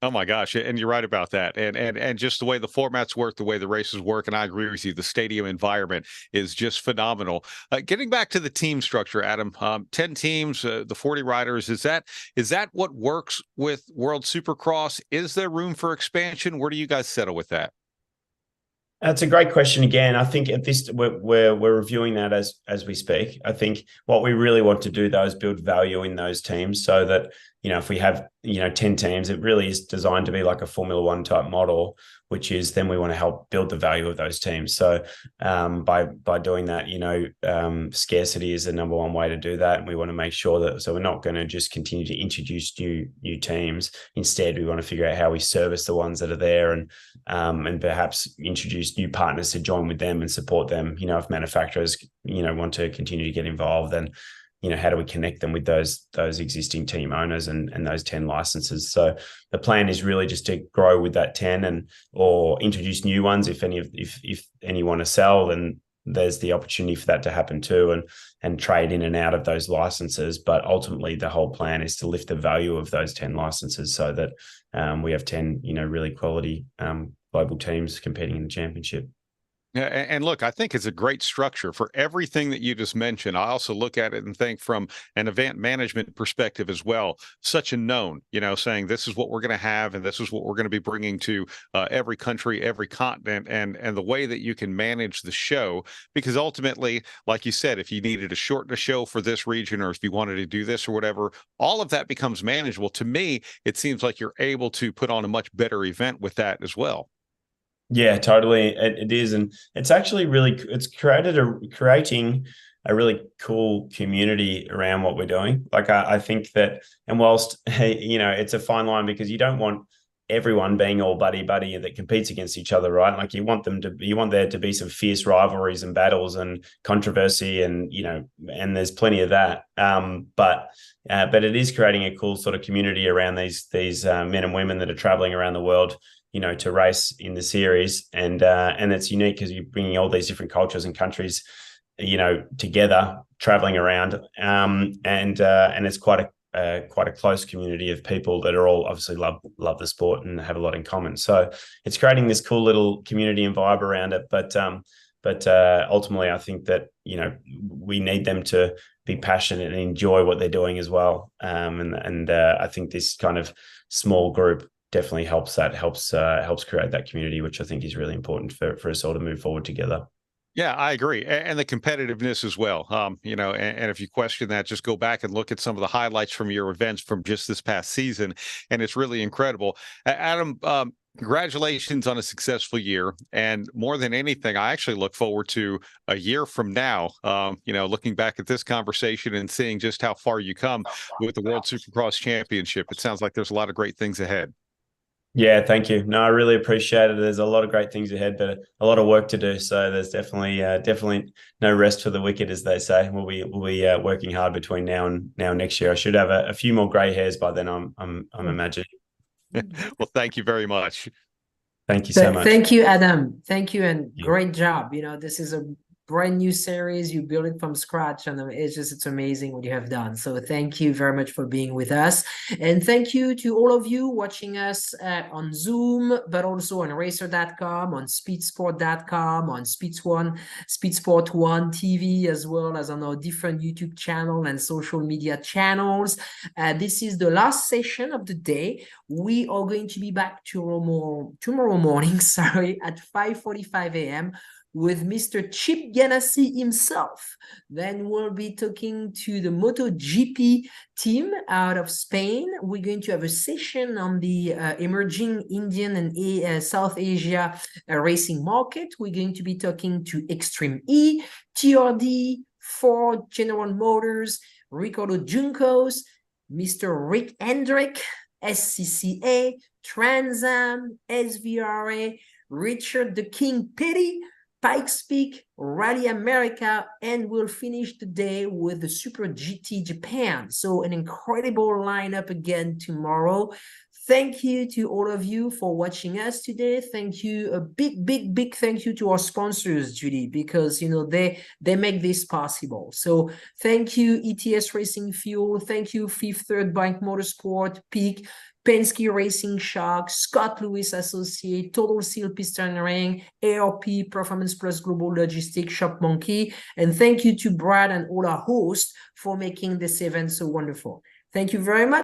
Oh my gosh, and you're right about that, and just the way the formats work, the way the races work, and I agree with you. The stadium environment is just phenomenal. Getting back to the team structure, Adam, 10 teams, the 40 riders. Is that what works with World Supercross? Is there room for expansion? Where do you guys settle with that? That's a great question. Again, I think at this we're reviewing that as we speak. I think what we really want to do though is build value in those teams, so that if we have 10 teams, it really is designed to be like a Formula One type model, which is then we want to help build the value of those teams. So by doing that, scarcity is the number one way to do that, and we want to make sure that we're not going to just continue to introduce new teams. Instead, we want to figure out how we service the ones that are there, and perhaps introduce new partners to join with them and support them. If manufacturers want to continue to get involved, then how do we connect them with those existing team owners and those 10 licenses? So the plan is really just to grow with that 10 or introduce new ones. If any want to sell, then there's the opportunity for that to happen too, and trade in and out of those licenses. But ultimately, the whole plan is to lift the value of those 10 licenses so that we have 10 really quality global teams competing in the championship. Yeah, and look, I think it's a great structure for everything that you just mentioned. I also look at it and think from an event management perspective as well. Such a known, saying this is what we're going to have, and this is what we're going to be bringing to every country, every continent, and the way that you can manage the show. Because ultimately, like you said, if you needed to shorten a show for this region, or if you wanted to do this or whatever, all of that becomes manageable. To me, it seems like you're able to put on a much better event with that as well. Yeah, totally. It is. And it's actually it's creating a really cool community around what we're doing. Like I think that, and whilst, it's a fine line because you don't want everyone being all buddy that competes against each other, right? Like you want there to be some fierce rivalries and battles and controversy and, and there's plenty of that. But it is creating a cool sort of community around these men and women that are traveling around the world, to race in the series. And it's unique because you're bringing all these different cultures and countries, together, traveling around. And it's quite a close community of people that are all obviously love the sport and have a lot in common. So it's creating this cool little community and vibe around it. But ultimately, I think that, we need them to be passionate and enjoy what they're doing as well. And I think this kind of small group definitely helps create that community, which I think is really important for us all to move forward together. Yeah, I agree. And the competitiveness as well. And if you question that, just go back and look at some of the highlights from your events from just this past season. And it's really incredible. Adam, congratulations on a successful year. And more than anything, I actually look forward to a year from now, looking back at this conversation and seeing just how far you come with the World Supercross Championship. It sounds like there's a lot of great things ahead. Yeah, thank you. No, I really appreciate it. There's a lot of great things ahead, but a lot of work to do. So there's definitely no rest for the wicked, as they say. We'll be working hard between now and next year. I should have a few more grey hairs by then. I'm imagining. Well, thank you very much. Thank you so much. Thank you, Adam. Thank you, and great job. This is a brand new series. You build it from scratch, and it's amazing what you have done. So thank you very much for being with us, and thank you to all of you watching us on Zoom, but also on racer.com, on speedsport.com, on Speedsport 1 TV, as well as on our different YouTube channel and social media channels. This is the last session of the day. We are going to be back tomorrow morning, at 5:45 a.m. with Mr. Chip Ganassi himself. Then we'll be talking to the MotoGP team out of Spain. We're going to have a session on the emerging Indian and South Asia racing market. We're going to be talking to Extreme E, TRD, Ford, General Motors, Ricardo Juncos, Mr. Rick Hendrick, SCCA, Trans Am, SVRA, Richard the King Petty, Pikes Peak, Rally America, and we'll finish the day with the Super GT Japan. So an incredible lineup again tomorrow. Thank you to all of you for watching us today. Thank you. A big thank you to our sponsors, Judy, because they make this possible. So thank you, ETS Racing Fuel. Thank you, Fifth Third Bike Motorsport, Peak, Penske Racing Shark, Scott Lewis Associate, Total Seal Piston Ring, ARP, Performance Plus Global Logistics, Shop Monkey. And thank you to Brad and all our hosts for making this event so wonderful. Thank you very much.